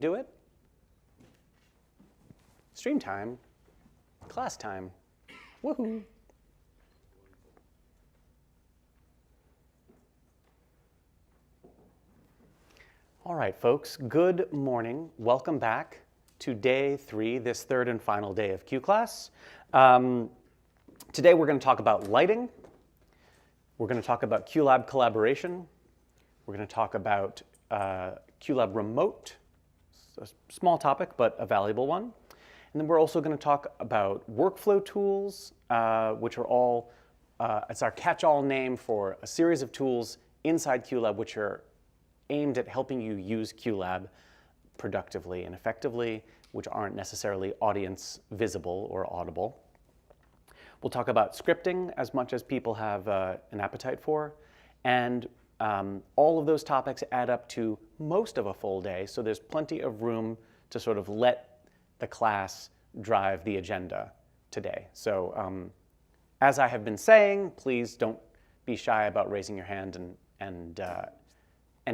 Do it. Stream time. Class time. Woohoo. All right, folks, good morning. Welcome back to day 3, this third and final day of QClass. Today we're going to talk about lighting. We're going to talk about QLab collaboration. We're going to talk about QLab Remote. It's a small topic, but a valuable one. And then we're also going to talk about workflow tools, which are all, it's our catch-all name for a series of tools inside QLab which are aimed at helping you use QLab productively and effectively, which aren't necessarily audience visible or audible. We'll talk about scripting as much as people have an appetite for. And all of those topics add up to most of a full day, so there's plenty of room to sort of let the class drive the agenda today. So as I have been saying, please don't be shy about raising your hand and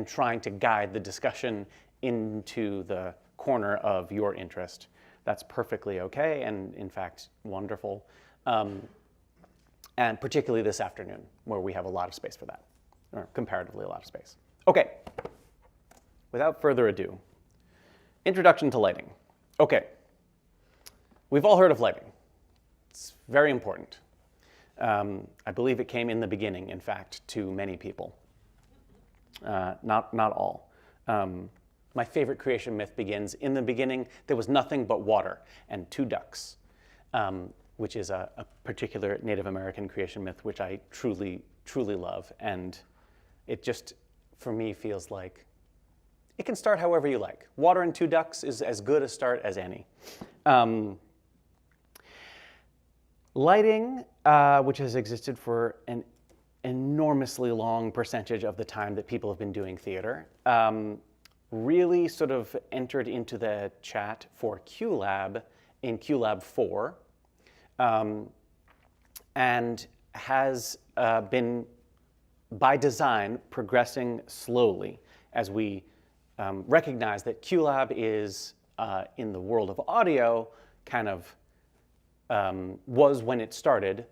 trying to guide the discussion into the corner of your interest. That's perfectly okay, and in fact, wonderful. And particularly this afternoon, where we have a lot of space for that, or comparatively a lot of space. Okay, without further ado, introduction to lighting. Okay, we've all heard of lighting. It's very important. I believe it came in the beginning, in fact, to many people. Not all. My favorite creation myth begins, in the beginning, there was nothing but water and 2 ducks, which is a particular Native American creation myth, which I truly, truly love. And it just, for me, feels like it can start however you like. Water and 2 ducks is as good a start as any. Lighting, which has existed for an enormously long percentage of the time that people have been doing theater, really sort of entered into the chat for QLab in QLab 4, and has been, by design, progressing slowly as we recognize that QLab is, in the world of audio, kind of was, when it started,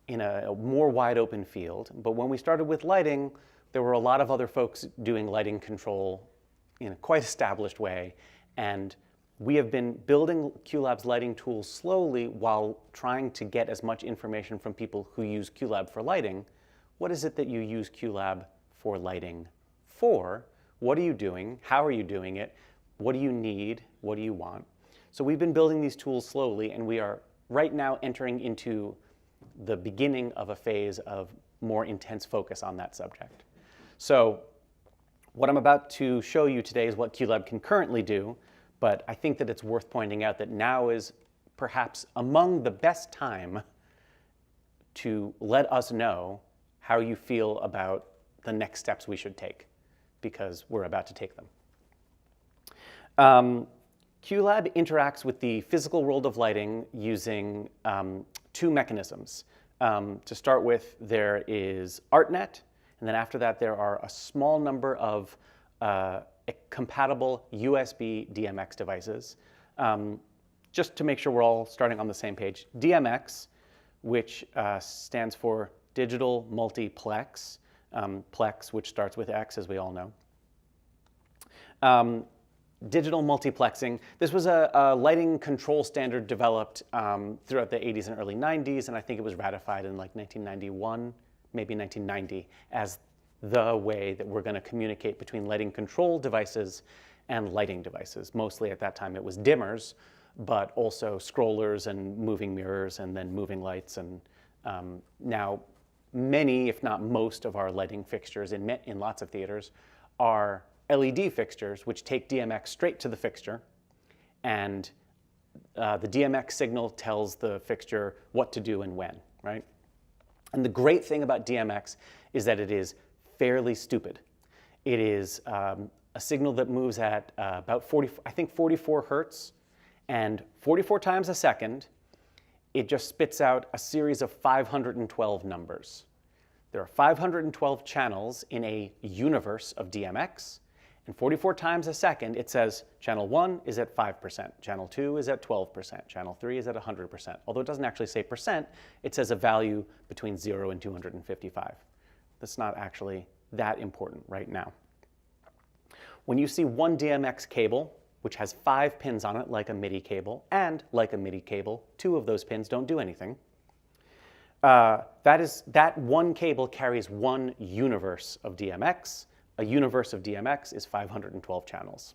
in a more wide open field. But when we started with lighting, there were a lot of other folks doing lighting control in a quite established way. And we have been building QLab's lighting tools slowly while trying to get as much information from people who use QLab for lighting. What is it that you use QLab for lighting for? What are you doing? How are you doing it? What do you need? What do you want? So we've been building these tools slowly, and we are right now entering into the beginning of a phase of more intense focus on that subject. So what I'm about to show you today is what QLab can currently do, but I think that it's worth pointing out that now is perhaps among the best time to let us know how you feel about the next steps we should take, because we're about to take them. QLab interacts with the physical world of lighting using 2 mechanisms. To start with, there is ArtNet, and then after that there are a small number of compatible USB DMX devices. Just to make sure we're all starting on the same page, DMX, which stands for Digital Multiplex, Plex, which starts with X, as we all know. Digital multiplexing. This was a lighting control standard developed throughout the 80s and early 90s, and I think it was ratified in like 1991, maybe 1990, as the way that we're going to communicate between lighting control devices and lighting devices. Mostly at that time it was dimmers, but also scrollers and moving mirrors and then moving lights. And now many, if not most, of our lighting fixtures in lots of theaters are LED fixtures, which take DMX straight to the fixture, and the DMX signal tells the fixture what to do and when, right? And the great thing about DMX is that it is fairly stupid. It is a signal that moves at about 44 hertz, and 44 times a second, it just spits out a series of 512 numbers. There are 512 channels in a universe of DMX, And 44 times a second, it says channel 1 is at 5%, channel 2 is at 12%, channel 3 is at 100%. Although it doesn't actually say percent, it says a value between 0 and 255. That's not actually that important right now. When you see one DMX cable, which has 5 pins on it like a MIDI cable, and like a MIDI cable, 2 of those pins don't do anything, that one cable carries one universe of DMX. A universe of DMX is 512 channels.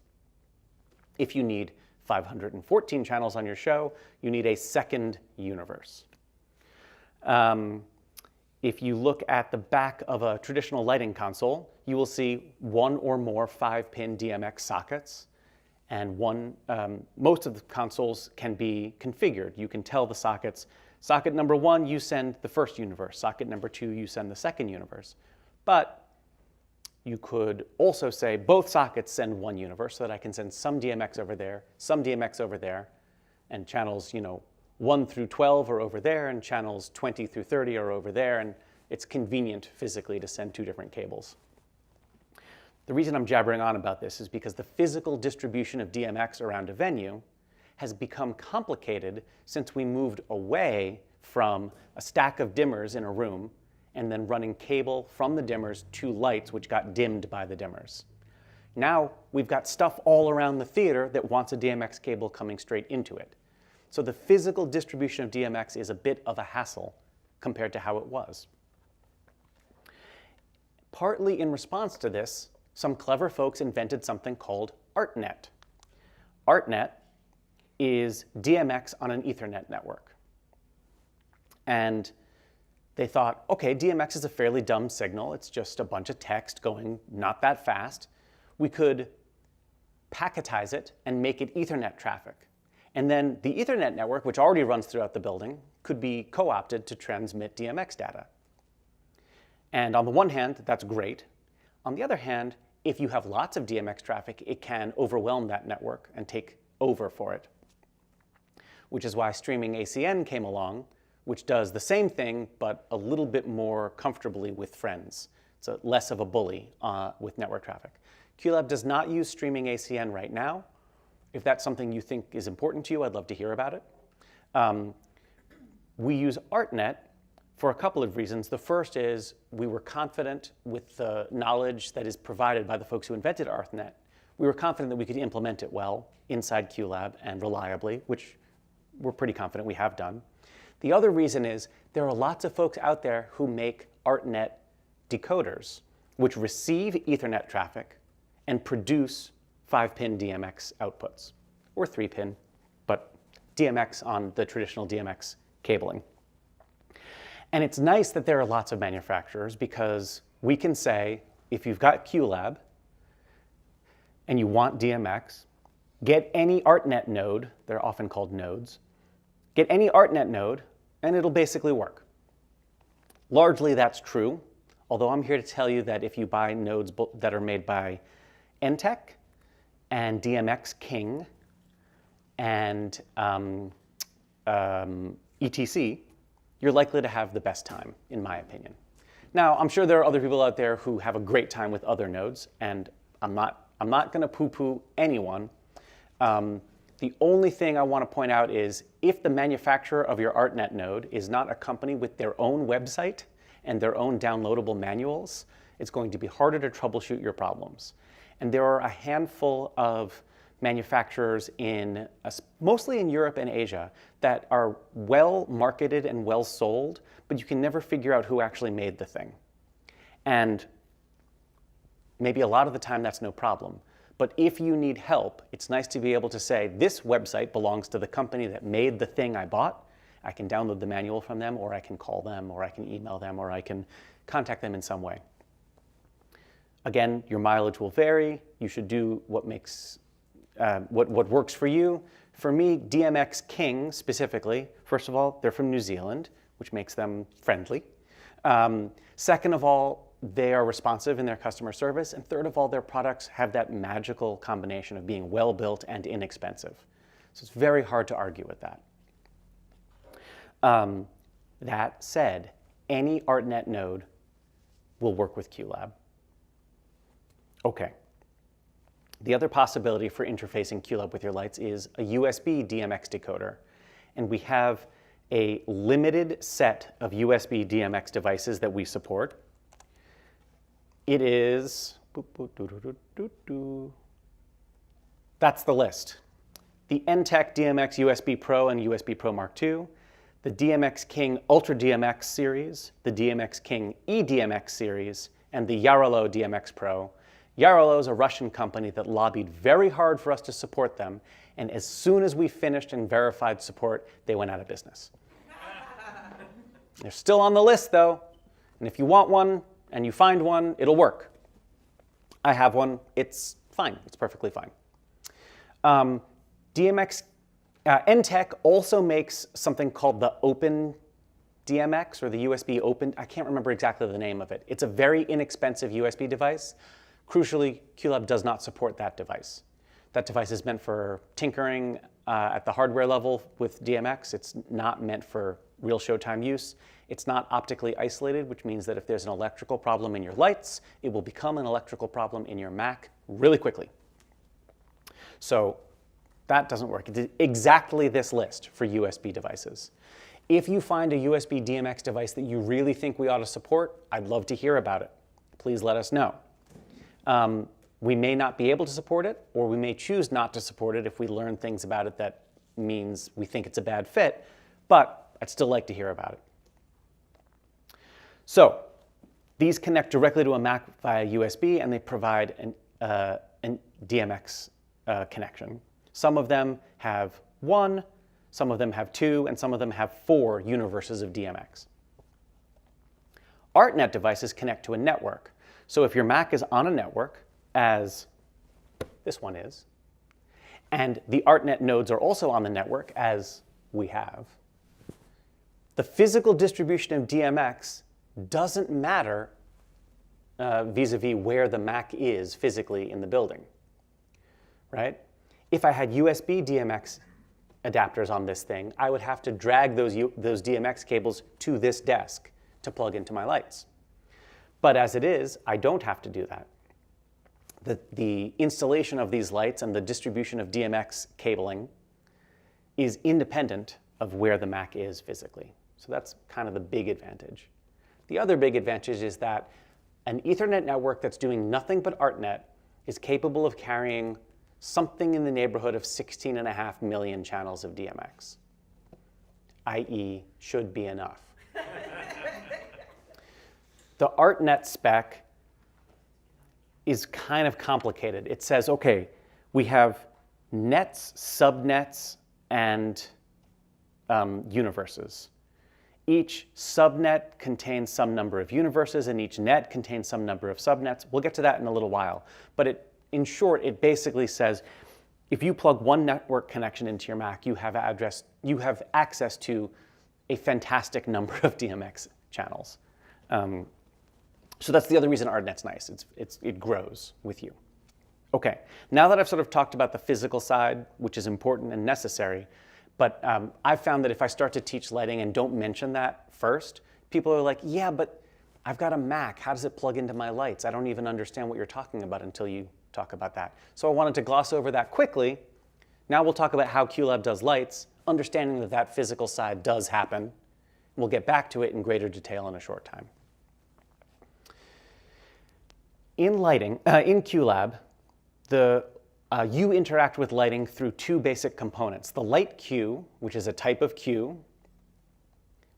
If you need 514 channels on your show, you need a second universe. If you look at the back of a traditional lighting console, you will see one or more 5-pin DMX sockets. And most of the consoles can be configured. You can tell the sockets, socket number 1, you send the first universe. Socket number 2, you send the second universe. But you could also say both sockets send one universe so that I can send some DMX over there, some DMX over there, and channels 1 through 12 are over there, and channels 20 through 30 are over there, and it's convenient physically to send 2 different cables. The reason I'm jabbering on about this is because the physical distribution of DMX around a venue has become complicated since we moved away from a stack of dimmers in a room and then running cable from the dimmers to lights which got dimmed by the dimmers. Now we've got stuff all around the theater that wants a DMX cable coming straight into it. So the physical distribution of DMX is a bit of a hassle compared to how it was. Partly in response to this, some clever folks invented something called ArtNet. ArtNet is DMX on an Ethernet network. And they thought, okay, DMX is a fairly dumb signal. It's just a bunch of text going not that fast. We could packetize it and make it Ethernet traffic. And then the Ethernet network, which already runs throughout the building, could be co-opted to transmit DMX data. And on the one hand, that's great. On the other hand, if you have lots of DMX traffic, it can overwhelm that network and take over for it. Which is why streaming ACN came along, which does the same thing, but a little bit more comfortably with friends. It's less of a bully with network traffic. QLab does not use streaming ACN right now. If that's something you think is important to you, I'd love to hear about it. We use ArtNet for a couple of reasons. The first is we were confident with the knowledge that is provided by the folks who invented ArtNet. We were confident that we could implement it well inside QLab and reliably, which we're pretty confident we have done. The other reason is there are lots of folks out there who make ArtNet decoders, which receive Ethernet traffic and produce 5-pin DMX outputs, or 3-pin, but DMX on the traditional DMX cabling. And it's nice that there are lots of manufacturers because we can say, if you've got QLab and you want DMX, get any ArtNet node, they're often called nodes, get any ArtNet node and it'll basically work. Largely that's true, although I'm here to tell you that if you buy nodes that are made by Entech and DMX King and ETC, you're likely to have the best time, in my opinion. Now, I'm sure there are other people out there who have a great time with other nodes, and I'm not going to poo-poo anyone. The only thing I want to point out is if the manufacturer of your ArtNet node is not a company with their own website and their own downloadable manuals, it's going to be harder to troubleshoot your problems. And there are a handful of manufacturers mostly in Europe and Asia that are well marketed and well sold, but you can never figure out who actually made the thing. And maybe a lot of the time that's no problem. But if you need help, it's nice to be able to say, this website belongs to the company that made the thing I bought. I can download the manual from them, or I can call them, or I can email them, or I can contact them in some way. Again, your mileage will vary. You should do what works for you. For me, DMX King specifically, first of all, they're from New Zealand, which makes them friendly. Second of all, they are responsive in their customer service. And third of all, their products have that magical combination of being well-built and inexpensive. So it's very hard to argue with that. That said, any ArtNet node will work with QLab. Okay. The other possibility for interfacing QLab with your lights is a USB DMX decoder. And we have a limited set of USB DMX devices that we support. It is, that's the list. The NTEC DMX USB Pro and USB Pro Mark II, the DMX King Ultra DMX series, the DMX King eDMX series, and the Yarolo DMX Pro. Yarolo is a Russian company that lobbied very hard for us to support them, and as soon as we finished and verified support, they went out of business. They're still on the list though, and if you want one and you find one, it'll work. I have one, it's fine, it's perfectly fine. NTEC also makes something called the Open DMX or the USB Open, I can't remember exactly the name of it. It's a very inexpensive USB device. Crucially, QLab does not support that device. That device is meant for tinkering at the hardware level with DMX. It's not meant for real showtime use. It's not optically isolated, which means that if there's an electrical problem in your lights, it will become an electrical problem in your Mac really quickly. So that doesn't work. It's exactly this list for USB devices. If you find a USB DMX device that you really think we ought to support, I'd love to hear about it. Please let us know. We may not be able to support it, or we may choose not to support it if we learn things about it that means we think it's a bad fit, but I'd still like to hear about it. So these connect directly to a Mac via USB, and they provide an DMX connection. Some of them have 1, some of them have 2, and some of them have 4 universes of DMX. ArtNet devices connect to a network. So if your Mac is on a network, as this one is, and the ArtNet nodes are also on the network, as we have, the physical distribution of DMX doesn't matter vis-a-vis where the Mac is physically in the building, right? If I had USB DMX adapters on this thing, I would have to drag those DMX cables to this desk to plug into my lights. But as it is, I don't have to do that. The installation of these lights and the distribution of DMX cabling is independent of where the Mac is physically. So that's kind of the big advantage. The other big advantage is that an Ethernet network that's doing nothing but ArtNet is capable of carrying something in the neighborhood of 16.5 million channels of DMX, i.e. should be enough. The ArtNet spec is kind of complicated. It says, okay, we have nets, subnets, and universes. Each subnet contains some number of universes, and each net contains some number of subnets. We'll get to that in a little while. But in short, it basically says, if you plug one network connection into your Mac, you have access to a fantastic number of DMX channels. So that's the other reason ArtNet's nice. It grows with you. Okay, now that I've sort of talked about the physical side, which is important and necessary, but I've found that if I start to teach lighting and don't mention that first, people are like, yeah, but I've got a Mac. How does it plug into my lights? I don't even understand what you're talking about until you talk about that. So I wanted to gloss over that quickly. Now we'll talk about how QLab does lights, understanding that that physical side does happen. We'll get back to it in greater detail in a short time. In lighting, in QLab, you interact with lighting through 2 basic components. The light cue, which is a type of cue,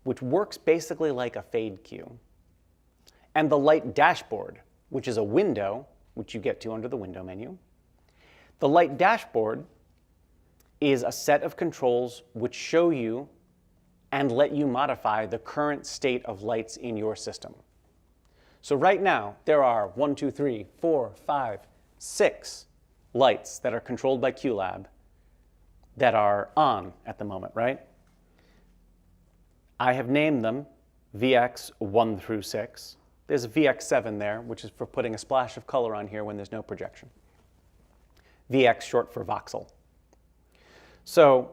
which works basically like a fade cue, and the light dashboard, which is a window, which you get to under the window menu. The light dashboard is a set of controls which show you and let you modify the current state of lights in your system. So right now, there are 1, 2, 3, 4, 5, 6 lights that are controlled by QLab that are on at the moment, right? I have named them VX 1 through 6. There's a VX7 there, which is for putting a splash of color on here when there's no projection. VX short for Voxel. So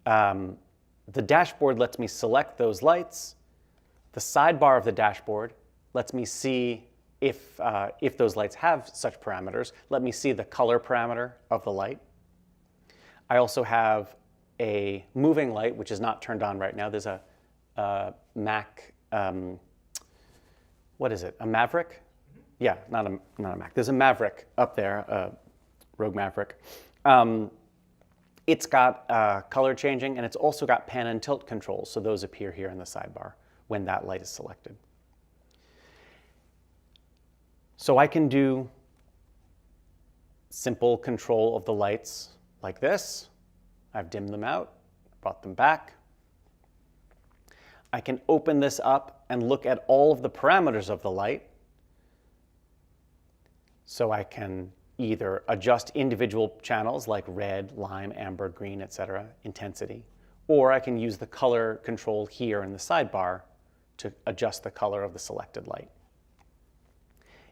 the dashboard lets me select those lights. The sidebar of the dashboard lets me see if those lights have such parameters. Let me see the color parameter of the light. I also have a moving light, which is not turned on right now. There's a Mac, what is it, a Maverick? Yeah, not a Mac. There's a Maverick up there, Rogue Maverick. It's got color changing, and it's also got pan and tilt controls, so those appear here in the sidebar when that light is selected. So I can do simple control of the lights like this. I've dimmed them out, brought them back. I can open this up and look at all of the parameters of the light. So I can either adjust individual channels like red, lime, amber, green, etc., intensity, or I can use the color control here in the sidebar to adjust the color of the selected light.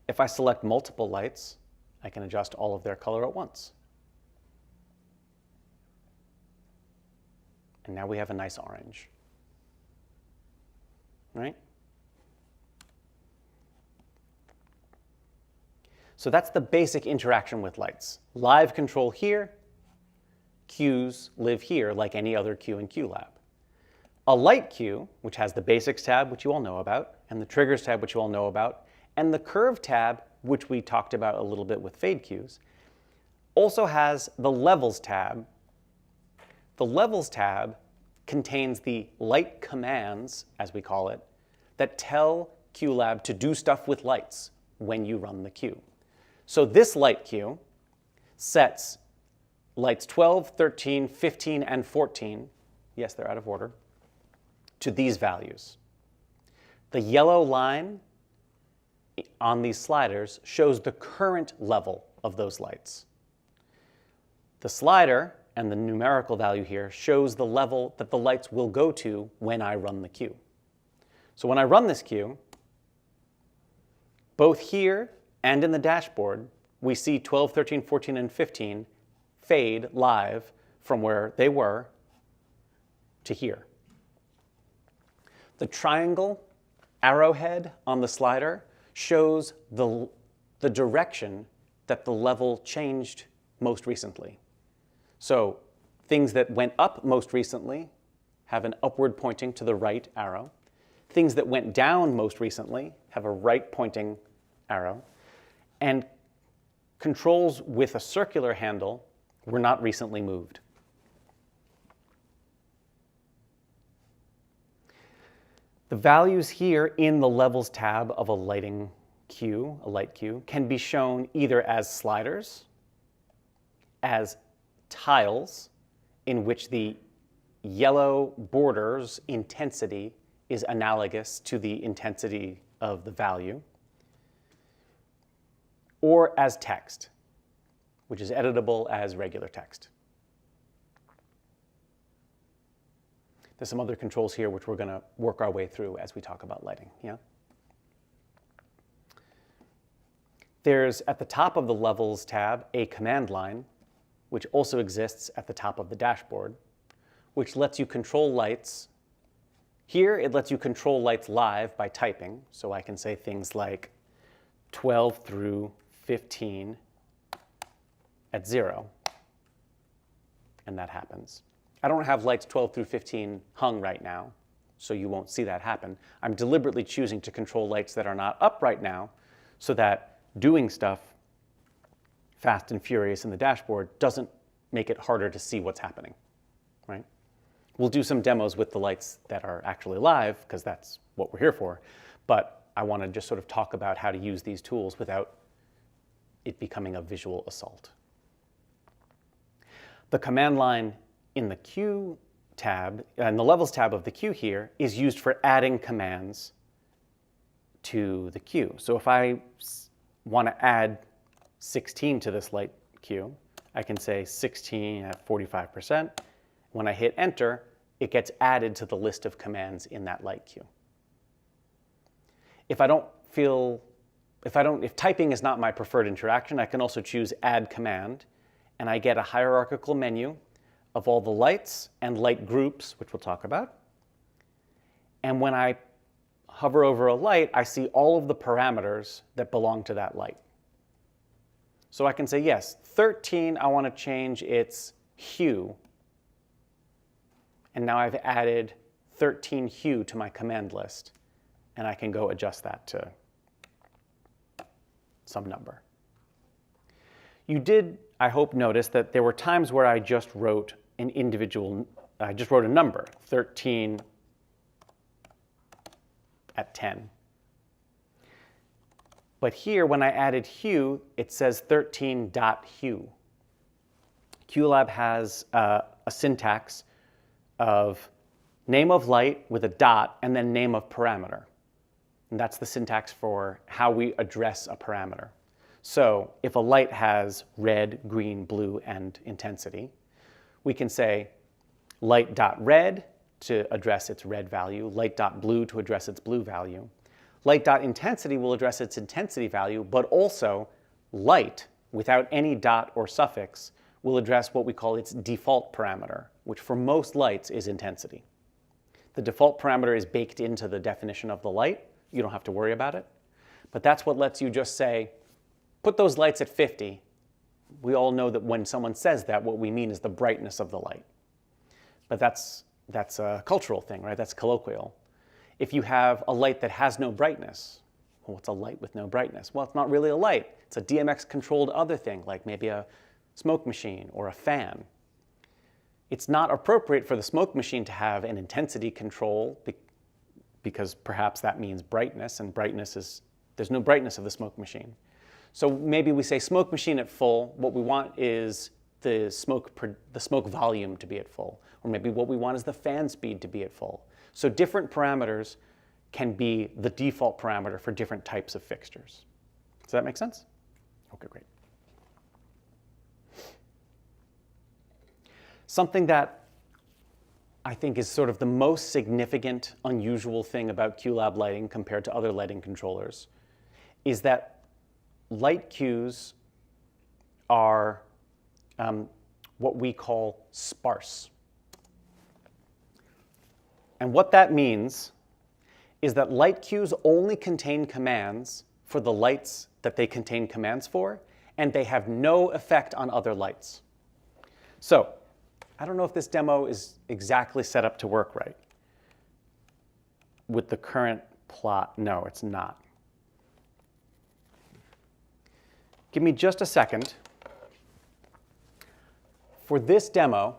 If I select multiple lights, I can adjust all of their color at once. And now we have a nice orange, right? So that's the basic interaction with lights. Live control here, cues live here like any other cue in QLab. A light cue, which has the Basics tab, which you all know about, and the Triggers tab, which you all know about, and the Curve tab, which we talked about a little bit with fade cues, also has the Levels tab. The Levels tab contains the light commands, as we call it, that tell QLab to do stuff with lights when you run the cue. So this light cue sets lights 12, 13, 15, and 14, yes, they're out of order, to these values. The yellow line on these sliders shows the current level of those lights. The slider and the numerical value here shows the level that the lights will go to when I run the cue. So when I run this cue, both here and in the dashboard, we see 12, 13, 14, and 15 fade live from where they were to here. The triangle arrowhead on the slider shows the direction that the level changed most recently. So things that went up most recently have an upward pointing to the right arrow. Things that went down most recently have a right pointing arrow. And controls with a circular handle were not recently moved. The values here in the Levels tab of a lighting cue, a light cue, can be shown either as sliders, as tiles, in which the yellow border's intensity is analogous to the intensity of the value, or as text, which is editable as regular text. There's some other controls here which we're going to work our way through as we talk about lighting. Yeah? There's, at the top of the Levels tab, a command line, which also exists at the top of the dashboard, which lets you control lights. Here, it lets you control lights live by typing, so I can say things like 12 through 15 at 0, and that happens. I don't have lights 12 through 15 hung right now, so you won't see that happen. I'm deliberately choosing to control lights that are not up right now so that doing stuff fast and furious in the dashboard doesn't make it harder to see what's happening, right? We'll do some demos with the lights that are actually live, because that's what we're here for, but I want to just sort of talk about how to use these tools without it becoming a visual assault. The command line in the Q tab, and the Levels tab of the Q here, is used for adding commands to the Q. So if I want to add 16 to this light Q, I can say 16 at 45%. When I hit enter, it gets added to the list of commands in that light Q. If typing is not my preferred interaction, I can also choose add command, and I get a hierarchical menu of all the lights and light groups, which we'll talk about. And when I hover over a light, I see all of the parameters that belong to that light. So I can say, yes, 13, I want to change its hue. And now I've added 13 hue to my command list. And I can go adjust that to some number. You did, I hope, notice that there were times where I just wrote an individual, I just wrote a number, 13 at 10. But here, when I added hue, it says 13.hue. QLab has a syntax of name of light with a dot and then name of parameter. And that's the syntax for how we address a parameter. So if a light has red, green, blue, and intensity, we can say light.red to address its red value, light.blue to address its blue value. Light.intensity will address its intensity value, but also light, without any dot or suffix, will address what we call its default parameter, which for most lights is intensity. The default parameter is baked into the definition of the light. You don't have to worry about it. But that's what lets you just say, put those lights at 50. We all know that when someone says that, what we mean is the brightness of the light. But that's a cultural thing, right? That's colloquial. If you have a light that has no brightness, well, what's a light with no brightness? Well, it's not really a light. It's a DMX-controlled other thing, like maybe a smoke machine or a fan. It's not appropriate for the smoke machine to have an intensity control because perhaps that means brightness, and there's no brightness of the smoke machine. So maybe we say smoke machine at full. What we want is the smoke volume to be at full. Or maybe what we want is the fan speed to be at full. So different parameters can be the default parameter for different types of fixtures. Does that make sense? Okay, great. Something that I think is sort of the most significant, unusual thing about QLab lighting compared to other lighting controllers is that light cues are what we call sparse. And what that means is that light cues only contain commands for the lights that they contain commands for, and they have no effect on other lights. So I don't know if this demo is exactly set up to work right with the current plot. No, it's not. Give me just a second. For this demo,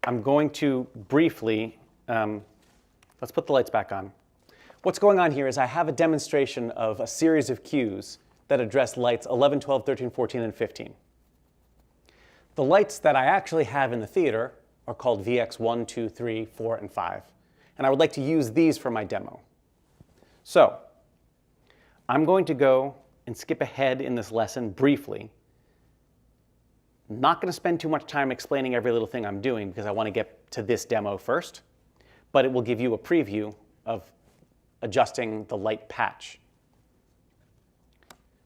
I'm going to briefly, let's put the lights back on. What's going on here is I have a demonstration of a series of cues that address lights 11, 12, 13, 14, and 15. The lights that I actually have in the theater are called VX1, 2, 3, 4, and 5. And I would like to use these for my demo. So I'm going to go and skip ahead in this lesson briefly. I'm not going to spend too much time explaining every little thing I'm doing because I want to get to this demo first, but it will give you a preview of adjusting the light patch.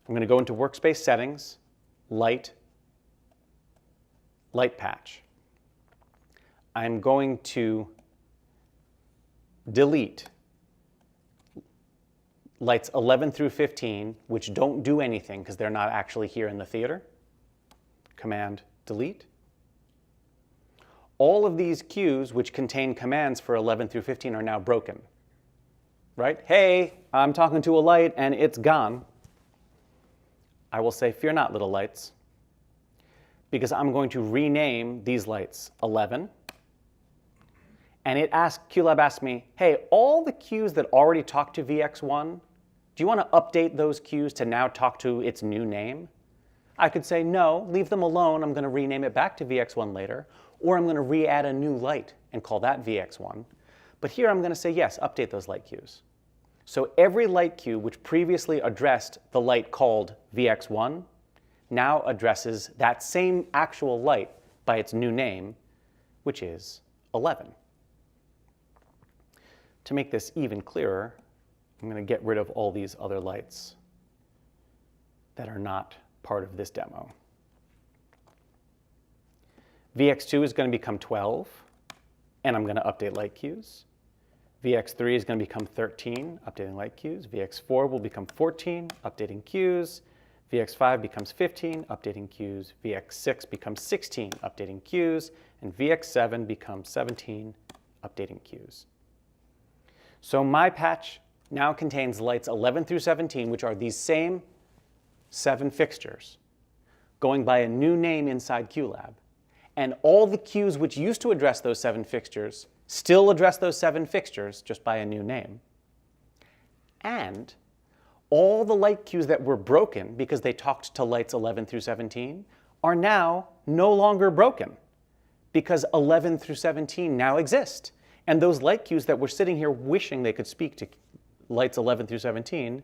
I'm going to go into Workspace Settings, Light Patch. I'm going to delete lights 11 through 15, which don't do anything because they're not actually here in the theater. Command delete. All of these cues which contain commands for 11 through 15 are now broken. Right? Hey, I'm talking to a light and it's gone. I will say, fear not, little lights, because I'm going to rename these lights 11. And QLab asked me, hey, all the cues that already talk to VX1, do you want to update those cues to now talk to its new name? I could say, no, leave them alone. I'm going to rename it back to VX1 later. Or I'm going to re-add a new light and call that VX1. But here I'm going to say, yes, update those light cues. So every light cue which previously addressed the light called VX1 now addresses that same actual light by its new name, which is 11. To make this even clearer, I'm going to get rid of all these other lights that are not part of this demo. VX2 is going to become 12, and I'm going to update light cues. VX3 is going to become 13, updating light cues. VX4 will become 14, updating cues. VX5 becomes 15, updating cues. VX6 becomes 16, updating cues. And VX7 becomes 17, updating cues. So my patch now contains lights 11 through 17, which are these same 7 fixtures, going by a new name inside QLab. And all the cues which used to address those 7 fixtures still address those 7 fixtures, just by a new name. And all the light cues that were broken because they talked to lights 11 through 17 are now no longer broken because 11 through 17 now exist. And those light cues that were sitting here wishing they could speak to lights 11 through 17,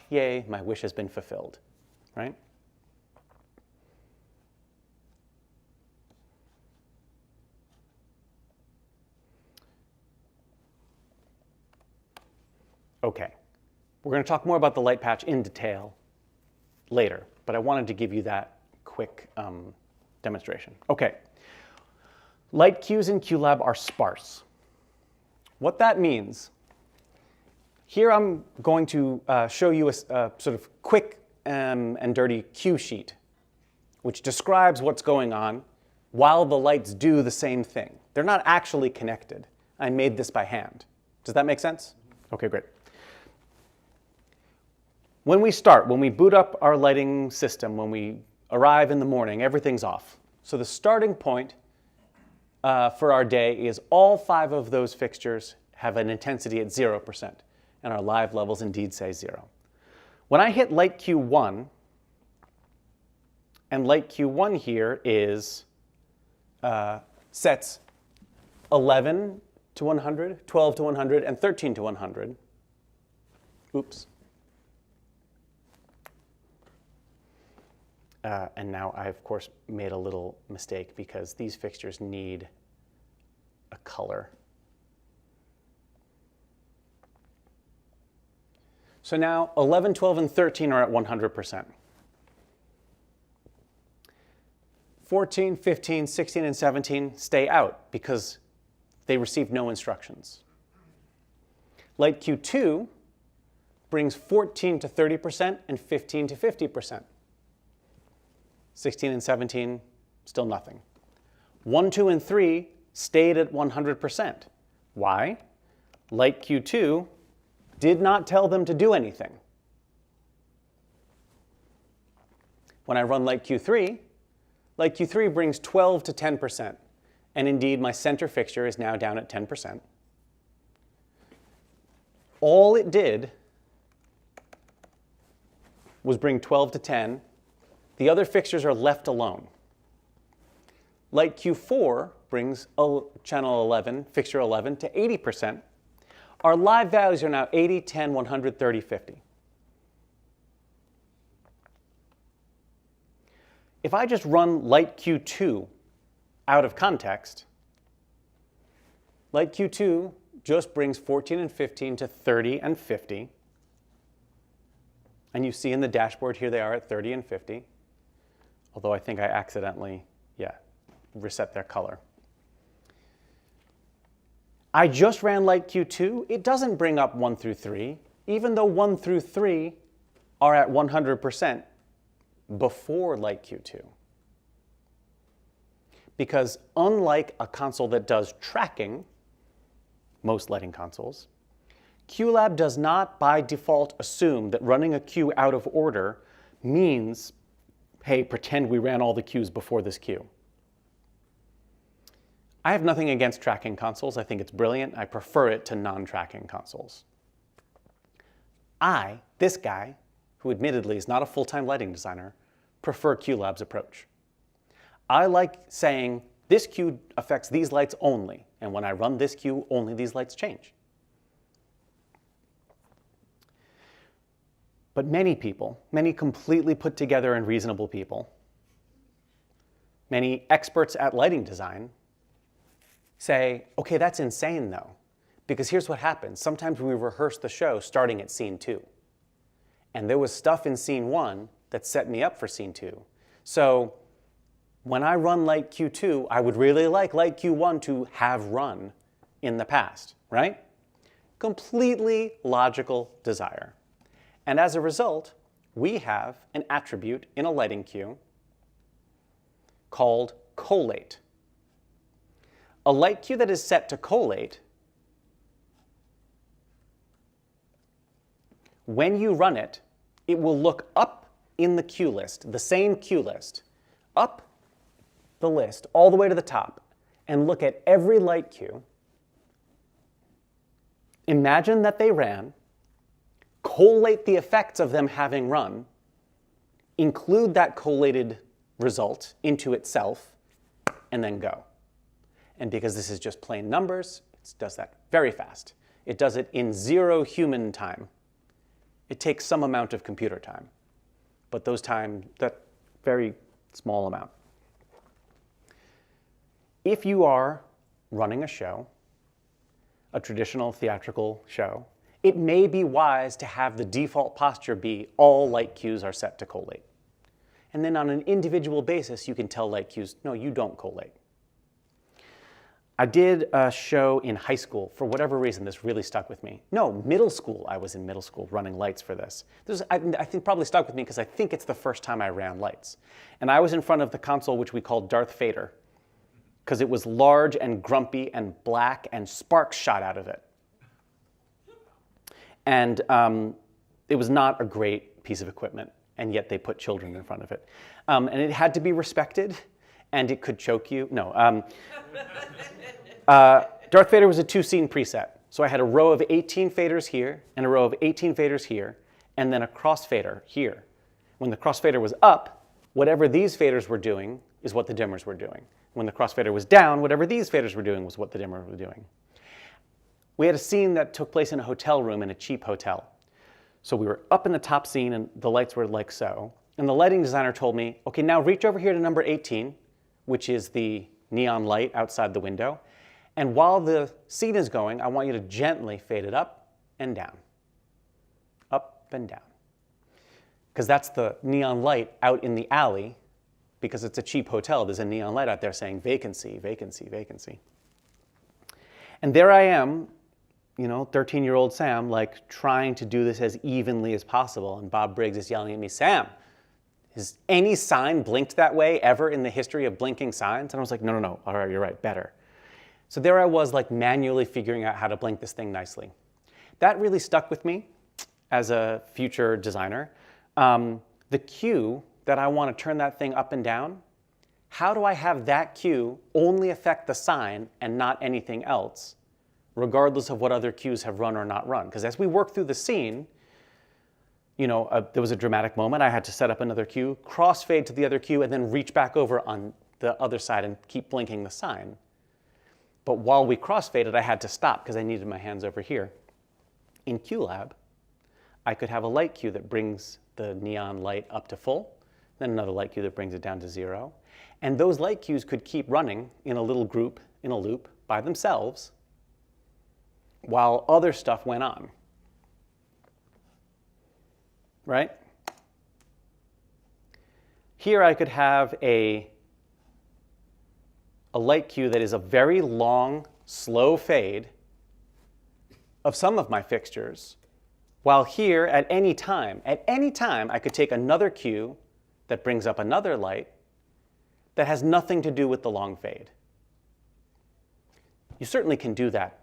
yay, my wish has been fulfilled, right? Okay, we're going to talk more about the light patch in detail later, but I wanted to give you that quick demonstration. Okay, light cues in QLab are sparse. What that means, here I'm going to show you a sort of quick and dirty cue sheet, which describes what's going on while the lights do the same thing. They're not actually connected. I made this by hand. Does that make sense? Okay, great. When we boot up our lighting system, when we arrive in the morning, everything's off. So the starting point for our day is all 5 of those fixtures have an intensity at 0%, and our live levels indeed say 0. When I hit light cue 1, and light cue 1 here is sets 11 to 100, 12 to 100, and 13 to 100. Oops. And now I, of course, made a little mistake because these fixtures need a color. So now 11, 12, and 13 are at 100%. 14, 15, 16, and 17 stay out because they receive no instructions. Light cue 2 brings 14 to 30% and 15 to 50%. 16 and 17, still nothing. 1, 2, and 3 stayed at 100%. Why? Light cue 2 did not tell them to do anything. When I run light cue 3 brings 12 to 10%. And indeed, my center fixture is now down at 10%. All it did was bring 12 to 10. The other fixtures are left alone. Light cue 4 brings channel 11, fixture 11, to 80%. Our live values are now 80, 10, 100, 30, 50. If I just run light cue 2 out of context, light cue 2 just brings 14 and 15 to 30 and 50. And you see in the dashboard here they are at 30 and 50. Although I think I accidentally, reset their color. I just ran light cue 2. It doesn't bring up 1 through 3, even though 1 through 3 are at 100% before light cue 2. Because unlike a console that does tracking, most lighting consoles, QLab does not by default assume that running a cue out of order means, hey, pretend we ran all the cues before this cue. I have nothing against tracking consoles. I think it's brilliant. I prefer it to non-tracking consoles. I, this guy, who admittedly is not a full-time lighting designer, prefer QLab's approach. I like saying, this cue affects these lights only, and when I run this cue, only these lights change. But many people, many completely put together and reasonable people, many experts at lighting design, say, okay, that's insane though, because here's what happens. Sometimes we rehearse the show starting at scene 2. And there was stuff in scene 1 that set me up for scene 2. So when I run light cue 2, I would really like light cue 1 to have run in the past, right? Completely logical desire. And as a result, we have an attribute in a lighting queue called collate. A light queue that is set to collate, when you run it, it will look up in the queue list, the same queue list, up the list all the way to the top, and look at every light queue. Imagine that they ran, collate the effects of them having run, include that collated result into itself, and then go. And because this is just plain numbers, it does that very fast. It does it in 0 human time. It takes some amount of computer time, but those time, that very small amount. If you are running a show, a traditional theatrical show, it may be wise to have the default posture be all light cues are set to collate. And then on an individual basis, you can tell light cues, no, you don't collate. I did a show in high school. For whatever reason, this really stuck with me. No, middle school. I was in middle school running lights for this. I think probably stuck with me because I think it's the first time I ran lights. And I was in front of the console, which we called Darth Vader, because it was large and grumpy and black and sparks shot out of it. And it was not a great piece of equipment, and yet they put children in front of it. And it had to be respected, and it could choke you. No. Darth Vader was a 2-scene preset. So I had a row of 18 faders here, and a row of 18 faders here, and then a crossfader here. When the crossfader was up, whatever these faders were doing is what the dimmers were doing. When the crossfader was down, whatever these faders were doing was what the dimmer was doing. We had a scene that took place in a hotel room in a cheap hotel. So we were up in the top scene, and the lights were like so. And the lighting designer told me, okay, now reach over here to number 18, which is the neon light outside the window. And while the scene is going, I want you to gently fade it up and down. Up and down. Because that's the neon light out in the alley. Because it's a cheap hotel, there's a neon light out there saying vacancy, vacancy, vacancy. And there I am, 13-year-old Sam, like trying to do this as evenly as possible. And Bob Briggs is yelling at me, Sam, has any sign blinked that way ever in the history of blinking signs? And I was like, no, all right, you're right, better. So there I was, like manually figuring out how to blink this thing nicely. That really stuck with me as a future designer. The cue that I want to turn that thing up and down, how do I have that cue only affect the sign and not anything else, regardless of what other cues have run or not run? Because as we work through the scene, there was a dramatic moment. I had to set up another cue, crossfade to the other cue, and then reach back over on the other side and keep blinking the sign. But while we crossfaded, I had to stop because I needed my hands over here. In QLab, I could have a light cue that brings the neon light up to full, then another light cue that brings it down to 0. And those light cues could keep running in a little group, in a loop, by themselves, while other stuff went on. Right? Here I could have a light cue that is a very long, slow fade of some of my fixtures, while here at any time, I could take another cue that brings up another light that has nothing to do with the long fade. You certainly can do that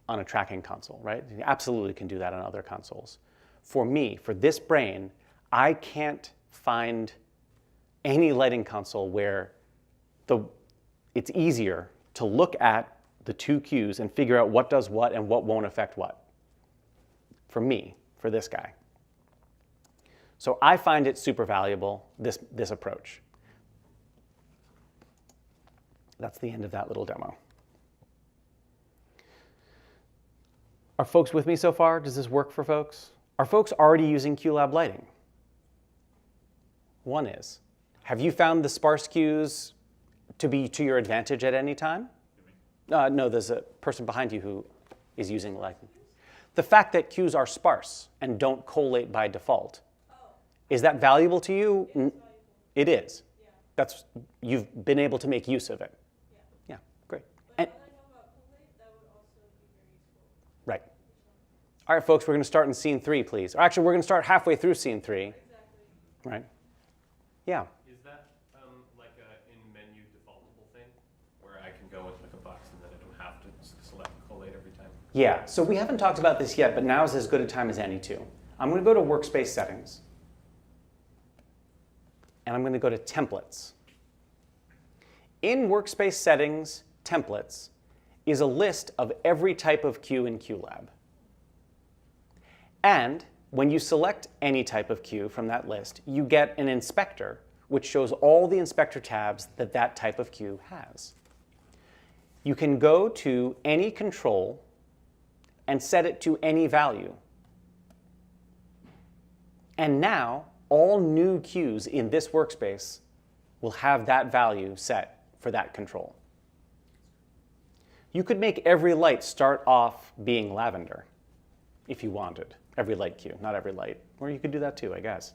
on a tracking console, right? You absolutely can do that on other consoles. For me, for this brain, I can't find any lighting console where it's easier to look at the two cues and figure out what does what and what won't affect what. For me, for this guy. So I find it super valuable, this approach. That's the end of that little demo. Are folks with me so far? Does this work for folks? Are folks already using QLab lighting? One is. Have you found the sparse cues to be to your advantage at any time? No, there's a person behind you who is using lighting. The fact that cues are sparse and don't collate by default, is that valuable to you? It is valuable. It is. Yeah. You've been able to make use of it. Yeah, great. But what I know about collate, that would also be very useful. Right. All right, folks, we're going to start in scene 3, please. Or actually, we're going to start halfway through scene 3. Exactly. Right? Yeah. Is that like a in-menu defaultable thing, where I can go with like a box and then I don't have to select collate every time? Yeah, so we haven't talked about this yet, but now is as good a time as any to. I'm going to go to Workspace Settings, and I'm going to go to Templates. In Workspace Settings, Templates is a list of every type of queue in QLab. And when you select any type of queue from that list, you get an inspector, which shows all the inspector tabs that that type of queue has. You can go to any control and set it to any value. And now, all new queues in this workspace will have that value set for that control. You could make every light start off being lavender if you wanted. Every light queue, not every light. Or you could do that too, I guess.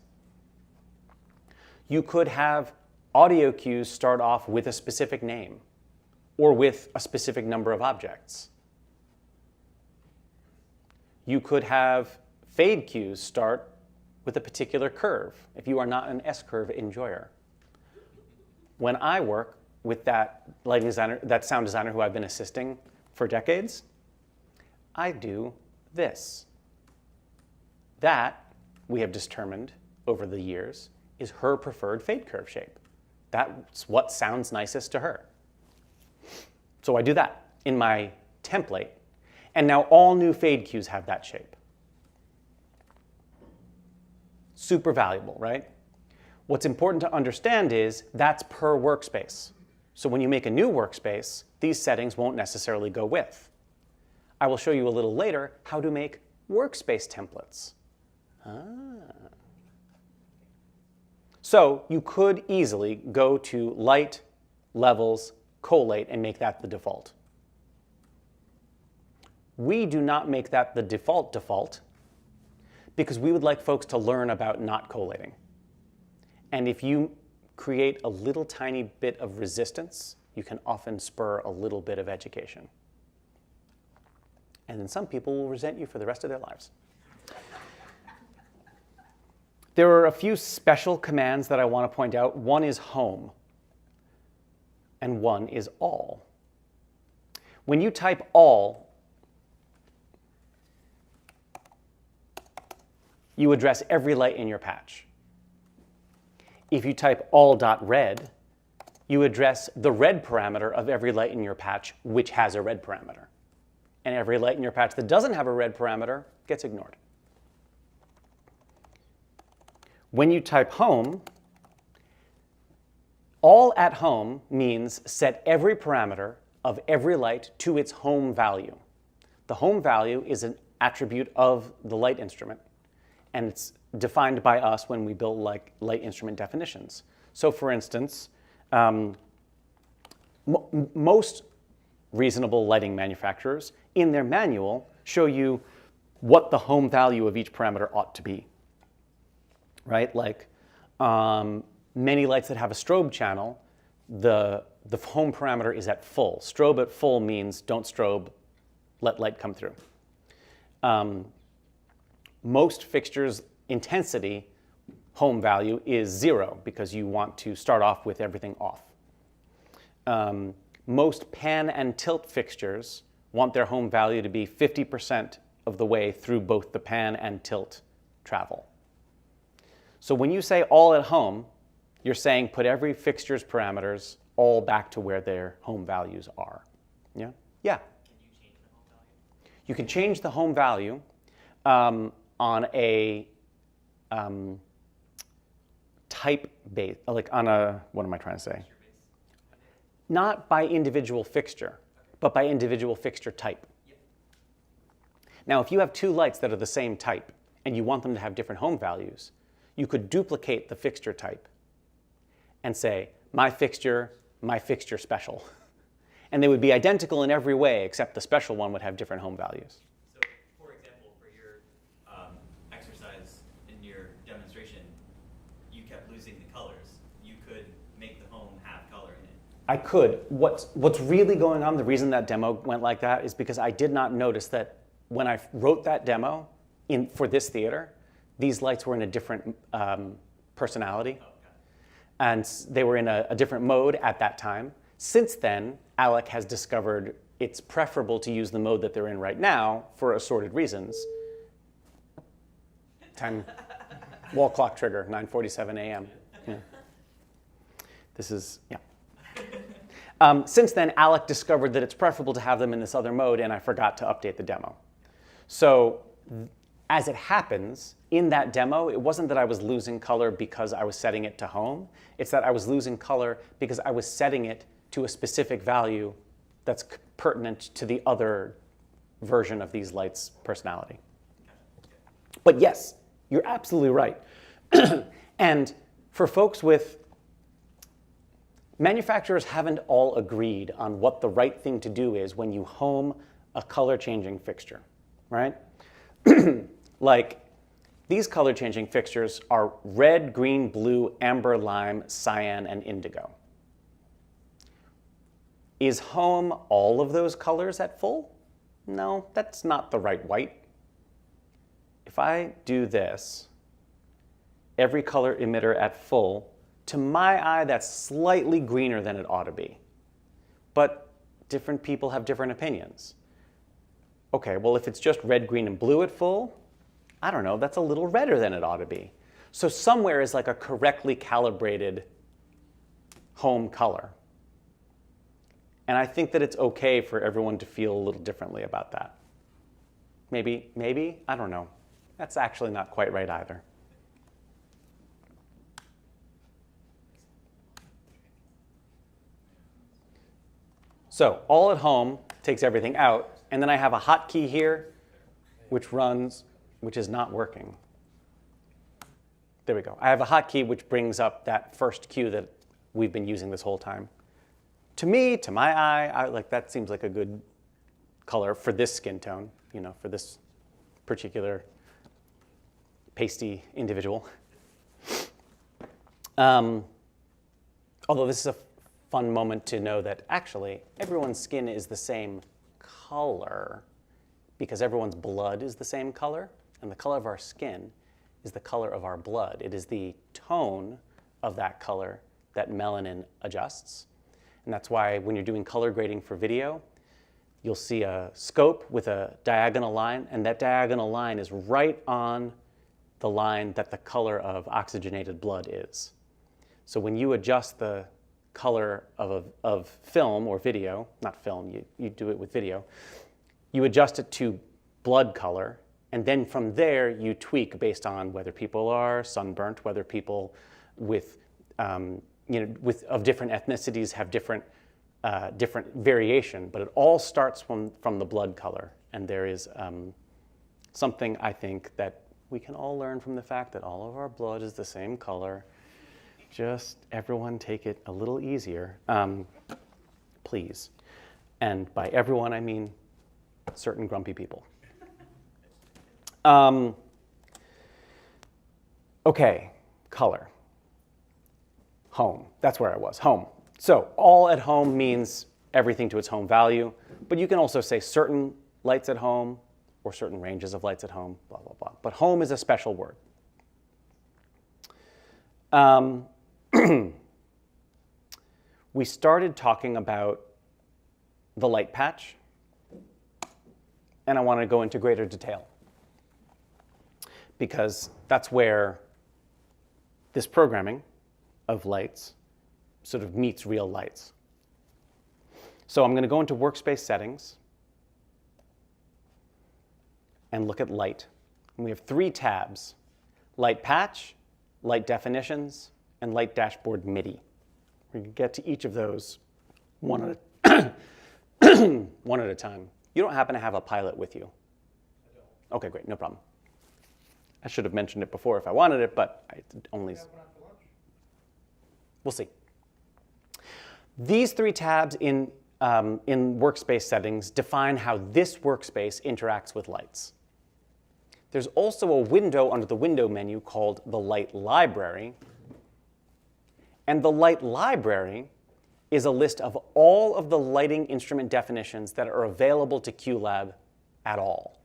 You could have audio queues start off with a specific name or with a specific number of objects. You could have fade queues start with a particular curve if you are not an S-curve enjoyer. When I work with that lighting designer, that sound designer who I've been assisting for decades, I do this. That, we have determined over the years, is her preferred fade curve shape. That's what sounds nicest to her. So I do that in my template, and now all new fade cues have that shape. Super valuable, right? What's important to understand is that's per workspace. So when you make a new workspace, these settings won't necessarily go with. I will show you a little later how to make workspace templates. So you could easily go to light, levels, collate, and make that the default. We do not make that the default because we would like folks to learn about not collating. And if you create a little tiny bit of resistance, you can often spur a little bit of education. And then some people will resent you for the rest of their lives. There are a few special commands that I want to point out. One is home, and one is all. When you type all, you address every light in your patch. If you type all.red, you address the red parameter of every light in your patch, which has a red parameter. And every light in your patch that doesn't have a red parameter gets ignored. When you type home, all at home means set every parameter of every light to its home value. The home value is an attribute of the light instrument, and it's defined by us when we build like light instrument definitions. So for instance, most reasonable lighting manufacturers in their manual show you what the home value of each parameter ought to be. Right? Like many lights that have a strobe channel, the home parameter is at full. Strobe at full means don't strobe, let light come through. Most fixtures' intensity home value is 0 because you want to start off with everything off. Most pan and tilt fixtures want their home value to be 50% of the way through both the pan and tilt travel. So when you say all at home, you're saying put every fixture's parameters all back to where their home values are. Yeah? Yeah? Can you change the home value? You can change the home value on a type base, like on a, what am I trying to say? Not by individual fixture, but by individual fixture type. Yep. Now, if you have two lights that are the same type and you want them to have different home values, you could duplicate the fixture type and say, my fixture special. And they would be identical in every way, except the special one would have different home values. So, for example, for your exercise in your demonstration, you kept losing the colors. You could make the home have color in it. I could. What's really going on, the reason that demo went like that is because I did not notice that when I wrote that demo for this theater, these lights were in a different personality. And they were in a different mode at that time. Since then, Alec has discovered it's preferable to use the mode that they're in right now for assorted reasons. Time, wall clock trigger, 9:47 a.m. Yeah. This is, yeah. Since then, Alec discovered that it's preferable to have them in this other mode, and I forgot to update the demo. So as it happens, in that demo, it wasn't that I was losing color because I was setting it to home. It's that I was losing color because I was setting it to a specific value that's pertinent to the other version of these lights' personality. But yes, you're absolutely right. And for folks with manufacturers haven't all agreed on what the right thing to do is when you home a color-changing fixture, right? Like, these color-changing fixtures are red, green, blue, amber, lime, cyan, and indigo. Is home all of those colors at full? No, that's not the right white. If I do this, every color emitter at full, to my eye, that's slightly greener than it ought to be. But different people have different opinions. Okay, well, if it's just red, green, and blue at full, I don't know, that's a little redder than it ought to be. So somewhere is like a correctly calibrated home color. And I think that it's okay for everyone to feel a little differently about that. Maybe, I don't know. That's actually not quite right either. So all at home takes everything out, and then I have a hotkey here, which is not working. There we go. I have a hotkey which brings up that first cue that we've been using this whole time. To me, to my eye, like that seems like a good color for this skin tone, for this particular pasty individual. Although this is a fun moment to know that actually everyone's skin is the same color because everyone's blood is the same color, and the color of our skin is the color of our blood. It is the tone of that color that melanin adjusts. And that's why when you're doing color grading for video, you'll see a scope with a diagonal line, and that diagonal line is right on the line that the color of oxygenated blood is. So when you adjust the color of film or video, not film, you do it with video, you adjust it to blood color, and then from there you tweak based on whether people are sunburnt, whether people with of different ethnicities have different variation, but it all starts from the blood color. And there is something I think that we can all learn from the fact that all of our blood is the same color. Just everyone take it a little easier, please. And by everyone, I mean certain grumpy people. Okay, color. Home, that's where I was, home. So all at home means everything to its home value, but you can also say certain lights at home or certain ranges of lights at home, blah, blah, blah. But home is a special word. We started talking about the light patch, and I want to go into greater detail because that's where this programming of lights sort of meets real lights. So I'm going to go into Workspace Settings and look at Light. And we have 3 tabs: Light Patch, Light Definitions, and Light Dashboard MIDI. We can get to each of those one at a time. You don't happen to have a pilot with you? I don't. Okay, great, no problem. I should have mentioned it before if I wanted it, but I only... We'll see. These 3 tabs in Workspace Settings define how this workspace interacts with lights. There's also a window under the Window menu called the Light Library. And the Light Library is a list of all of the lighting instrument definitions that are available to QLab at all.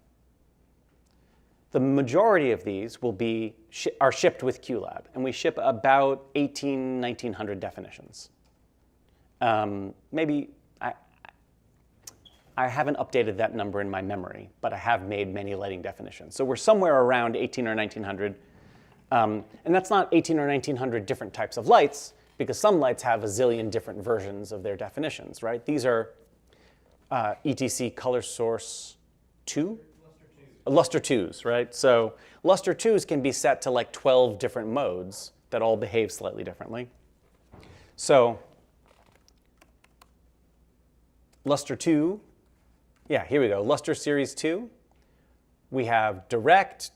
The majority of these will be are shipped with QLab, and we ship about 1900 definitions. Maybe I haven't updated that number in my memory, but I have made many lighting definitions. So we're somewhere around 18 or 1900. And that's not 18 or 1900 different types of lights, because some lights have a zillion different versions of their definitions, right? These are ETC color source 2? Luster 2s, right? So luster 2s can be set to like 12 different modes that all behave slightly differently. So luster 2, yeah, here we go. Luster series 2, we have direct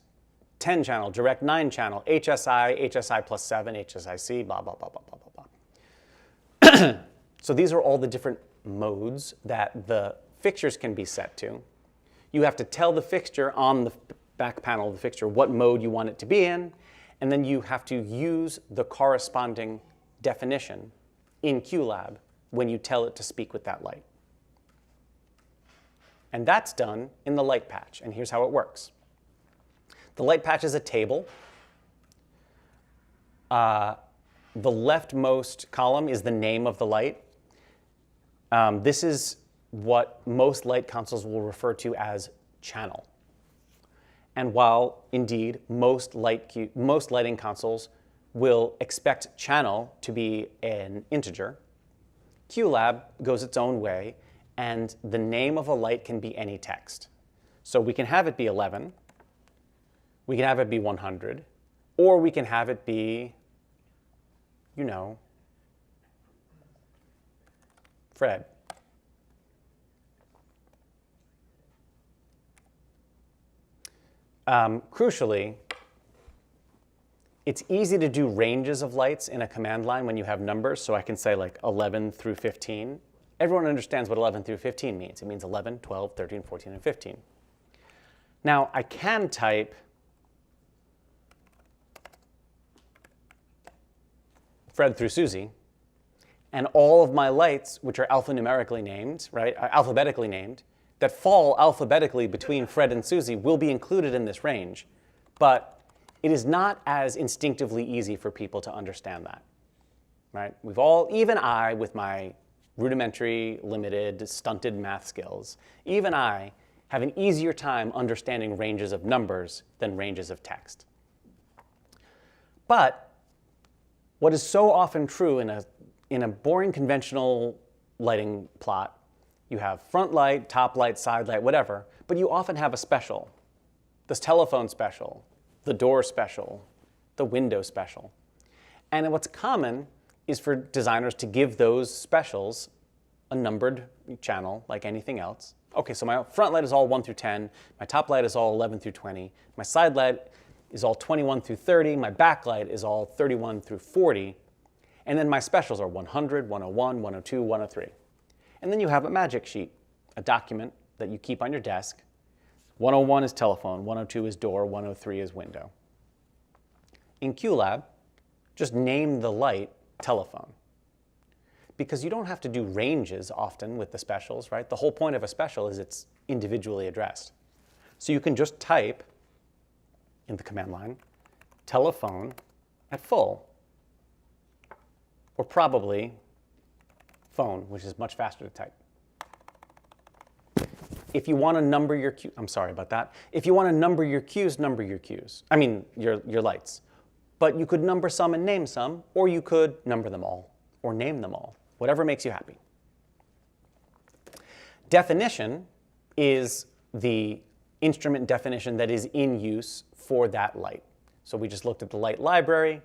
10 channel, direct 9 channel, HSI, HSI plus 7, HSIC, blah, blah, blah, blah, blah, blah, blah. So these are all the different modes that the fixtures can be set to. You have to tell the fixture on the back panel of the fixture what mode you want it to be in, and then you have to use the corresponding definition in QLab when you tell it to speak with that light. And that's done in the light patch, and here's how it works. The light patch is a table. The leftmost column is the name of the light. This is what most light consoles will refer to as channel. And while, indeed, most lighting consoles will expect channel to be an integer, QLab goes its own way, and the name of a light can be any text. So we can have it be 11, we can have it be 100, or we can have it be, you know, Fred. Crucially, it's easy to do ranges of lights in a command line when you have numbers, so I can say like 11 through 15. Everyone understands what 11 through 15 means. It means 11, 12, 13, 14, and 15. Now, I can type Fred through Susie, and all of my lights, which are alphanumerically named, right, alphabetically named, that fall alphabetically between Fred and Susie will be included in this range. But it is not as instinctively easy for people to understand that, right? We've all, even I, with my rudimentary, limited, stunted math skills, even I have an easier time understanding ranges of numbers than ranges of text. But what is so often true in a boring conventional lighting plot, you have front light, top light, side light, whatever, but you often have a special. This telephone special, the door special, the window special. And what's common is for designers to give those specials a numbered channel like anything else. Okay, so my front light is all 1 through 10, my top light is all 11 through 20, my side light is all 21 through 30, my back light is all 31 through 40, and then my specials are 100, 101, 102, 103. And then you have a magic sheet, a document that you keep on your desk. 101 is telephone, 102 is door, 103 is window. In QLab, just name the light telephone. Because you don't have to do ranges often with the specials, right? The whole point of a special is it's individually addressed. So you can just type in the command line, telephone at full, or probably phone, which is much faster to type. If you want to number your cues, I'm sorry about that. If you want to number your cues, number your cues. I mean, your lights. But you could number some and name some, or you could number them all, or name them all, whatever makes you happy. Definition is the instrument definition that is in use for that light. So we just looked at the light library,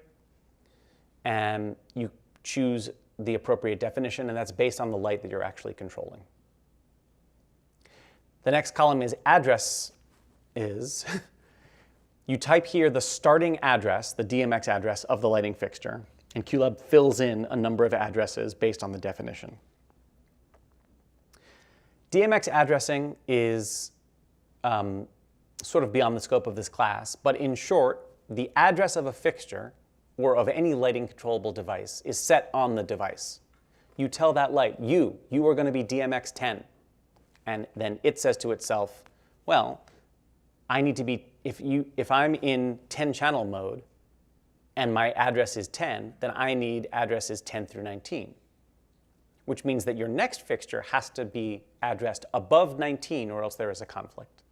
and you choose the appropriate definition, and that's based on the light that you're actually controlling. The next column is address is. You type here the starting address, the DMX address of the lighting fixture, and QLab fills in a number of addresses based on the definition. DMX addressing is sort of beyond the scope of this class, but in short, the address of a fixture or of any lighting controllable device is set on the device. You tell that light, you are going to be DMX 10. And then it says to itself, well, I need to be if I'm in 10 channel mode and my address is 10, then I need addresses 10 through 19, which means that your next fixture has to be addressed above 19 or else there is a conflict.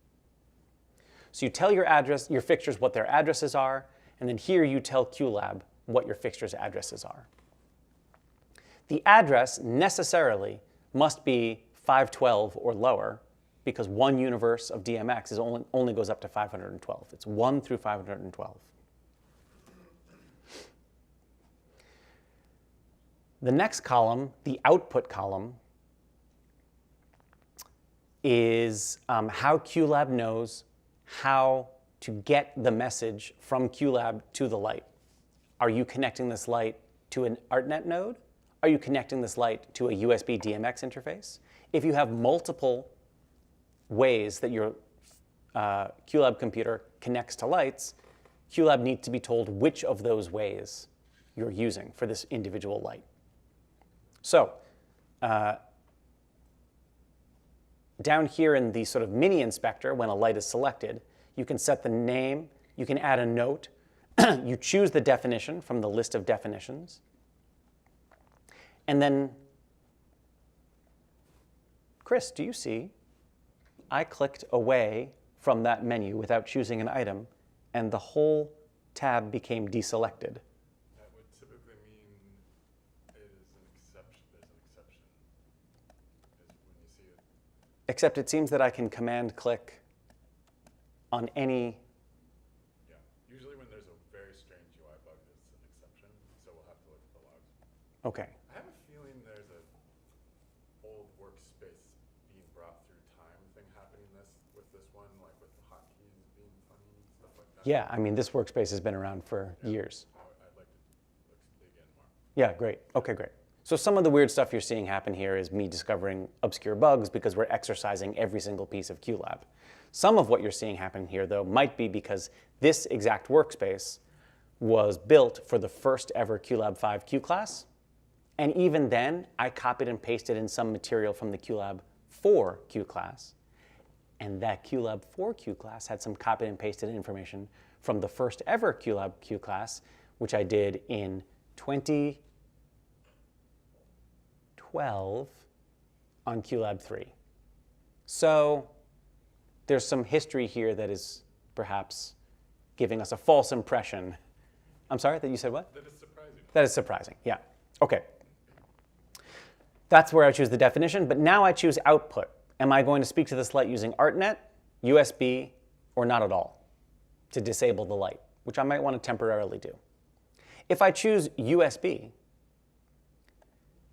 So you tell your fixtures what their addresses are, and then here you tell QLab what your fixtures' addresses are. The address necessarily must be 512 or lower, because one universe of DMX only goes up to 512. It's 1 through 512. The next column, the output column, is how QLab knows how to get the message from QLab to the light. Are you connecting this light to an ArtNet node? Are you connecting this light to a USB DMX interface? If you have multiple ways that your QLab computer connects to lights, QLab needs to be told which of those ways you're using for this individual light. So down here in the sort of mini inspector, when a light is selected, you can set the name, you can add a note, you choose the definition from the list of definitions, and then, Chris, do you see? I clicked away from that menu without choosing an item, and the whole tab became deselected. That would typically mean it is an exception. There's an exception. Is when you see it. Except it seems that I can command click on any. Yeah. Usually when there's a very strange UI bug, it's an exception. So we'll have to look at the logs. Okay. I have a feeling there's a old workspace being brought through time thing happening with this one, like with the hotkeys being funny and stuff like that. Yeah, I mean, this workspace has been around for years. I'd like to dig in more. Yeah, great. Okay, great. So some of the weird stuff you're seeing happen here is me discovering obscure bugs because we're exercising every single piece of QLab. Some of what you're seeing happen here, though, might be because this exact workspace was built for the first ever QLab 5 QClass. And even then, I copied and pasted in some material from the QLab 4 QClass. And that QLab 4 QClass had some copied and pasted information from the first ever QLab QClass, which I did in 2012 on QLab 3. So there's some history here that is perhaps giving us a false impression. I'm sorry, that you said what? That is surprising. That is surprising, yeah. Okay. That's where I choose the definition, but now I choose output. Am I going to speak to this light using ArtNet, USB, or not at all to disable the light, which I might want to temporarily do. If I choose USB,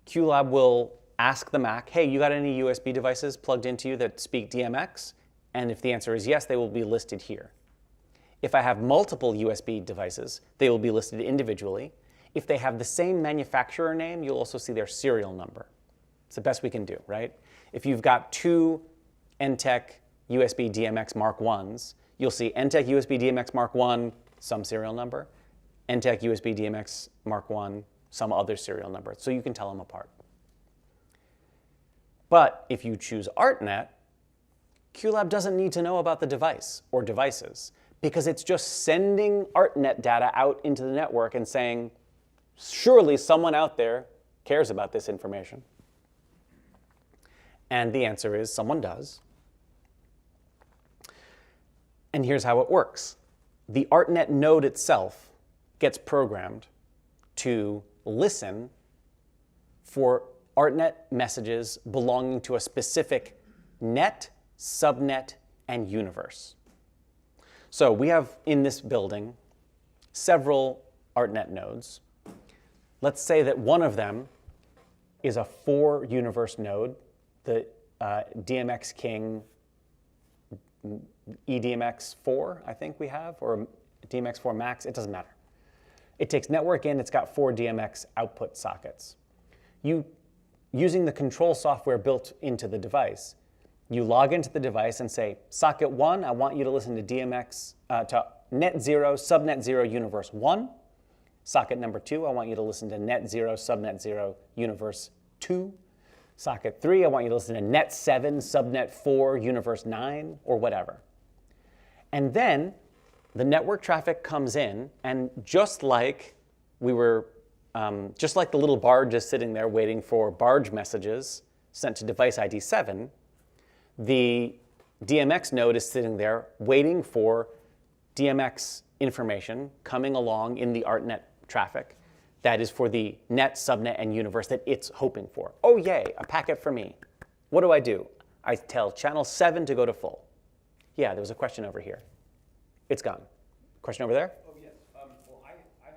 QLab will ask the Mac, hey, you got any USB devices plugged into you that speak DMX? And if the answer is yes, they will be listed here. If I have multiple USB devices, they will be listed individually. If they have the same manufacturer name, you'll also see their serial number. It's the best we can do, right? If you've got two NTEC USB DMX Mark 1s, you'll see NTEC USB DMX Mark 1, some serial number, NTEC USB DMX Mark 1, some other serial number, so you can tell them apart. But if you choose ArtNet, QLab doesn't need to know about the device or devices because it's just sending ArtNet data out into the network and saying, surely someone out there cares about this information. And the answer is someone does. And here's how it works. The ArtNet node itself gets programmed to listen for ArtNet messages belonging to a specific net, subnet, and universe. So we have in this building several ArtNet nodes. Let's say that one of them is a 4 universe node, the DMX King eDMX4, I think we have, or DMX4 Max, it doesn't matter. It takes network in, it's got 4 DMX output sockets. Using the control software built into the device, you log into the device and say, socket 1, I want you to listen to DMX, to net 0, subnet 0, universe 1. Socket number 2, I want you to listen to net 0, subnet 0, universe 2. Socket 3, I want you to listen to net 7, subnet 4, universe 9, or whatever. And then the network traffic comes in, and just like just like the little barge is sitting there waiting for barge messages sent to device ID 7, the DMX node is sitting there waiting for DMX information coming along in the ArtNet traffic that is for the net, subnet, and universe that it's hoping for. Oh, yay, a packet for me. What do? I tell channel 7 to go to full. Yeah, there was a question over here. It's gone. Question over there? Oh, yes. Well, I had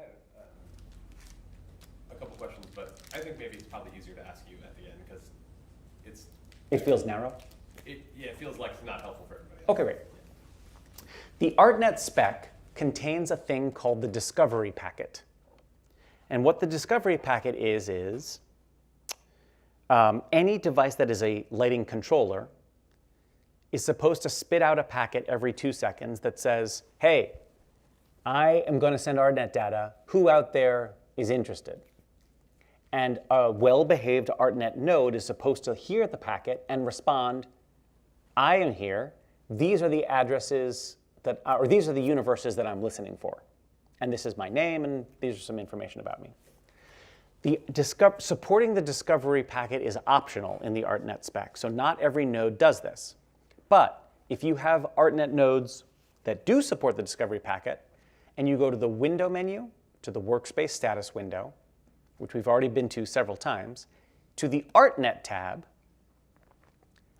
a couple questions, but I think maybe it's probably easier to ask you at the end because It feels narrow? it feels like it's not helpful for everybody. Okay, great. The ArtNet spec contains a thing called the discovery packet. And what the discovery packet is any device that is a lighting controller is supposed to spit out a packet every 2 seconds that says, hey, I am going to send ArtNet data. Who out there is interested? And a well-behaved ArtNet node is supposed to hear the packet and respond, I am here. These are the addresses or these are the universes that I'm listening for. And this is my name, and these are some information about me. Supporting the discovery packet is optional in the ArtNet spec, so not every node does this. But if you have ArtNet nodes that do support the discovery packet, and you go to the window menu, to the Workspace Status window, which we've already been to several times, to the ArtNet tab,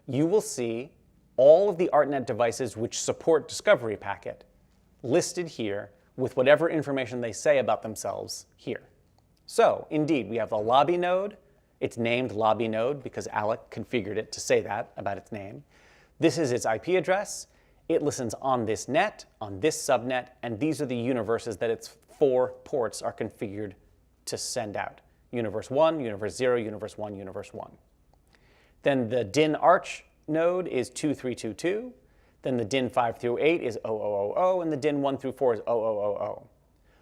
you will see all of the ArtNet devices which support discovery packet listed here with whatever information they say about themselves here. So, indeed, we have the lobby node. It's named lobby node because Alec configured it to say that about its name. This is its IP address. It listens on this net, on this subnet, and these are the universes that its 4 ports are configured to send out. Universe 1, Universe 0, Universe 1, Universe 1. Then the DIN arch node is 2322. Then the DIN 5 through 8 is 0000, and the DIN 1 through 4 is 0000.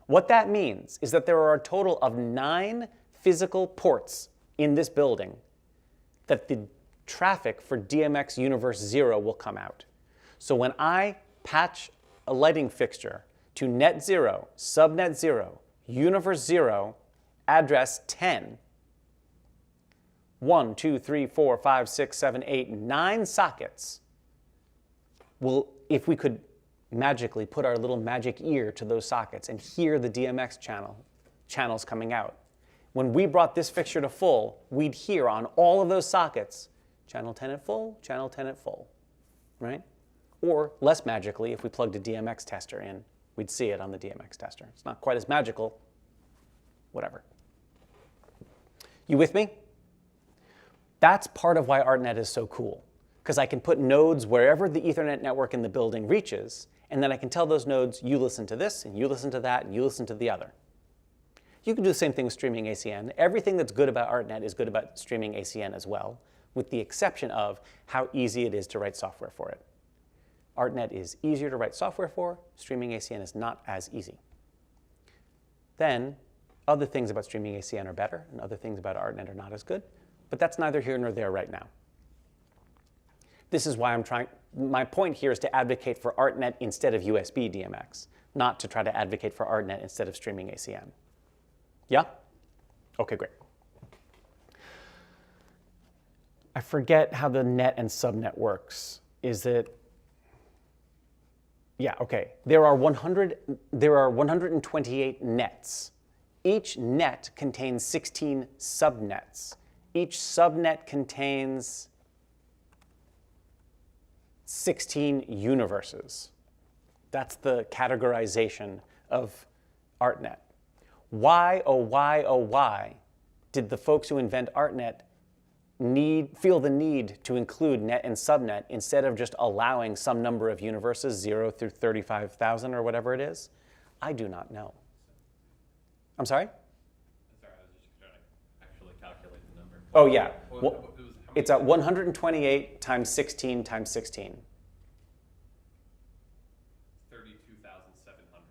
What that means is that there are a total of 9 physical ports in this building that the traffic for DMX Universe 0 will come out. So when I patch a lighting fixture to net 0, subnet 0, universe 0, address 10, 1, 2, 3, 4, 5, 6, 7, 8, 9 sockets, well, if we could magically put our little magic ear to those sockets and hear the DMX channels coming out, when we brought this fixture to full, we'd hear on all of those sockets, channel 10 at full, channel 10 at full, right? Or less magically, if we plugged a DMX tester in, we'd see it on the DMX tester. It's not quite as magical, whatever. You with me? That's part of why ArtNet is so cool, because I can put nodes wherever the Ethernet network in the building reaches, and then I can tell those nodes, you listen to this, and you listen to that, and you listen to the other. You can do the same thing with streaming ACN. Everything that's good about ArtNet is good about streaming ACN as well, with the exception of how easy it is to write software for it. ArtNet is easier to write software for. Streaming ACN is not as easy. Then, other things about streaming ACN are better, and other things about ArtNet are not as good. But that's neither here nor there right now. This is why my point here is to advocate for ArtNet instead of USB DMX, not to try to advocate for ArtNet instead of streaming ACN. Yeah? Okay, great. I forget how the net and subnet works. Is it? Yeah, okay. There are 128 nets. Each net contains 16 subnets. Each subnet contains 16 universes. That's the categorization of ArtNet. Why, oh why, did the folks who invent ArtNet feel the need to include net and subnet instead of just allowing some number of universes, 0 through 35,000 or whatever it is? I do not know. I'm sorry? Sorry, I was just trying to actually calculate the number. Oh, yeah. It's How at 128 times 16 times 16. 32,700.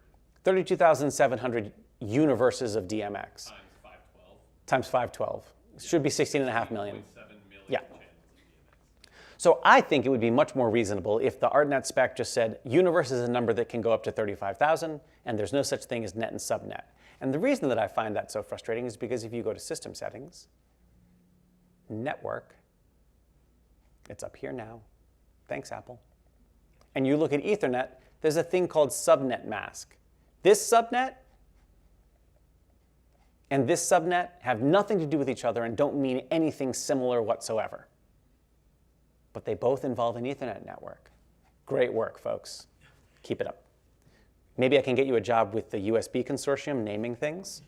32,700 universes of DMX. Times 512. Times 512. Should be 16.5 million. 7 million Yeah. channels of DMX. So I think it would be much more reasonable if the ArtNet spec just said universe is a number that can go up to 35,000, and there's no such thing as net and subnet. And the reason that I find that so frustrating is because if you go to System Settings, Network, it's up here now. Thanks, Apple. And you look at Ethernet, there's a thing called subnet mask. This subnet and this subnet have nothing to do with each other and don't mean anything similar whatsoever. But they both involve an Ethernet network. Great work, folks. Keep it up. Maybe I can get you a job with the USB consortium naming things.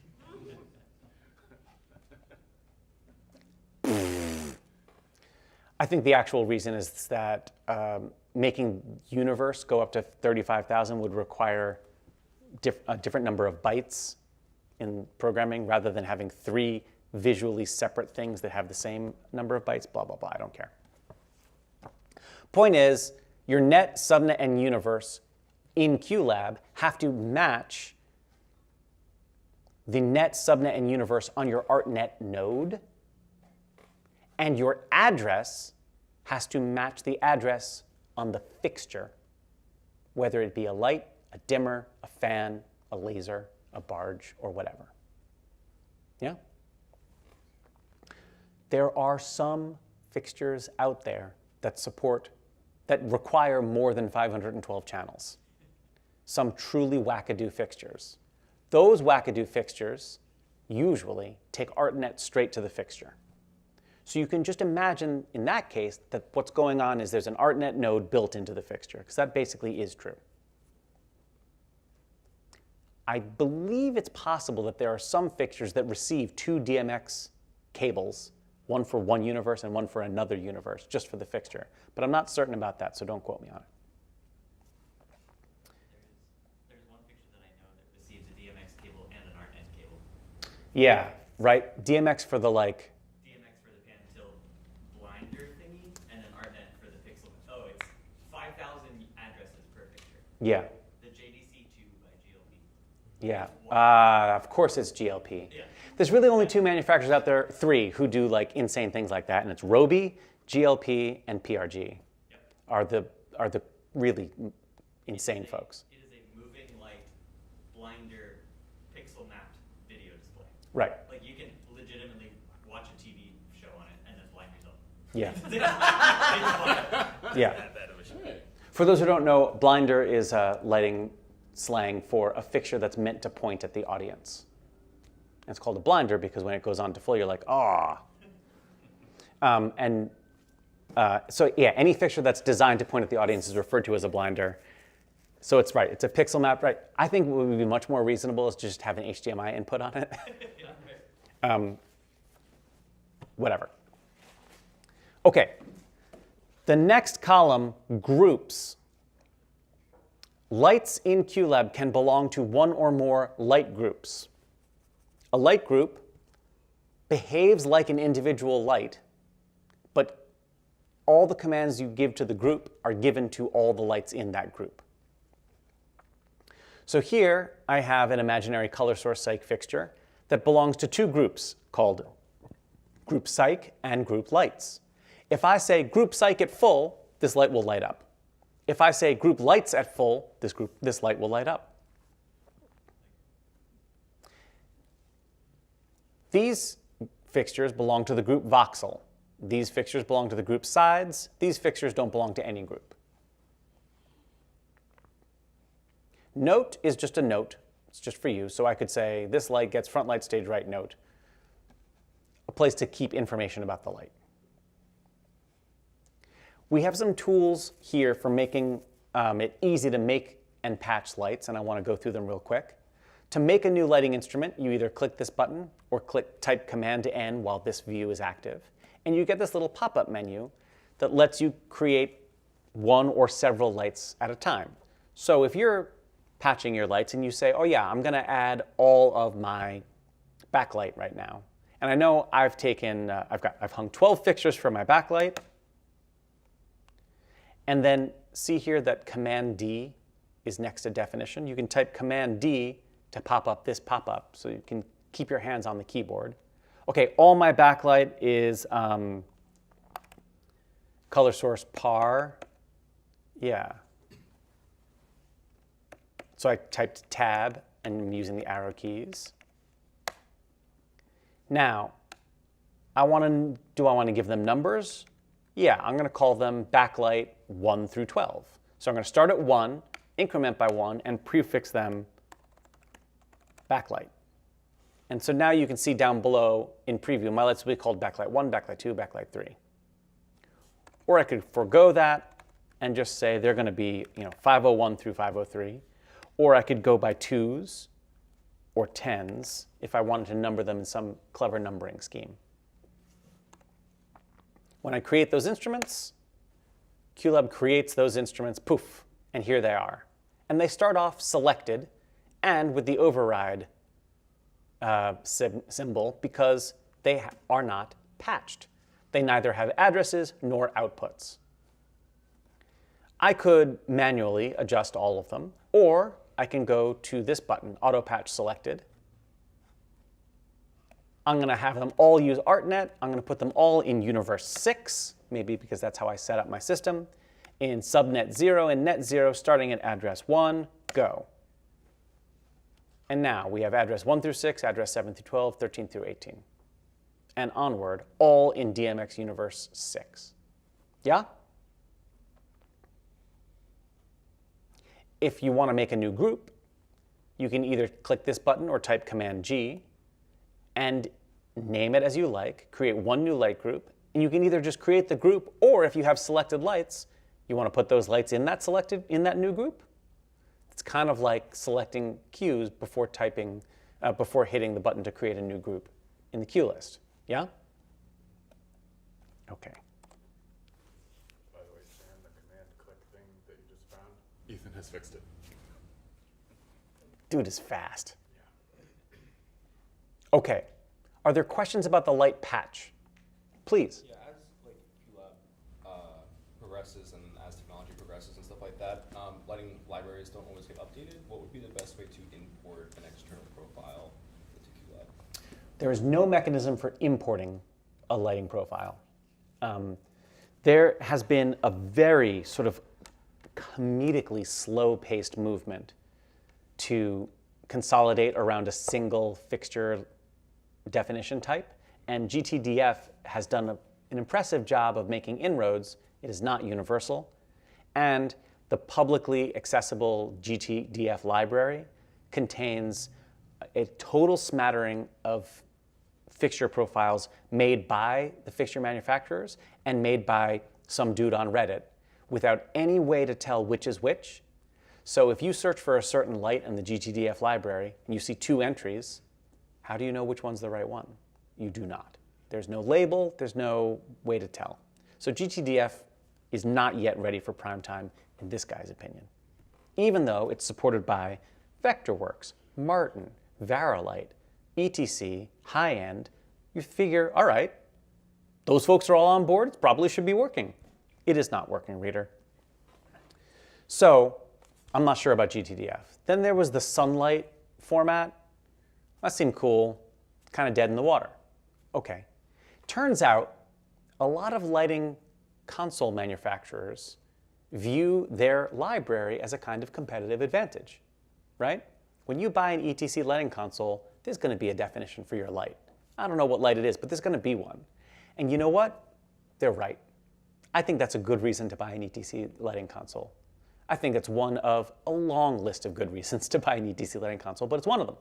I think the actual reason is that making universe go up to 35,000 would require a different number of bytes in programming rather than having 3 visually separate things that have the same number of bytes, blah, blah, blah. I don't care. Point is, your net, subnet, and universe in QLab have to match the net, subnet, and universe on your ArtNet node, and your address has to match the address on the fixture, whether it be a light, a dimmer, a fan, a laser, a barge, or whatever. Yeah? There are some fixtures out there that require more than 512 channels. Some truly wackadoo fixtures. Those wackadoo fixtures usually take ArtNet straight to the fixture. So you can just imagine in that case that what's going on is there's an ArtNet node built into the fixture, because that basically is true. I believe it's possible that there are some fixtures that receive 2 DMX cables, one for one universe and one for another universe, just for the fixture. But I'm not certain about that, so don't quote me on it. There's one fixture that I know that receives a DMX cable and an ArtNet cable. Yeah, right. DMX for the like. DMX for the pan tilt blinder thingy, and then ArtNet for the pixel. Oh, it's 5,000 addresses per fixture. Yeah. The JDC2 by GLP. Yeah. Of course it's GLP. Yeah. There's really only 2 manufacturers out there, 3, who do like insane things like that, and it's Roby, GLP, and PRG. Yep. are the really insane folks. It is a moving light blinder pixel mapped video display. Right. Like you can legitimately watch a TV show on it and then blind yourself. Yeah. It's Yeah. that bad of a show. For those who don't know, blinder is lighting slang for a fixture that's meant to point at the audience. And it's called a blinder because when it goes on to full, you're like, ah. So yeah, any fixture that's designed to point at the audience is referred to as a blinder. So it's right, it's a pixel map, right? I think what would be much more reasonable is just have an HDMI input on it. Whatever. Okay, the next column, groups. Lights in QLab can belong to one or more light groups. A light group behaves like an individual light, but all the commands you give to the group are given to all the lights in that group. So here I have an imaginary color source psych fixture that belongs to 2 groups called group psych and group lights. If I say group psych at full, this light will light up. If I say group lights at full, this light will light up. These fixtures belong to the group Voxel. These fixtures belong to the group sides. These fixtures don't belong to any group. Note is just a note. It's just for you. So I could say this light gets front light stage right note, a place to keep information about the light. We have some tools here for making it easy to make and patch lights, and I want to go through them real quick. To make a new lighting instrument, you either click this button or type Command to N while this view is active, and you get this little pop-up menu that lets you create one or several lights at a time. So if you're patching your lights and you say, oh yeah, I'm going to add all of my backlight right now, and I know I've hung 12 fixtures for my backlight. And then see here that Command D is next to definition. You can type Command D to pop up this pop-up so you can keep your hands on the keyboard. Okay, all my backlight is color source par, yeah. So I typed tab and I'm using the arrow keys. Now, do I want to give them numbers? Yeah, I'm going to call them backlight 1 through 12. So I'm going to start at 1, increment by 1, and prefix them backlight. And so now you can see down below in preview, my lights will be called backlight 1, backlight 2, backlight 3. Or I could forego that and just say they're going to be 501 through 503. Or I could go by 2s or 10s if I wanted to number them in some clever numbering scheme. When I create those instruments, QLab creates those instruments, poof, and here they are. And they start off selected and with the override symbol because they are not patched. They neither have addresses nor outputs. I could manually adjust all of them, or I can go to this button, Auto Patch Selected. I'm going to have them all use ArtNet. I'm going to put them all in Universe 6, maybe because that's how I set up my system, in Subnet 0 and Net 0, starting at address 1, go. And now we have address 1 through 6, address 7 through 12, 13 through 18, and onward, all in DMX Universe 6. Yeah? If you want to make a new group, you can either click this button or type Command G and name it as you like, create one new light group, and you can either just create the group, or if you have selected lights, you want to put those lights in that new group. It's kind of like selecting cues before before hitting the button to create a new group in the cue list. Yeah? Okay. By the way, Sam, the command click thing that you just found, Ethan has fixed it. Dude is fast. Yeah. Okay. Are there questions about the light patch? Please. Yeah, as like QLab progresses and as technology progresses and stuff like that, lighting libraries don't always get updated. What would be the best way to import an external profile into QLab? There is no mechanism for importing a lighting profile. There has been a very sort of comedically slow-paced movement to consolidate around a single fixture definition type, and GTDF has done an impressive job of making inroads. It is not universal, and the publicly accessible GTDF library contains a total smattering of fixture profiles made by the fixture manufacturers and made by some dude on Reddit without any way to tell which is which. So if you search for a certain light in the GTDF library and you see 2 entries, how do you know which one's the right one? You do not. There's no label, there's no way to tell. So GTDF is not yet ready for prime time in this guy's opinion, even though it's supported by Vectorworks, Martin, Varilight, ETC, High-End. You figure, all right, those folks are all on board, it probably should be working. It is not working, reader. So I'm not sure about GTDF. Then there was the Sunlight format. That seemed cool, kind of dead in the water. Okay. Turns out a lot of lighting console manufacturers view their library as a kind of competitive advantage, right? When you buy an ETC lighting console, there's going to be a definition for your light. I don't know what light it is, but there's going to be one. And you know what? They're right. I think that's a good reason to buy an ETC lighting console. I think it's one of a long list of good reasons to buy an ETC lighting console, but it's one of them.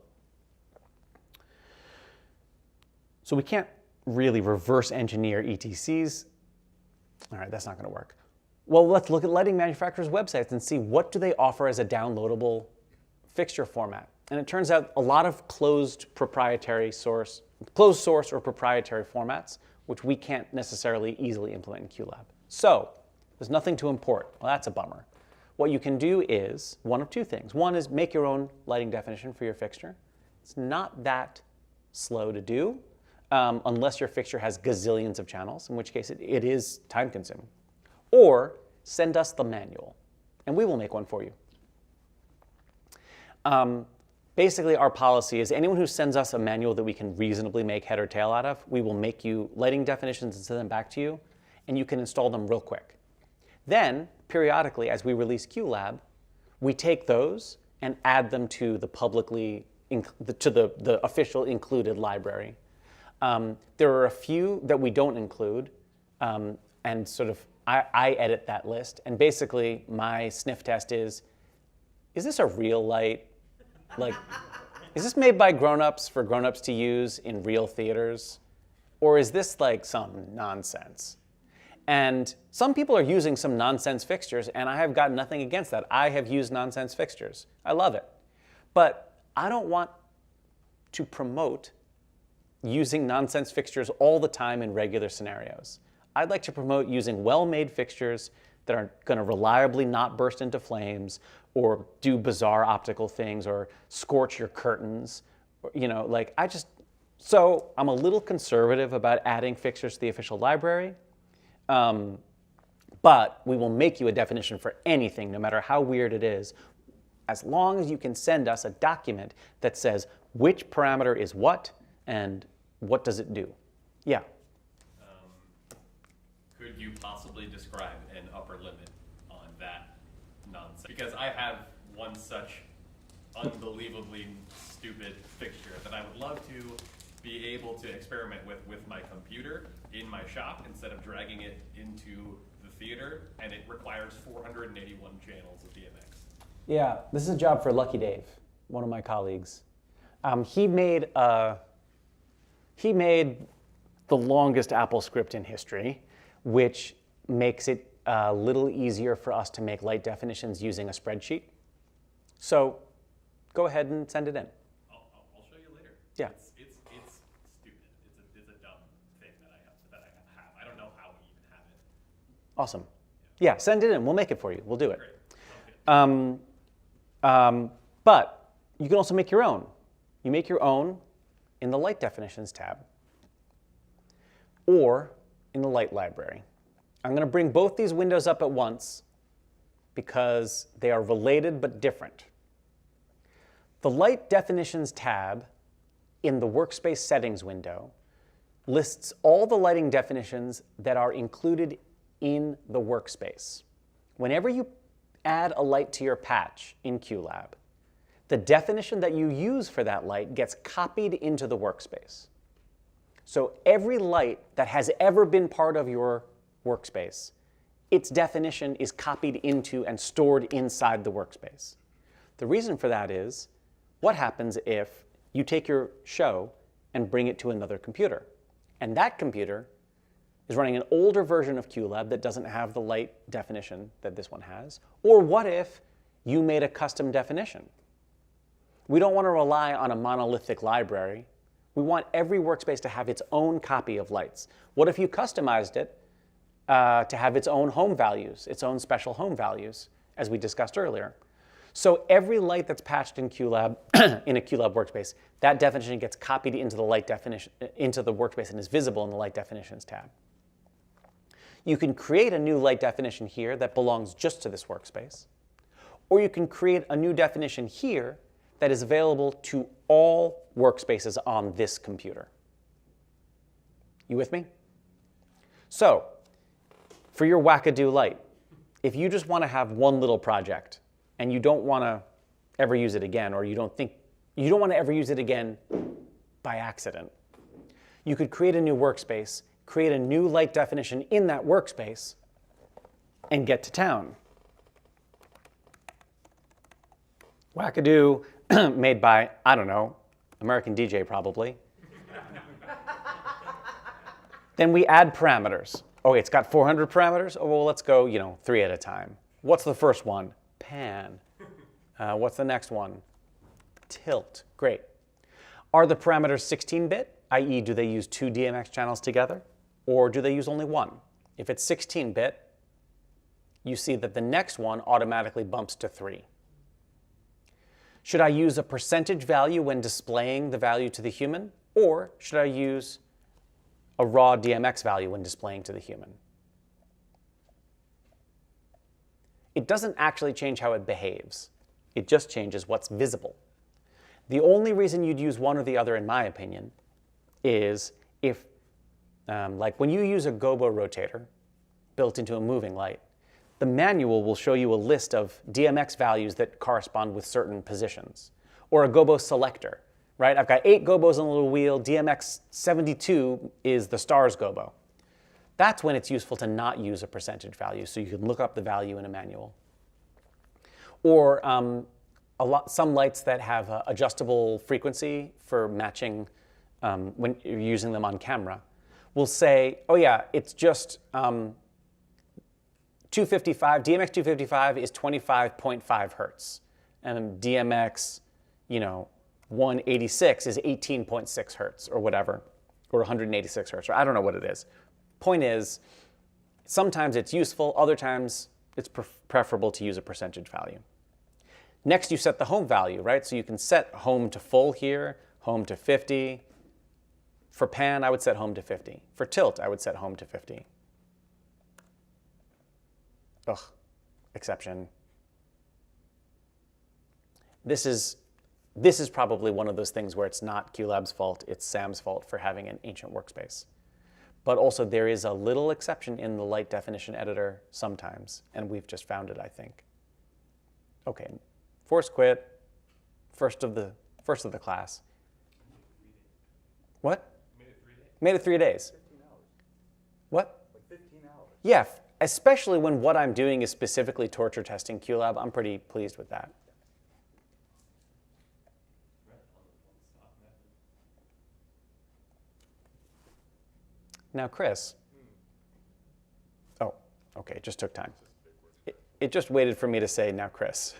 So we can't really reverse engineer ETCs. All right, that's not going to work. Well, let's look at lighting manufacturers' websites and see what do they offer as a downloadable fixture format. And it turns out a lot of closed source or proprietary formats, which we can't necessarily easily implement in QLab. So there's nothing to import. Well, that's a bummer. What you can do is one of 2 things. One is make your own lighting definition for your fixture. It's not that slow to do, unless your fixture has gazillions of channels, in which case it is time-consuming. Or send us the manual, and we will make one for you. Basically, our policy is anyone who sends us a manual that we can reasonably make head or tail out of, we will make you lighting definitions and send them back to you. and you can install them real quick. Then, periodically, as we release QLab, we take those and add them to the the official included library. There are a few that we don't include, and sort of I edit that list. And basically, my sniff test is this a real light? Like, is this made by grown-ups for grown-ups to use in real theaters? Or is this like some nonsense? And some people are using some nonsense fixtures, and I have got nothing against that. I have used nonsense fixtures. I love it. But I don't want to promote using nonsense fixtures all the time in regular scenarios. I'd like to promote using well-made fixtures that are going to reliably not burst into flames or do bizarre optical things or scorch your curtains. You know, like so I'm a little conservative about adding fixtures to the official library, but we will make you a definition for anything, no matter how weird it is, as long as you can send us a document that says which parameter is what and what does it do. Yeah. Could you possibly describe an upper limit on that nonsense? Because I have one such unbelievably stupid fixture that I would love to be able to experiment with my computer in my shop instead of dragging it into the theater, and it requires 481 channels of DMX. Yeah, this is a job for Lucky Dave, one of my colleagues. He made the longest AppleScript in history, which makes it a little easier for us to make light definitions using a spreadsheet. So go ahead and send it in. I'll show you later. Yeah. It's stupid. It's a dumb thing that I have. I don't know how we even have it. Awesome. Yeah, send it in. We'll make it for you. We'll do it. Great. Okay. But you can also make your own. You make your own in the Light Definitions tab or in the Light library. I'm going to bring both these windows up at once because they are related but different. The Light Definitions tab in the Workspace Settings window lists all the lighting definitions that are included in the workspace. Whenever you add a light to your patch in QLab, the definition that you use for that light gets copied into the workspace. So every light that has ever been part of your workspace, its definition is copied into and stored inside the workspace. The reason for that is, what happens if you take your show and bring it to another computer? And that computer is running an older version of QLab that doesn't have the light definition that this one has. Or what if you made a custom definition? We don't want to rely on a monolithic library. We want every workspace to have its own copy of lights. What if you customized it to have its own home values, its own special home values, as we discussed earlier? So every light that's patched in QLab, in a QLab workspace, that definition gets copied into the light definition, into the workspace and is visible in the Light Definitions tab. You can create a new light definition here that belongs just to this workspace, or you can create a new definition here that is available to all workspaces on this computer. You with me? So, for your wackadoo light, if you just want to have one little project and you don't want to ever use it again, or you don't want to ever use it again by accident, you could create a new workspace, create a new light definition in that workspace, and get to town. Wackadoo, made by, I don't know, American DJ probably. Then we add parameters. Oh, it's got 400 parameters? Oh, well, let's go, 3 at a time. What's the first one? Pan. What's the next one? Tilt. Great. Are the parameters 16-bit, i.e. do they use 2 DMX channels together, or do they use only 1? If it's 16-bit, you see that the next one automatically bumps to 3. Should I use a percentage value when displaying the value to the human, or should I use a raw DMX value when displaying to the human? It doesn't actually change how it behaves. It just changes what's visible. The only reason you'd use one or the other, in my opinion, is if, like when you use a gobo rotator built into a moving light. The manual will show you a list of DMX values that correspond with certain positions, or a gobo selector, right? I've got 8 gobos on a little wheel. DMX 72 is the stars gobo. That's when it's useful to not use a percentage value, so you can look up the value in a manual. Or some lights that have adjustable frequency for matching when you're using them on camera will say, oh yeah, it's just 255, DMX 255 is 25.5 hertz. And DMX, 186 is 18.6 hertz or whatever, or 186 hertz, or I don't know what it is. Point is, sometimes it's useful, other times it's preferable to use a percentage value. Next, you set the home value, right? So you can set home to full here, home to 50. For pan, I would set home to 50. For tilt, I would set home to 50. Ugh, exception. This is probably one of those things where it's not QLab's fault, it's Sam's fault for having an ancient workspace. But also there is a little exception in the light definition editor sometimes, and we've just found it, I think. Okay, force quit, first of the class. What? Made it 3 days. 15 hours. What? Like 15 hours. Yeah, especially when what I'm doing is specifically torture testing QLab, I'm pretty pleased with that. Now, Chris. Oh, okay, it just took time. It just waited for me to say, now, Chris.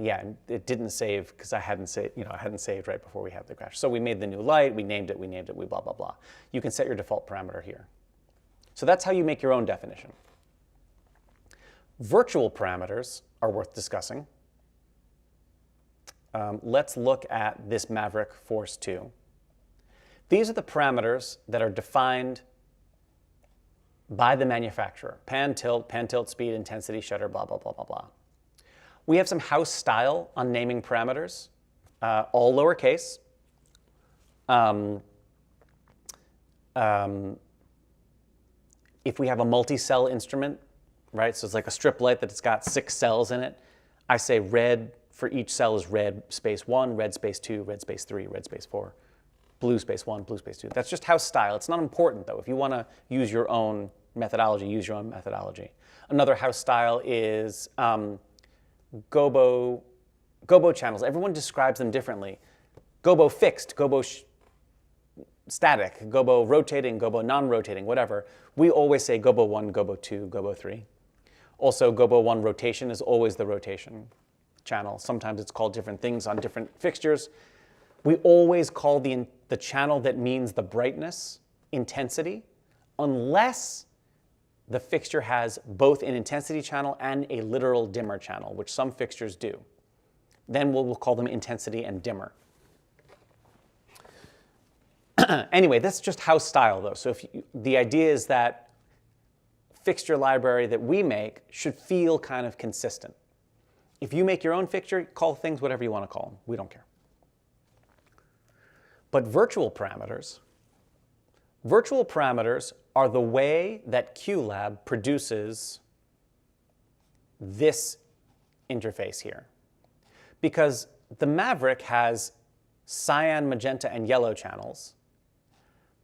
Yeah, it didn't save because I hadn't saved right before we had the crash. So we made the new light, we named it, we blah, blah, blah. You can set your default parameter here. So that's how you make your own definition. Virtual parameters are worth discussing. Let's look at this Maverick Force 2. These are the parameters that are defined by the manufacturer. Pan, tilt speed, intensity, shutter, blah, blah, blah, blah, blah. We have some house style on naming parameters, all lowercase. If we have a multi-cell instrument, right, so it's like a strip light that's got 6 cells in it, I say red for each cell is red space 1, red space 2, red space 3, red space 4, blue space 1, blue space 2. That's just house style. It's not important, though. If you want to use your own methodology, use your own methodology. Another house style is gobo channels. Everyone describes them differently. Gobo fixed, gobo static, gobo rotating, gobo non-rotating, whatever. We always say gobo 1, gobo 2, gobo 3. Also, gobo 1 rotation is always the rotation channel. Sometimes it's called different things on different fixtures. We always call the channel that means the brightness intensity, unless the fixture has both an intensity channel and a literal dimmer channel, which some fixtures do. Then we'll call them intensity and dimmer. Anyway, that's just house style, though. So the idea is that fixture library that we make should feel kind of consistent. If you make your own fixture, call things whatever you want to call them. We don't care. But virtual parameters are the way that QLab produces this interface here. Because the Maverick has cyan, magenta, and yellow channels.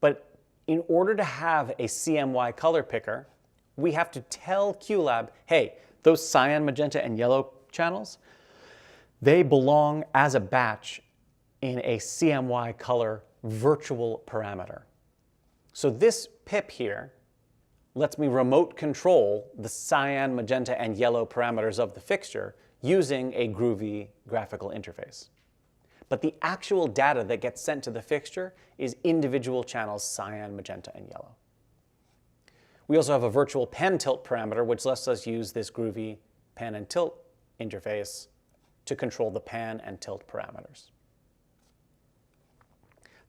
But in order to have a CMY color picker, we have to tell QLab, hey, those cyan, magenta, and yellow channels, they belong as a batch in a CMY color virtual parameter. So this pip here lets me remote control the cyan, magenta, and yellow parameters of the fixture using a groovy graphical interface. But the actual data that gets sent to the fixture is individual channels cyan, magenta, and yellow. We also have a virtual pan tilt parameter, which lets us use this groovy pan and tilt interface to control the pan and tilt parameters.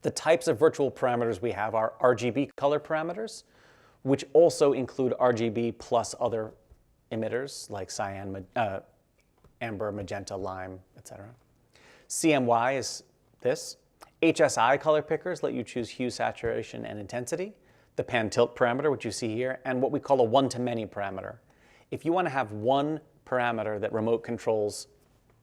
The types of virtual parameters we have are RGB color parameters, which also include RGB plus other emitters like cyan, amber, magenta, lime, etc. CMY is this. HSI color pickers let you choose hue, saturation, and intensity. The pan tilt parameter, which you see here, and what we call a one-to-many parameter. If you want to have one parameter that remote controls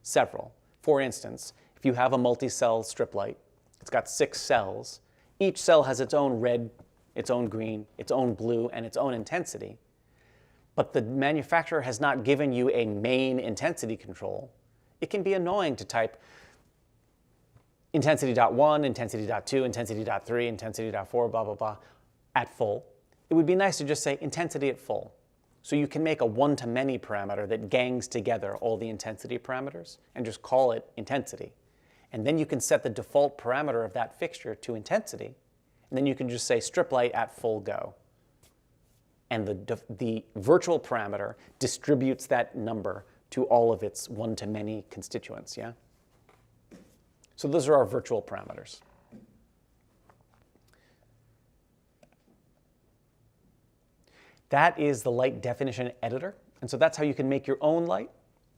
several, for instance, if you have a multi-cell strip light, it's got 6 cells. Each cell has its own red, its own green, its own blue, and its own intensity. But the manufacturer has not given you a main intensity control. It can be annoying to type intensity.1, intensity.2, intensity.3, intensity.4, blah, blah, blah, at full. It would be nice to just say intensity at full. So you can make a one-to-many parameter that gangs together all the intensity parameters and just call it intensity. And then you can set the default parameter of that fixture to intensity. And then you can just say strip light at full go. And the virtual parameter distributes that number to all of its one-to-many constituents, yeah? So those are our virtual parameters. That is the light definition editor. And so that's how you can make your own light.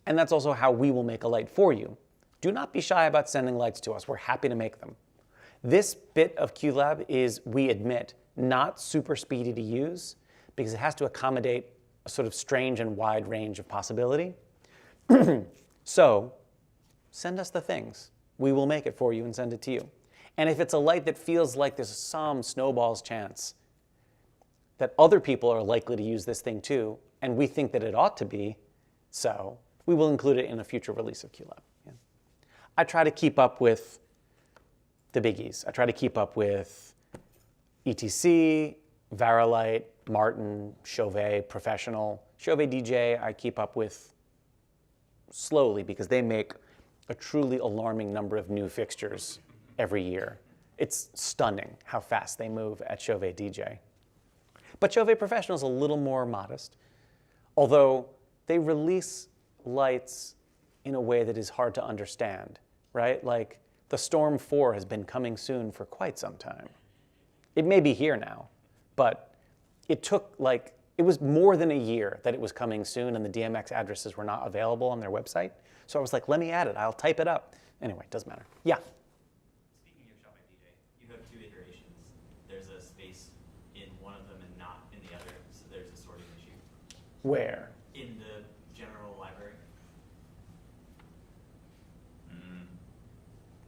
And that's also how we will make a light for you. Do not be shy about sending lights to us. We're happy to make them. This bit of QLab is, we admit, not super speedy to use because it has to accommodate a sort of strange and wide range of possibility. So send us the things. We will make it for you and send it to you. And if it's a light that feels like there's some snowball's chance that other people are likely to use this thing too, and we think that it ought to be so, we will include it in a future release of QLab. Yeah. I try to keep up with the biggies. I try to keep up with ETC, Varilight, Martin, Chauvet Professional. Chauvet DJ I keep up with slowly because they make a truly alarming number of new fixtures every year. It's stunning how fast they move at Chauvet DJ. But Chauvet Professional is a little more modest, although they release lights in a way that is hard to understand, right? Like the Storm 4 has been coming soon for quite some time. It may be here now, but it took it was more than a year that it was coming soon and the DMX addresses were not available on their website. So I was like, let me add it, I'll type it up. Anyway, it doesn't matter. Yeah? Speaking of Shop by DJ, you have 2 iterations. There's a space in one of them and not in the other, so there's a sorting issue. Where? In the general library.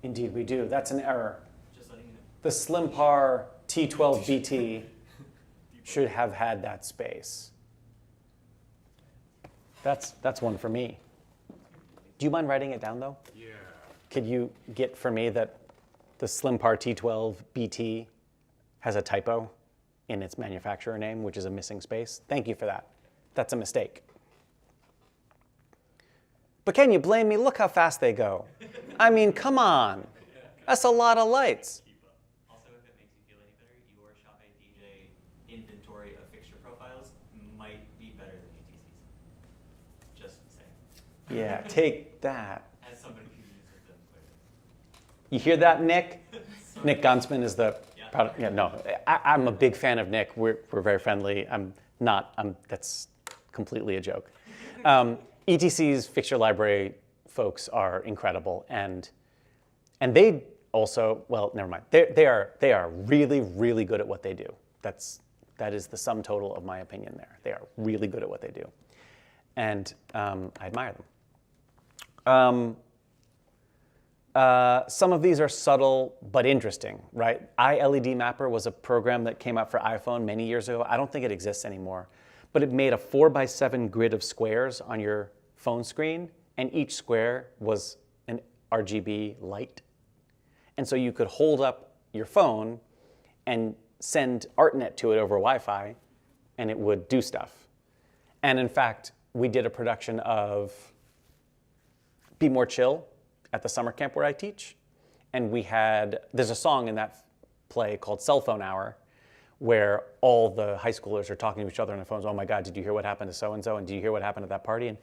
Indeed we do. That's an error. Just letting you know. The Slimpar T12BT should have had that space. That's one for me. Do you mind writing it down though? Yeah. Could you get for me that the Slimpar T12BT has a typo in its manufacturer name, which is a missing space? Thank you for that. That's a mistake. But can you blame me? Look how fast they go. I mean, come on. That's a lot of lights. Also, if it makes you feel any better, your Shop by DJ inventory of fixture profiles might be better than UTC's. Just saying. Yeah, take that. As somebody who uses them quite a bit. You hear that, Nick? Nick Gonsman is the Yeah. product. Yeah, no, I'm a big fan of Nick. We're very friendly. That's completely a joke. ETC's fixture library folks are incredible, and they also, well, never mind. They are really, really good at what they do. That is the sum total of my opinion there. They are really good at what they do, and I admire them. Some of these are subtle but interesting, right? iLED Mapper was a program that came out for iPhone many years ago. I don't think it exists anymore, but it made a 4x7 grid of squares on your phone screen, and each square was an RGB light. And so you could hold up your phone and send ArtNet to it over Wi-Fi, and it would do stuff. And in fact, we did a production of Be More Chill at the summer camp where I teach. And there's a song in that play called Cell Phone Hour, where all the high schoolers are talking to each other on their phones. Oh my God, did you hear what happened to so-and-so? And do you hear what happened at that party?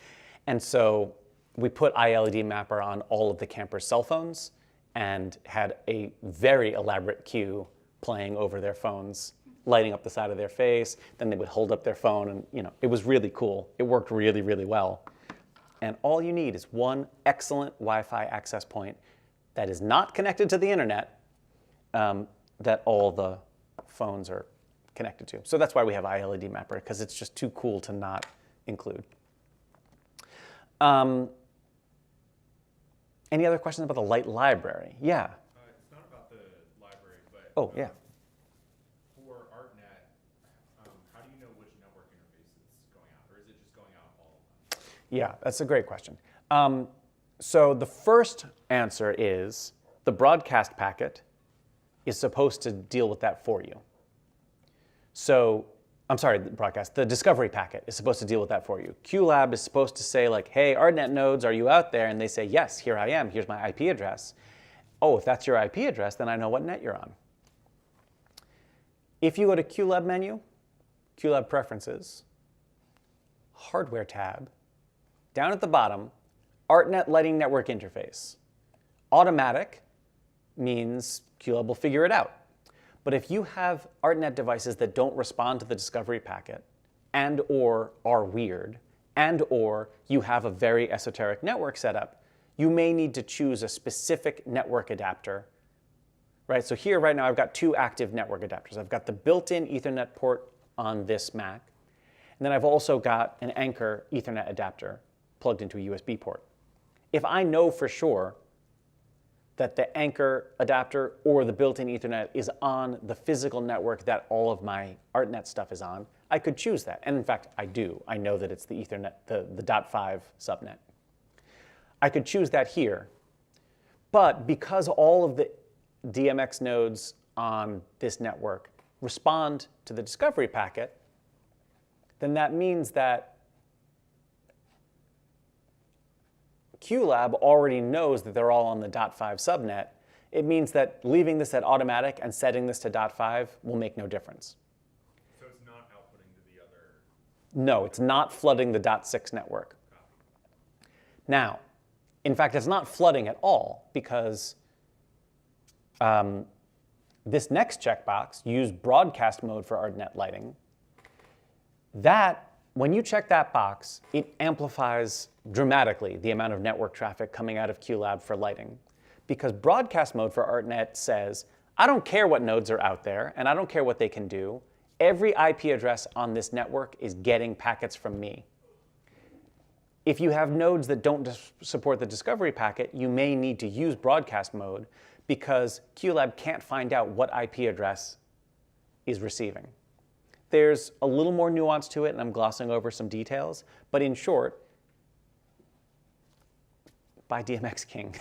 And so we put iLED Mapper on all of the campers' cell phones and had a very elaborate cue playing over their phones, lighting up the side of their face. Then they would hold up their phone, and it was really cool. It worked really, really well. And all you need is one excellent Wi-Fi access point that is not connected to the internet that all the phones are connected to. So that's why we have iLED mapper, because it's just too cool to not include. Any other questions about the light library? Yeah. It's not about the library, but Oh, yeah. for ArtNet, how do you know which network interface it's going out, or is it just going out all of them? Yeah, that's a great question. So the first answer is the broadcast packet is supposed to deal with that for you. So, I'm sorry, the discovery packet is supposed to deal with that for you. QLab is supposed to say like, hey, ArtNet nodes, are you out there? And they say, yes, here I am, here's my IP address. Oh, if that's your IP address, then I know what net you're on. If you go to QLab menu, QLab preferences, hardware tab, down at the bottom, ArtNet lighting network interface. Automatic means QLab will figure it out. But if you have ArtNet devices that don't respond to the discovery packet and or are weird and or you have a very esoteric network setup, you may need to choose a specific network adapter. Right? So here right now I've got two active network adapters. I've got the built-in Ethernet port on this Mac, and then I've also got an Anchor Ethernet adapter plugged into a USB port. If I know for sure that the Anchor adapter or the built-in Ethernet is on the physical network that all of my ArtNet stuff is on, I could choose that. And in fact, I do. I know that it's the Ethernet, the .5 subnet. I could choose that here. But because all of the DMX nodes on this network respond to the discovery packet, then that means that QLab already knows that they're all on the .5 subnet. It means that leaving this at automatic and setting this to .5 will make no difference. So it's not outputting to the other? No, it's not flooding the .6 network. Now, in fact, it's not flooding at all because this next checkbox, use broadcast mode for ArtNet lighting, when you check that box, it amplifies dramatically the amount of network traffic coming out of QLab for lighting. Because broadcast mode for ArtNet says, I don't care what nodes are out there, and I don't care what they can do. Every IP address on this network is getting packets from me. If you have nodes that don't support the discovery packet, you may need to use broadcast mode because QLab can't find out what IP address is receiving. There's a little more nuance to it, and I'm glossing over some details. But in short, buy DMX King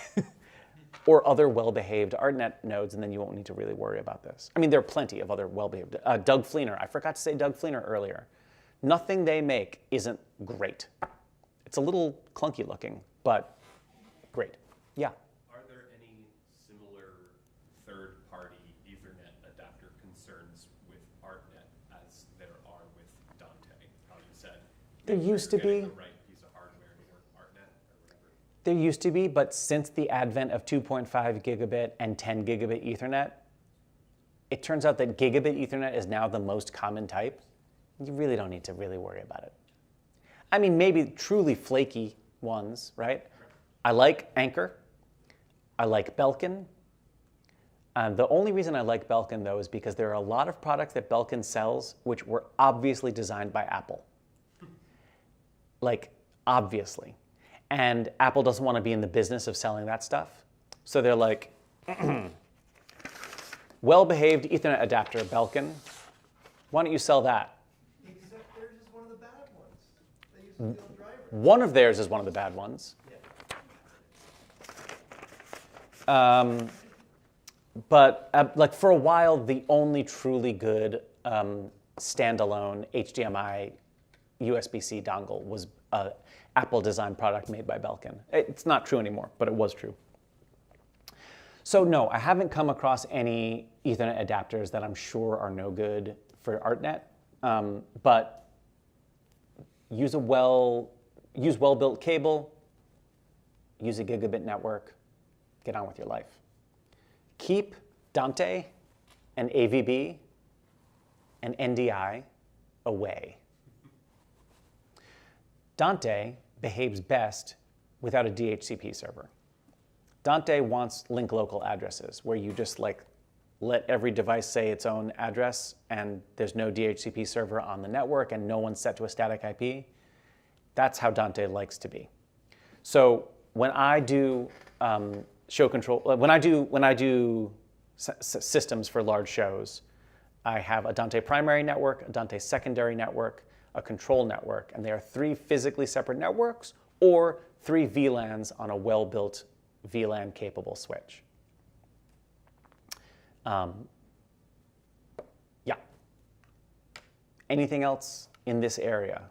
or other well-behaved ArtNet nodes, and then you won't need to really worry about this. I mean, there are plenty of other well-behaved. Doug Fleener, I forgot to say Doug Fleener earlier. Nothing they make isn't great. It's a little clunky looking, but great. Yeah? Are there any similar third-party Ethernet adapter concerns with ArtNet as there are with Dante? How you said There used to you're getting be. the right piece of hardware to work ArtNet or whatever. There used to be, but since the advent of 2.5 gigabit and 10 gigabit Ethernet, it turns out that gigabit Ethernet is now the most common type. You really don't need to really worry about it. I mean, maybe truly flaky ones, right? I like Anchor. I like Belkin. The only reason I like Belkin, though, is because there are a lot of products that Belkin sells which were obviously designed by Apple. Like, obviously. And Apple doesn't want to be in the business of selling that stuff. So they're like, well-behaved Ethernet adapter, Belkin. Why don't you sell that? Except theirs is one of the bad ones. They use a field driver. One of theirs is one of the bad ones. But like for a while, the only truly good standalone HDMI USB-C dongle was an Apple design product made by Belkin. It's not true anymore, but it was true. So no, I haven't come across any Ethernet adapters that I'm sure are no good for ArtNet, but use well-built cable, use a gigabit network, get on with your life. Keep Dante and AVB and NDI away. Dante behaves best without a DHCP server. Dante wants link local addresses, where you just like let every device say its own address, and there's no DHCP server on the network, and no one's set to a static IP. That's how Dante likes to be. So when I do show control, when I do systems for large shows, I have a Dante primary network, a Dante secondary network, a control network, and they are 3 physically separate networks or 3 VLANs on a well-built VLAN capable switch. Yeah. Anything else in this area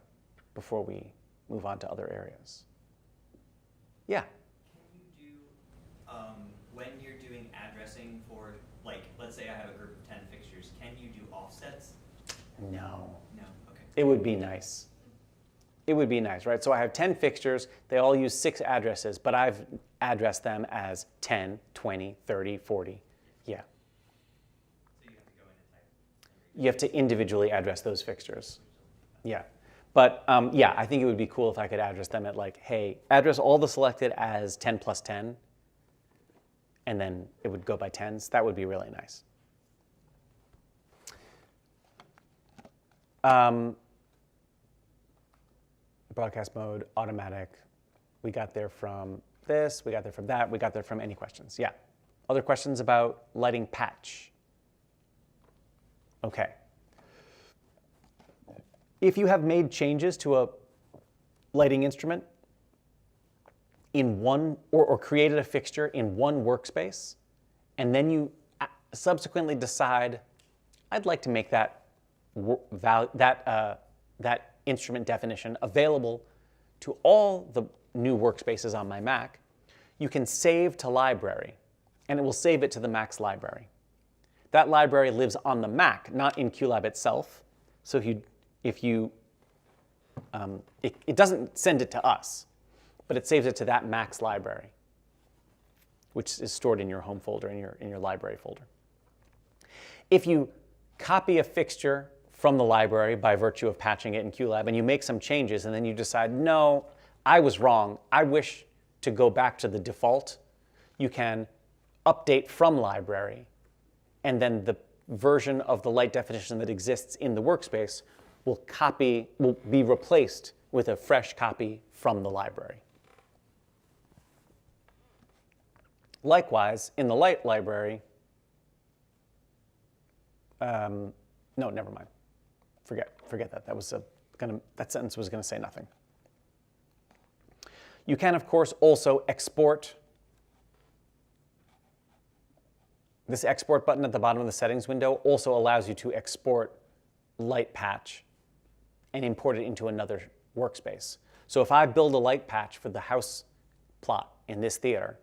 before we move on to other areas? Yeah. Can you do, when you're doing addressing for, like, let's say I have a group of 10 fixtures, can you do offsets? No. No, okay. It would be nice. It would be nice, right? So I have 10 fixtures. They all use 6 addresses, but I've addressed them as 10, 20, 30, 40. Yeah. So you have to go in and type. You have to individually address those fixtures. Yeah. But yeah, I think it would be cool if I could address them at like, hey, address all the selected as 10 plus 10, and then it would go by tens. That would be really nice. Broadcast mode, automatic. We got there from this, we got there from that, we got there from any questions. Yeah. Other questions about lighting patch? Okay. If you have made changes to a lighting instrument in one, or created a fixture in one workspace, and then you subsequently decide, I'd like to make that that instrument definition available to all the new workspaces on my Mac, you can save to library, and it will save it to the Mac's library. That library lives on the Mac, not in QLab itself. So it doesn't send it to us, but it saves it to that Mac's library, which is stored in your home folder, in your library folder. If you copy a fixture from the library by virtue of patching it in QLab, and you make some changes, and then you decide, no, I was wrong, I wish to go back to the default, you can update from library, and then the version of the light definition that exists in the workspace will be replaced with a fresh copy from the library. Likewise, in the light library, no, never mind. Forget that. That sentence was going to say nothing. You can, of course, also export. This export button at the bottom of the settings window also allows you to export light patch and import it into another workspace. So if I build a light patch for the house plot in this theater,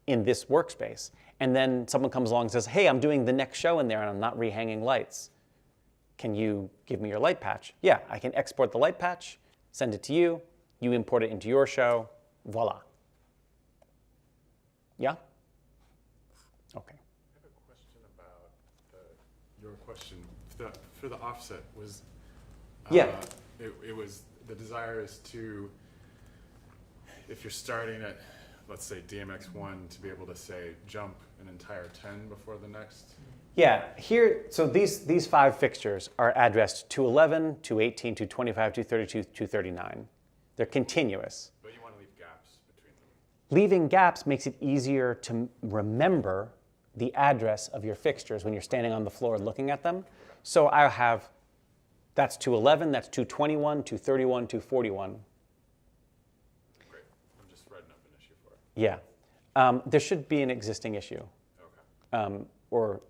in this workspace, and then someone comes along and says, hey, I'm doing the next show in there and I'm not rehanging lights. Can you give me your light patch? Yeah, I can export the light patch, send it to you, you import it into your show, voila. Yeah? Okay. I have a question about your question. For the offset, was Yeah. It was the desire is to, if you're starting at, let's say DMX1, to be able to say jump an entire 10 before the next. Yeah, here, so these 5 fixtures are addressed 211, 218, 225, 232, 239. They're continuous. But you want to leave gaps between them. Leaving gaps makes it easier to remember the address of your fixtures when you're standing on the floor looking at them. So I'll have, that's 211, that's 221, 231, 241. Great. I'm just writing up an issue for it. Yeah. There should be an existing issue. Okay. Or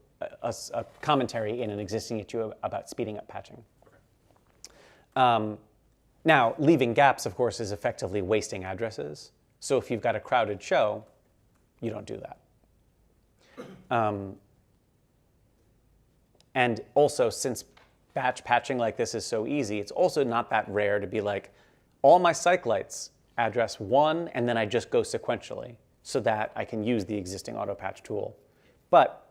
a commentary in an existing issue about speeding up patching. Okay. Now, leaving gaps, of course, is effectively wasting addresses. So if you've got a crowded show, you don't do that. And also, since batch patching like this is so easy, it's also not that rare to be like, all my cyc lights address 1, and then I just go sequentially so that I can use the existing auto patch tool. But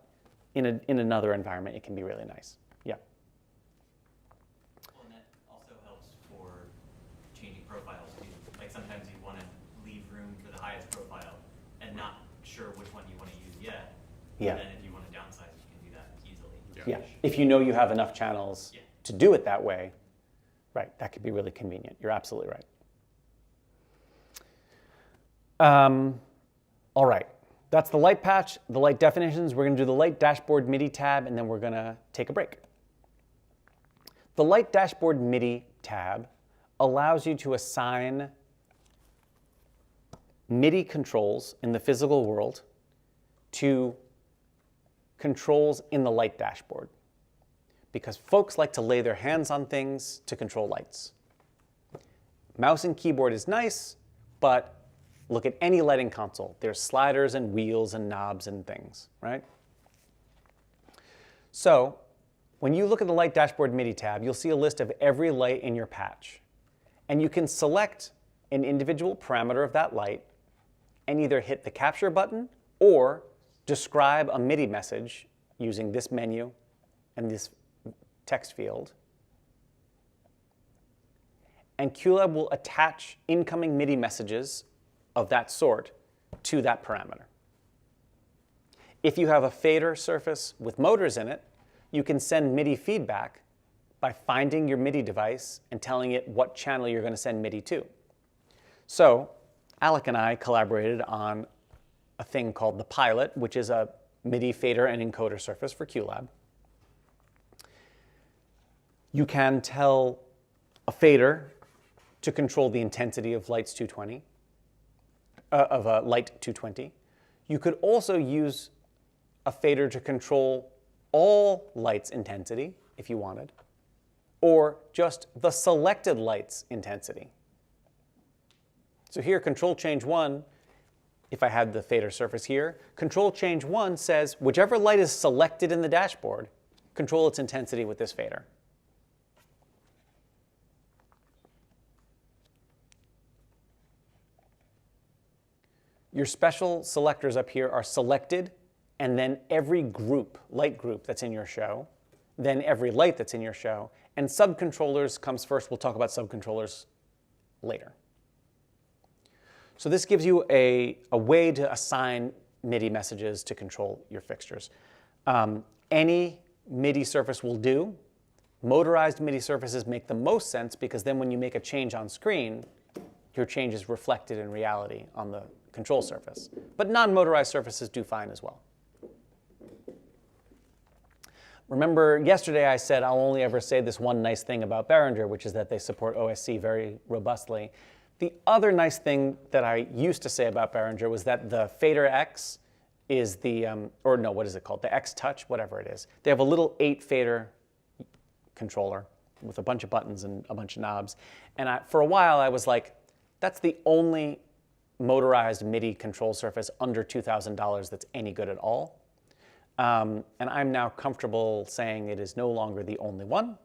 in another environment, it can be really nice. Yeah. Well, and that also helps for changing profiles too. Like sometimes you want to leave room for the highest profile and not sure which one you want to use yet. Yeah. And then if you want to downsize, you can do that easily. Yeah, if you know you have enough channels Yeah. to do it that way, right, that could be really convenient. You're absolutely right. All right, that's the light patch, the light definitions. We're going to do the light dashboard MIDI tab, and then we're going to take a break. The light dashboard MIDI tab allows you to assign MIDI controls in the physical world to controls in the light dashboard, because folks like to lay their hands on things to control lights. Mouse and keyboard is nice, but look at any lighting console. There's sliders and wheels and knobs and things, right? So when you look at the light dashboard MIDI tab, you'll see a list of every light in your patch. And you can select an individual parameter of that light and either hit the capture button or describe a MIDI message using this menu and this text field. And QLab will attach incoming MIDI messages of that sort to that parameter. If you have a fader surface with motors in it, you can send MIDI feedback by finding your MIDI device and telling it what channel you're going to send MIDI to. So Alec and I collaborated on a thing called the Pilot, which is a MIDI fader and encoder surface for QLab. You can tell a fader to control the intensity of light 220. You could also use a fader to control all light's intensity if you wanted, or just the selected light's intensity. So here, control change 1, if I had the fader surface here, control change 1 says whichever light is selected in the dashboard, control its intensity with this fader. Your special selectors up here are selected, and then every group, light group that's in your show, then every light that's in your show, and subcontrollers comes first. We'll talk about subcontrollers later. So this gives you a way to assign MIDI messages to control your fixtures. Any MIDI surface will do. Motorized MIDI surfaces make the most sense because then when you make a change on screen, your change is reflected in reality on the control surface. But non-motorized surfaces do fine as well. Remember, yesterday I said I'll only ever say this one nice thing about Behringer, which is that they support OSC very robustly. The other nice thing that I used to say about Behringer was that the Fader X is the, or no, what is it called? The X Touch, whatever it is. They have a little 8-fader controller with a bunch of buttons and a bunch of knobs. And for a while I was like, that's the only motorized MIDI control surface under $2,000 that's any good at all. And I'm now comfortable saying it is no longer the only one.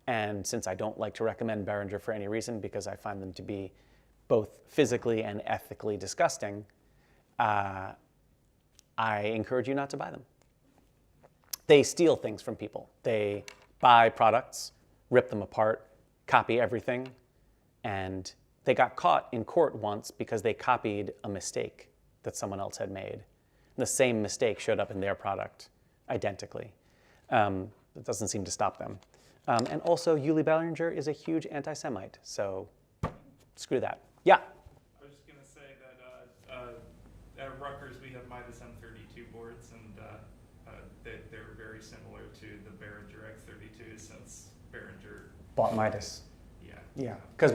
And since I don't like to recommend Behringer for any reason because I find them to be both physically and ethically disgusting, I encourage you not to buy them. They steal things from people. They buy products, rip them apart, copy everything, and they got caught in court once because they copied a mistake that someone else had made. The same mistake showed up in their product identically. It doesn't seem to stop them. And also, Uli Behringer is a huge anti-Semite, so screw that. Yeah? I was just going to say that at Rutgers we have Midas M32 boards, and they're very similar to the Behringer X32 since Behringer Bought Midas. Yeah. Yeah, because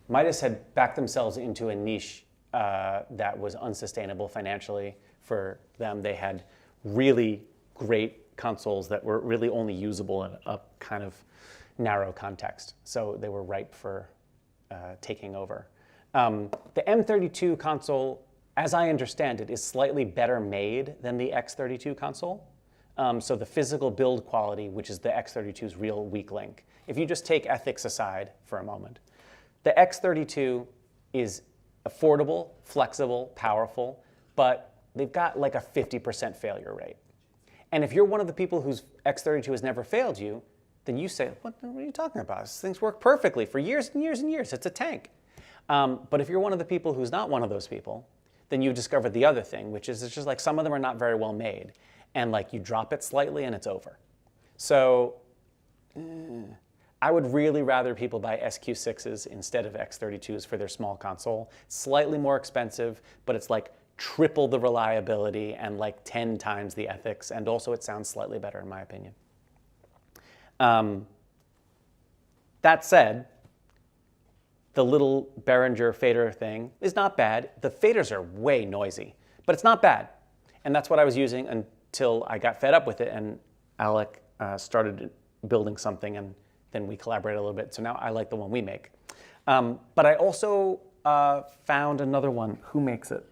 Midas had backed themselves into a niche that was unsustainable financially for them. They had really great consoles that were really only usable in a kind of narrow context. So they were ripe for taking over. The M32 console, as I understand it, is slightly better made than the X32 console. So the physical build quality, which is the X32's real weak link. If you just take ethics aside for a moment, the X32 is affordable, flexible, powerful, but they've got like a 50% failure rate. And if you're one of the people whose X32 has never failed you, then you say, what are you talking about? These things work perfectly for years and years and years. It's a tank. But if you're one of the people who's not one of those people, then you discover the other thing, which is it's just like some of them are not very well made. And like you drop it slightly and it's over. So I would really rather people buy SQ6s instead of X32s for their small console. Slightly more expensive, but it's like triple the reliability and like 10 times the ethics. And also it sounds slightly better in my opinion. That said, the little Behringer fader thing is not bad. The faders are way noisy, but it's not bad. And that's what I was using until I got fed up with it and Alec started building something and then we collaborated a little bit. So now I like the one we make. But I also found another one. Who makes it?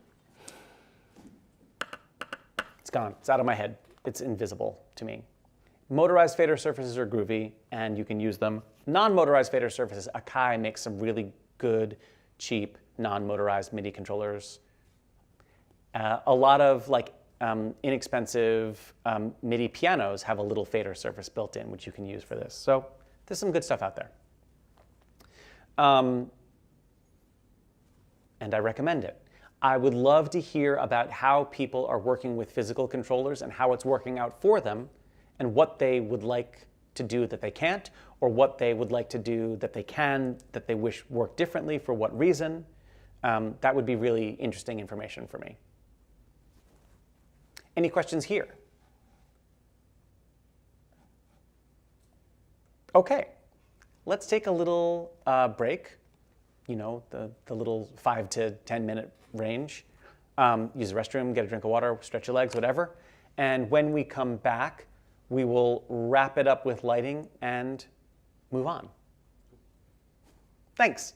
It's gone. It's out of my head. It's invisible to me. Motorized fader surfaces are groovy, and you can use them. Non-motorized fader surfaces, Akai makes some really good, cheap, non-motorized MIDI controllers. A lot of like inexpensive MIDI pianos have a little fader surface built in, which you can use for this. So there's some good stuff out there. And I recommend it. I would love to hear about how people are working with physical controllers and how it's working out for them, and what they would like to do that they can't, or what they would like to do that they can, that they wish worked differently, for what reason. That would be really interesting information for me. Any questions here? Okay, let's take a little break, you know, the little 5 to 10 minute range. Use the restroom, get a drink of water, stretch your legs, whatever. And when we come back, we will wrap it up with lighting and move on. Thanks.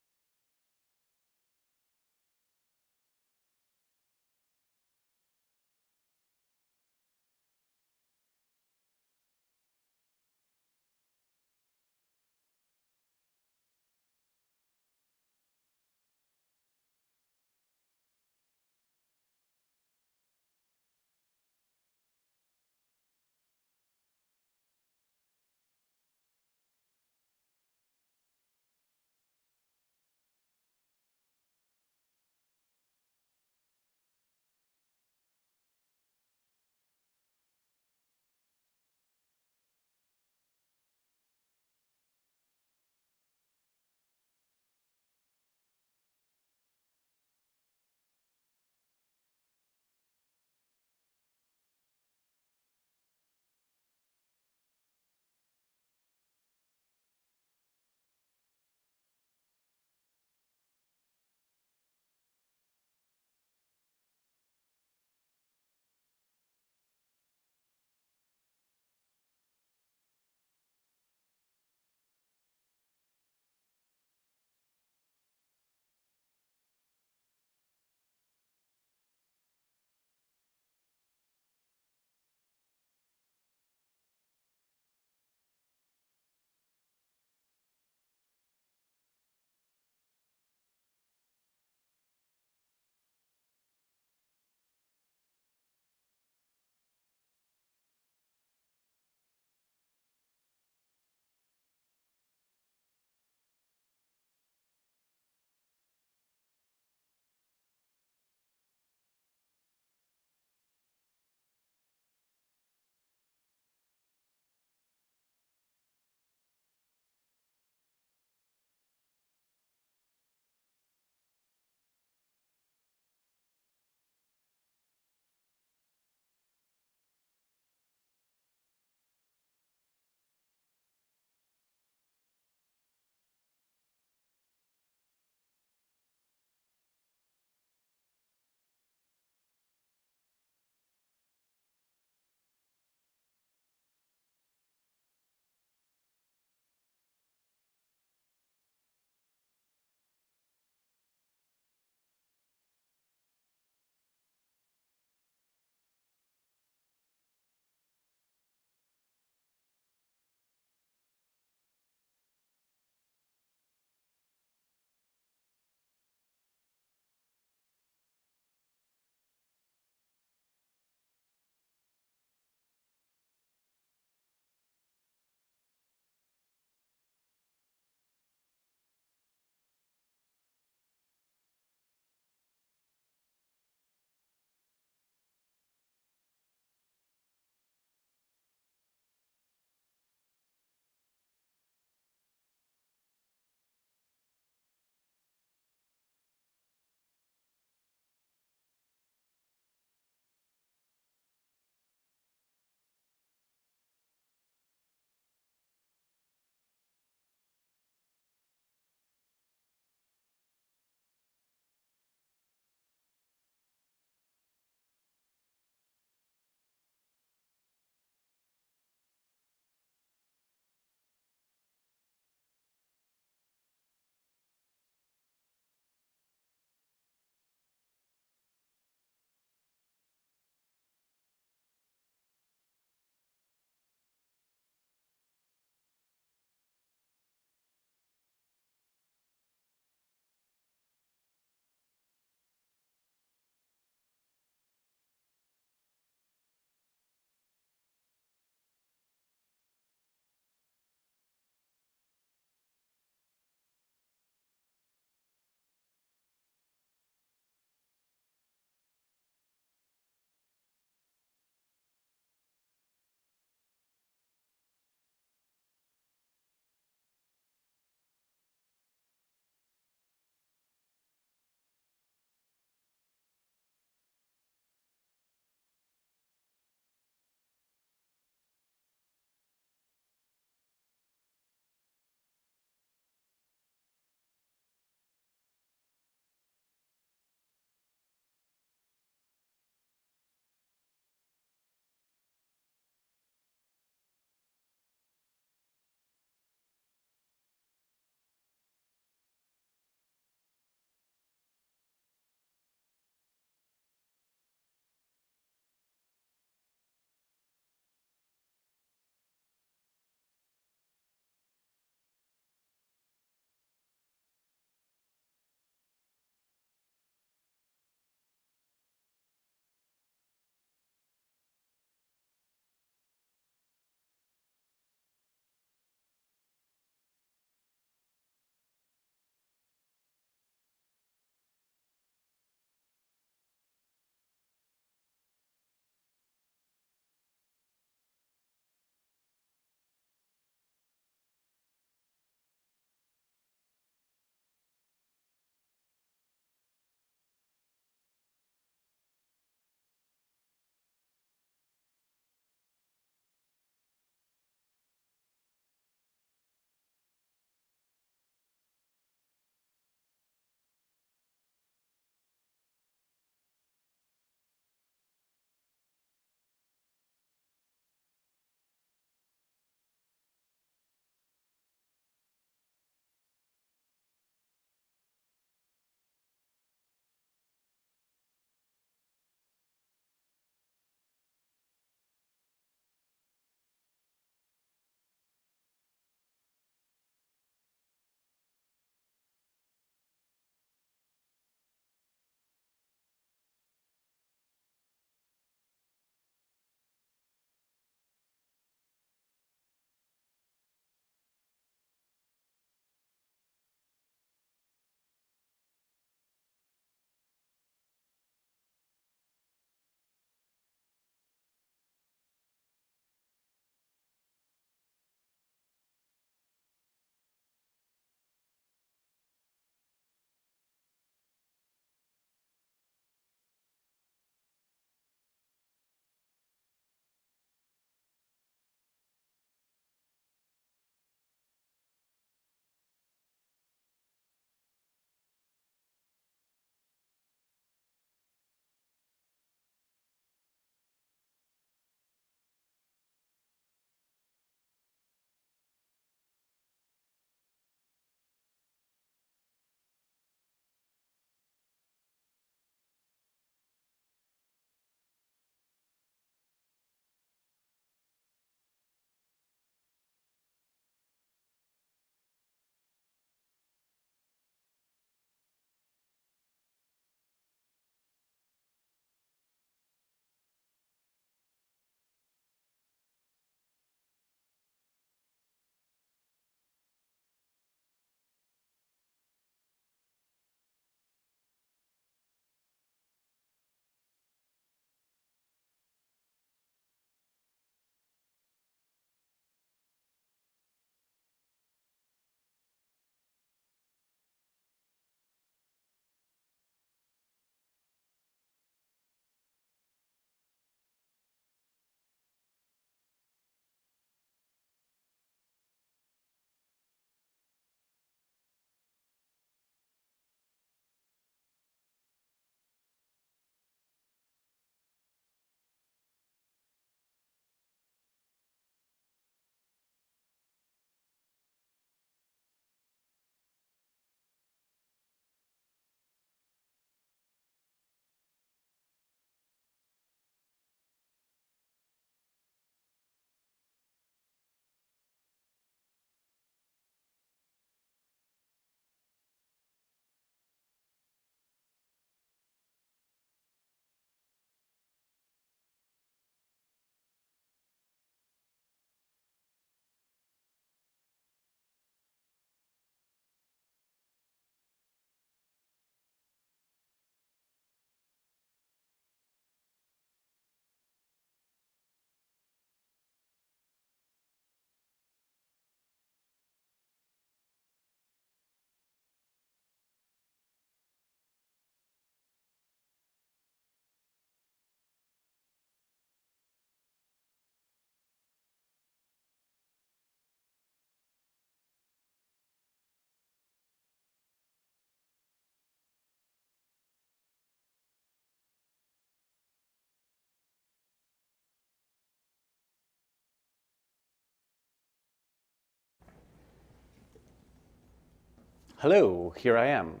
Hello, here I am.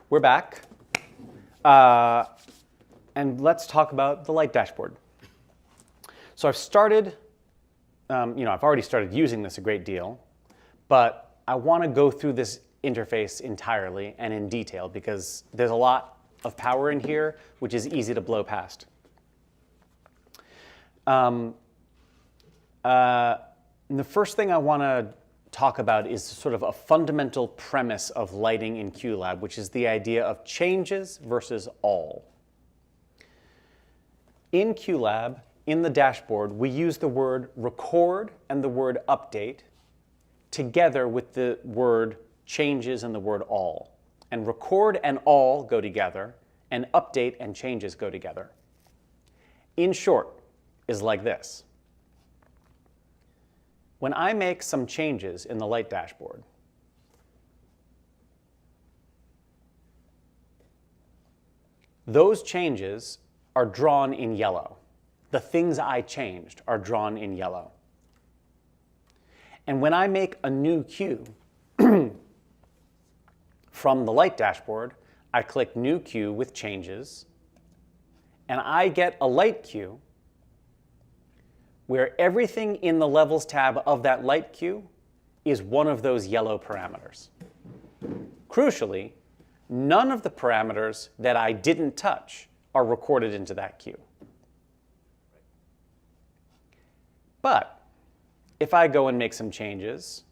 We're back. And let's talk about the light dashboard. So I've started, I've already started using this a great deal, but I want to go through this interface entirely and in detail because there's a lot of power in here, which is easy to blow past. The first thing I want to talk about is sort of a fundamental premise of lighting in QLab, which is the idea of changes versus all. In QLab, in the dashboard, we use the word record and the word update together with the word changes and the word all. And record and all go together, and update and changes go together. In short, is like this. When I make some changes in the light dashboard, those changes are drawn in yellow. The things I changed are drawn in yellow. And when I make a new cue from the light dashboard, I click New Cue with Changes, and I get a light cue where everything in the Levels tab of that light cue is one of those yellow parameters. Crucially, none of the parameters that I didn't touch are recorded into that cue. But if I go and make some changes,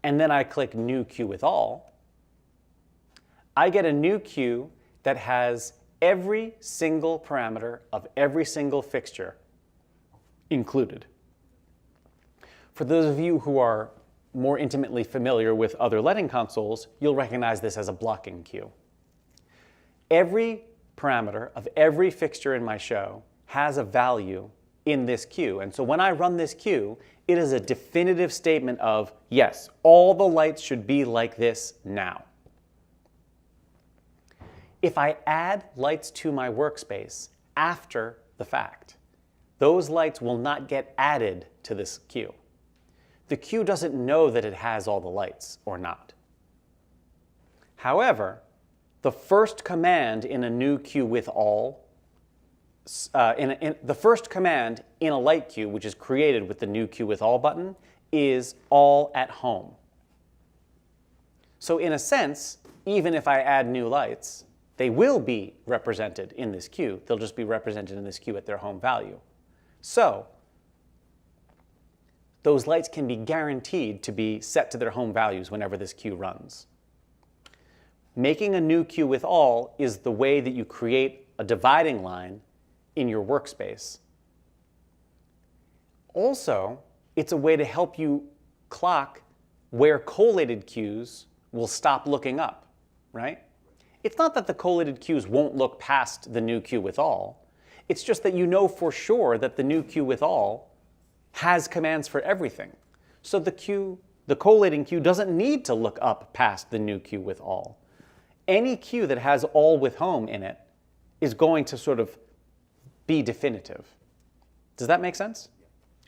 and then I click New Cue with All, I get a new cue that has every single parameter of every single fixture included. For those of you who are more intimately familiar with other lighting consoles, you'll recognize this as a blocking cue. Every parameter of every fixture in my show has a value in this cue. And so when I run this cue, it is a definitive statement of, yes, all the lights should be like this now. If I add lights to my workspace after the fact, those lights will not get added to this cue. The cue doesn't know that it has all the lights or not. However, the first command in a new cue with all, the first command in a light cue, which is created with the New Cue with All button, is all at home. So in a sense, even if I add new lights, they will be represented in this cue. They'll just be represented in this cue at their home value. So those lights can be guaranteed to be set to their home values whenever this cue runs. Making a new cue with all is the way that you create a dividing line in your workspace. Also, it's a way to help you clock where collated cues will stop looking up, right? It's not that the collated cues won't look past the new cue with all. It's just that you know for sure that the new cue with all has commands for everything. So the collating cue doesn't need to look up past the new cue with all. Any cue that has all with home in it is going to sort of be definitive. Does that make sense?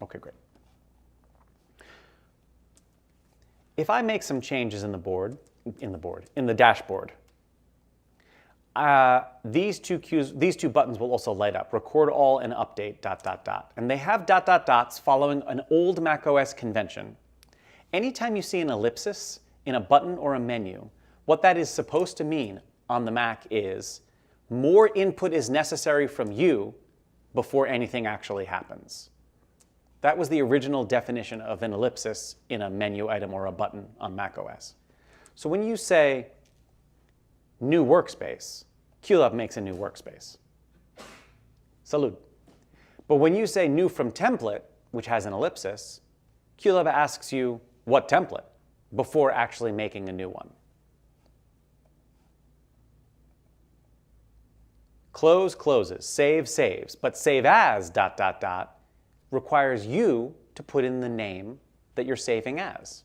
Okay, great. If I make some changes in the dashboard, these two buttons will also light up, record all and update ... And they have ... dots following an old macOS convention. Anytime you see an ellipsis in a button or a menu, what that is supposed to mean on the Mac is more input is necessary from you before anything actually happens. That was the original definition of an ellipsis in a menu item or a button on macOS. So when you say new workspace, QLab makes a new workspace. Salud. But when you say new from template, which has an ellipsis, QLab asks you what template before actually making a new one. Close closes, save saves, but save as ... requires you to put in the name that you're saving as.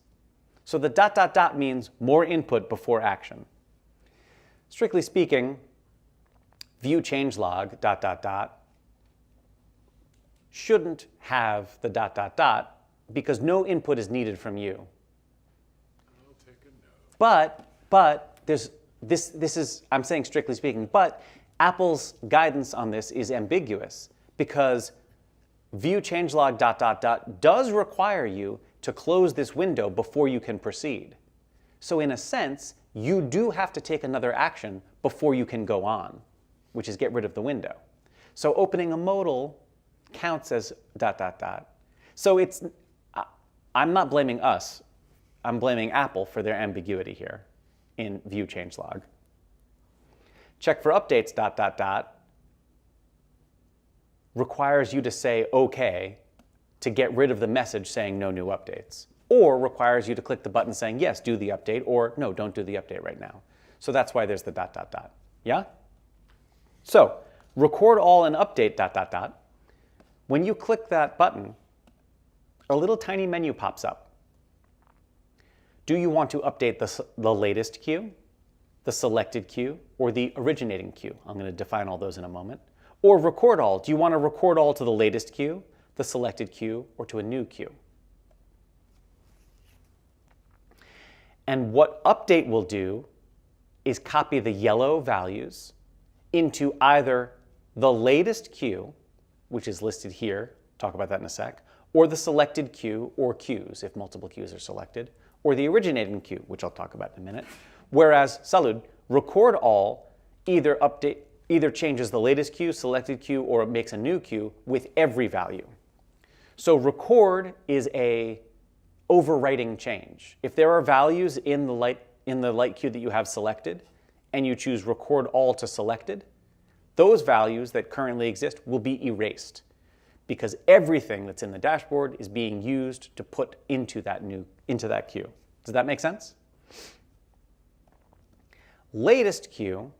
So the ... means more input before action. Strictly speaking, view changelog ... shouldn't have the ... because no input is needed from you. I'll take a note. But there's this is, I'm saying strictly speaking, but Apple's guidance on this is ambiguous because view changelog ... does require you to close this window before you can proceed. So in a sense, you do have to take another action before you can go on, which is get rid of the window. So opening a modal counts as ... So it's, I'm not blaming us. I'm blaming Apple for their ambiguity here in view changelog. Check for updates ... requires you to say OK to get rid of the message saying no new updates, or requires you to click the button saying yes, do the update, or no, don't do the update right now. So that's why there's the ... Yeah? So record all and update ... When you click that button, a little tiny menu pops up. Do you want to update the latest queue, the selected queue, or the originating queue? I'm going to define all those in a moment. Or record all. Do you want to record all to the latest queue, the selected queue, or to a new queue? And what update will do is copy the yellow values into either the latest queue, which is listed here, talk about that in a sec, or the selected queue or queues, if multiple queues are selected, or the originating queue, which I'll talk about in a minute. Whereas Salud, record all either changes the latest queue, selected queue, or it makes a new queue with every value. So record is a overwriting change. If there are values in the light queue that you have selected, and you choose record all to selected, those values that currently exist will be erased because everything that's in the dashboard is being used to put into that queue. Does that make sense? Latest queue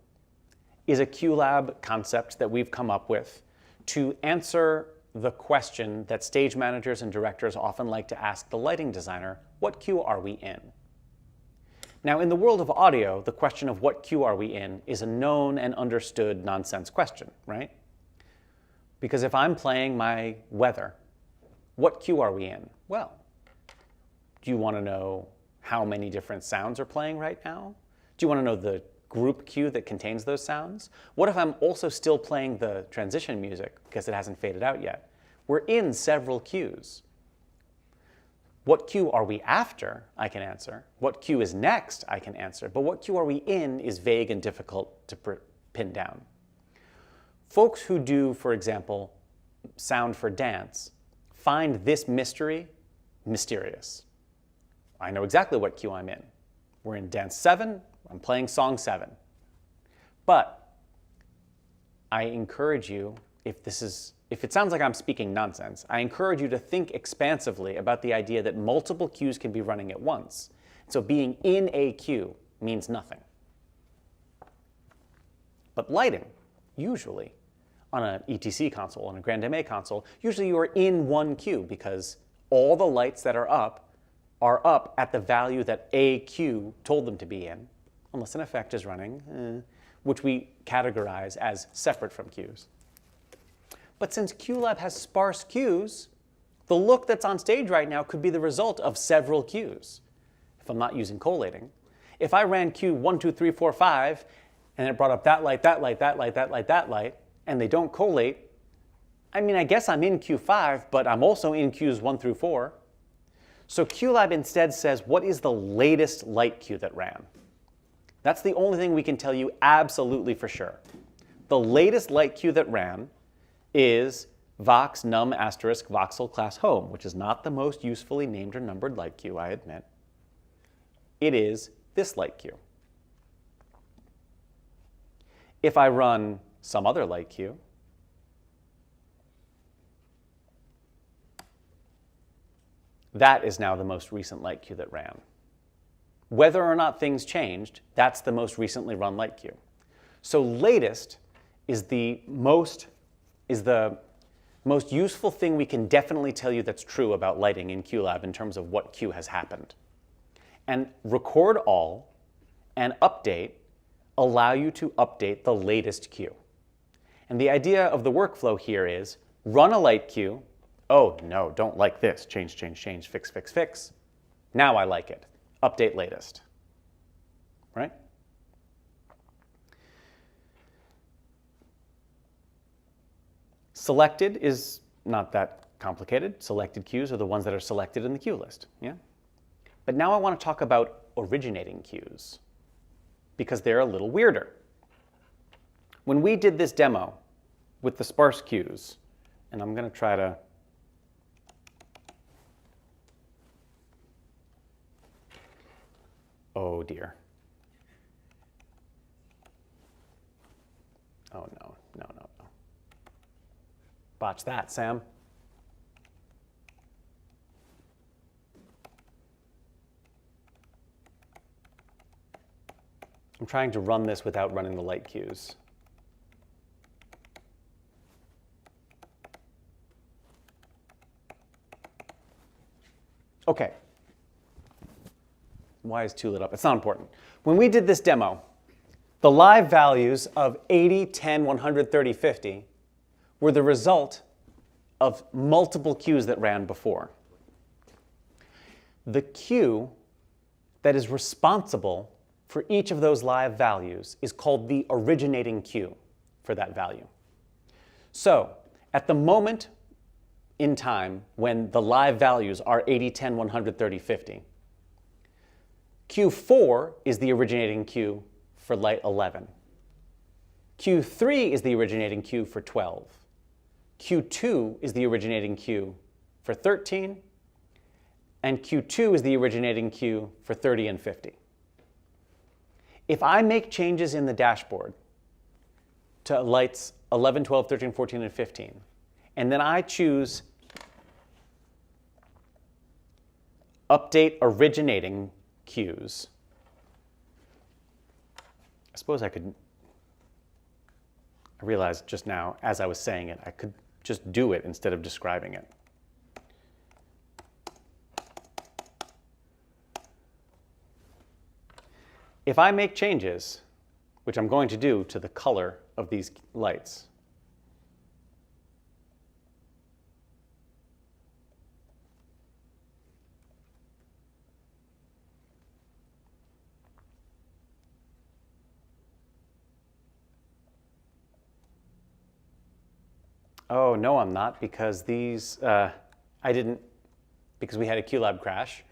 is a QLab concept that we've come up with to answer the question that stage managers and directors often like to ask the lighting designer, what queue are we in? Now, in the world of audio, the question of what queue are we in is a known and understood nonsense question, right? Because if I'm playing my weather, what queue are we in? Well, do you want to know how many different sounds are playing right now? Do you want to know the group queue that contains those sounds? What if I'm also still playing the transition music because it hasn't faded out yet? We're in several queues. What queue are we after? I can answer. What queue is next? I can answer. But what queue are we in is vague and difficult to pin down. Folks who do, for example, sound for dance find this mystery mysterious. I know exactly what queue I'm in. We're in dance 7. I'm playing song 7. But I encourage you, if it sounds like I'm speaking nonsense, I encourage you to think expansively about the idea that multiple queues can be running at once. So being in a queue means nothing. But lighting, usually, on an ETC console, on a Grand MA console, usually you are in one queue because all the lights that are up at the value that a queue told them to be in, unless an effect is running, which we categorize as separate from queues. But since QLab has sparse queues, the look that's on stage right now could be the result of several queues, if I'm not using collating. If I ran queue 1, 2, 3, 4, 5, and it brought up that light, that light, that light, that light, that light, and they don't collate, I mean, I guess I'm in Q5, but I'm also in queues 1 through 4. So QLab instead says, what is the latest light queue that ran? That's the only thing we can tell you absolutely for sure. The latest light queue that ran is Vox num * Voxel class home, which is not the most usefully named or numbered light queue, I admit. It is this light queue. If I run some other light queue, that is now the most recent light queue that ran. Whether or not things changed, that's the most recently run light queue. So latest is the most useful thing we can definitely tell you that's true about lighting in QLab in terms of what queue has happened. And record all and update allow you to update the latest queue. And the idea of the workflow here is run a light queue. Oh, no, don't like this. Change, change, change, fix, fix, fix. Now I like it. Update latest. Right? Selected is not that complicated. Selected queues are the ones that are selected in the queue list. Yeah? But now I want to talk about originating queues because they're a little weirder. When we did this demo with the sparse queues, and I'm going to try to oh dear. Oh no, no, no, no. Botch that, Sam. I'm trying to run this without running the light queues. Okay. Why is 2 lit up? It's not important. When we did this demo, the live values of 80, 10, 100, 30, 50 were the result of multiple queues that ran before. The queue that is responsible for each of those live values is called the originating queue for that value. So, at the moment in time when the live values are 80, 10, 100, 30, 50, Q4 is the originating queue for light 11. Q3 is the originating queue for 12. Q2 is the originating queue for 13. And Q2 is the originating queue for 30 and 50. If I make changes in the dashboard to lights 11, 12, 13, 14, and 15, and then I choose update originating queues, I suppose I could, I realized just now as I was saying it, I could just do it instead of describing it. If I make changes, which I'm going to do to the color of these lights, oh, no, I'm not, because these, I didn't, because we had a QLab crash.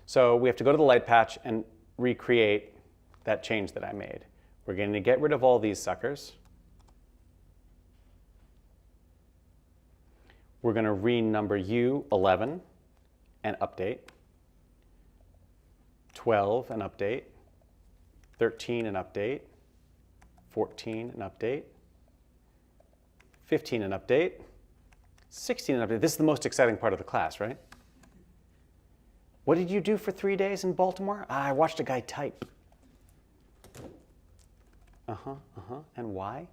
So we have to go to the light patch and recreate that change that I made. We're going to get rid of all these suckers. We're going to renumber U11 and update, 12 and update, 13 and update, 14 and update, 15 and update, 16 and update. This is the most exciting part of the class, right? What did you do for 3 days in Baltimore? I watched a guy type. And why?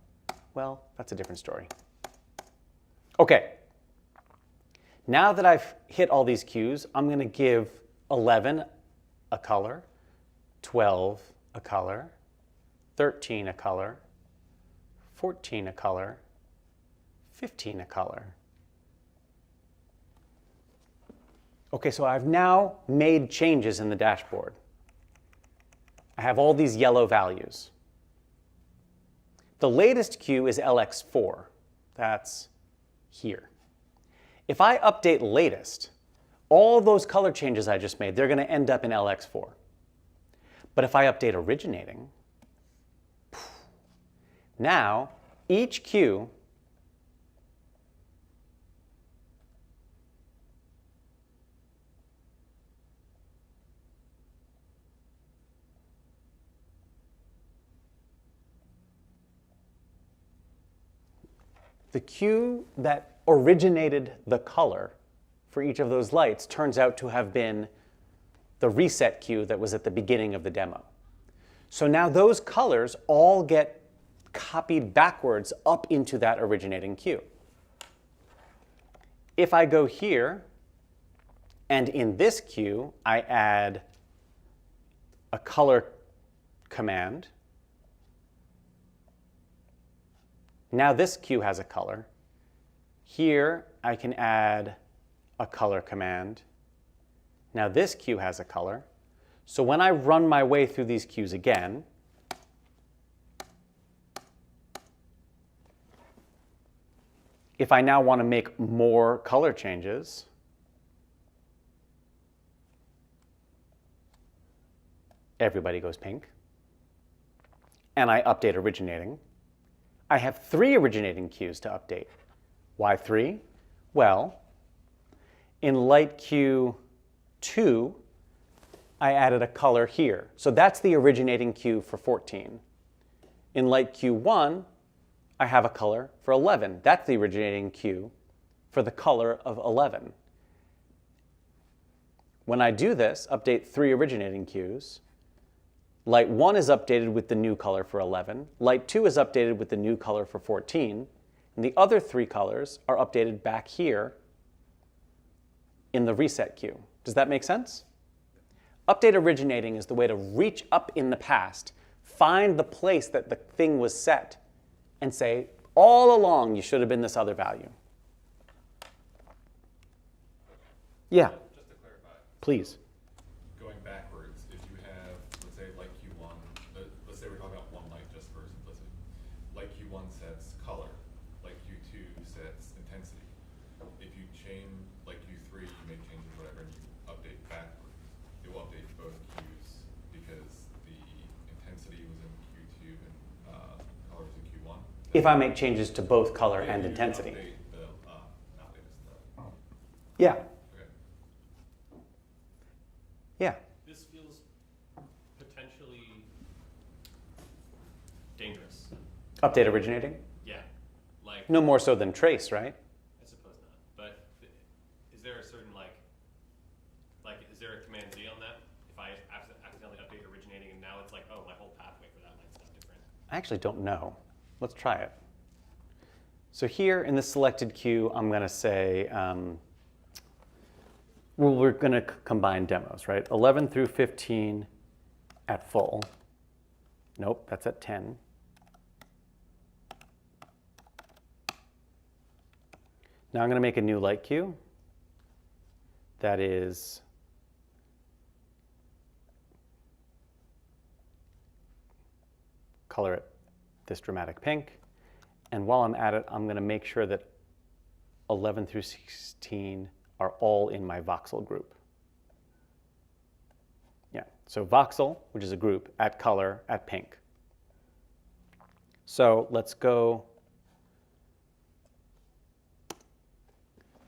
Well, that's a different story. Okay. Now that I've hit all these cues, I'm going to give 11 a color, 12 a color, 13 a color, 14 a color, 15 a color. Okay, so I've now made changes in the dashboard. I have all these yellow values. The latest queue is LX4. That's here. If I update latest, all those color changes I just made, they're going to end up in LX4. But if I update originating, now each queue the queue that originated the color for each of those lights turns out to have been the reset queue that was at the beginning of the demo. So now those colors all get copied backwards up into that originating queue. If I go here, and in this queue, I add a color command, Now this queue has a color. Here I can add a color command. Now this queue has a color. So when I run my way through these queues again, if I now want to make more color changes, everybody goes pink. And I update originating. I have 3 originating queues to update. Why 3? Well, in light queue 2, I added a color here. So that's the originating queue for 14. In light queue 1, I have a color for 11. That's the originating queue for the color of 11. When I do this, update 3 originating queues, light 1 is updated with the new color for 11. Light 2 is updated with the new color for 14. And the other 3 colors are updated back here in the reset queue. Does that make sense? Update originating is the way to reach up in the past, find the place that the thing was set, and say, all along you should have been this other value. Yeah, Just to clarify, please. going backwards, if you have, let's say, light Q1, let's say we're talking about one light just for simplicity. Light Q1 sets color, light Q2 sets intensity. If you chain light Q3, you make changes, whatever, and you update backwards, it will update both queues because the intensity was in Q2 and color was in Q1. If I make changes to both color Yeah, and you intensity. update the, not latest, Yeah, okay. yeah. This feels potentially dangerous. Update originating? Yeah, like, No more so than trace, right? I suppose not. But is there a certain, is there a command Z on that? If I accidentally update originating and now it's like, oh, my whole pathway for that light's now different. I actually don't know. Let's try it. So here in the selected queue, I'm going to say, well, we're going to combine demos, right? 11 through 15 at full. Nope, that's at 10. Now I'm going to make a new light queue that is color it this dramatic pink. And while I'm at it, I'm going to make sure that 11 through 16 are all in my Voxel group. Yeah, so Voxel, which is a group, at color, at pink. So let's go.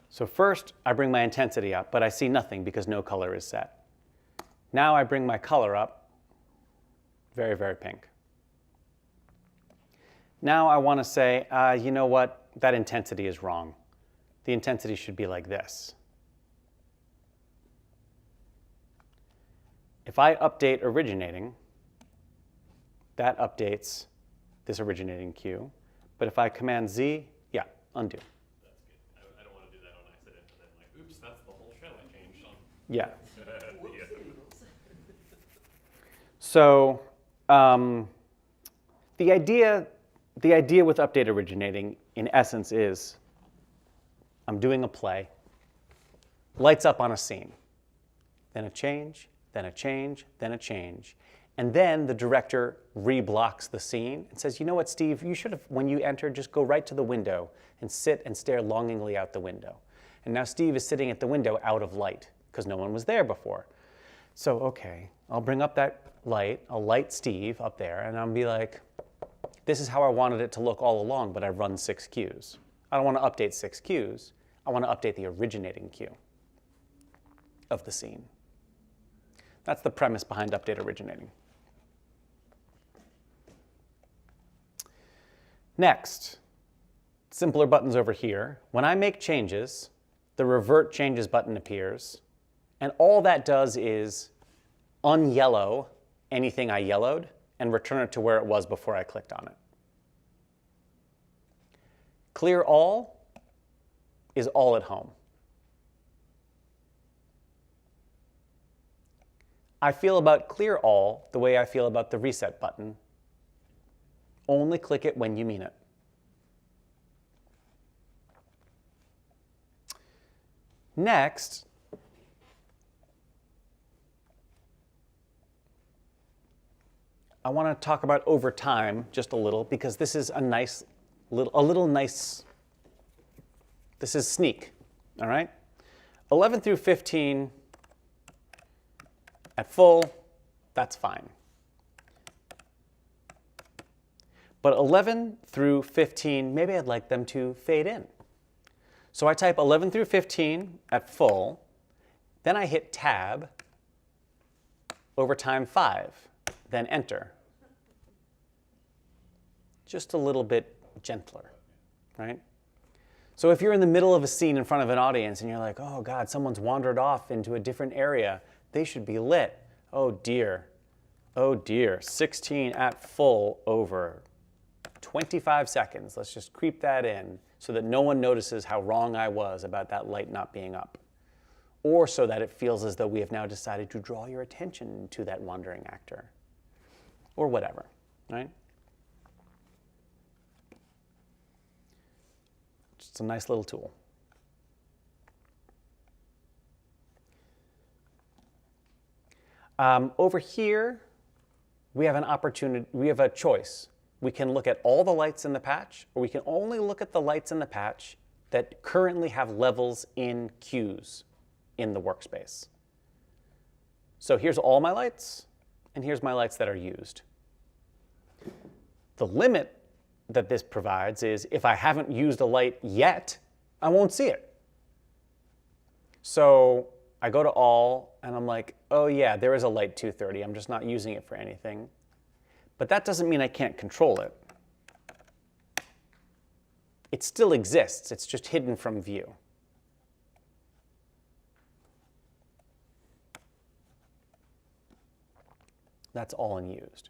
So first, I bring my intensity up, but I see nothing because no color is set. Now I bring my color up, very, very pink. Now I want to say, you know what? That intensity is wrong. The intensity should be like this. If I update originating, that updates this originating queue. But if I command Z, yeah, undo. That's good. I don't want to do that on accident and then like, oops, that's the whole show I changed on. Yeah. Yeah. So the idea with update originating, in essence, is I'm doing a play, lights up on a scene, then a change, then a change, then a change. And then the director re-blocks the scene and says, you know what, Steve, you should have, when you enter, just go right to the window and sit and stare longingly out the window. And now Steve is sitting at the window out of light because no one was there before. So, okay, I'll bring up that light, I'll light Steve up there, and I'll be like, this is how I wanted it to look all along, but I've run 6 queues. I don't want to update 6 queues. I want to update the originating queue of the scene. That's the premise behind update originating. Next, simpler buttons over here. When I make changes, the revert changes button appears, and all that does is unyellow anything I yellowed and return it to where it was before I clicked on it. Clear all is all at home. I feel about clear all the way I feel about the reset button. Only click it when you mean it. Next, I want to talk about over time just a little, because this is a nice, this is sneak, all right? 11 through 15 at full, that's fine. But 11 through 15, maybe I'd like them to fade in. So I type 11 through 15 at full, then I hit Tab, over time 5, then Enter. Just a little bit gentler, right? So if you're in the middle of a scene in front of an audience and you're like, oh God, someone's wandered off into a different area, they should be lit. Oh dear, 16 at full over 25 seconds. Let's just creep that in so that no one notices how wrong I was about that light not being up. Or so that it feels as though we have now decided to draw your attention to that wandering actor. Or whatever, right? Just a nice little tool. Over here, we have an opportunity, we have a choice. We can look at all the lights in the patch, or we can only look at the lights in the patch that currently have levels in queues in the workspace. So here's all my lights, and here's my lights that are used. The limit that this provides is if I haven't used a light yet, I won't see it. So I go to all, and I'm like, oh yeah, there is a light 230. I'm just not using it for anything. But that doesn't mean I can't control it. It still exists. It's just hidden from view. That's all unused.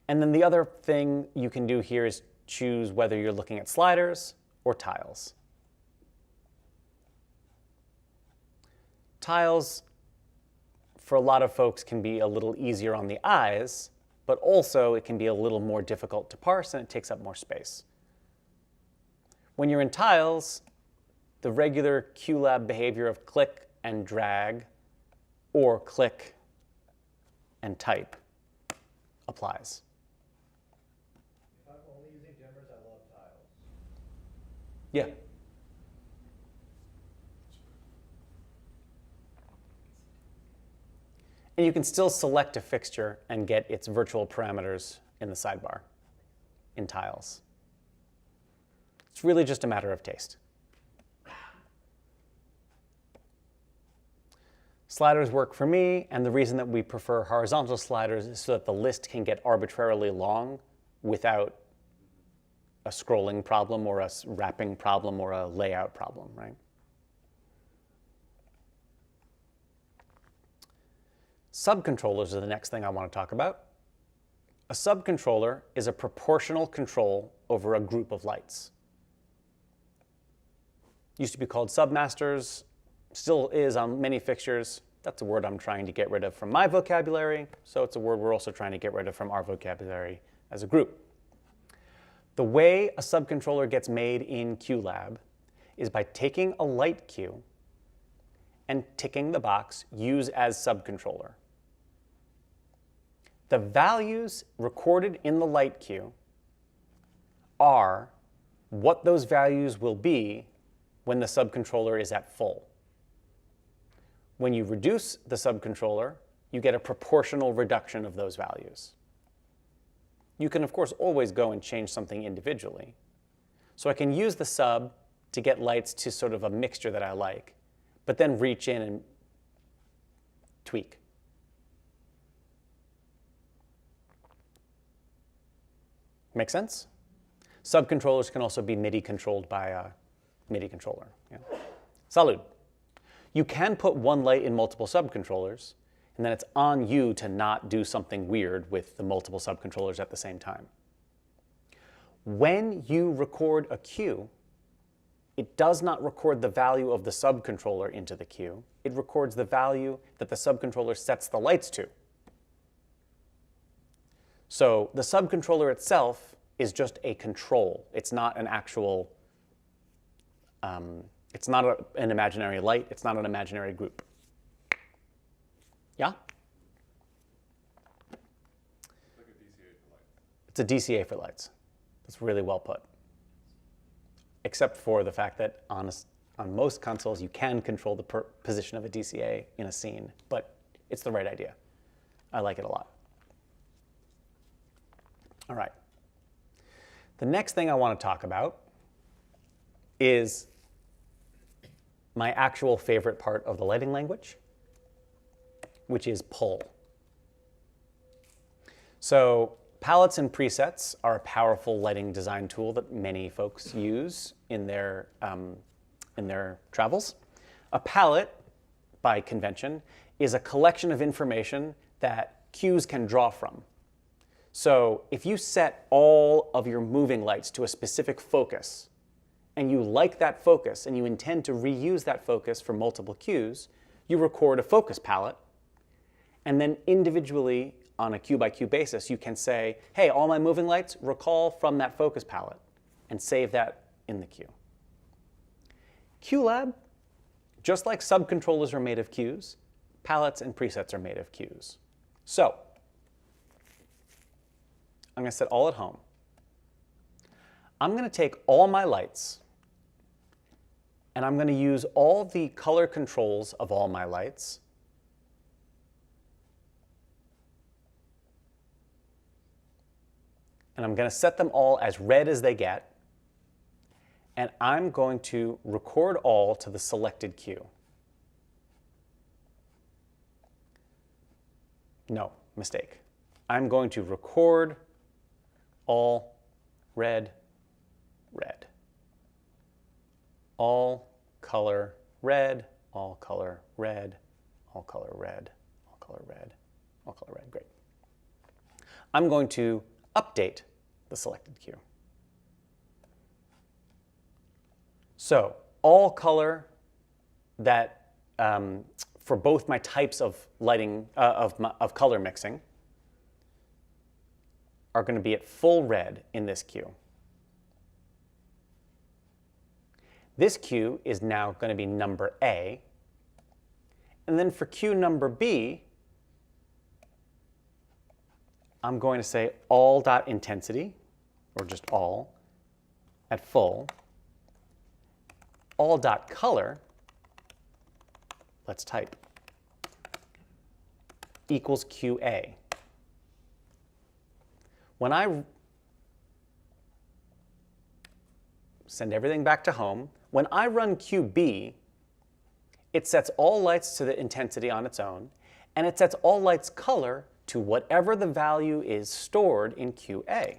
And then the other thing you can do here is choose whether you're looking at sliders or tiles. Tiles, for a lot of folks, can be a little easier on the eyes, but also it can be a little more difficult to parse and it takes up more space. When you're in tiles, the regular QLab behavior of click and drag or click and type applies. If I'm only using dimmers, I love tiles. Yeah. And you can still select a fixture and get its virtual parameters in the sidebar in tiles. It's really just a matter of taste. Sliders work for me, and the reason that we prefer horizontal sliders is so that the list can get arbitrarily long without a scrolling problem or a wrapping problem or a layout problem, right? Subcontrollers are the next thing I want to talk about. A subcontroller is a proportional control over a group of lights. Used to be called submasters, still is on many fixtures. That's a word I'm trying to get rid of from my vocabulary, so it's a word we're also trying to get rid of from our vocabulary as a group. The way a subcontroller gets made in QLab is by taking a light queue and ticking the box Use as Subcontroller. The values recorded in the light queue are what those values will be when the subcontroller is at full. When you reduce the subcontroller, you get a proportional reduction of those values. You can, of course, always go and change something individually. So I can use the sub to get lights to sort of a mixture that I like, but then reach in and tweak. Make sense? Subcontrollers can also be MIDI controlled by a MIDI controller. Yeah. Salud. You can put one light in multiple subcontrollers, and then it's on you to not do something weird with the multiple subcontrollers at the same time. When you record a cue, it does not record the value of the subcontroller into the queue. It records the value that the subcontroller sets the lights to. So the subcontroller itself is just a control. It's not an actual It's not an imaginary light. It's not an imaginary group. Yeah? Like a DCA for lights. It's a DCA for lights. That's really well put. Except for the fact that on most consoles, you can control the position of a DCA in a scene, but it's the right idea. I like it a lot. All right. The next thing I want to talk about is my actual favorite part of the lighting language, which is pull. So palettes and presets are a powerful lighting design tool that many folks use in their travels. A palette, by convention, is a collection of information that cues can draw from. So if you set all of your moving lights to a specific focus, and you like that focus, and you intend to reuse that focus for multiple cues, you record a focus palette, and then individually, on a cue by cue basis, you can say, hey, all my moving lights, recall from that focus palette, and save that in the cue. QLab, just like subcontrollers are made of cues, palettes and presets are made of cues. So I'm going to set all at home. I'm going to take all my lights, and I'm going to use all the color controls of all my lights. And I'm going to set them all as red as they get. And I'm going to record all to the selected cue. No, mistake. I'm going to record all red, red. All color red, all color red, all color red, all color red, all color red. Great. I'm going to update the selected cue. So all color that for both my types of lighting of color mixing are going to be at full red in this cue. This cue is now going to be number A. And then for cue number B, I'm going to say all.intensity, or just all, at full. All.color, let's type, equals QA. When I send everything back to home, when I run QB, it sets all lights to the intensity on its own, and it sets all lights color to whatever the value is stored in QA.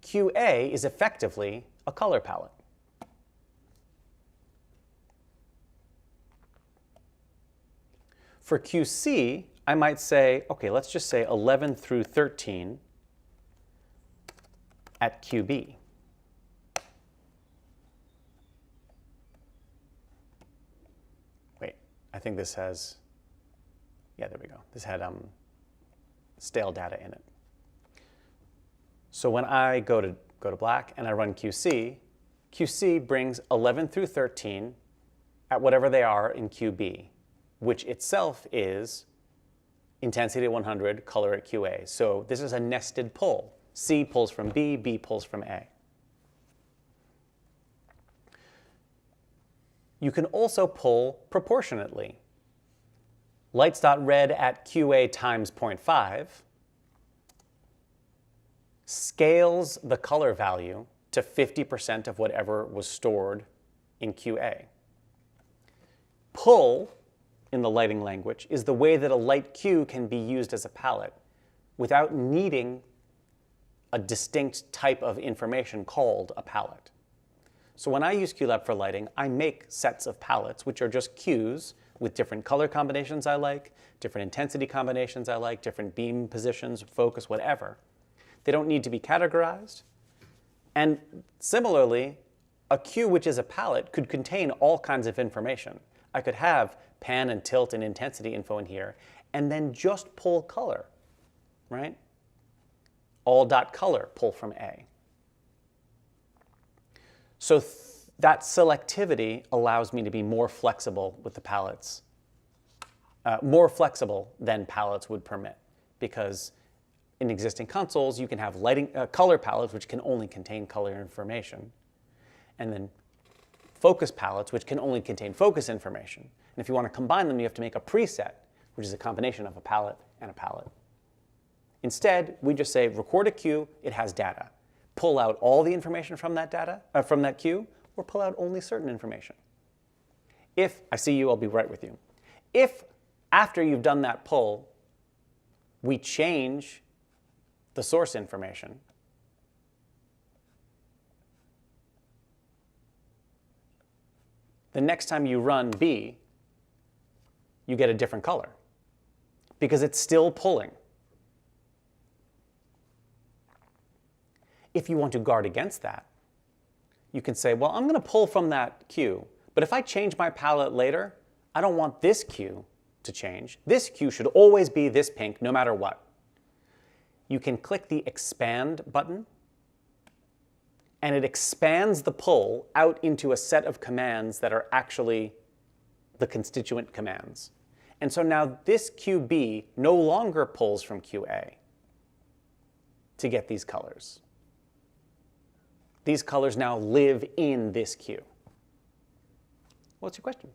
QA is effectively a color palette. For QC, I might say, okay, let's just say 11 through 13 at QB. Wait, I think this has, yeah, there we go. This had stale data in it. So when I go to black and I run QC, QC brings 11 through 13 at whatever they are in QB, which itself is intensity at 100, color at QA. So this is a nested pull. C pulls from B, B pulls from A. You can also pull proportionately. Lights.red at QA times 0.5 scales the color value to 50% of whatever was stored in QA. Pull, in the lighting language, is the way that a light cue can be used as a palette without needing a distinct type of information called a palette. So when I use QLab for lighting, I make sets of palettes, which are just cues with different color combinations I like, different intensity combinations I like, different beam positions, focus, whatever. They don't need to be categorized. And similarly, a cue which is a palette could contain all kinds of information. I could have pan and tilt and intensity info in here, and then just pull color, right? All.color, pull from A. So that selectivity allows me to be more flexible with the palettes, more flexible than palettes would permit, because in existing consoles, you can have color palettes, which can only contain color information, and then focus palettes, which can only contain focus information. And if you want to combine them, you have to make a preset, which is a combination of a palette and a palette. Instead, we just say, record a cue, it has data. Pull out all the information from that data, from that cue, or pull out only certain information. If, I see you, I'll be right with you. If, after you've done that pull, we change the source information, the next time you run B, you get a different color, because it's still pulling. If you want to guard against that, you can say, well, I'm going to pull from that cue, but if I change my palette later, I don't want this cue to change. This cue should always be this pink, no matter what. You can click the Expand button, and it expands the pull out into a set of commands that are actually the constituent commands. And so now this QB no longer pulls from QA to get these colors. These colors now live in this queue. What's your question?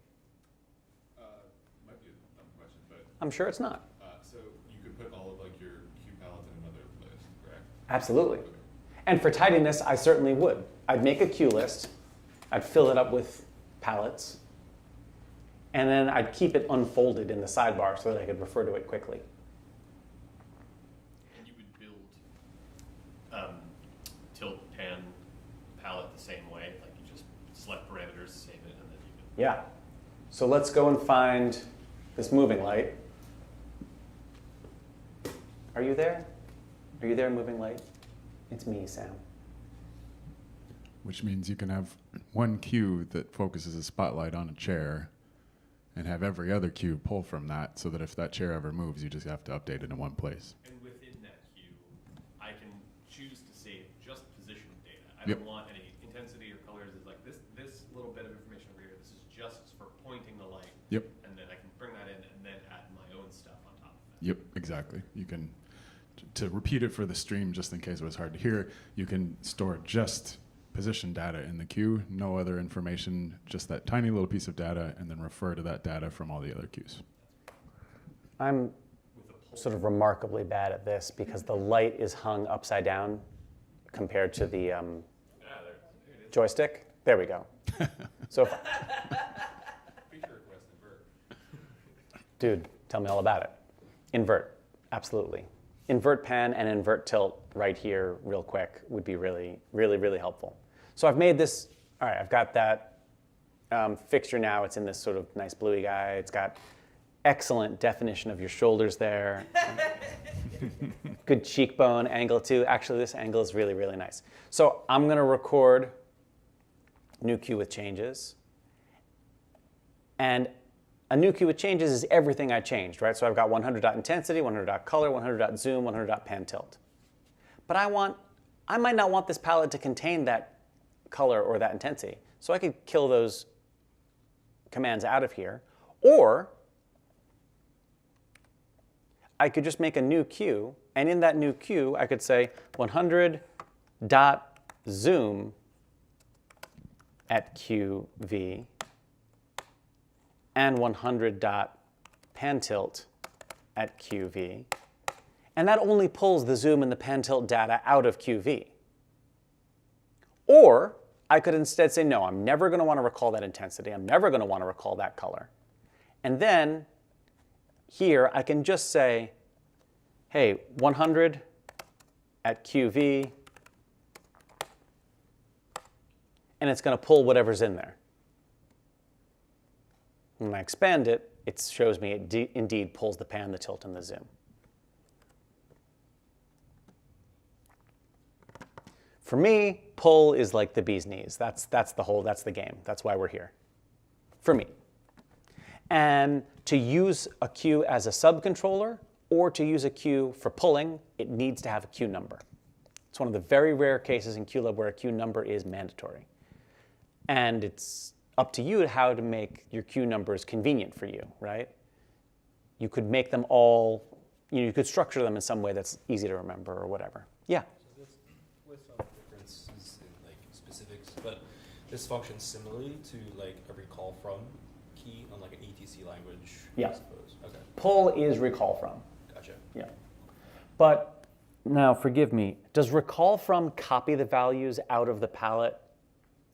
Might be a dumb question, but I'm sure it's not. so you could put all of like your cue palettes in another place, correct? Absolutely. Okay. And for tidiness, I certainly would. I'd make a queue list, I'd fill it up with palettes, and then I'd keep it unfolded in the sidebar so that I could refer to it quickly. And you would build tilt, pan, palette the same way, like you just select parameters, save it, and then you can. Yeah. So let's go and find this moving light. Are you there? Are you there, moving light? It's me, Sam. Which means you can have one cue that focuses a spotlight on a chair and have every other cue pull from that, so that if that chair ever moves, you just have to update it in one place. And within that queue, I can choose to save just position data. I Yep. don't want any intensity or colors. It's like this little bit of information over here, this is just for pointing the light. Yep. And then I can bring that in and then add my own stuff on top of that. Yep, exactly. You can, to repeat it for the stream, just in case it was hard to hear, you can store just position data in the queue, no other information, just that tiny little piece of data, and then refer to that data from all the other queues. I'm sort of remarkably bad at this because the light is hung upside down compared to the joystick. There we go. So, Feature request invert. dude, tell me all about it. Invert, absolutely. Invert pan and invert tilt right here real quick would be really, really, really helpful. So I've made this, all right, I've got that fixture now. It's in this sort of nice bluey guy. It's got excellent definition of your shoulders there. Good cheekbone angle too. Actually, this angle is really, really nice. So I'm gonna record new cue with changes. And a new cue with changes is everything I changed, right? So I've got 100.intensity, 100.color, 100.zoom, 100.pan tilt. But I might not want this palette to contain that color or that intensity. So I could kill those commands out of here. Or I could just make a new cue, and in that new cue, I could say 100.zoom at QV and 100.pan tilt at QV. And that only pulls the zoom and the pan tilt data out of QV. Or I could instead say, no, I'm never going to want to recall that intensity. I'm never going to want to recall that color. And then here I can just say, hey, 100 at QV, and it's going to pull whatever's in there. When I expand it, it shows me it indeed pulls the pan, the tilt, and the zoom. For me, pull is like the bee's knees. That's the game. That's why we're here. For me. And to use a cue as a subcontroller or to use a cue for pulling, it needs to have a cue number. It's one of the very rare cases in QLab where a cue number is mandatory. And it's up to you how to make your Q numbers convenient for you, right? You could make them all, you could structure them in some way that's easy to remember or whatever. Yeah? So this, with differences in like specifics, but this functions similarly to like a recall from key on like an ETC language, Yeah. I suppose. Okay, Pull is recall from. gotcha. Yeah. But now, forgive me, does recall from copy the values out of the palette?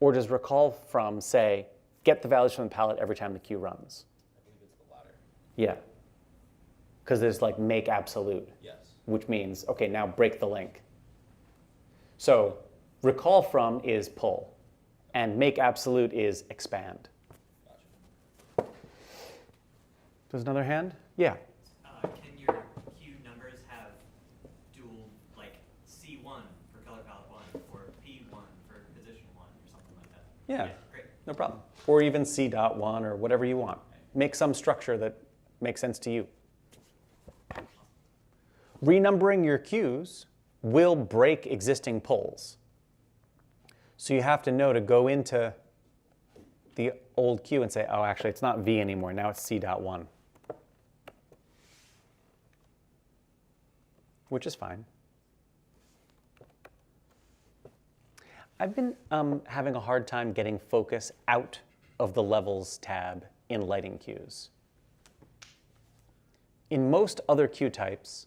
Or does recall from say, get the values from the palette every time the queue runs? I believe it's the latter. Yeah. Because there's like make absolute, Yes. which means, okay, now break the link. So recall from is pull, and make absolute is expand. Gotcha. There's another hand? Yeah. Can your queue numbers have dual, like C1 for color palette 1 or P1 for position 1 or something like that? Yeah. Great. No problem. Or even C.1 or whatever you want. Make some structure that makes sense to you. Renumbering your queues will break existing pulls. So you have to know to go into the old queue and say, oh, actually, it's not V anymore. Now it's C.1, which is fine. I've been having a hard time getting focus out of the Levels tab in lighting queues. In most other queue types,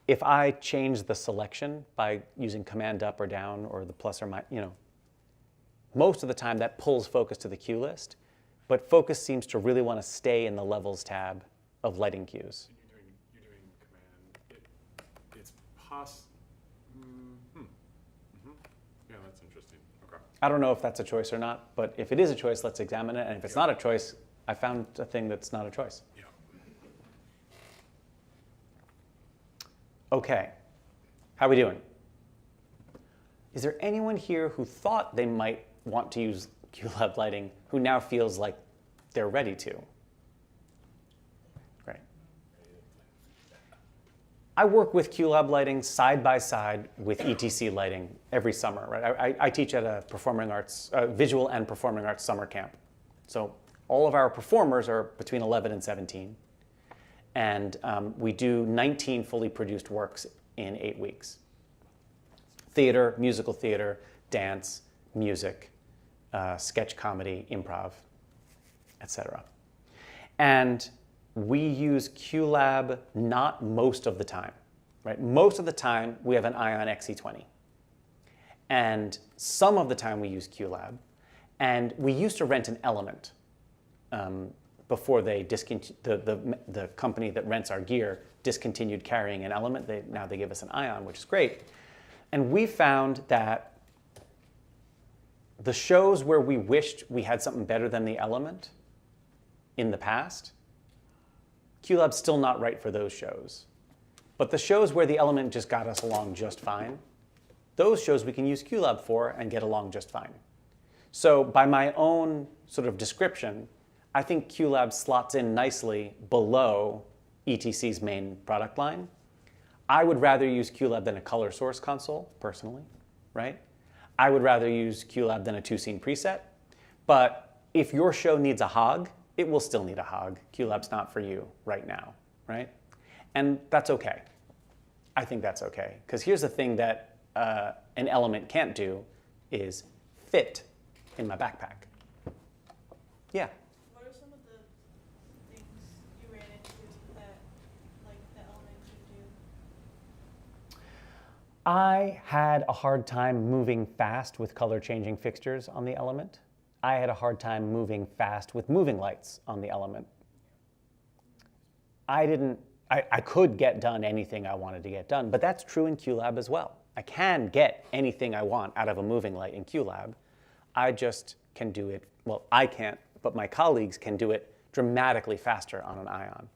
if I change the selection by using Command up or down or the plus or minus, most of the time that pulls focus to the queue list, but focus seems to really want to stay in the Levels tab of lighting queues. You're doing command. It's Yeah, that's interesting. Okay. I don't know if that's a choice or not, but if it is a choice, let's examine it. And if it's not a choice, I found a thing that's not a choice. Yeah. Okay, how are we doing? Is there anyone here who thought they might want to use QLab lighting who now feels like they're ready to? Great. I work with QLab lighting side by side with ETC lighting every summer, right? I teach at a performing arts, visual and performing arts summer camp. So all of our performers are between 11 and 17. And we do 19 fully produced works in 8 weeks. Theater, musical theater, dance, music, sketch comedy, improv, etc. And we use QLab not most of the time, right? Most of the time we have an Ion XE20. And some of the time we use QLab. And we used to rent an Element before they discontinued, the company that rents our gear discontinued carrying an Element. Now they give us an Ion, which is great. And we found that the shows where we wished we had something better than the Element in the past, QLab's still not right for those shows. But the shows where the Element just got us along just fine, those shows we can use QLab for and get along just fine. So by my own sort of description, I think QLab slots in nicely below ETC's main product line. I would rather use QLab than a color source console, personally, right? I would rather use QLab than a two-scene preset. But if your show needs a hog, it will still need a hog. QLab's not for you right now, right? And that's okay. I think that's okay. Because here's the thing that an Element can't do is fit in my backpack. Yeah? What are some of the things you ran into that, like, the Element could do? I had a hard time moving fast with color changing fixtures on the Element. I had a hard time moving fast with moving lights on the Element. I could get done anything I wanted to get done, but that's true in QLab as well. I can get anything I want out of a moving light in QLab. I just can do it, well, I can't, but my colleagues can do it dramatically faster on an Ion.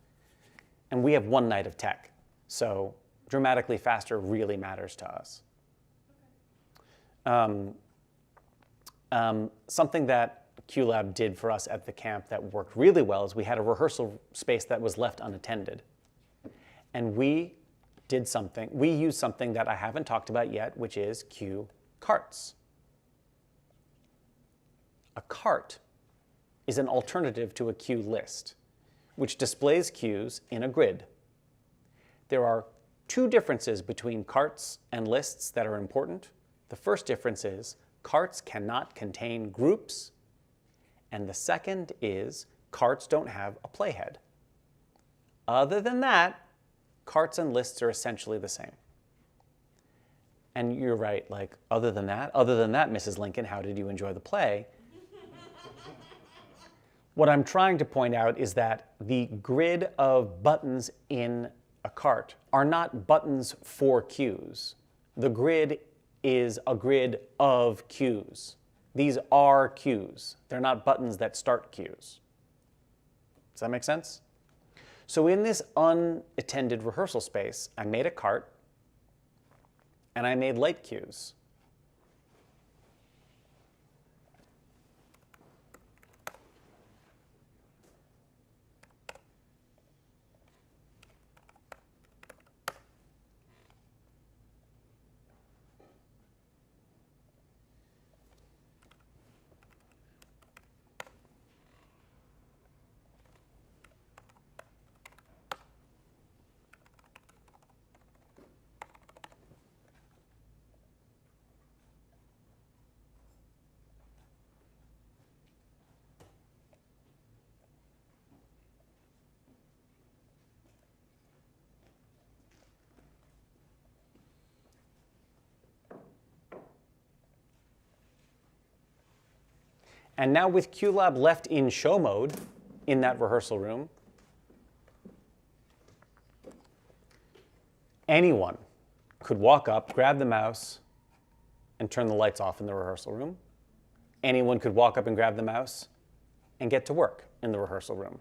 And we have one night of tech, so dramatically faster really matters to us. Something that QLab did for us at the camp that worked really well is we had a rehearsal space that was left unattended. And we used something that I haven't talked about yet, which is Q carts. A cart is an alternative to a queue list, which displays queues in a grid. There are two differences between carts and lists that are important. The first difference is carts cannot contain groups, and the second is carts don't have a playhead. Other than that, carts and lists are essentially the same. And you're right, like, other than that, Mrs. Lincoln, how did you enjoy the play? What I'm trying to point out is that the grid of buttons in a cart are not buttons for queues. The grid is a grid of queues. These are queues. They're not buttons that start queues. Does that make sense? So in this unattended rehearsal space, I made a cart and I made light queues. And now with QLab left in show mode in that rehearsal room, anyone could walk up, grab the mouse, and turn the lights off in the rehearsal room. Anyone could walk up and grab the mouse and get to work in the rehearsal room.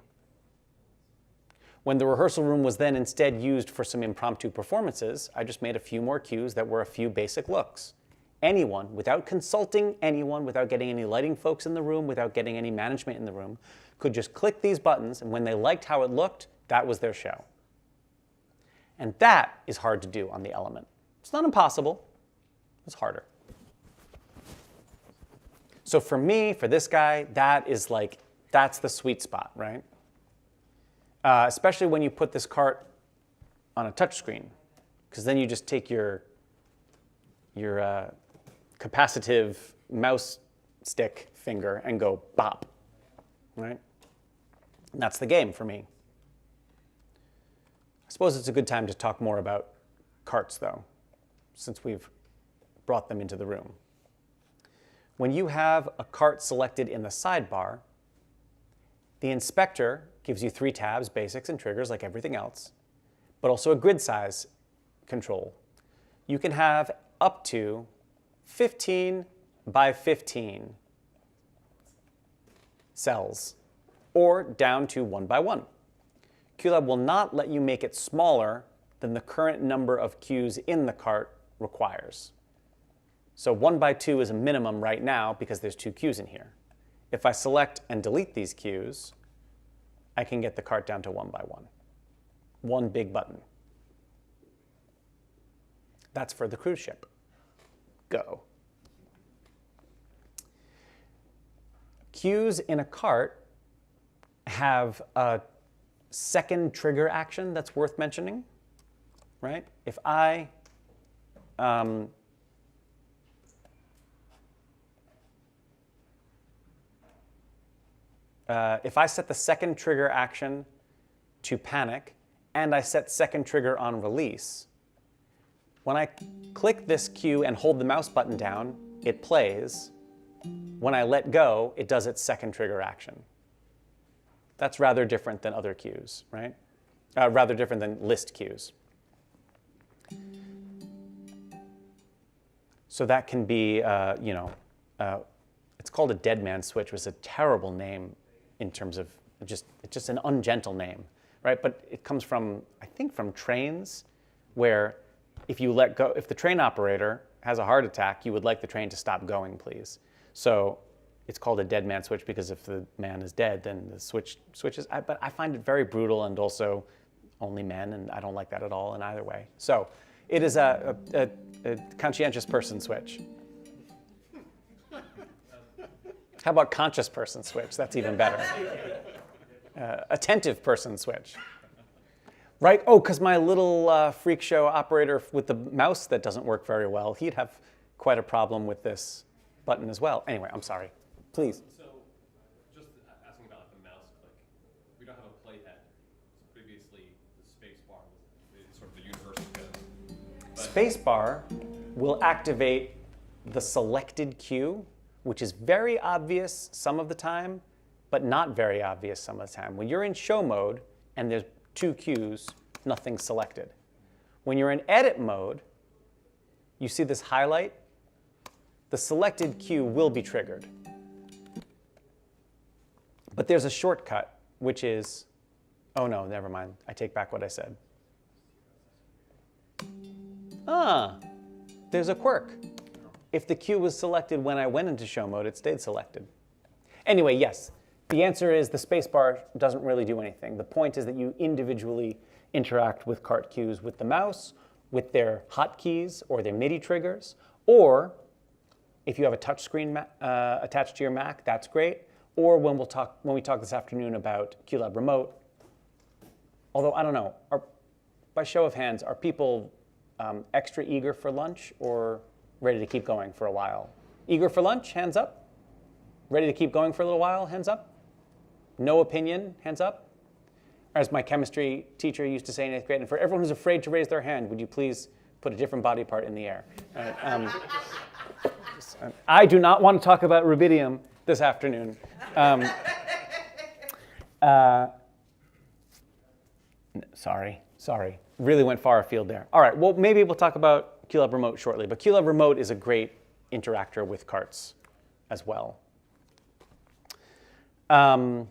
When the rehearsal room was then instead used for some impromptu performances, I just made a few more cues that were a few basic looks. Anyone, without consulting anyone, without getting any lighting folks in the room, without getting any management in the room, could just click these buttons, and when they liked how it looked, that was their show. And that is hard to do on the Element. It's not impossible, it's harder. So for me, for this guy, that's the sweet spot, right? Especially when you put this cart on a touch screen, because then you just take your capacitive mouse stick finger and go bop, right? And that's the game for me. I suppose it's a good time to talk more about carts, though, since we've brought them into the room. When you have a cart selected in the sidebar, the inspector gives you 3 tabs, basics and triggers like everything else, but also a grid size control. You can have up to 15 by 15 cells, or down to 1 by 1. QLab will not let you make it smaller than the current number of queues in the cart requires. So 1 by 2 is a minimum right now because there's 2 queues in here. If I select and delete these queues, I can get the cart down to 1 by 1. One big button. That's for the cruise ship. Go. Queues in a cart have a second trigger action that's worth mentioning, right? If I set the second trigger action to panic, and I set second trigger on release, when I click this cue and hold the mouse button down, it plays. When I let go, it does its second trigger action. That's rather different than other cues, right? Rather different than list cues. So that can be, it's called a dead man switch, which is a terrible name in terms of it's just an ungentle name, right? But it comes from, I think, from trains, where if you let go, if the train operator has a heart attack, you would like the train to stop going, please. So it's called a dead man switch because if the man is dead, then the switch switches. But I find it very brutal and also only men, and I don't like that at all in either way. So it is a conscientious person switch. How about conscious person switch? That's even better. Attentive person switch. Right? Oh, because my little freak show operator with the mouse that doesn't work very well, he'd have quite a problem with this button as well. Anyway, I'm sorry. Please. So, just asking about the mouse click, we don't have a playhead. So previously, the space bar was sort of the universal code. Spacebar will activate the selected cue, which is very obvious some of the time, but not very obvious some of the time. When you're in show mode and there's 2 cues, nothing's selected. When you're in edit mode, you see this highlight? The selected cue will be triggered. But there's a shortcut, which is, oh no, never mind. I take back what I said. There's a quirk. If the cue was selected when I went into show mode, it stayed selected. Anyway, yes, the answer is the spacebar doesn't really do anything. The point is that you individually interact with cart cues with the mouse, with their hotkeys or their MIDI triggers, or if you have a touchscreen attached to your Mac, that's great. Or when we talk this afternoon about QLab Remote, although I don't know, by show of hands, are people extra eager for lunch or ready to keep going for a while? Eager for lunch, hands up. Ready to keep going for a little while, hands up. No opinion, hands up. As my chemistry teacher used to say in 8th grade, and for everyone who's afraid to raise their hand, would you please put a different body part in the air? I do not want to talk about rubidium this afternoon. Sorry. Really went far afield there. All right, well, maybe we'll talk about QLab Remote shortly, but QLab Remote is a great interactor with carts as well. So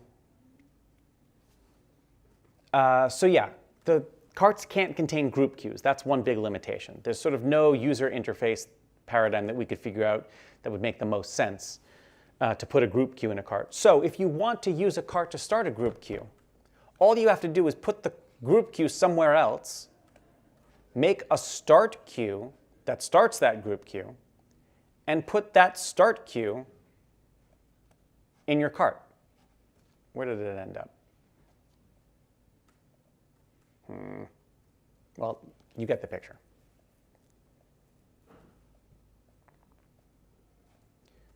yeah, the carts can't contain group cues. That's one big limitation. There's sort of no user interface paradigm that we could figure out that would make the most sense to put a group queue in a cart. So if you want to use a cart to start a group queue, all you have to do is put the group queue somewhere else, make a start queue that starts that group queue, and put that start queue in your cart. Where did it end up? Well, you get the picture.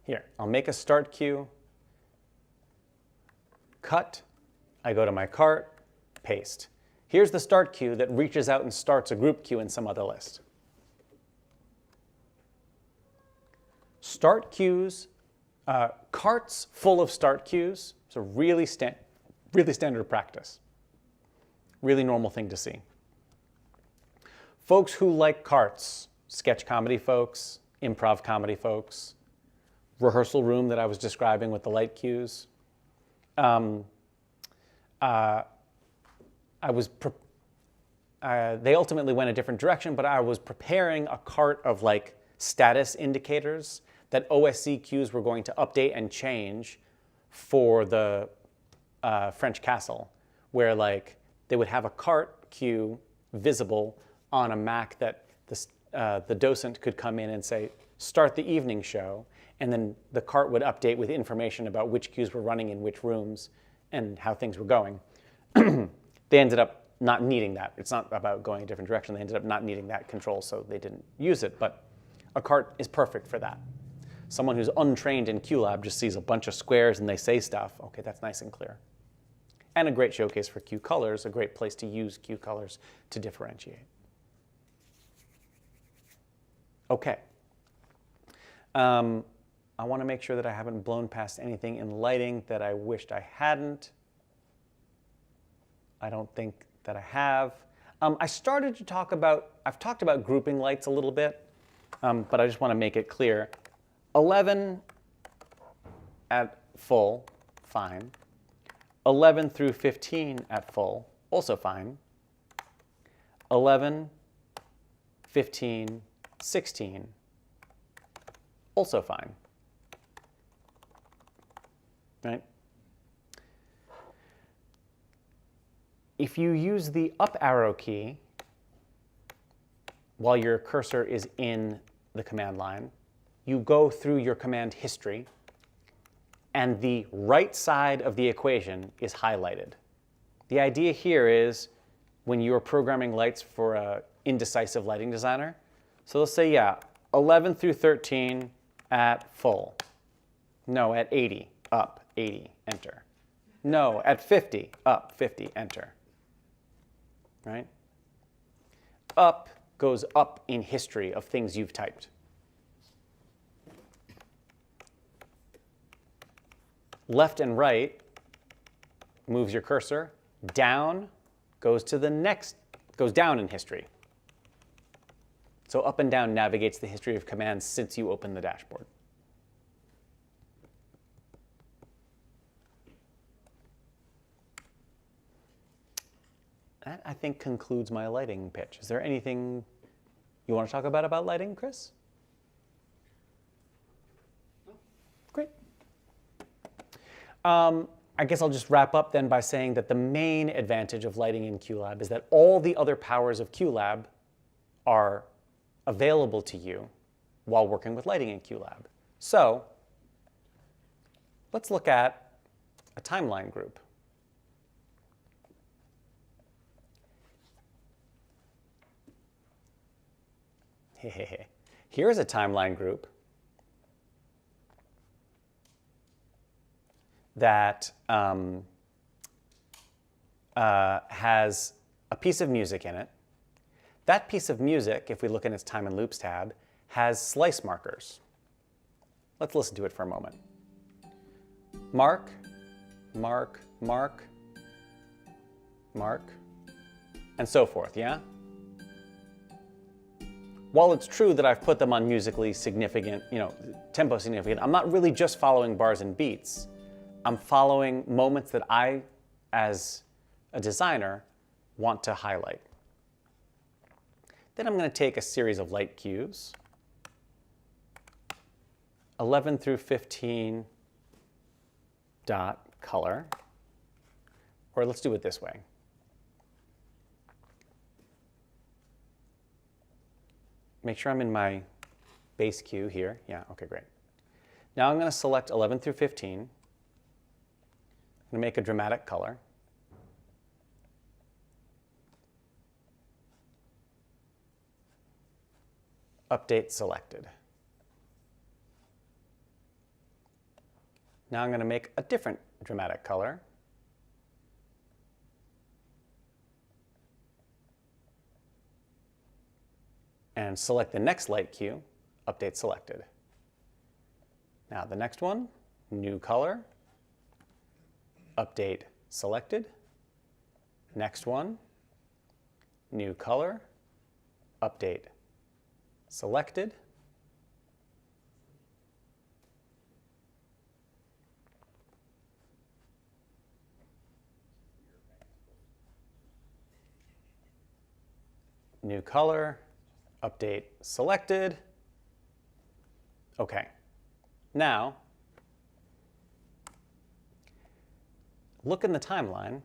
Here, I'll make a start queue, cut, I go to my cart, paste. Here's the start queue that reaches out and starts a group queue in some other list. Start queues, carts full of start queues, it's a really standard practice. Really normal thing to see. Folks who like carts, sketch comedy folks, improv comedy folks, rehearsal room that I was describing with the light cues. They ultimately went a different direction, but I was preparing a cart of like status indicators that OSC cues were going to update and change for the French castle, where like they would have a cart cue visible on a Mac that the docent could come in and say, start the evening show, and then the cart would update with information about which cues were running in which rooms and how things were going. They ended up not needing that. It's not about going a different direction. They ended up not needing that control, so they didn't use it. But a cart is perfect for that. Someone who's untrained in QLab just sees a bunch of squares and they say stuff. Okay, that's nice and clear. And a great showcase for Q colors, a great place to use Q colors to differentiate. Okay. I want to make sure that I haven't blown past anything in lighting that I wished I hadn't. I don't think that I have. I've talked about grouping lights a little bit, but I just want to make it clear. 11 at full, fine. 11 through 15 at full, also fine. 11, 15, 16, also fine. Right? If you use the up arrow key while your cursor is in the command line, you go through your command history, and the right side of the equation is highlighted. The idea here is when you're programming lights for an indecisive lighting designer, so let's say, yeah, 11 through 13 at full. No, at 80, up, 80, enter. No, at 50, up, 50, enter. Right? Up goes up in history of things you've typed. Left and right moves your cursor. Down goes to the next, goes down in history. So up and down navigates the history of commands since you opened the dashboard. That, I think, concludes my lighting pitch. Is there anything you want to talk about lighting, Chris? No. Great. I guess I'll just wrap up then by saying that the main advantage of lighting in QLab is that all the other powers of QLab are available to you while working with lighting in QLab. So let's look at a timeline group. Here is a timeline group that has a piece of music in it. That piece of music, if we look in its Time and Loops tab, has slice markers. Let's listen to it for a moment. Mark, mark, mark, mark, and so forth, yeah? While it's true that I've put them on musically significant, tempo significant, I'm not really just following bars and beats. I'm following moments that I, as a designer, want to highlight. Then I'm going to take a series of light cues, 11 through 15 dot color, or let's do it this way. Make sure I'm in my base cue here. Yeah, okay, great. Now I'm going to select 11 through 15. I'm going to make a dramatic color. Update selected. Now I'm going to make a different dramatic color. And select the next light cue, update selected. Now the next one, new color, update selected. Next one, new color, update selected. New color, update selected. Okay. Now, look in the timeline.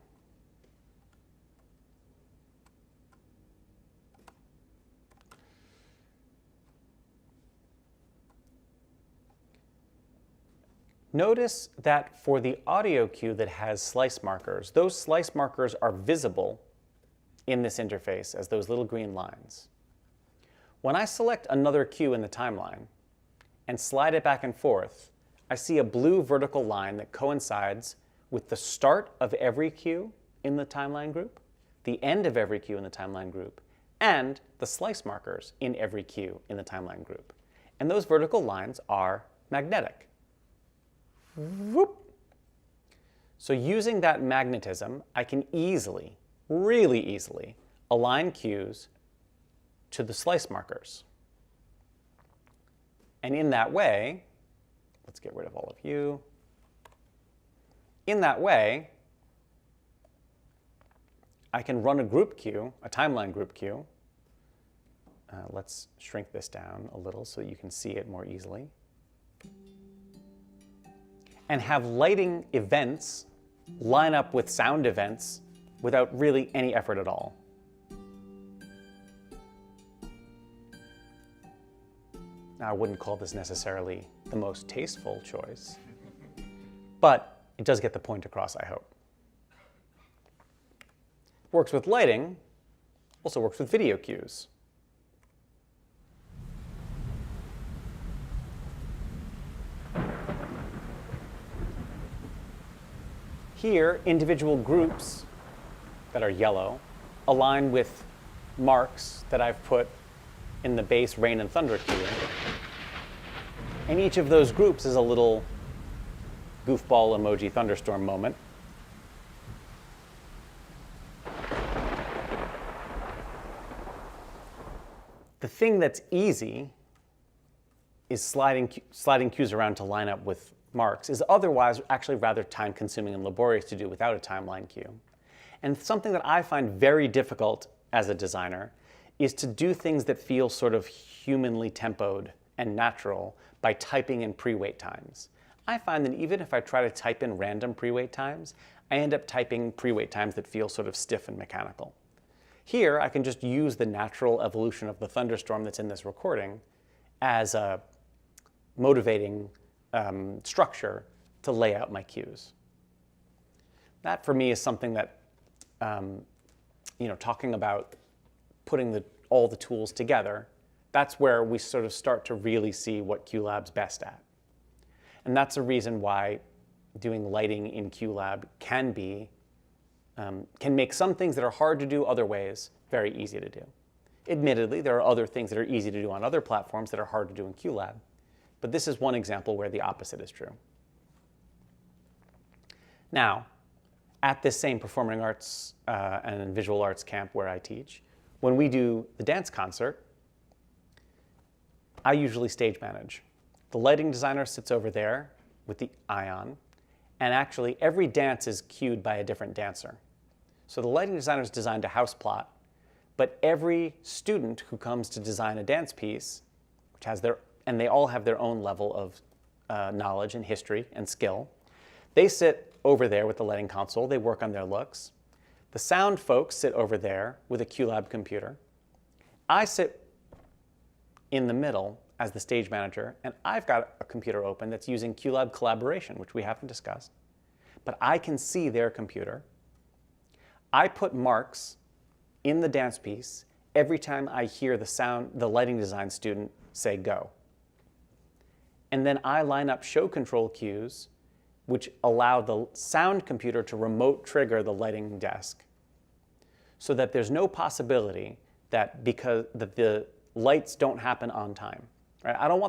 Notice that for the audio cue that has slice markers, those slice markers are visible in this interface as those little green lines. When I select another cue in the timeline and slide it back and forth, I see a blue vertical line that coincides with the start of every cue in the timeline group, the end of every cue in the timeline group, and the slice markers in every cue in the timeline group. And those vertical lines are magnetic. Whoop. So using that magnetism, I can easily, really easily, align cues to the slice markers. And in that way, let's get rid of all of you. In that way, I can run a group queue, a timeline group queue. Let's shrink this down a little so you can see it more easily. And have lighting events line up with sound events without really any effort at all. Now, I wouldn't call this necessarily the most tasteful choice, but it does get the point across, I hope. Works with lighting, also works with video cues. Here, individual groups that are yellow align with marks that I've put in the base rain and thunder cue. And each of those groups is a little goofball emoji thunderstorm moment. The thing that's easy is sliding cues around to line up with marks is otherwise actually rather time-consuming and laborious to do without a timeline cue. And something that I find very difficult as a designer is to do things that feel sort of humanly tempoed and natural by typing in pre-wait times. I find that even if I try to type in random pre-wait times, I end up typing pre-wait times that feel sort of stiff and mechanical. Here, I can just use the natural evolution of the thunderstorm that's in this recording as a motivating structure to lay out my cues. That, for me, is something that, talking about putting all the tools together, that's where we sort of start to really see what QLab's best at. And that's a reason why doing lighting in QLab can make some things that are hard to do other ways very easy to do. Admittedly, there are other things that are easy to do on other platforms that are hard to do in QLab, but this is one example where the opposite is true. Now, at this same performing arts and visual arts camp where I teach, when we do the dance concert, I usually stage manage. The lighting designer sits over there with the ion, and actually every dance is cued by a different dancer. So the lighting designer's designed a house plot, but every student who comes to design a dance piece, and they all have their own level of knowledge and history and skill, they sit over there with the lighting console, they work on their looks. The sound folks sit over there with a QLab computer. I sit in the middle as the stage manager, and I've got a computer open that's using QLab Collaboration, which we haven't discussed, but I can see their computer. I put marks in the dance piece every time I hear the lighting design student say go. And then I line up show control cues which allow the sound computer to remote trigger the lighting desk so that there's no possibility that the lights don't happen on time. Right? I don't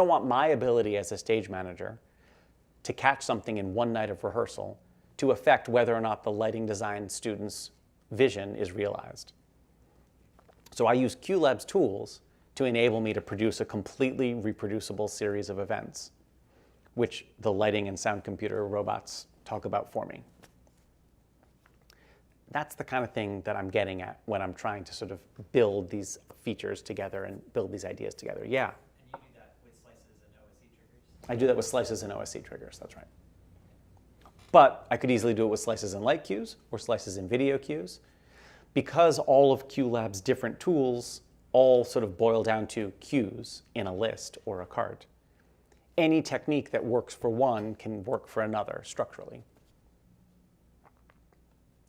want my ability as a stage manager to catch something in one night of rehearsal to affect whether or not the lighting design student's vision is realized. So I use QLab's tools to enable me to produce a completely reproducible series of events, which the lighting and sound computer robots talk about for me. That's the kind of thing that I'm getting at when I'm trying to sort of build these features together and build these ideas together. Yeah? And you do that with slices and OSC triggers? I do that with slices and OSC triggers, that's right. But I could easily do it with slices and light cues or slices and video cues. Because all of QLab's different tools all sort of boil down to cues in a list or a cart, any technique that works for one can work for another structurally.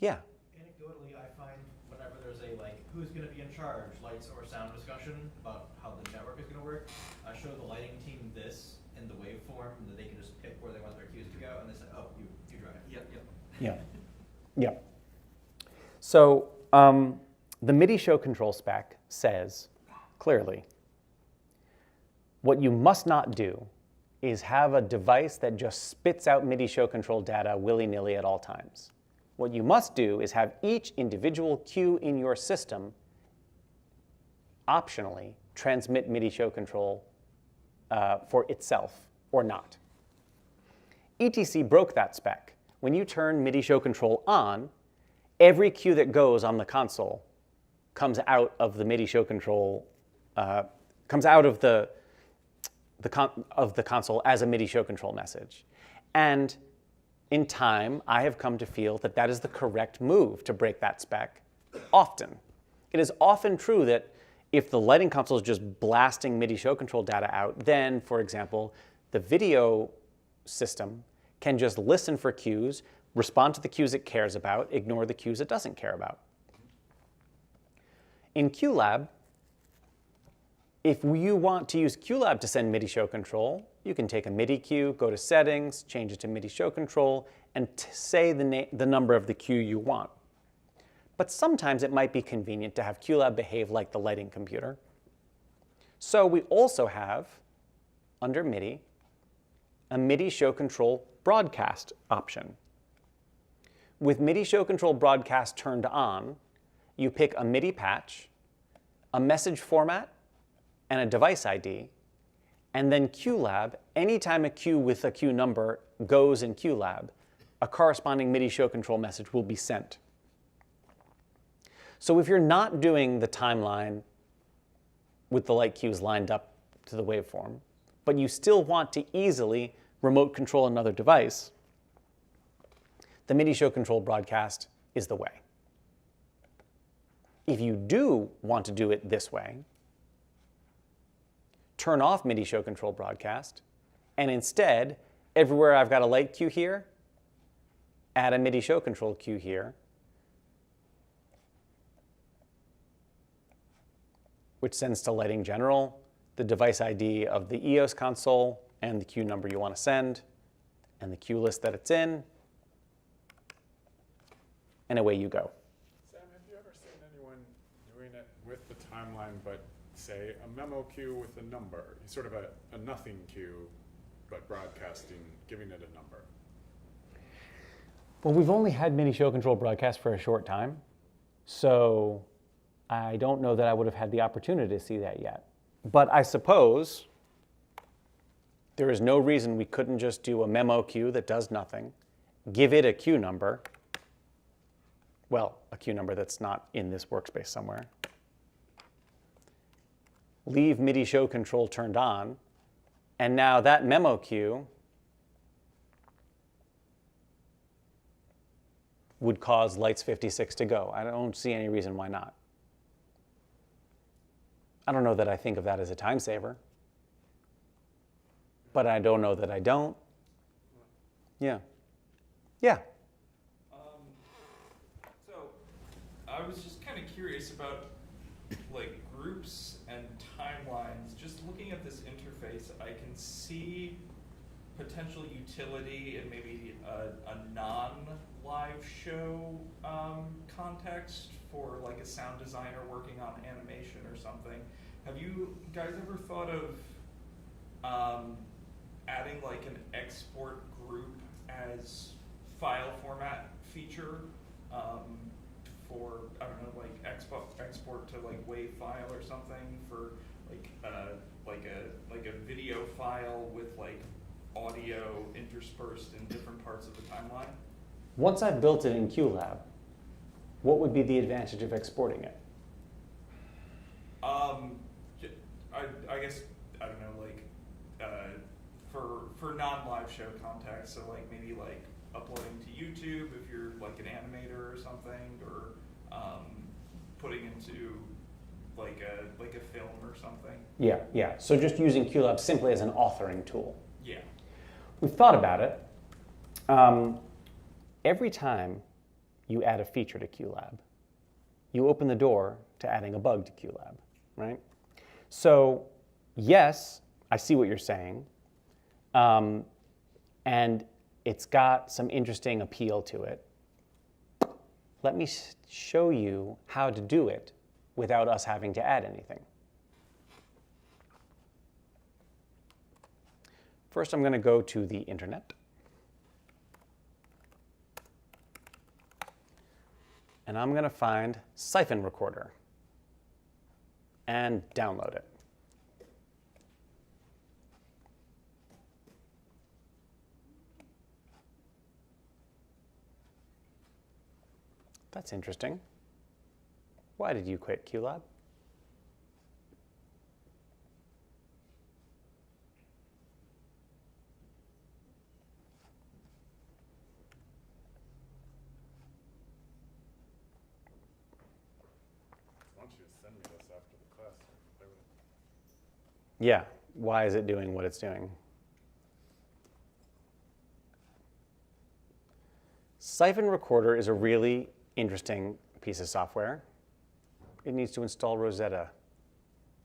Yeah? Anecdotally, I find whenever there's a who's going to be in charge, lights or sound discussion about how the network is going to work, I show the lighting team this in the waveform that they can just pick where they want their cues to go, and they say, oh, you drive. Yep. Yeah. Yeah. So the MIDI show control spec says clearly, what you must not do is have a device that just spits out MIDI show control data willy-nilly at all times. What you must do is have each individual cue in your system optionally transmit MIDI show control for itself or not. ETC broke that spec. When you turn MIDI show control on, every cue that goes on the console comes out of the MIDI show control, comes out of the console as a MIDI show control message. And in time, I have come to feel that that is the correct move to break that spec often. It is often true that if the lighting console is just blasting MIDI show control data out, then, for example, the video system can just listen for cues, respond to the cues it cares about, ignore the cues it doesn't care about. In QLab, if you want to use QLab to send MIDI show control, you can take a MIDI cue, go to settings, change it to MIDI show control, and say the number of the cue you want. But sometimes it might be convenient to have QLab behave like the lighting computer. So we also have, under MIDI, a MIDI show control broadcast option. With MIDI show control broadcast turned on, you pick a MIDI patch, a message format, and a device ID, and then QLab, anytime a cue with a cue number goes in QLab, a corresponding MIDI show control message will be sent. So if you're not doing the timeline with the light cues lined up to the waveform, but you still want to easily remote control another device, the MIDI show control broadcast is the way. If you do want to do it this way, turn off MIDI show control broadcast, and instead, everywhere I've got a light cue here, add a MIDI show control cue here, which sends to lighting general the device ID of the EOS console and the cue number you want to send, and the cue list that it's in, and away you go. Sam, have you ever seen anyone doing it with the timeline, but say a memo queue with a number, sort of a nothing queue, but broadcasting, giving it a number? Well, we've only had MIDI show control broadcast for a short time, so I don't know that I would have had the opportunity to see that yet. But I suppose there is no reason we couldn't just do a memo queue that does nothing, give it a cue number, well, a cue number that's not in this workspace somewhere, leave MIDI show control turned on, and now that memo queue would cause lights 56 to go. I don't see any reason why not. I don't know that I think of that as a time saver, but I don't know that I don't. Yeah. Yeah. So I was just kind of curious about like groups and timelines. Just looking at this interface, I can see potential utility in maybe a non-live show context for like a sound designer working on animation or something. Have you guys ever thought of adding like an export group as file format feature for, I don't know, like export to like WAV file or something for like a video file with like audio interspersed in different parts of the timeline? Once I've built it in QLab, what would be the advantage of exporting it? I guess, I don't know, like for non-live show context, so like maybe like uploading to YouTube if you're like an animator or something, or putting into like a film or something. Yeah. So just using QLab simply as an authoring tool. Yeah. We've thought about it. Every time you add a feature to QLab, you open the door to adding a bug to QLab, right? So yes, I see what you're saying. And it's got some interesting appeal to it. Let me show you how to do it without us having to add anything. First, I'm going to go to the internet. And I'm going to find Siphon Recorder and download it. That's interesting. Why did you quit QLab? Why don't you send me this after the class? Yeah, why is it doing what it's doing? Siphon Recorder is a really interesting piece of software. It needs to install Rosetta.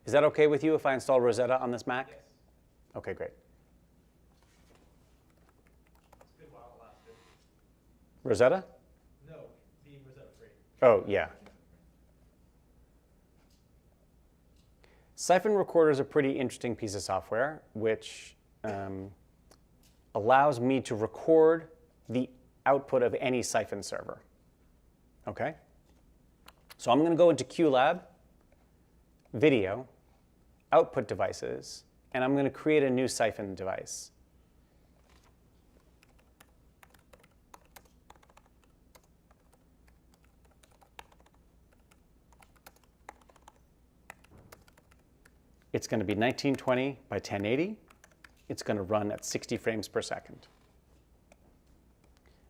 Is that okay with you if I install Rosetta on this Mac? Yes. Okay, great. It's a good while it lasted. Rosetta? No, being Rosetta free. Oh, yeah. Siphon Recorder is a pretty interesting piece of software which allows me to record the output of any Siphon server. Okay? So I'm going to go into QLab, Video, Output Devices, and I'm going to create a new Siphon device. It's going to be 1920 by 1080. It's going to run at 60 frames per second.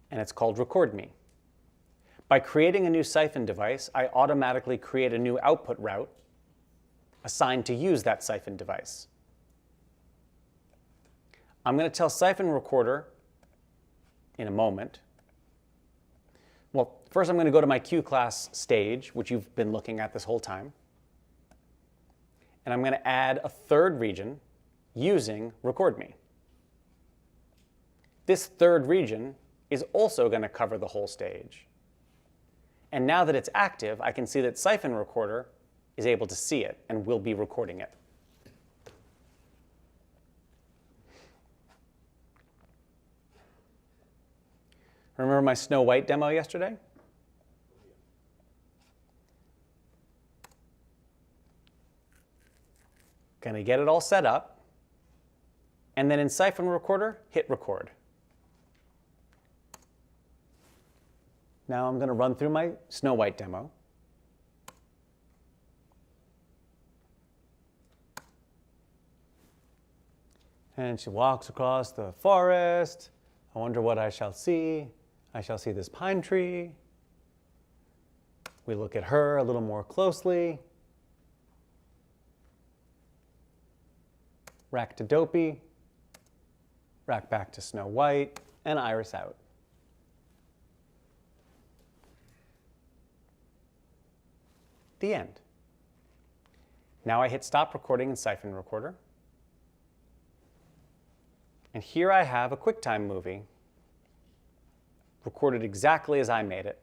And it's called Record Me. By creating a new Siphon device, I automatically create a new output route assigned to use that Siphon device. I'm going to tell Siphon Recorder in a moment. Well, first I'm going to go to my QClass stage, which you've been looking at this whole time. And I'm going to add a third region using Record Me. This third region is also going to cover the whole stage. And now that it's active, I can see that Siphon Recorder is able to see it and will be recording it. Remember my Snow White demo yesterday? Gonna get it all set up, and then in Siphon Recorder, hit record. Now I'm going to run through my Snow White demo. And she walks across the forest. I wonder what I shall see. I shall see this pine tree. We look at her a little more closely. Rack to Dopey. Rack back to Snow White. And iris out. The end. Now I hit stop recording in Siphon Recorder. And here I have a QuickTime movie recorded exactly as I made it,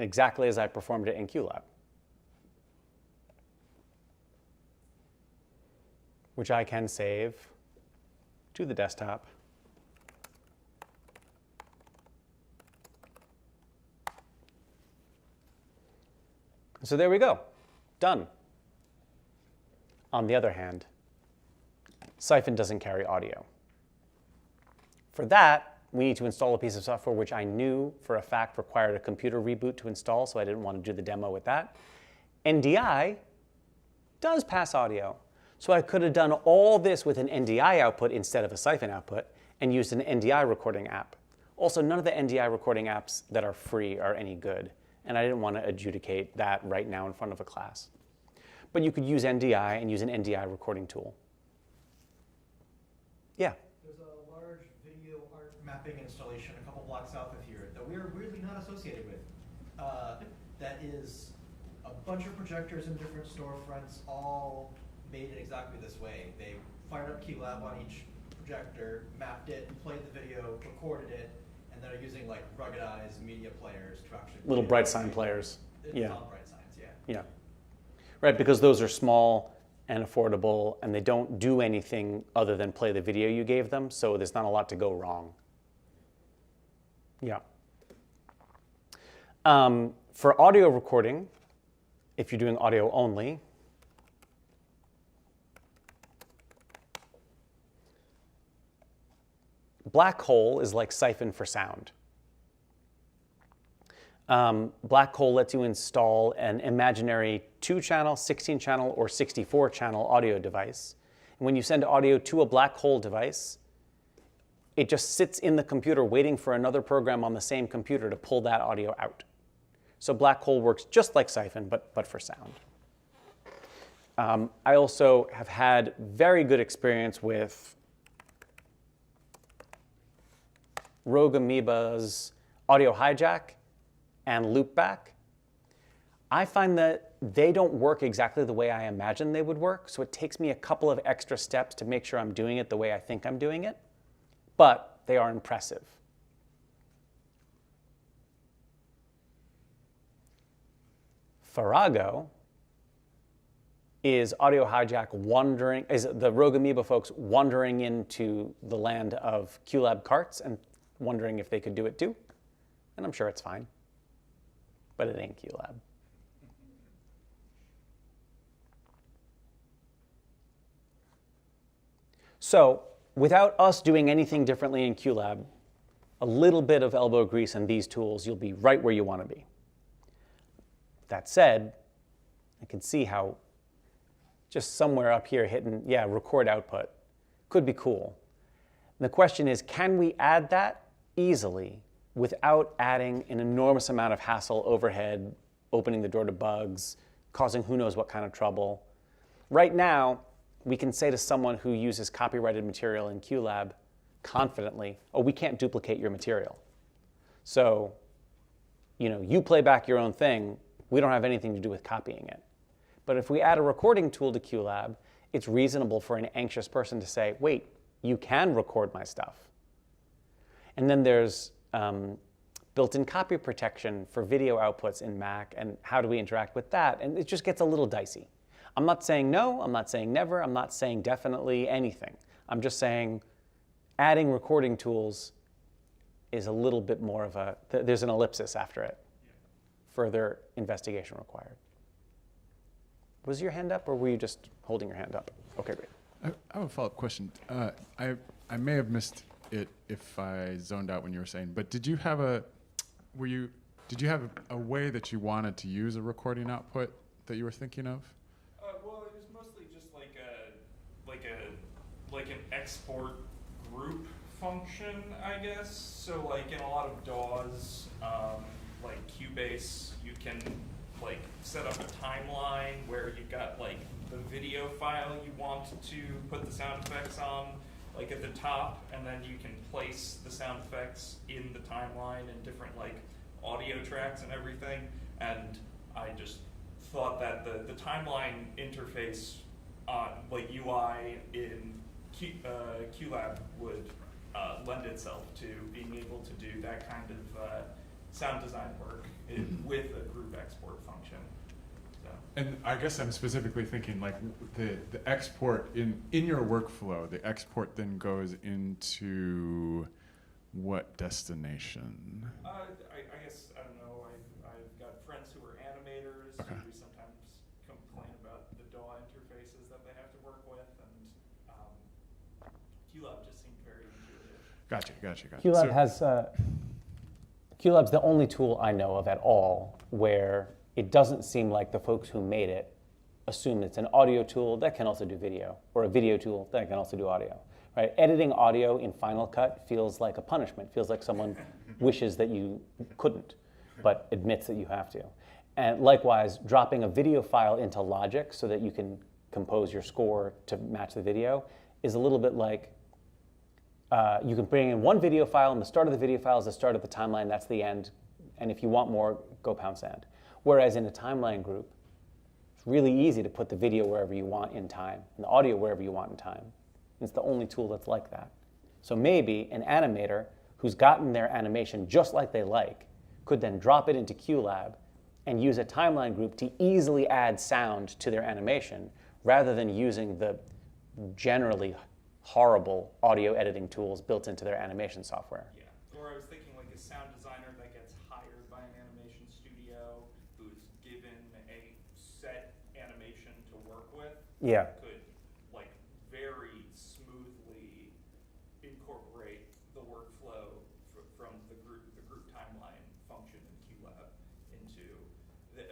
exactly as I performed it in QLab, which I can save to the desktop. So there we go, done. On the other hand, Siphon doesn't carry audio. For that, we need to install a piece of software which I knew for a fact required a computer reboot to install, so I didn't want to do the demo with that. NDI does pass audio. So I could have done all this with an NDI output instead of a Siphon output and used an NDI recording app. Also, none of the NDI recording apps that are free are any good, and I didn't want to adjudicate that right now in front of a class. But you could use NDI and use an NDI recording tool. Yeah? There's a large video art mapping installation a couple blocks south of here that we're weirdly not associated with. That is a bunch of projectors in different storefronts, all made it exactly this way. They fired up QLab on each projector, mapped it, played the video, recorded it, and then are using like ruggedized media players to actually Little bright sign players. It's Yeah. all bright signs, yeah. Yeah. Right, because those are small and affordable, and they don't do anything other than play the video you gave them, so there's not a lot to go wrong. Yeah. For audio recording, if you're doing audio only, Black Hole is like Siphon for sound. Black Hole lets you install an imaginary 2-channel, 16-channel, or 64-channel audio device. And when you send audio to a Black Hole device, it just sits in the computer waiting for another program on the same computer to pull that audio out. So Black Hole works just like Siphon, but for sound. I also have had very good experience with Rogue Amoeba's audio hijack and loopback. I find that they don't work exactly the way I imagine they would work, so it takes me a couple of extra steps to make sure I'm doing it the way I think I'm doing it, but they are impressive. Farrago is audio hijack is the Rogue Amoeba folks wandering into the land of QLab carts and wondering if they could do it too. And I'm sure it's fine, but it ain't QLab. So without us doing anything differently in QLab, a little bit of elbow grease and these tools, you'll be right where you want to be. That said, I can see how just somewhere up here hitting, record output could be cool. And the question is, can we add that easily without adding an enormous amount of hassle, overhead, opening the door to bugs, causing who knows what kind of trouble? Right now, we can say to someone who uses copyrighted material in QLab confidently, oh, we can't duplicate your material. So, you play back your own thing, we don't have anything to do with copying it. But if we add a recording tool to QLab, it's reasonable for an anxious person to say, wait, you can record my stuff. And then there's built-in copy protection for video outputs in Mac, and how do we interact with that? And it just gets a little dicey. I'm not saying no, I'm not saying never, I'm not saying definitely anything. I'm just saying adding recording tools is a little bit more of there's an ellipsis after it. Further investigation required. Was your hand up, or were you just holding your hand up? Okay, great. I have a follow-up question. I may have missed it if I zoned out when you were saying, but did you have a way that you wanted to use a recording output that you were thinking of? Well, it was mostly just like an export group function, I guess. So like in a lot of DAWs, like Cubase, you can like set up a timeline where you've got like the video file you want to put the sound effects on, like at the top, and then you can place the sound effects in the timeline and different like audio tracks and everything. And I just thought that the timeline interface on like UI in QLab would lend itself to being able to do that kind of sound design work with a group export function. So. And I guess I'm specifically thinking like the export in your workflow, the export then goes into what destination? I guess, I don't know, I've got friends who are animators who sometimes complain about the DAW interfaces that they have to work with, and QLab just seemed very intuitive. Gotcha. QLab has, QLab's the only tool I know of at all where it doesn't seem like the folks who made it assume it's an audio tool that can also do video, or a video tool that can also do audio. Right? Editing audio in Final Cut feels like a punishment, feels like someone wishes that you couldn't, but admits that you have to. And likewise, dropping a video file into Logic so that you can compose your score to match the video is a little bit like you can bring in one video file, and the start of the video file is the start of the timeline, that's the end. And if you want more, go pound sand. Whereas in a timeline group, it's really easy to put the video wherever you want in time, and the audio wherever you want in time. It's the only tool that's like that. So maybe an animator who's gotten their animation just like they like could then drop it into QLab and use a timeline group to easily add sound to their animation rather than using the generally horrible audio editing tools built into their animation software. Yeah, or I was thinking like a sound designer that gets hired by an animation studio who's given a set animation to work with. Yeah. Could like very smoothly incorporate the workflow from the group timeline function in QLab into the,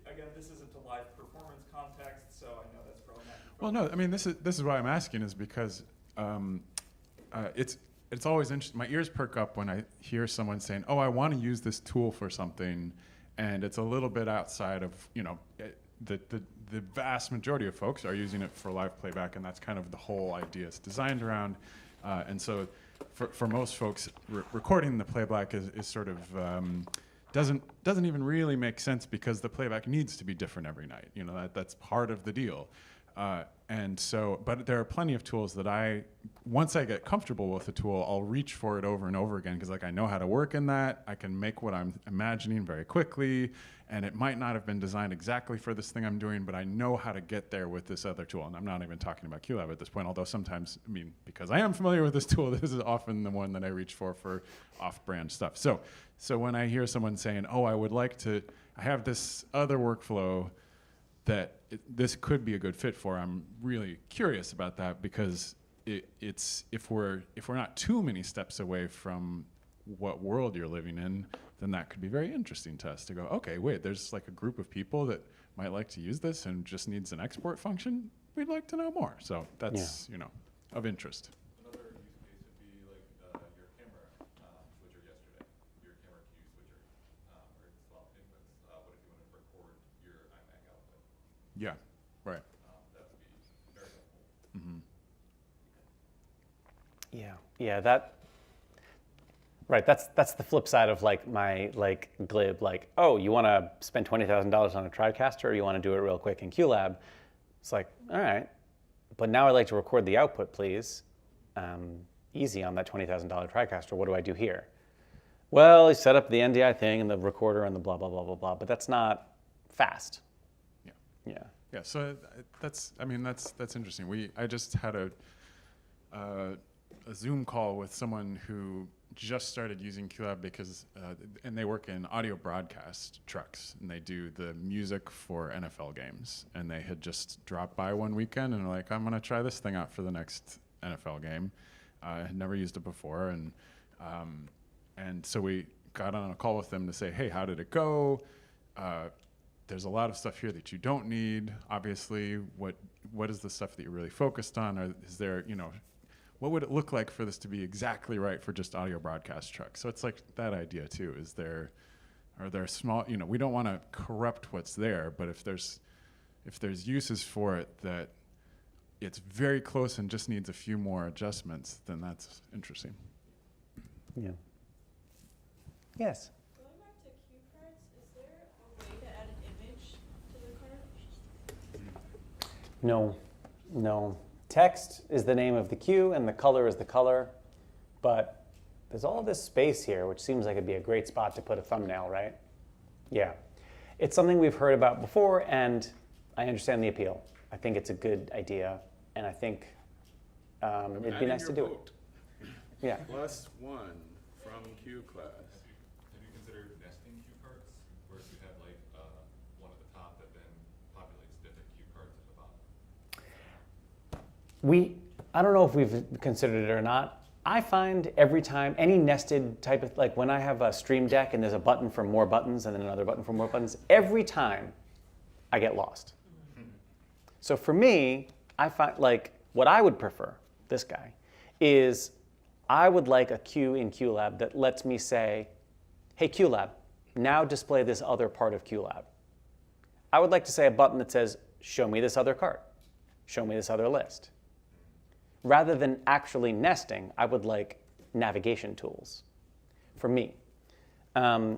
again, this isn't a live performance context, so I know that's probably not. Well, no, I mean this is why I'm asking is because it's always interesting. My ears perk up when I hear someone saying, "Oh, I want to use this tool for something," and it's a little bit outside of the vast majority of folks are using it for live playback, and that's kind of the whole idea it's designed around. And so for most folks, recording the playback is sort of doesn't even really make sense because the playback needs to be different every night. You know, that's part of the deal. And so, but there are plenty of tools that once I get comfortable with a tool, I'll reach for it over and over again because like I know how to work in that. I can make what I'm imagining very quickly, and it might not have been designed exactly for this thing I'm doing, but I know how to get there with this other tool. And I'm not even talking about QLab at this point, although sometimes, I mean, because I am familiar with this tool, this is often the one that I reach for off-brand stuff. So when I hear someone saying, oh, I have this other workflow that this could be a good fit for, I'm really curious about that because it's if we're not too many steps away from what world you're living in, then that could be very interesting to us to go, okay, wait, there's like a group of people that might like to use this and just needs an export function. We'd like to know more. So that's of interest. Another use case would be like your camera switcher yesterday, your camera cue switcher, or swap inputs. What if you want to record your iMac output? Yeah, right. That would be very helpful. Mm-hmm. Yeah, right. That's the flip side of like my glib, like, oh, you want to spend $20,000 on a TriCaster, or you want to do it real quick in QLab? It's like, all right, but now I'd like to record the output, please. Easy on that $20,000 TriCaster. What do I do here? Well, you set up the NDI thing and the recorder and the blah blah blah blah blah, but that's not fast. Yeah. So that's interesting. I just had a Zoom call with someone who just started using QLab because, and they work in audio broadcast trucks, and they do the music for NFL games. And they had just dropped by one weekend and were like, I'm gonna try this thing out for the next NFL game. I had never used it before, and so we got on a call with them to say, hey, how did it go? There's a lot of stuff here that you don't need. Obviously, what is the stuff that you're really focused on? Or is there, what would it look like for this to be exactly right for just audio broadcast trucks? So it's like that idea too. Are there small, we don't want to corrupt what's there, but if there's uses for it that it's very close and just needs a few more adjustments, then that's interesting. Yeah. Yes. Going back to cue cards, is there a way to add an image to the card? No. Text is the name of the cue and the color is the color, but there's all this space here, which seems like it'd be a great spot to put a thumbnail, right? Yeah. It's something we've heard about before, and I understand the appeal. I think it's a good idea, and I think it'd be nice to do it. Yeah. +1 from QClass. Have you considered nesting cue cards, where you have like one at the top that then populates different cue cards at the bottom? I don't know if we've considered it or not. I find every time, any nested type of, like when I have a Stream Deck and there's a button for more buttons and then another button for more buttons, every time I get lost. So for me, I find like what I would prefer, this guy, is I would like a cue in QLab that lets me say, hey QLab, now display this other part of QLab. I would like to say a button that says, show me this other card, show me this other list. Rather than actually nesting, I would like navigation tools for me. But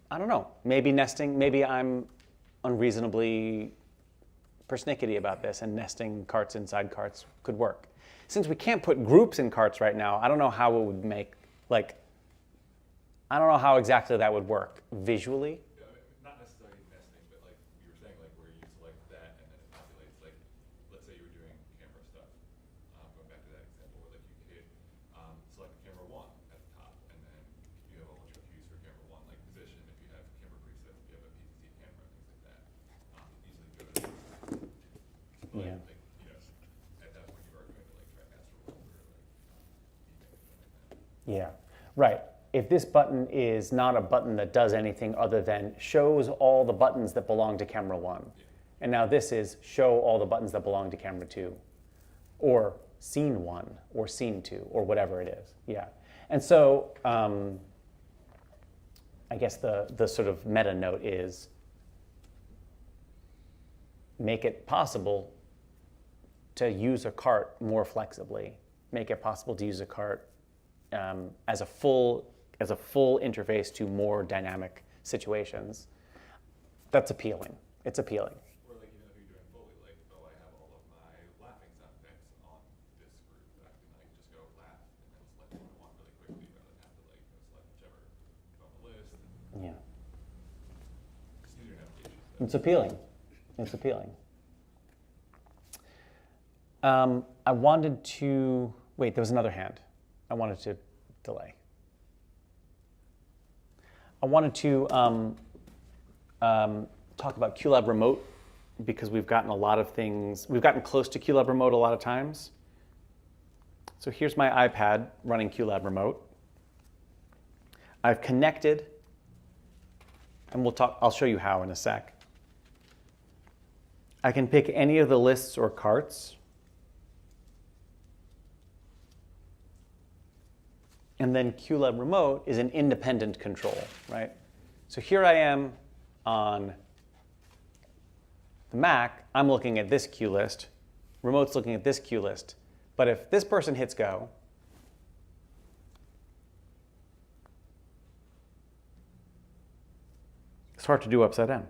I don't know, maybe nesting, maybe I'm unreasonably persnickety about this and nesting carts inside carts could work. Since we can't put groups in carts right now, I don't know how it would make, I don't know how exactly that would work visually. Yeah, not necessarily nesting, but like you were saying, like where you select that and then it populates, like let's say you were doing camera stuff. Going back to that example where like you hit select camera 1 at the top, and then you have a bunch of cues for camera 1, like position. If you have camera presets, if you have a PTZ camera, things like that. Easily go to. Yeah. Like, at that point you are going to like TriCaster roll or like like that. Yeah, right. If this button is not a button that does anything other than shows all the buttons that belong to camera 1, and now this is show all the buttons that belong to camera 2, or scene 1, or scene 2, or whatever it is. Yeah, and so I guess the sort of meta note is make it possible to use a cart more flexibly make it possible to use a cart as a full interface to more dynamic situations, that's appealing. It's appealing. Or like, if you're doing fully, like, I have all of my laughing sound effects on this group that I can like just go laugh and then select what I want really quickly rather than have to like select whichever from the list. And Yeah. just use your navigation. It's appealing. It's appealing. I wanted to, wait, there was another hand. I wanted to delay. I wanted to talk about QLab Remote because we've gotten close to QLab Remote a lot of times. So here's my iPad running QLab Remote. I've connected, and I'll show you how in a sec. I can pick any of the lists or carts. And then QLab Remote is an independent control, right? So here I am on the Mac. I'm looking at this Q list. Remote's looking at this Q list. But if this person hits go, it's hard to do upside down.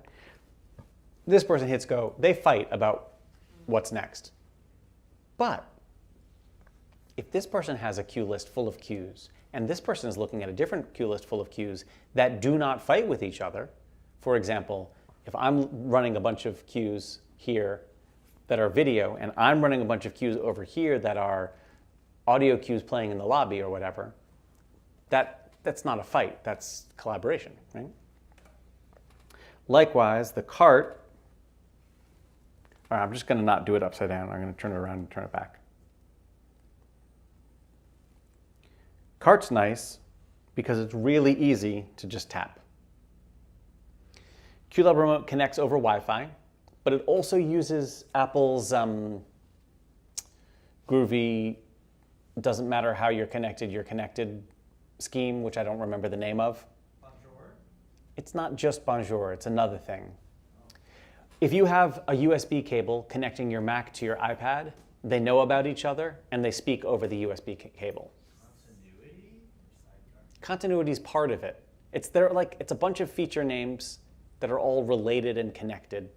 This person hits go, they fight about what's next. But if this person has a queue list full of queues, and this person is looking at a different queue list full of queues that do not fight with each other, for example, if I'm running a bunch of queues here that are video, and I'm running a bunch of queues over here that are audio queues playing in the lobby or whatever, that's not a fight, that's collaboration, right? Likewise, the cart, all right, I'm just gonna not do it upside down. I'm gonna turn it around and turn it back. Cart's nice because it's really easy to just tap. QLab Remote connects over Wi-Fi, but it also uses Apple's groovy, doesn't matter how you're connected scheme, which I don't remember the name of. Bonjour? It's not just Bonjour, it's another thing. If you have a USB cable connecting your Mac to your iPad, they know about each other and they speak over the USB cable. Continuity? Sidecar? Continuity is part of it. It's a bunch of feature names that are all related and connected.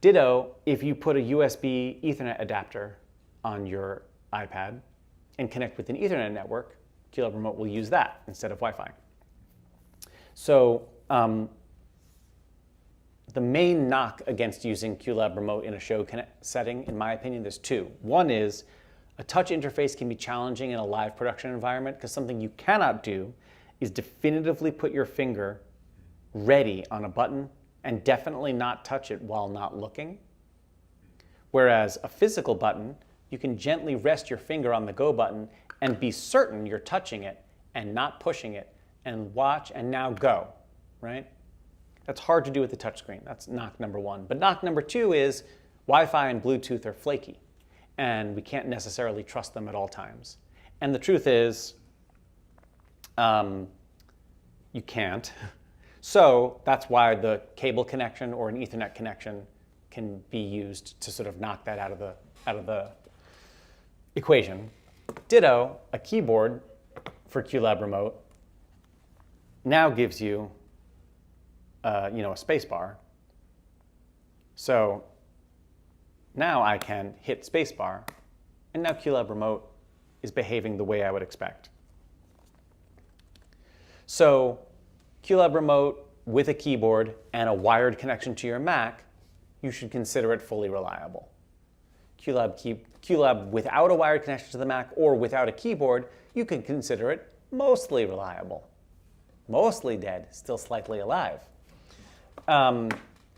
Ditto, if you put a USB Ethernet adapter on your iPad and connect with an Ethernet network, QLab Remote will use that instead of Wi-Fi. So the main knock against using QLab Remote in a show setting, in my opinion, there's two. One is a touch interface can be challenging in a live production environment because something you cannot do is definitively put your finger ready on a button and definitely not touch it while not looking. Whereas a physical button, you can gently rest your finger on the go button and be certain you're touching it and not pushing it and watch and now go, right? That's hard to do with the touchscreen. That's knock number one. But knock number two is Wi-Fi and Bluetooth are flaky, and we can't necessarily trust them at all times. And the truth is, you can't. So that's why the cable connection or an Ethernet connection can be used to sort of knock that out of the equation. Ditto, a keyboard for QLab Remote now gives you a space bar. So now I can hit space bar, and now QLab Remote is behaving the way I would expect. So QLab Remote with a keyboard and a wired connection to your Mac, you should consider it fully reliable. QLab without a wired connection to the Mac or without a keyboard, you can consider it mostly reliable. Mostly dead, still slightly alive.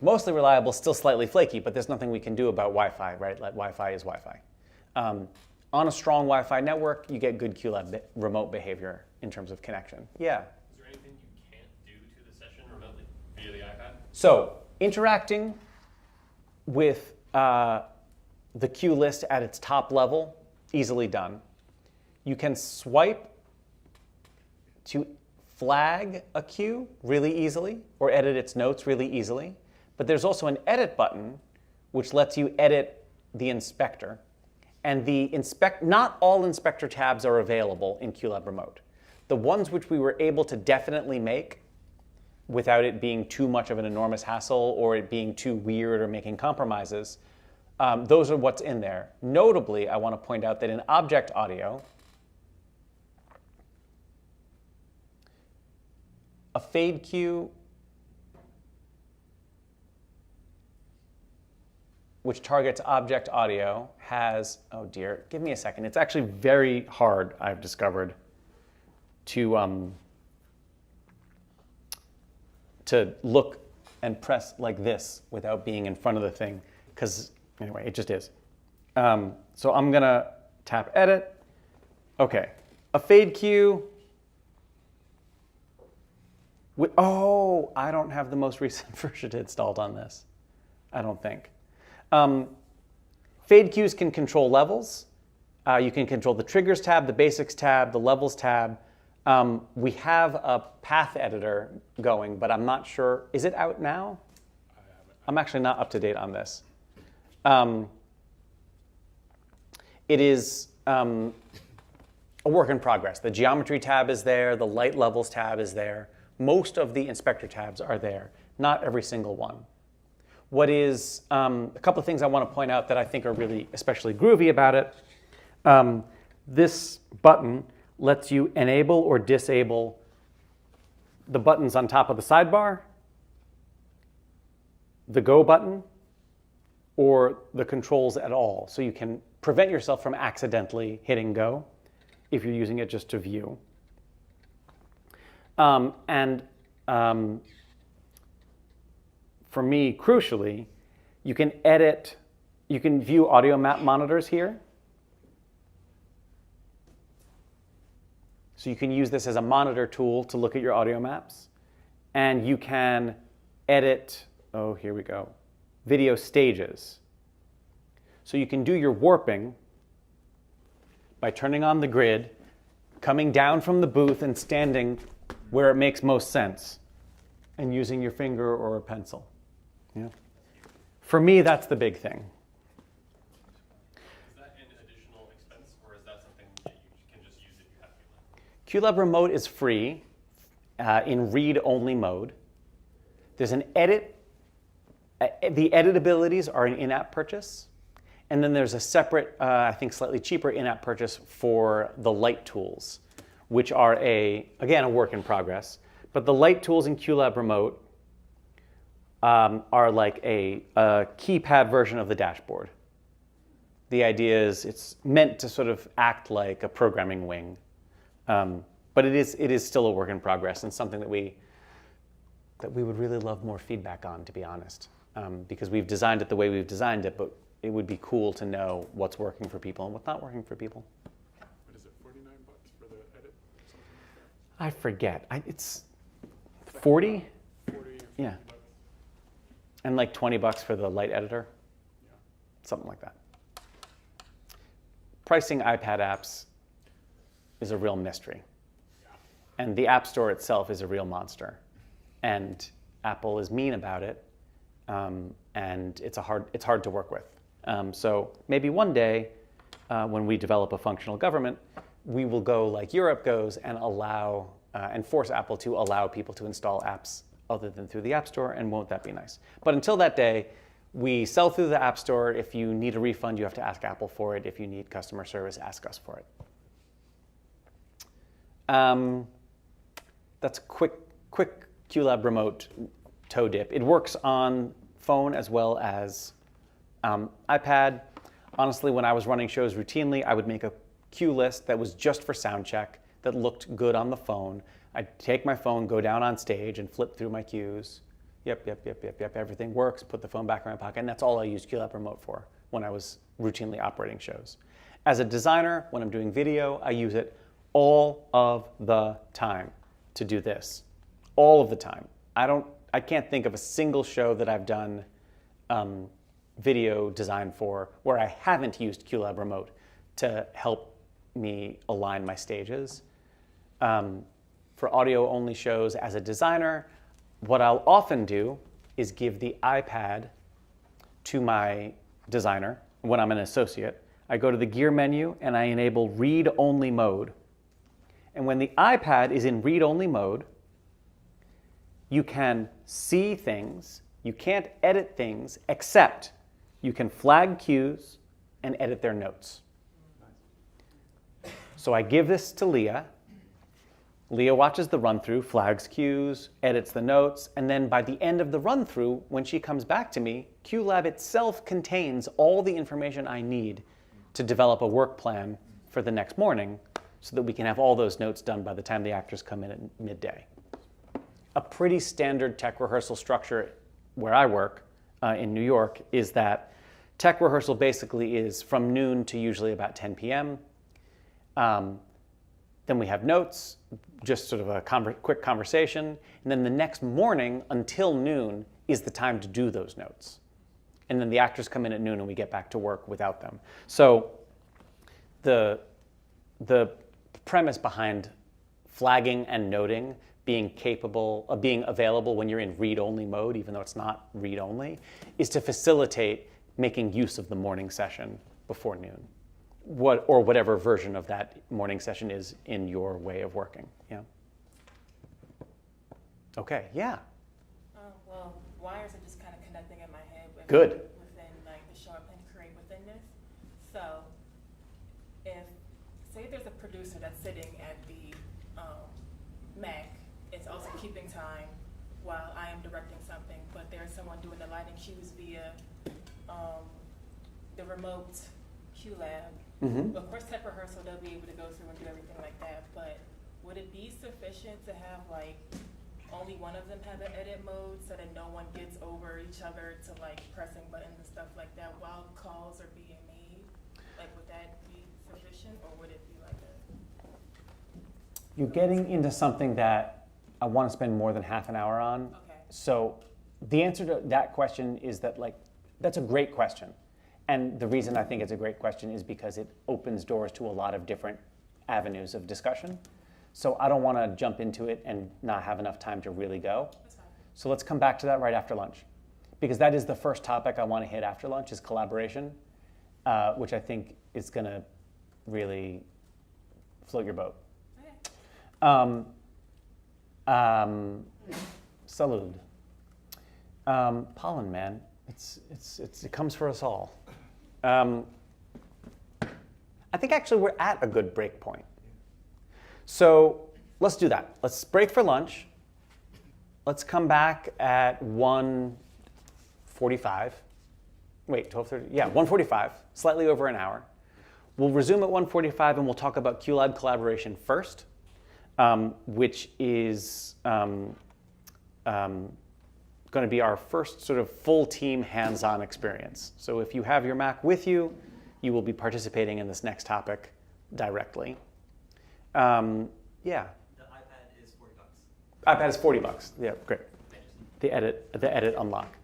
Mostly reliable, still slightly flaky, but there's nothing we can do about Wi-Fi, right? Like Wi-Fi is Wi-Fi. On a strong Wi-Fi network, you get good QLab Remote behavior in terms of connection. Yeah? Is there anything you can't do to the session remotely via the iPad? So interacting with the queue list at its top level, easily done. You can swipe to flag a queue really easily or edit its notes really easily. But there's also an edit button which lets you edit the inspector. And not all inspector tabs are available in QLab Remote. The ones which we were able to definitely make without it being too much of an enormous hassle or it being too weird or making compromises, those are what's in there. Notably, I want to point out that in object audio, a fade cue which targets object audio has, oh dear, give me a second. It's actually very hard, I've discovered, to look and press like this without being in front of the thing, because anyway, it just is. So I'm gonna tap edit. Okay, a fade cue. Oh, I don't have the most recent version installed on this, I don't think. Fade cues can control levels. You can control the triggers tab, the basics tab, the levels tab. We have a path editor going, but I'm not sure. Is it out now? I'm actually not up to date on this. It is a work in progress. The geometry tab is there. The light levels tab is there. Most of the inspector tabs are there, not every single one. What is a couple of things I want to point out that I think are really especially groovy about it. This button lets you enable or disable the buttons on top of the sidebar, the go button, or the controls at all. So you can prevent yourself from accidentally hitting go if you're using it just to view. For me, crucially, you can view audio map monitors here. So you can use this as a monitor tool to look at your audio maps. And you can edit, oh, here we go, video stages. So you can do your warping by turning on the grid, coming down from the booth and standing where it makes most sense, and using your finger or a pencil. Yeah. For me, that's the big thing. Is that an additional expense, or is that something that you can just use if you have QLab? QLab Remote is free in read-only mode. There's an edit. The editabilities are an in-app purchase. And then there's a separate, I think slightly cheaper in-app purchase for the light tools, which are, again, a work in progress. But the light tools in QLab Remote are like a keypad version of the dashboard. The idea is it's meant to sort of act like a programming wing. But it is still a work in progress and something that we would really love more feedback on, to be honest. Because we've designed it the way we've designed it, but it would be cool to know what's working for people and what's not working for people. What is it, $49 for the edit? I forget. It's 40? 40 Yeah. And like $20 for the light editor? Yeah. Something like that. Pricing iPad apps is a real mystery. Yeah. And the App Store itself is a real monster. And Apple is mean about it. And it's hard to work with. So maybe one day, when we develop a functional government, we will go like Europe goes and allow and force Apple to allow people to install apps other than through the App Store, and won't that be nice? But until that day, we sell through the App Store. If you need a refund, you have to ask Apple for it. If you need customer service, ask us for it. That's a quick QLab Remote toe dip. It works on phone as well as iPad. Honestly, when I was running shows routinely, I would make a cue list that was just for sound check that looked good on the phone. I'd take my phone, go down on stage, and flip through my cues. Yep, everything works, put the phone back in my pocket, and that's all I used QLab Remote for when I was routinely operating shows. As a designer, when I'm doing video, I use it all of the time to do this. All of the time. I can't think of a single show that I've done video design for where I haven't used QLab Remote to help me align my stages. For audio-only shows as a designer, what I'll often do is give the iPad to my designer when I'm an associate. I go to the gear menu and I enable read-only mode. And when the iPad is in read-only mode, you can see things, you can't edit things, except you can flag cues and edit their notes. So I give this to Leah. Leah watches the run-through, flags cues, edits the notes, and then by the end of the run-through, when she comes back to me, QLab itself contains all the information I need to develop a work plan for the next morning so that we can have all those notes done by the time the actors come in at midday. A pretty standard tech rehearsal structure where I work in New York is that tech rehearsal basically is from noon to usually about 10 p.m. Then we have notes, just sort of a quick conversation, and then the next morning until noon is the time to do those notes. And then the actors come in at noon and we get back to work without them. So the premise behind flagging and noting being capable of being available when you're in read-only mode, even though it's not read-only, is to facilitate making use of the morning session before noon. Or whatever version of that morning session is in your way of working. Yeah. Okay. Yeah. Well, wires are just kind of connecting in my head Good. Within like the show I plan to create within this. So, if say there's a producer that's sitting at the Mac, it's also keeping time while I am directing something, but there's someone doing the lighting cues via the remote QLab. Mm-hmm. Of course, tech rehearsal, they'll be able to go through and do everything like that, but would it be sufficient to have like only one of them have an edit mode so that no one gets over each other to like pressing buttons and stuff like that while calls are being made? Like, would that be sufficient, or would it be like a... You're getting into something that I want to spend more than half an hour on. Okay. So the answer to that question is that, like, that's a great question. And the reason I think it's a great question is because it opens doors to a lot of different avenues of discussion. So I don't want to jump into it and not have enough time to really go. That's fine. So let's come back to that right after lunch. Because that is the first topic I want to hit after lunch is collaboration, which I think is going to really float your boat. Okay. Salud. Pollen, man. It comes for us all. I think actually we're at a good break point. So let's do that. Let's break for lunch. Let's come back at 1:45. Wait, 12:30? Yeah, 1:45, slightly over an hour. We'll resume at 1:45 and we'll talk about QLab collaboration first, which is going to be our first sort of full team hands-on experience. So if you have your Mac with you, you will be participating in this next topic directly. Yeah. The iPad is $40. iPad is $40. Yeah, great. The edit unlock.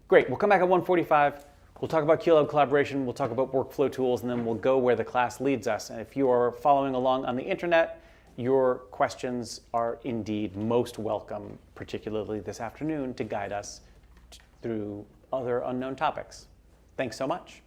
Great. We'll come back at 1:45. We'll talk about QLab collaboration. We'll talk about workflow tools, and then we'll go where the class leads us. And if you are following along on the internet, your questions are indeed most welcome, particularly this afternoon, to guide us through other unknown topics. Thanks so much.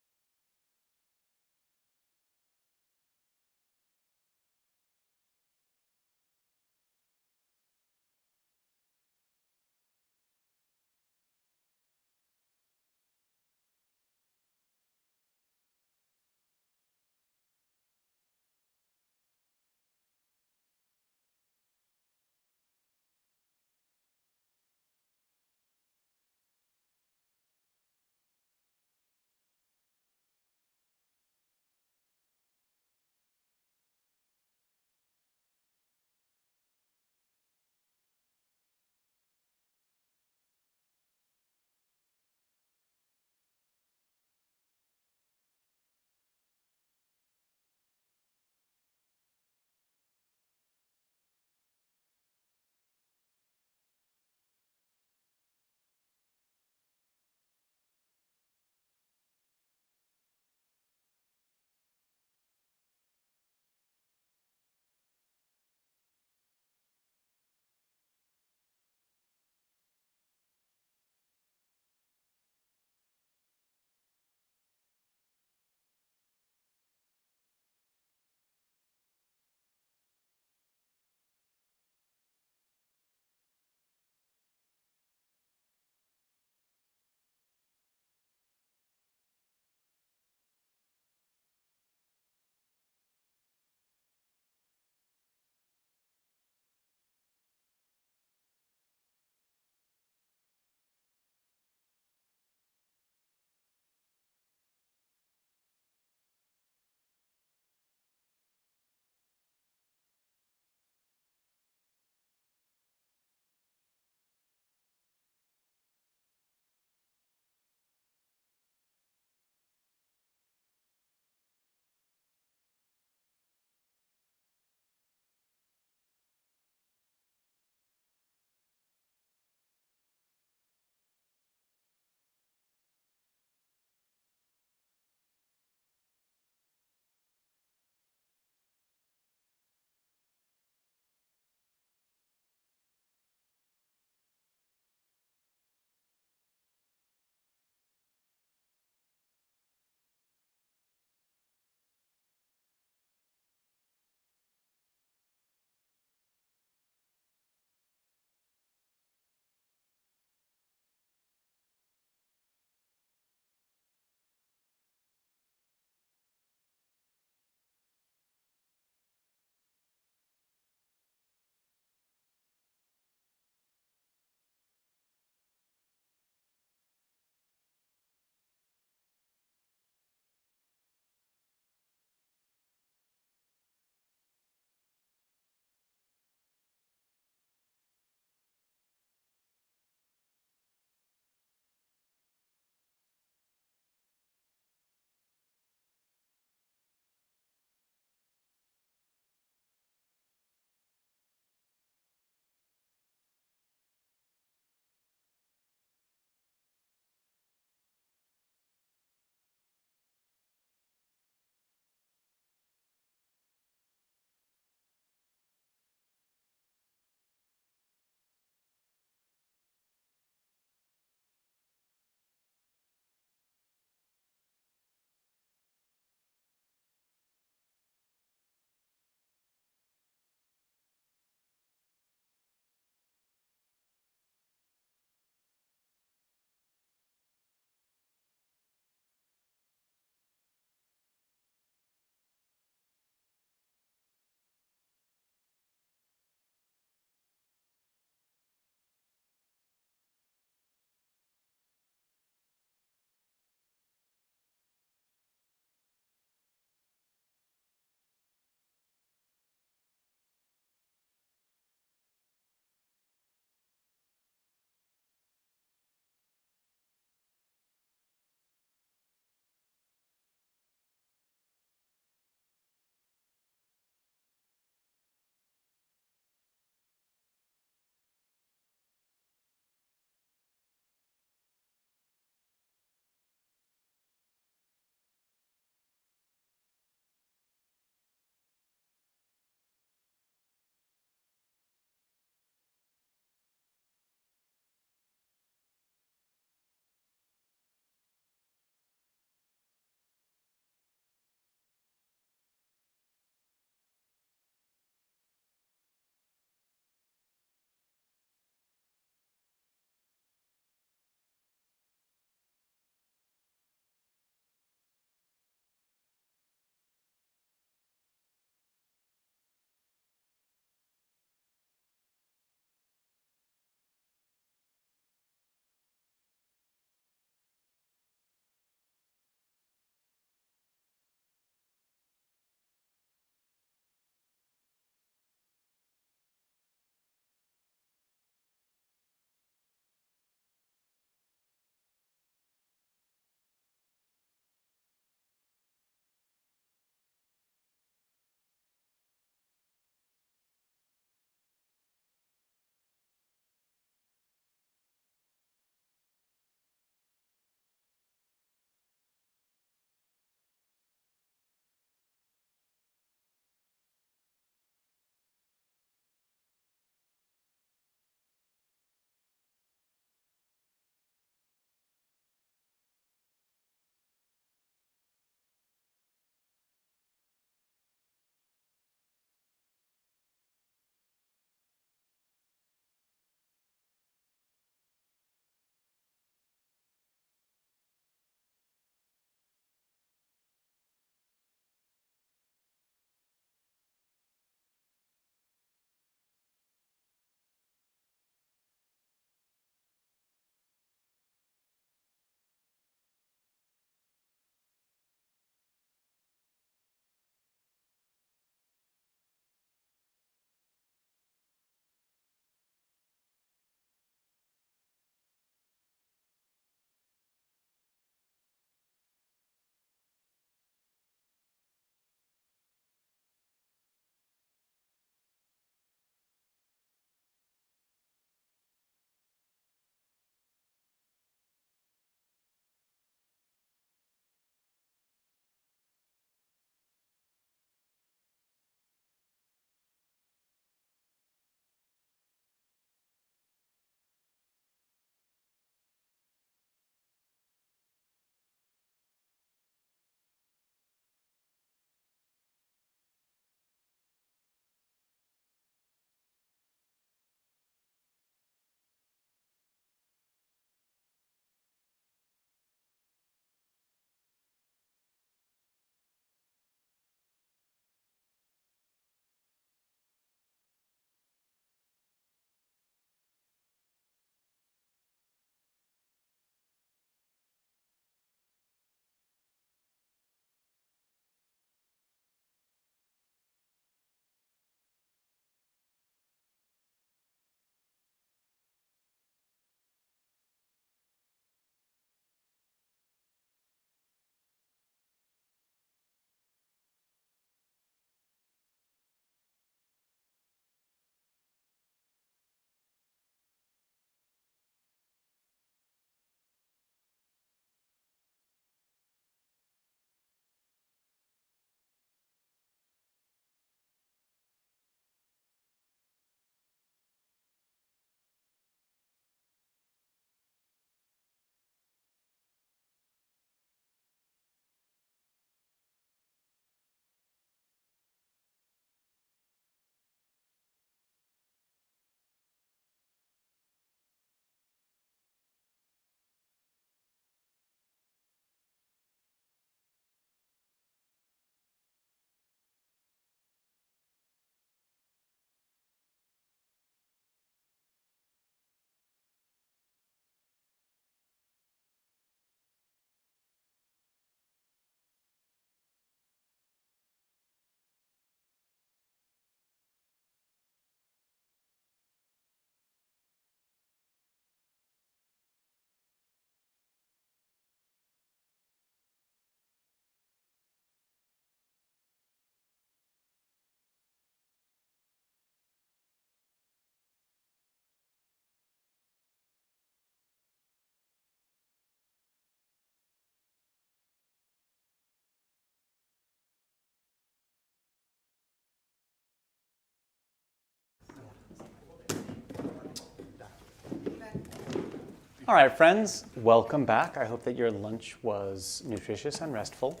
All right, friends, welcome back. I hope that your lunch was nutritious and restful,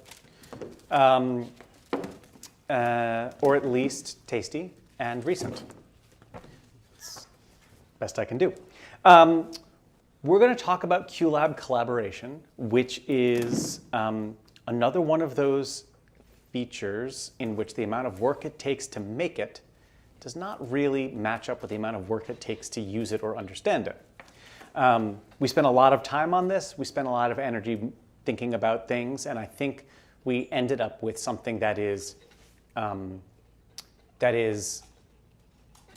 or at least tasty and recent. It's best I can do. We're going to talk about QLab collaboration, which is another one of those features in which the amount of work it takes to make it does not really match up with the amount of work it takes to use it or understand it. We spent a lot of time on this. We spent a lot of energy thinking about things, and I think we ended up with something that is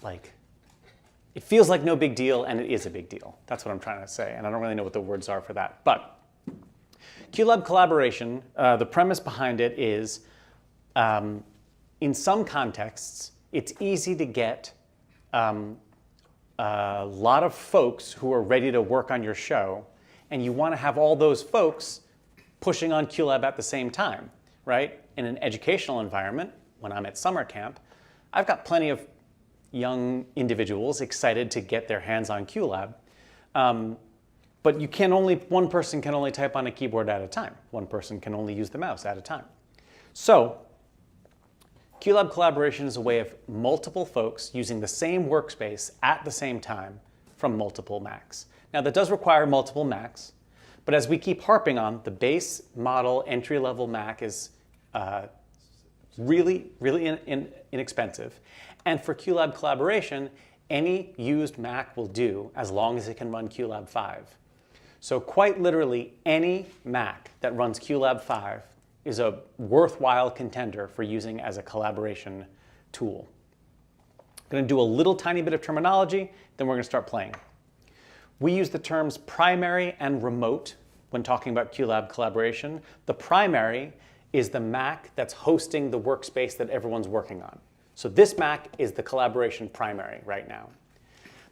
like, it feels like no big deal, and it is a big deal. That's what I'm trying to say, and I don't really know what the words are for that. But QLab collaboration, the premise behind it is, in some contexts, it's easy to get a lot of folks who are ready to work on your show, and you want to have all those folks pushing on QLab at the same time, right? In an educational environment, when I'm at summer camp, I've got plenty of young individuals excited to get their hands on QLab, but one person can only type on a keyboard at a time. One person can only use the mouse at a time. So QLab collaboration is a way of multiple folks using the same workspace at the same time from multiple Macs. Now that does require multiple Macs, but as we keep harping on, the base model entry-level Mac is really inexpensive. And for QLab collaboration, any used Mac will do as long as it can run QLab 5. So quite literally, any Mac that runs QLab 5 is a worthwhile contender for using as a collaboration tool. I'm going to do a little tiny bit of terminology, then we're going to start playing. We use the terms primary and remote when talking about QLab collaboration. The primary is the Mac that's hosting the workspace that everyone's working on. So this Mac is the collaboration primary right now.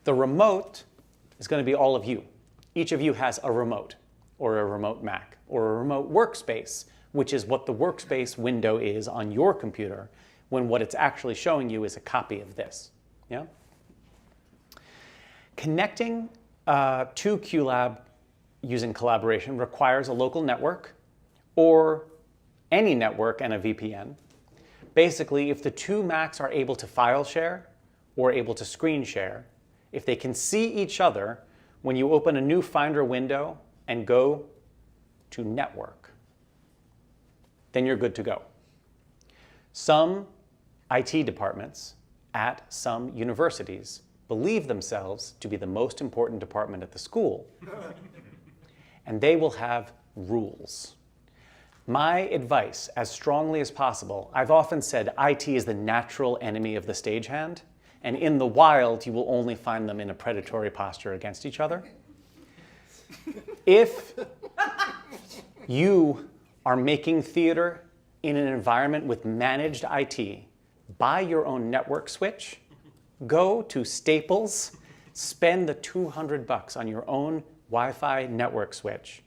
The remote is going to be all of you. Each of you has a remote, or a remote Mac, or a remote workspace, which is what the workspace window is on your computer, when what it's actually showing you is a copy of this. Yeah? Connecting to QLab using collaboration requires a local network, or any network and a VPN. Basically, if the two Macs are able to file share or able to screen share, if they can see each other when you open a new Finder window and go to network, then you're good to go. Some IT departments at some universities believe themselves to be the most important department at the school, and they will have rules. My advice, as strongly as possible, I've often said IT is the natural enemy of the stagehand, and in the wild, you will only find them in a predatory posture against each other. If you are making theater in an environment with managed IT, buy your own network switch, go to Staples, spend the $200 on your own Wi-Fi network switch,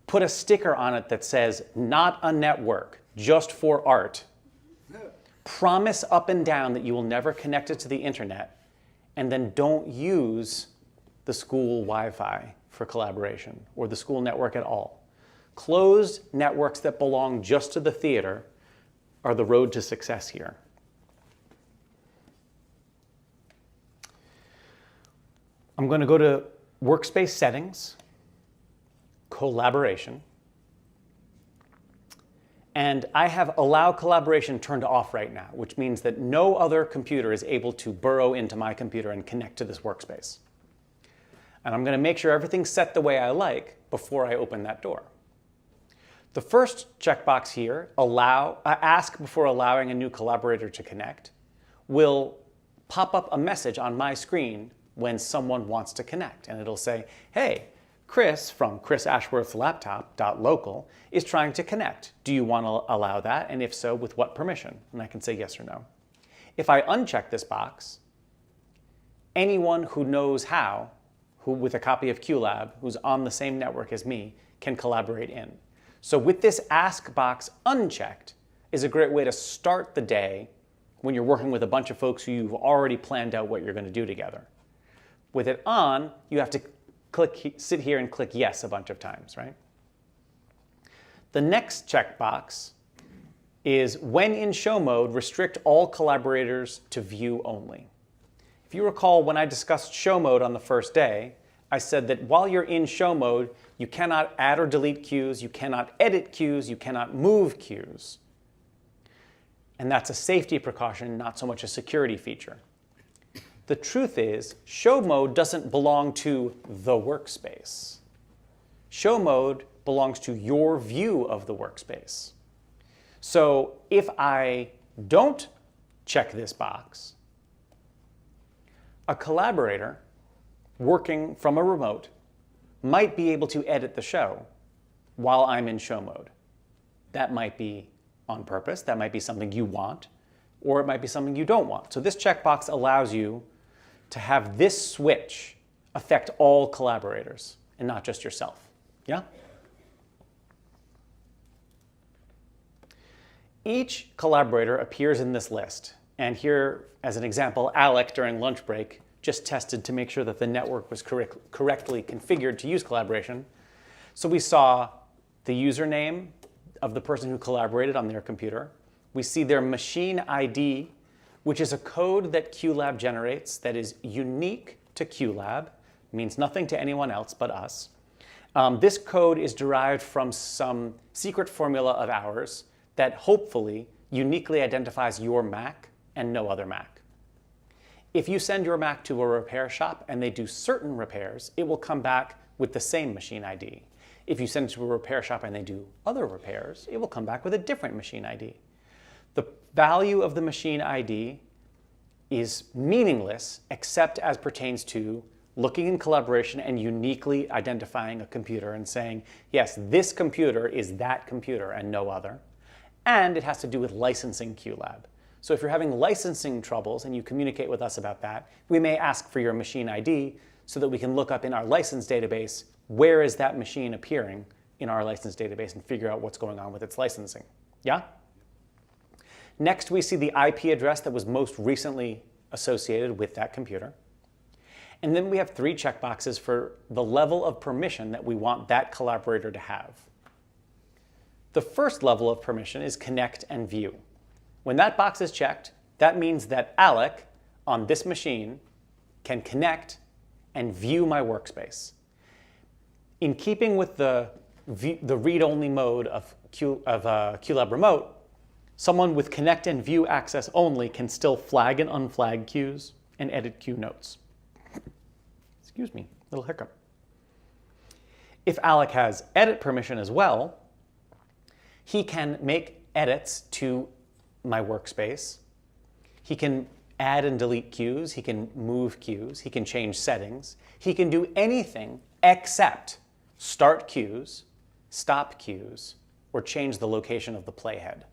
put a sticker on it that says, not a network, just for art. Promise up and down that you will never connect it to the internet, and then don't use the school Wi-Fi for collaboration or the school network at all. Closed networks that belong just to the theater are the road to success here. I'm going to go to Workspace Settings, Collaboration, and I have Allow Collaboration turned off right now, which means that no other computer is able to burrow into my computer and connect to this workspace. And I'm going to make sure everything's set the way I like before I open that door. The first checkbox here, Ask before allowing a new collaborator to connect, will pop up a message on my screen when someone wants to connect. And it'll say, hey, Chris from Chris Ashworth's laptop.local is trying to connect. Do you want to allow that? And if so, with what permission? And I can say yes or no. If I uncheck this box, anyone who knows how, who with a copy of QLab, who's on the same network as me, can collaborate in. So with this ask box unchecked is a great way to start the day when you're working with a bunch of folks who you've already planned out what you're going to do together. With it on, you have to sit here and click yes a bunch of times, right? The next checkbox is when in show mode, restrict all collaborators to view only. If you recall, when I discussed show mode on the first day, I said that while you're in show mode, you cannot add or delete cues, you cannot edit cues, you cannot move cues. And that's a safety precaution, not so much a security feature. The truth is, show mode doesn't belong to the workspace. Show mode belongs to your view of the workspace. So if I don't check this box, a collaborator working from a remote might be able to edit the show while I'm in show mode. That might be on purpose, that might be something you want, or it might be something you don't want. So this checkbox allows you to have this switch affect all collaborators and not just yourself. Yeah? Each collaborator appears in this list. And here, as an example, Alec, during lunch break, just tested to make sure that the network was correctly configured to use collaboration. So we saw the username of the person who collaborated on their computer. We see their machine ID, which is a code that QLab generates that is unique to QLab, means nothing to anyone else but us. This code is derived from some secret formula of ours that hopefully uniquely identifies your Mac and no other Mac. If you send your Mac to a repair shop and they do certain repairs, it will come back with the same machine ID. If you send it to a repair shop and they do other repairs, it will come back with a different machine ID. The value of the machine ID is meaningless except as pertains to looking in collaboration and uniquely identifying a computer and saying, yes, this computer is that computer and no other. And it has to do with licensing QLab. So if you're having licensing troubles and you communicate with us about that, we may ask for your machine ID so that we can look up in our license database where is that machine appearing in our license database and figure out what's going on with its licensing. Yeah? Next, we see the IP address that was most recently associated with that computer. And then we have 3 checkboxes for the level of permission that we want that collaborator to have. The first level of permission is connect and view. When that box is checked, that means that Alec on this machine can connect and view my workspace. In keeping with the read-only mode of QLab Remote, someone with connect and view access only can still flag and unflag cues and edit cue notes. Excuse me, little hiccup. If Alec has edit permission as well, he can make edits to my workspace. He can add and delete cues. He can move cues. He can change settings. He can do anything except start cues, stop cues, or change the location of the playhead.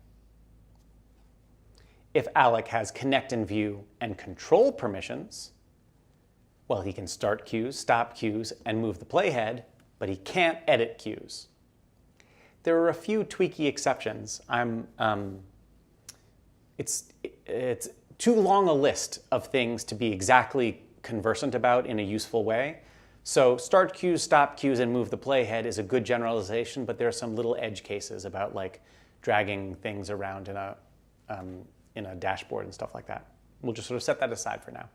If Alec has connect and view and control permissions, well, he can start cues, stop cues, and move the playhead, but he can't edit cues. There are a few tweaky exceptions. It's too long a list of things to be exactly conversant about in a useful way. So start cues, stop cues, and move the playhead is a good generalization, but there are some little edge cases about like dragging things around in a dashboard and stuff like that. We'll just sort of set that aside for now.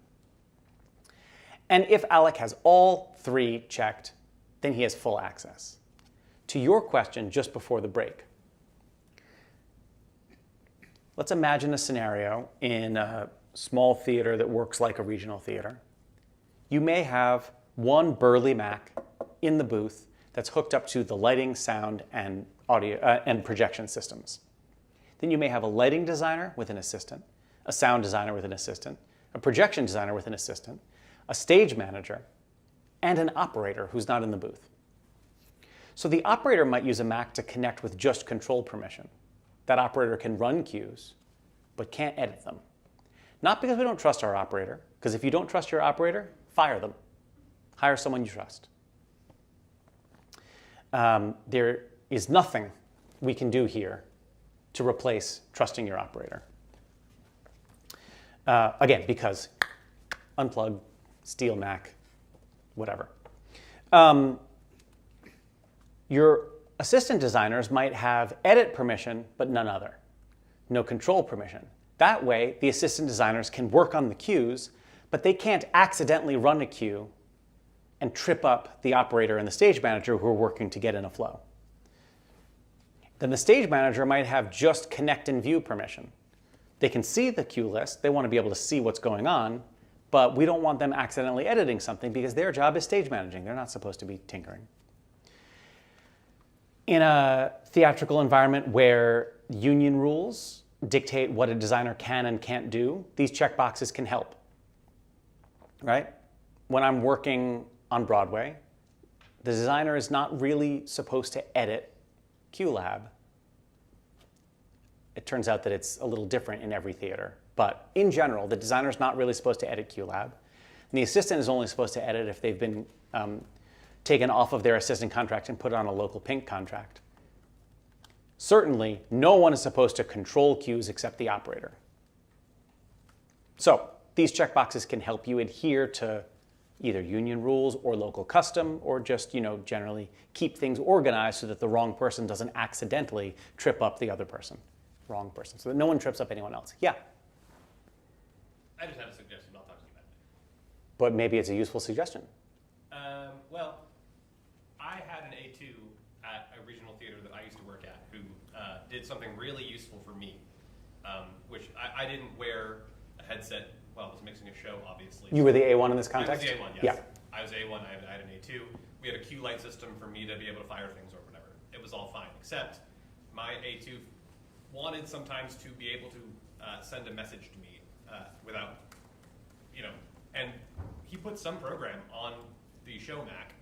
And if Alec has all 3 checked, then he has full access. To your question just before the break, let's imagine a scenario in a small theater that works like a regional theater. You may have one burly Mac in the booth that's hooked up to the lighting, sound, and audio and projection systems. Then you may have a lighting designer with an assistant, a sound designer with an assistant, a projection designer with an assistant, a stage manager, and an operator who's not in the booth. So the operator might use a Mac to connect with just control permission. That operator can run cues, but can't edit them. Not because we don't trust our operator, because if you don't trust your operator, fire them. Hire someone you trust. There is nothing we can do here to replace trusting your operator. Again, because unplug, steal Mac, whatever. Your assistant designers might have edit permission, but none other. No control permission. That way, the assistant designers can work on the queues, but they can't accidentally run a queue and trip up the operator and the stage manager who are working to get in a flow. Then the stage manager might have just connect and view permission. They can see the queue list, they want to be able to see what's going on, but we don't want them accidentally editing something because their job is stage managing. They're not supposed to be tinkering. In a theatrical environment where union rules dictate what a designer can and can't do, these checkboxes can help, right? When I'm working on Broadway, the designer is not really supposed to edit QLab. It turns out that it's a little different in every theater. But in general, the designer is not really supposed to edit QLab. And the assistant is only supposed to edit if they've been taken off of their assistant contract and put on a local pink contract. Certainly, no one is supposed to control queues except the operator. So these checkboxes can help you adhere to either union rules or local custom, or just generally keep things organized so that the wrong person doesn't accidentally trip up the other person. Wrong person, so that no one trips up anyone else. Yeah? I just have a suggestion. I'll talk to you about it. But maybe it's a useful suggestion. Well, I had an A2 at a regional theater that I used to work at who did something really useful for me, which I didn't wear a headset while I was mixing a show, obviously. You were the A1 in this context? I was the A1, yes. Yeah. I was A1, I had an A2. We had a Q light system for me to be able to fire things or whatever. It was all fine, except my A2 wanted sometimes to be able to send a message to me without, and he put some program on the show Mac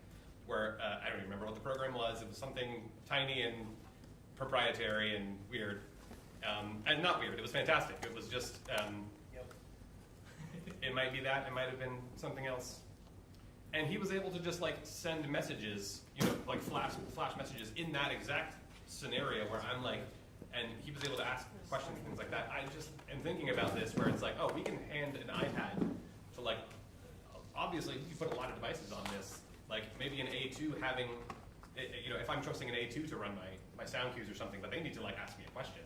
where, I don't even remember what the program was. It was something tiny and proprietary and weird. And not weird, it was fantastic. It was just, it might be that, it might have been something else. And he was able to just send messages, like flash messages in that exact scenario where I'm and he was able to ask questions and things like that. I just am thinking about this where it's oh, we can hand an iPad to obviously you put a lot of devices on this, maybe an A2 having, if I'm trusting an A2 to run my sound cues or something, but they need to ask me a question.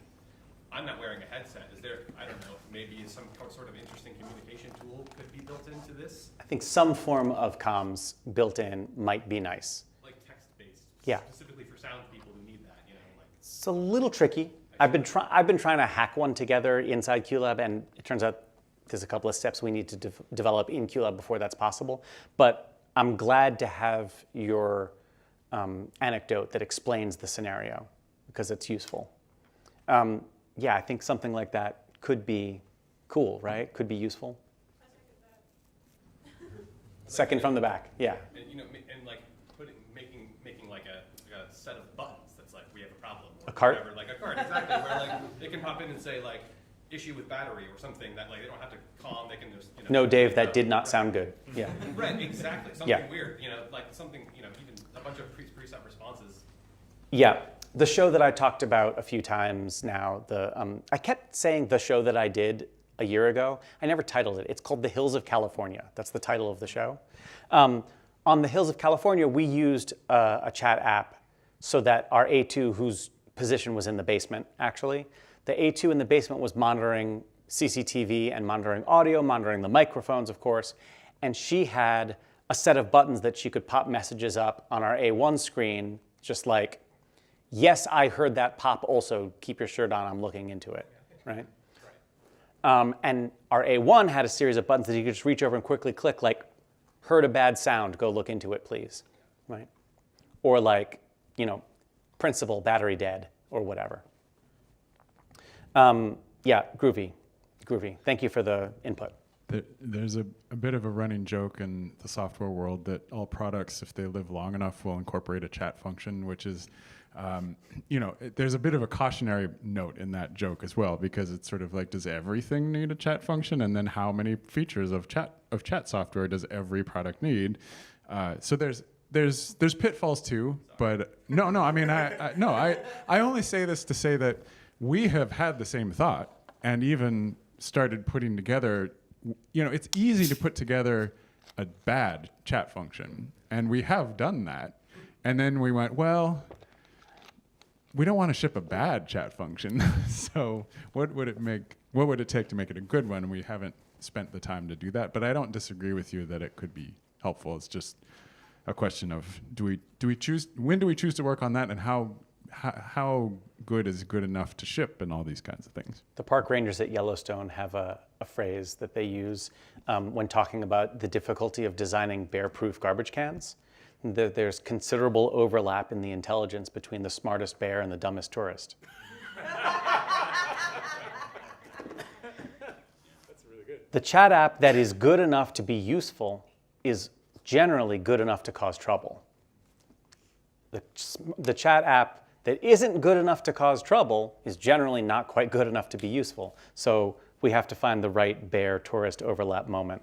I'm not wearing a headset. Is there, I don't know, maybe some sort of interesting communication tool could be built into this? I think some form of comms built in might be nice. Like text-based, yeah. Specifically for sound people who need that, It's a little tricky. I've been trying to hack one together inside QLab, and it turns out there's a couple of steps we need to develop in QLab before that's possible. But I'm glad to have your anecdote that explains the scenario, because it's useful. Yeah, I think something like that could be cool, right? Could be useful. Second from the back, yeah. And making a set of buttons that's we have a problem. Or a cart? Whatever, a cart, exactly. Where they can pop in and say issue with battery or something that they don't have to calm. They can just No, Dave, that did not sound good. Yeah. Right, exactly. Something Yeah. weird. Something even a bunch of preset responses. Yeah. The show that I talked about a few times now, I kept saying the show that I did a year ago. I never titled it. It's called The Hills of California. That's the title of the show. On the Hills of California, we used a chat app so that our A2, whose position was in the basement, actually, the A2 in the basement was monitoring CCTV and monitoring audio, monitoring the microphones, of course, and she had a set of buttons that she could pop messages up on our A1 screen, just yes, I heard that pop also, keep your shirt on, I'm looking into it, right? And our A1 had a series of buttons that you could just reach over and quickly click, heard a bad sound, go look into it, please, right? Or principal, battery dead, or whatever. Yeah, groovy. Thank you for the input. There's a bit of a running joke in the software world that all products, if they live long enough, will incorporate a chat function, which is, there's a bit of a cautionary note in that joke as well, because it's sort of does everything need a chat function? And then how many features of chat software does every product need? So there's pitfalls too, but no, I mean, I only say this to say that we have had the same thought and even started putting together, it's easy to put together a bad chat function. And we have done that. And then we went, well, we don't want to ship a bad chat function. So what would it take to make it a good one? We haven't spent the time to do that. But I don't disagree with you that it could be helpful. It's just a question of when do we choose to work on that, and how good is good enough to ship, and all these kinds of things. The park rangers at Yellowstone have a phrase that they use when talking about the difficulty of designing bear-proof garbage cans. There's considerable overlap in the intelligence between the smartest bear and the dumbest tourist. That's really good. The chat app that is good enough to be useful is generally good enough to cause trouble. The chat app that isn't good enough to cause trouble is generally not quite good enough to be useful. So we have to find the right bear-tourist overlap moment.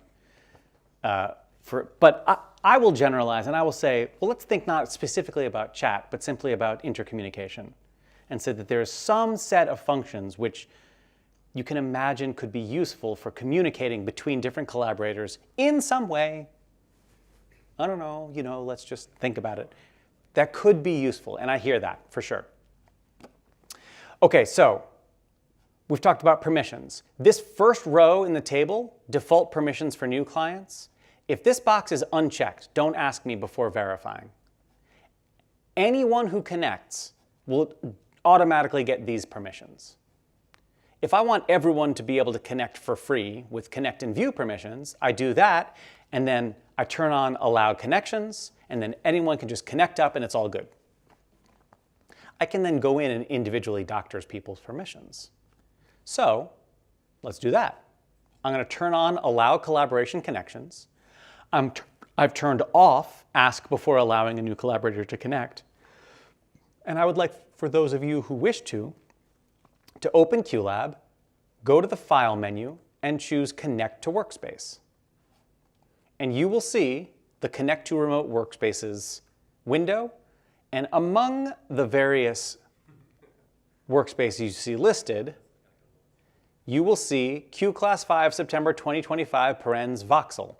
But I will generalize, and I will say, well, let's think not specifically about chat, but simply about intercommunication, and say that there is some set of functions which you can imagine could be useful for communicating between different collaborators in some way. I don't know, let's just think about it. That could be useful, and I hear that for sure. Okay, so we've talked about permissions. This first row in the table, default permissions for new clients, if this box is unchecked, don't ask me before verifying. Anyone who connects will automatically get these permissions. If I want everyone to be able to connect for free with connect and view permissions, I do that, and then I turn on allow connections, and then anyone can just connect up and it's all good. I can then go in and individually doctor people's permissions. So let's do that. I'm going to turn on allow collaboration connections. I've turned off ask before allowing a new collaborator to connect. And I would like for those of you who wish to open QLab, go to the File menu, and choose Connect to Workspace. And you will see the Connect to Remote Workspaces window. And among the various workspaces you see listed, you will see QClass 5 September 2025 parens Voxel.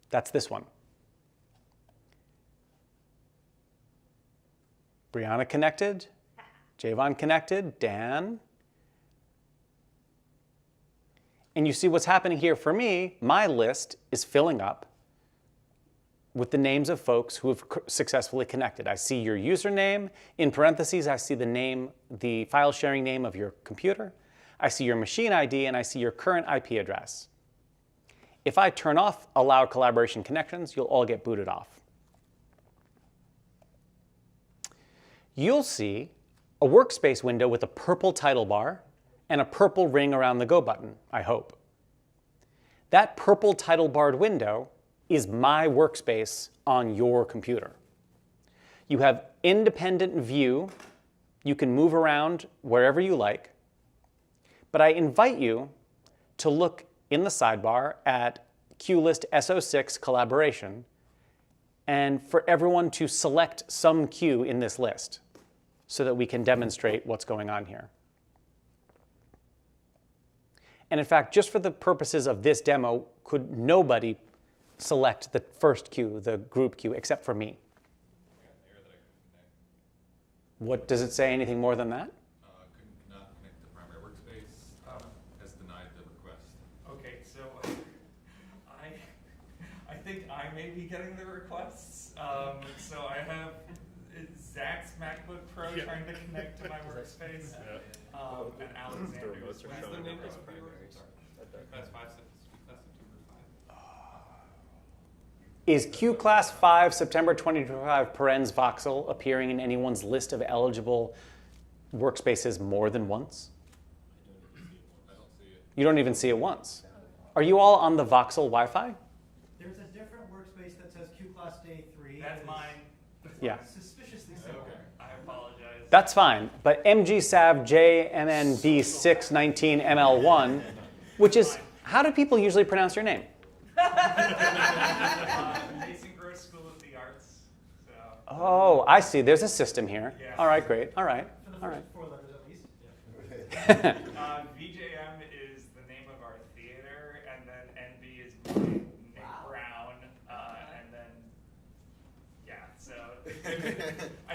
That's this one. Brianna connected. Javon connected. Dan. And you see what's happening here for me. My list is filling up with the names of folks who have successfully connected. I see your username. In parentheses, I see the file sharing name of your computer. I see your machine ID, and I see your current IP address. If I turn off allow collaboration connections, you'll all get booted off. You'll see a workspace window with a purple title bar and a purple ring around the go button, I hope. That purple title barred window is my workspace on your computer. You have independent view. You can move around wherever you like. But I invite you to look in the sidebar at QList SO6 collaboration, and for everyone to select some Q in this list so that we can demonstrate what's going on here. And in fact, just for the purposes of this demo, could nobody select the first Q, the group Q, except for me? What does it say? Anything more than that? Could not connect the primary workspace, has denied the request. Okay, so I think I may be getting the requests. So I have Zach's MacBook Pro trying to connect to my workspace, and Alexander's. What's the name of the primary? That's 5 September 5. Is QClass 5 September 2025 parens Voxel appearing in anyone's list of eligible workspaces more than once? I don't see it. You don't even see it once. Are you all on the Voxel Wi-Fi? There's a different workspace that says QClass Day 3. That's mine. Yeah. Suspiciously similar. I apologize. That's fine, but MGSAV JMNB619ML1, which is, how do people usually pronounce your name? Mason Gross School of the Arts. So. Oh, I see. There's a system here. Yeah. All right, great. All right. For the All first right. 4 letters at least. VJM is the name of our theater, and then NB is my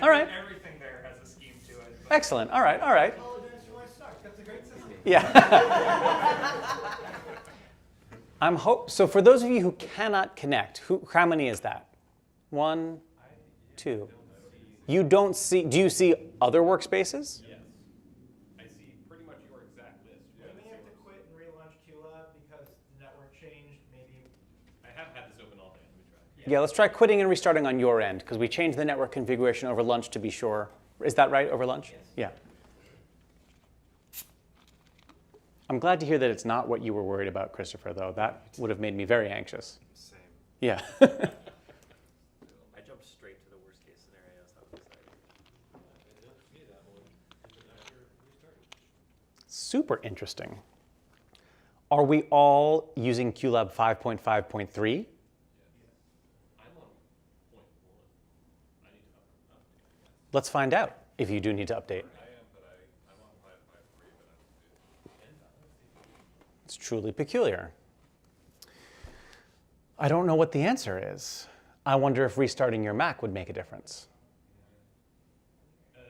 All right. think everything there has a scheme to it. but- Excellent. All right. All right. Apologize for my start. That's a great system. Yeah. So for those of you who cannot connect, how many is that? 1, 2. You don't see. Do you see other workspaces? Yes. I see pretty much your exact list. We may have to quit and relaunch QLab because the network changed. Maybe. I have had this open all day. Let me try. Yeah, let's try quitting and restarting on your end, because we changed the network configuration over lunch to be sure. Is that right, over lunch? Yes. Yeah. I'm glad to hear that it's not what you were worried about, Christopher, though. That would have made me very anxious. Same. Yeah. I jumped straight to the worst case scenario, so I was excited. Super interesting. Are we all using QLab 5.5.3? I'm on point 1. I need to update. Let's find out if you do need to update. I am, but I'm on 5.3, but It's truly peculiar. I don't know what the answer is. I wonder if restarting your Mac would make a difference. I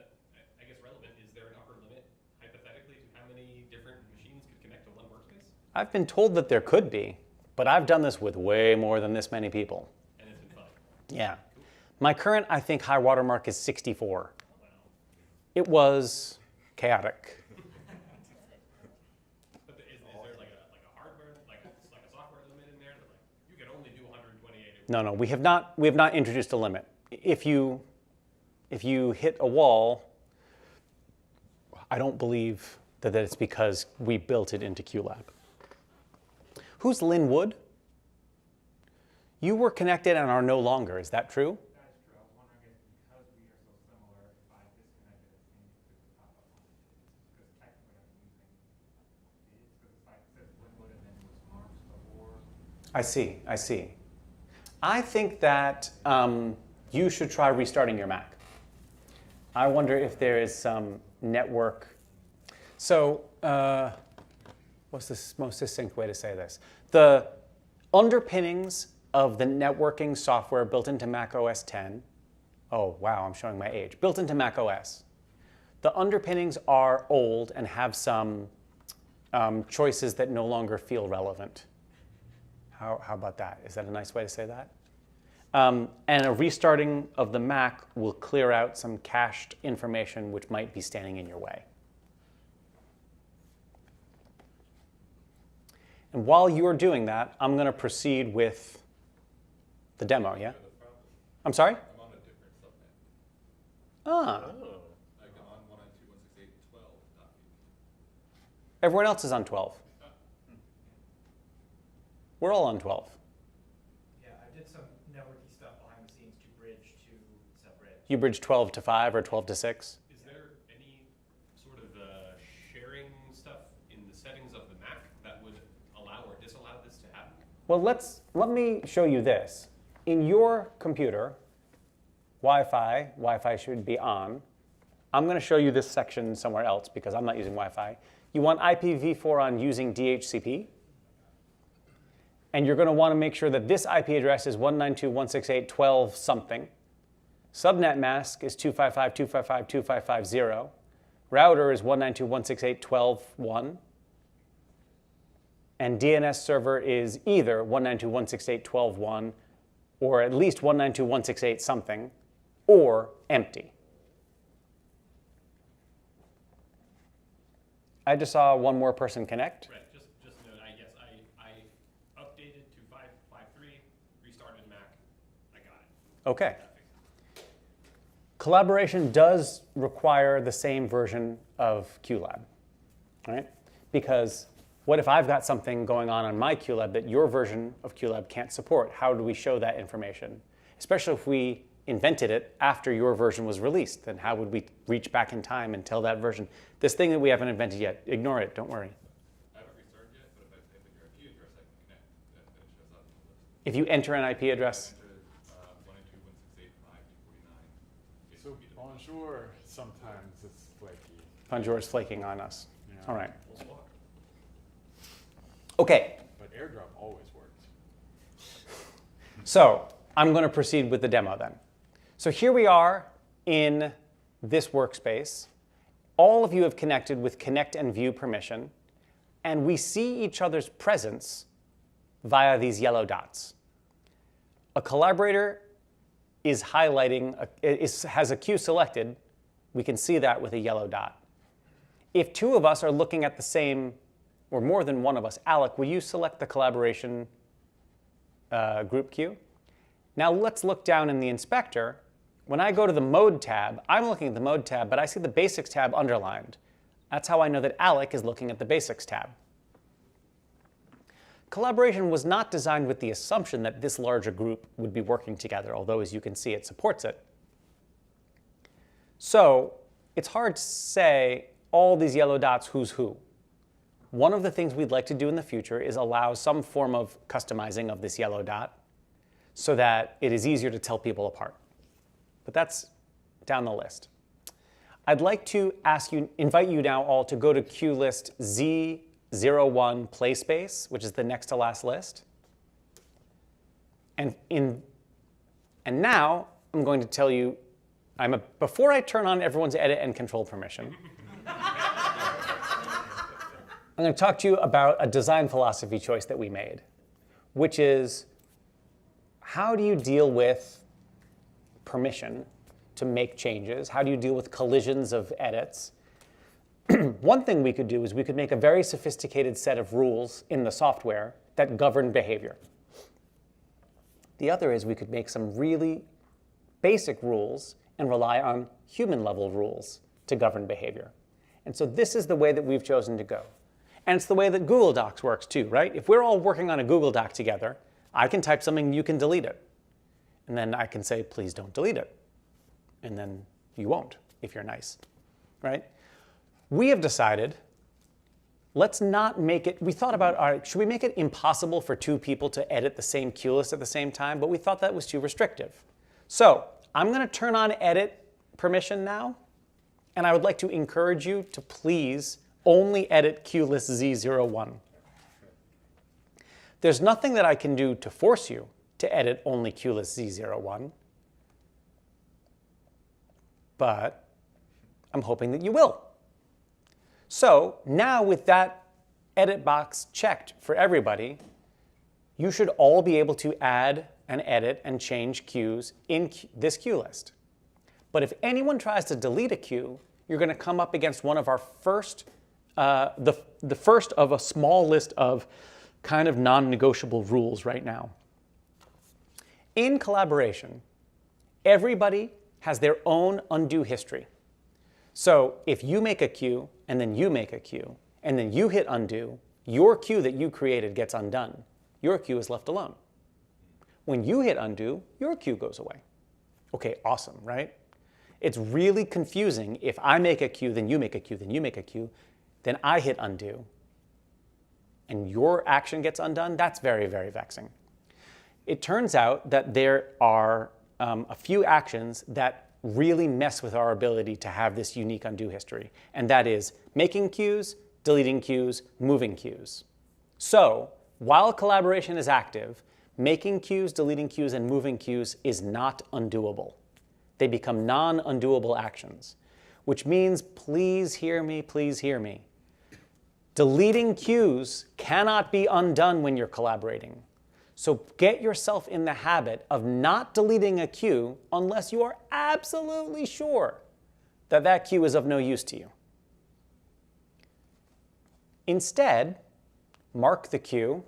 guess relevant, is there an upper limit, hypothetically, to how many different machines could connect to one workspace? I've been told that there could be, but I've done this with way more than this many people. And it's been fun. Yeah. My current, I think, high watermark is 64. Wow. It was chaotic. But is there like a hardware, like a software limit in there that like you can only do 128? No, we have not introduced a limit. If you hit a wall, I don't believe that it's because we built it into QLab. Who's Lynn Wood? You were connected and are no longer. Is that true? That is true. I was wondering if because we are so similar, if I disconnected it, seems to pop up on it. Because technically I'm using it. Because it's like it says Winwood and then it was marks before. I see. I think that you should try restarting your Mac. I wonder if there is some network. So, what's the most succinct way to say this? The underpinnings of the networking software built into Mac OS X. Oh, wow, I'm showing my age. Built into Mac OS. The underpinnings are old and have some choices that no longer feel relevant. How about that? Is that a nice way to say that? And a restarting of the Mac will clear out some cached information which might be standing in your way. And while you're doing that, I'm going to proceed with the demo, yeah? I'm sorry? I'm on a different subnet. Ah, Like I'm on 192.168.12.15. everyone else is on 12. We're all on 12. Yeah, I did some networky stuff behind the scenes to bridge to separate. You bridge 12 to 5 or 12 to 6? Is there any sort of sharing stuff in the settings of the Mac that would allow or disallow this to happen? Well, let me show you this. In your computer, Wi-Fi should be on. I'm going to show you this section somewhere else because I'm not using Wi-Fi. You want IPv4 on using DHCP. And you're going to want to make sure that this IP address is 192.168.12 something. Subnet mask is 255.255.255.0. Router is 192.168.12.1. And DNS server is either 192.168.12.1 or at least 192.168 something, or empty. I just saw one more person connect. Right, just note, I updated to 5.5.3, restarted Mac, I got it. Okay. Collaboration does require the same version of QLab, right? Because what if I've got something going on my QLab that your version of QLab can't support? How do we show that information? Especially if we invented it after your version was released, then how would we reach back in time and tell that version, this thing that we haven't invented yet, ignore it, don't worry. I haven't restarted yet, but if I type in your IP address, I can connect. Then it shows up on the list. If you enter an IP address, I entered 192.168.5.249. So bonjour, sometimes it's flaky. Bonjour is flaking on us. Yeah. All right. We'll swap. Okay, But airdrop always works. so I'm going to proceed with the demo then. So here we are in this workspace. All of you have connected with connect and view permission, and we see each other's presence via these yellow dots. A collaborator is highlighting, has a queue selected. We can see that with a yellow dot. If two of us are looking at the same, or more than one of us, Alec, will you select the collaboration group queue? Now let's look down in the inspector. When I go to the Mode tab, I'm looking at the Mode tab, but I see the Basics tab underlined. That's how I know that Alec is looking at the Basics tab. Collaboration was not designed with the assumption that this larger group would be working together, although as you can see, it supports it. So it's hard to say all these yellow dots who's who. One of the things we'd like to do in the future is allow some form of customizing of this yellow dot so that it is easier to tell people apart. But that's down the list. I'd like to invite you now all to go to QList Z01 play space, which is the next to last list. And now I'm going to tell you, before I turn on everyone's edit and control permission, I'm going to talk to you about a design philosophy choice that we made, which is how do you deal with permission to make changes? How do you deal with collisions of edits? One thing we could do is we could make a very sophisticated set of rules in the software that govern behavior. The other is we could make some really basic rules and rely on human-level rules to govern behavior. And so this is the way that we've chosen to go. And it's the way that Google Docs works too, right? If we're all working on a Google Doc together, I can type something, you can delete it. And then I can say, please don't delete it. And then you won't, if you're nice, right? We have decided, let's not make it, we thought about, all right, should we make it impossible for two people to edit the same queue list at the same time? But we thought that was too restrictive. So I'm going to turn on edit permission now. And I would like to encourage you to please only edit QList Z01. There's nothing that I can do to force you to edit only QList Z01. But I'm hoping that you will. So now with that edit box checked for everybody, you should all be able to add and edit and change queues in this queue list. But if anyone tries to delete a queue, you're going to come up against one of our first, the first of a small list of kind of non-negotiable rules right now. In collaboration, everybody has their own undo history. So if you make a queue, and then you make a queue, and then you hit undo, your queue that you created gets undone. Your queue is left alone. When you hit undo, your queue goes away. Okay, awesome, right? It's really confusing if I make a queue, then you make a queue, then you make a queue, then I hit undo, and your action gets undone. That's very, very vexing. It turns out that there are a few actions that really mess with our ability to have this unique undo history, and that is making queues, deleting queues, moving queues. So while collaboration is active, making queues, deleting queues, and moving queues is not undoable. They become non-undoable actions, which means, please hear me, please hear me. Deleting queues cannot be undone when you're collaborating. So get yourself in the habit of not deleting a queue unless you are absolutely sure that that queue is of no use to you. Instead, mark the queue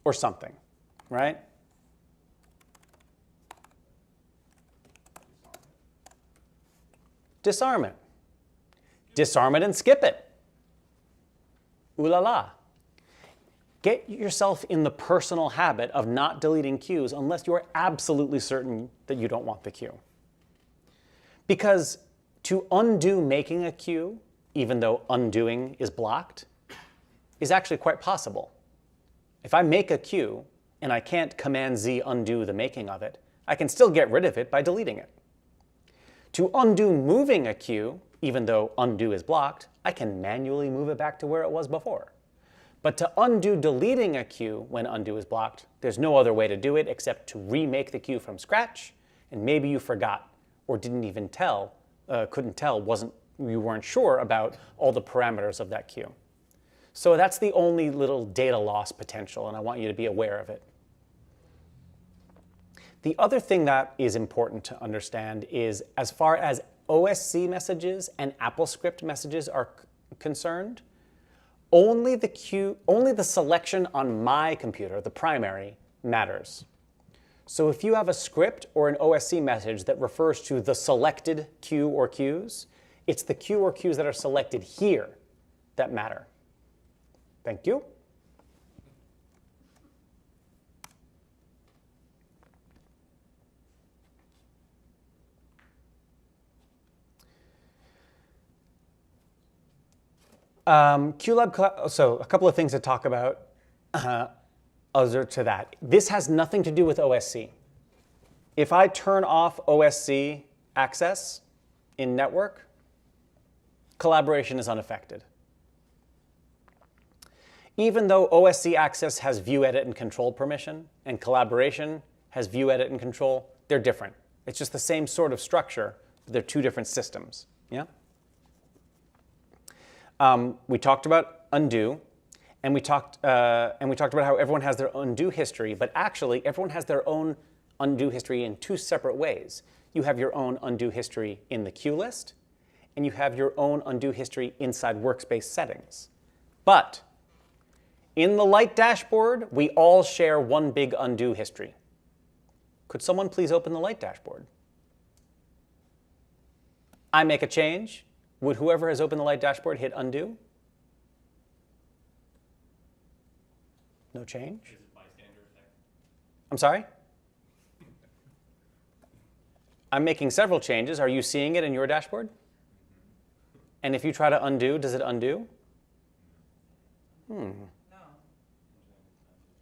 or something, right? Disarm it. Disarm it and skip it. Ooh la la. Get yourself in the personal habit of not deleting queues unless you're absolutely certain that you don't want the queue. Because to undo making a queue, even though undoing is blocked, is actually quite possible. If I make a queue and I can't Command-Z undo the making of it, I can still get rid of it by deleting it. To undo moving a queue, even though undo is blocked, I can manually move it back to where it was before. But to undo deleting a queue when undo is blocked, there's no other way to do it except to remake the queue from scratch, and maybe you forgot or didn't even tell, couldn't tell, you weren't sure about all the parameters of that queue. So that's the only little data loss potential, and I want you to be aware of it. The other thing that is important to understand is, as far as OSC messages and AppleScript messages are concerned, only the selection on my computer, the primary, matters. So if you have a script or an OSC message that refers to the selected queue or queues, it's the queue or queues that are selected here that matter. Thank you. QLab, so a couple of things to talk about other to that. This has nothing to do with OSC. If I turn off OSC access in network, collaboration is unaffected. Even though OSC access has view, edit, and control permission, and collaboration has view, edit, and control, they're different. It's just the same sort of structure, but they're two different systems. Yeah? We talked about undo, and we talked about how everyone has their undo history, but actually everyone has their own undo history in two separate ways. You have your own undo history in the queue list, and you have your own undo history inside Workspace settings. But in the light dashboard, we all share one big undo history. Could someone please open the light dashboard? I make a change. Would whoever has opened the light dashboard hit undo? No change? Is it bystander effect? I'm sorry? I'm making several changes. Are you seeing it in your dashboard? And if you try to undo, does it undo? No.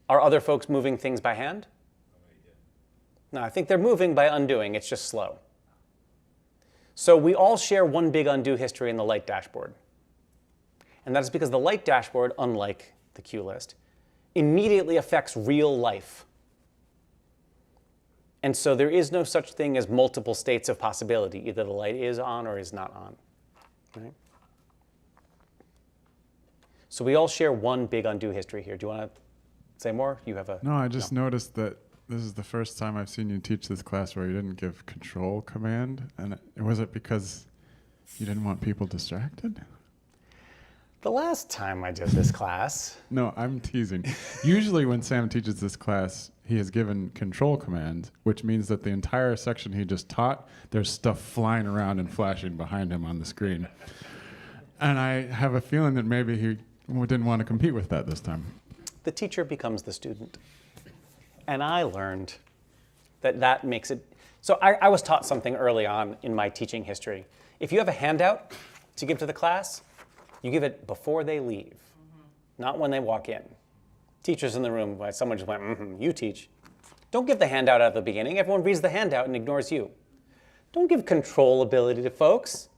Are other folks moving things by hand? No, I think they're moving by undoing. It's just slow. So we all share one big undo history in the light dashboard. And that is because the light dashboard, unlike the queue list, immediately affects real life. And so there is no such thing as multiple states of possibility. Either the light is on or is not on. Right? So we all share one big undo history here. Do you want to say more? You have a... No, I just noticed that this is the first time I've seen you teach this class where you didn't give control command. And was it because you didn't want people distracted? The last time I did this class... No, I'm teasing. Usually when Sam teaches this class, he has given control command, which means that the entire section he just taught, there's stuff flying around and flashing behind him on the screen. And I have a feeling that maybe he didn't want to compete with that this time. The teacher becomes the student. And I learned that that makes it... So I was taught something early on in my teaching history. If you have a handout to give to the class, you give it before they leave, not when they walk in. Teachers in the room, someone just went, you teach. Don't give the handout at the beginning. Everyone reads the handout and ignores you. Don't give control ability to folks.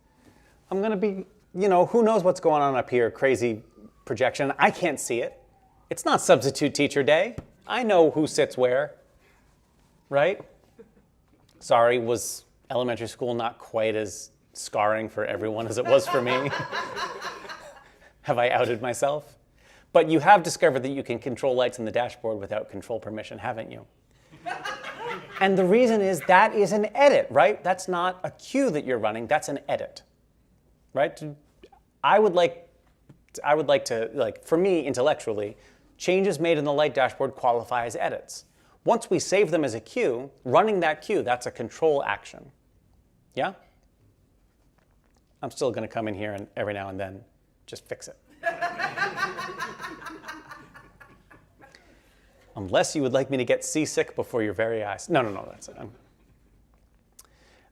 I'm going to be, who knows what's going on up here, crazy projection. I can't see it. It's not substitute teacher day. I know who sits where, right? Sorry, was elementary school not quite as scarring for everyone as it was for me? Have I outed myself? But you have discovered that you can control lights in the dashboard without control permission, haven't you? And the reason is that is an edit, right? That's not a queue that you're running, that's an edit, right? I would like to, for me, intellectually, changes made in the light dashboard qualify as edits. Once we save them as a queue, running that queue, that's a control action. Yeah? I'm still going to come in here and every now and then just fix it. Unless you would like me to get seasick before your very eyes. No, that's it.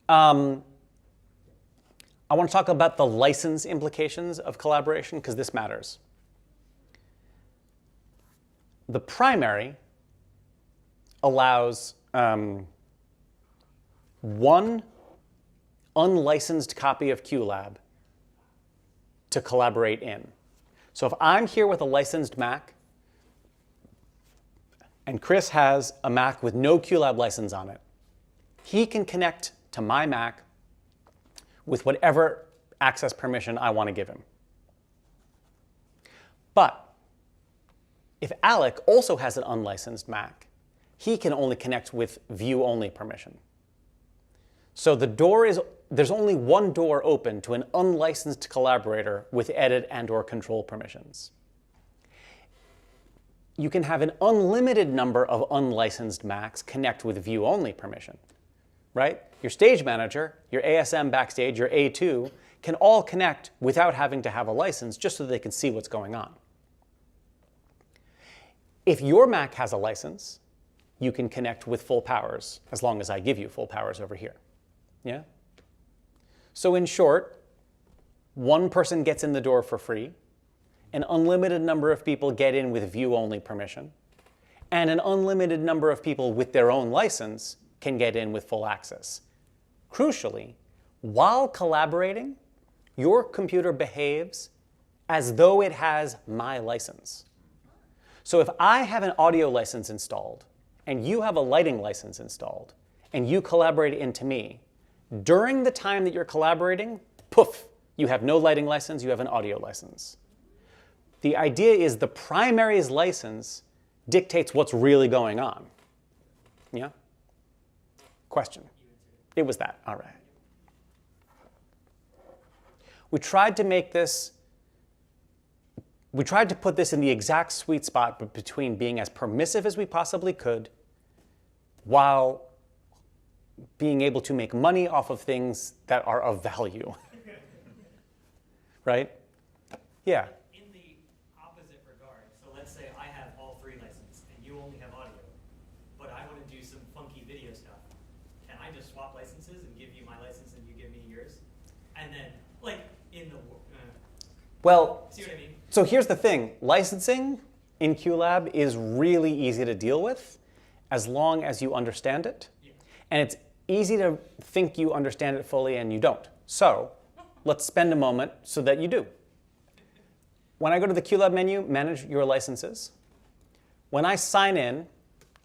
I want to talk about the license implications of collaboration because this matters. The primary allows one unlicensed copy of QLab to collaborate in. So if I'm here with a licensed Mac, and Chris has a Mac with no QLab license on it, he can connect to my Mac with whatever access permission I want to give him. But if Alec also has an unlicensed Mac, he can only connect with view-only permission. So there's only one door open to an unlicensed collaborator with edit and/or control permissions. You can have an unlimited number of unlicensed Macs connect with view-only permission, right? Your stage manager, your ASM backstage, your A2 can all connect without having to have a license just so they can see what's going on. If your Mac has a license, you can connect with full powers as long as I give you full powers over here. Yeah? So in short, one person gets in the door for free, an unlimited number of people get in with view-only permission, and an unlimited number of people with their own license can get in with full access. Crucially, while collaborating, your computer behaves as though it has my license. So if I have an audio license installed, and you have a lighting license installed, and you collaborate into me, during the time that you're collaborating, poof, you have no lighting license, you have an audio license. The idea is the primary's license dictates what's really going on. Yeah? Question? It was that. All right. We tried to put this in the exact sweet spot between being as permissive as we possibly could while being able to make money off of things that are of value. Right? Yeah. In the opposite regard, so let's say I have all three licenses and you only have audio, but I want to do some funky video stuff. Can I just swap licenses and give you my license and you give me yours? And then, like, in the Well, see what I mean? so here's the thing. Licensing in QLab is really easy to deal with as long as you understand it. Yeah. And it's easy to think you understand it fully and you don't. So let's spend a moment so that you do. When I go to the QLab menu, manage your licenses. When I sign in,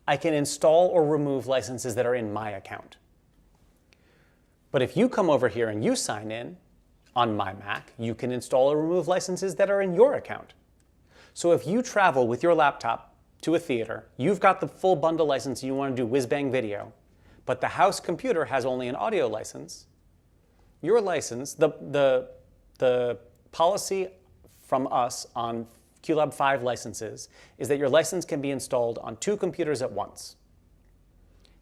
I can install or remove licenses that are in my account. But if you come over here and you sign in on my Mac, you can install or remove licenses that are in your account. So if you travel with your laptop to a theater, you've got the full bundle license and you want to do whiz-bang video, but the house computer has only an audio license, your license, the policy from us on QLab 5 licenses is that your license can be installed on 2 computers at once.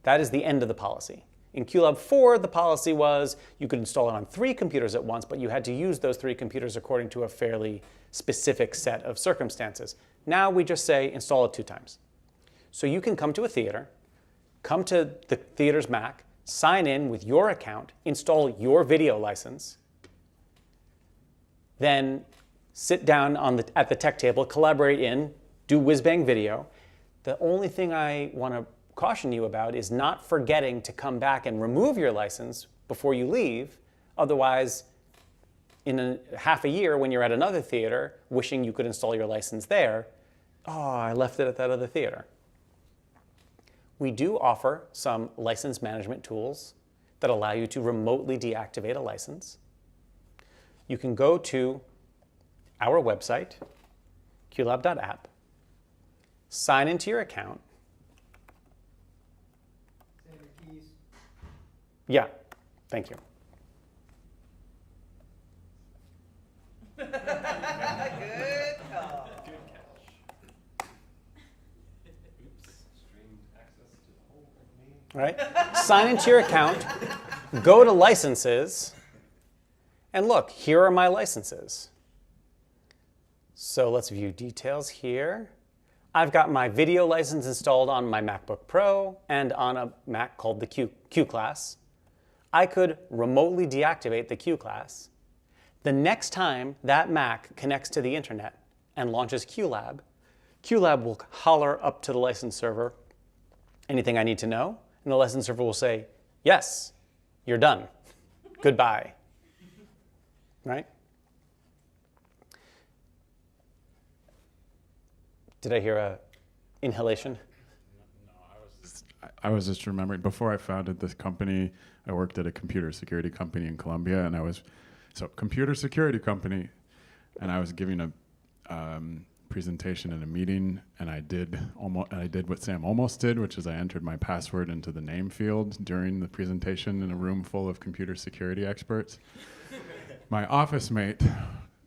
That is the end of the policy. In QLab 4, the policy was you could install it on 3 computers at once, but you had to use those 3 computers according to a fairly specific set of circumstances. Now we just say install it 2 times. So you can come to a theater, come to the theater's Mac, sign in with your account, install your video license, then sit down at the tech table, collaborate in, do whiz-bang video. The only thing I want to caution you about is not forgetting to come back and remove your license before you leave. Otherwise, in half a year when you're at another theater, wishing you could install your license there, oh, I left it at that other theater. We do offer some license management tools that allow you to remotely deactivate a license. You can go to our website, QLab.app, sign into your account. Save your keys. Yeah, thank you. Good call. Good catch. Oops. Streamed access to the whole me. All right, sign into your account, go to licenses, and look, here are my licenses. So let's view details here. I've got my video license installed on my MacBook Pro and on a Mac called the QClass. I could remotely deactivate the QClass. The next time that Mac connects to the internet and launches QLab, QLab will holler up to the license server, anything I need to know, and the license server will say, yes, you're done. Goodbye. Right? Did I hear a inhalation? I was just remembering, before I founded this company, I worked at a computer security company in Colombia, and I was giving a presentation in a meeting, and I did what Sam almost did, which is I entered my password into the name field during the presentation in a room full of computer security experts. My office mate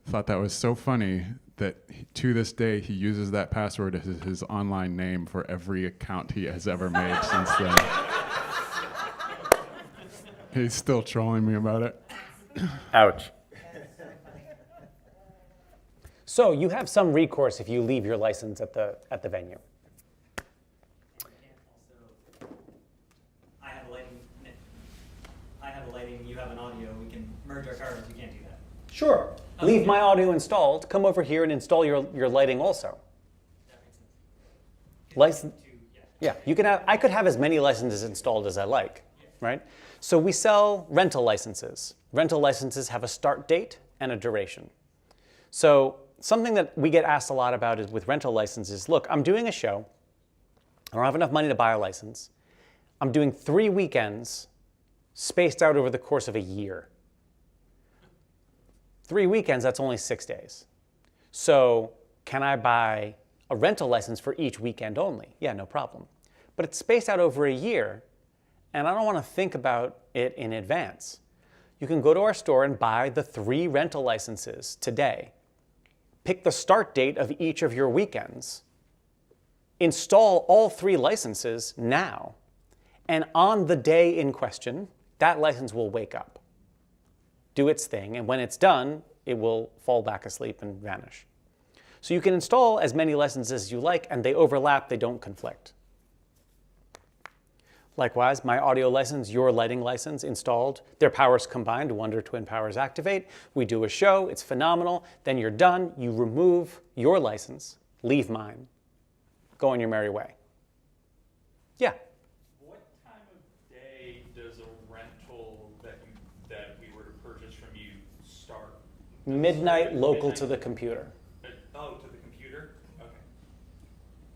thought that was so funny that to this day he uses that password as his online name for every account he has ever made since then. He's still trolling me about it. Ouch. So you have some recourse if you leave your license at the venue. I have a lighting, you have an audio, we can merge our cards, you can't do that. Sure. Leave my audio installed, come over here and install your lighting also. That makes sense. License. Yeah, you can have. I could have as many licenses installed as I like, right? So we sell rental licenses. Rental licenses have a start date and a duration. So something that we get asked a lot about is with rental licenses, look, I'm doing a show. I don't have enough money to buy a license. I'm doing 3 weekends spaced out over the course of a year. 3 weekends, that's only 6 days. So can I buy a rental license for each weekend only? Yeah, no problem. But it's spaced out over a year, and I don't want to think about it in advance. You can go to our store and buy the 3 rental licenses today. Pick the start date of each of your weekends. Install all 3 licenses now. And on the day in question, that license will wake up, do its thing, and when it's done, it will fall back asleep and vanish. So you can install as many licenses as you like, and they overlap, they don't conflict. Likewise, my audio license, your lighting license installed, their powers combined, Wonder Twin powers activate. We do a show, it's phenomenal. Then you're done, you remove your license, leave mine, go on your merry way. Yeah? What time of day does a rental that we were to purchase from you start? Midnight local to the computer. Oh, to the computer? Okay.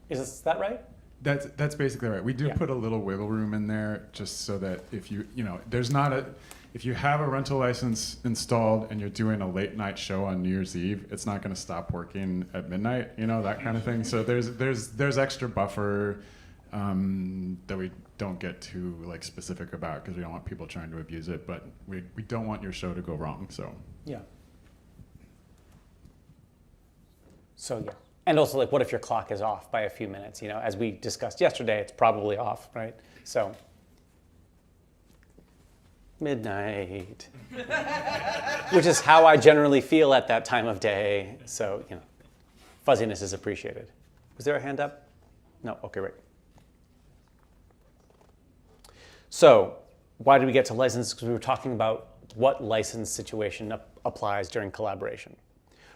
Is that right? That's basically right. We do put a little wiggle room in there just so that if you have a rental license installed and you're doing a late night show on New Year's Eve, it's not going to stop working at midnight, that kind of thing. So there's extra buffer that we don't get too specific about because we don't want people trying to abuse it, but we don't want your show to go wrong. So yeah. So yeah. And also, what if your clock is off by a few minutes? As we discussed yesterday, it's probably off, right? So, midnight, which is how I generally feel at that time of day. So, fuzziness is appreciated. Was there a hand up? No? Okay, right. So, why did we get to license? Because we were talking about what license situation applies during collaboration.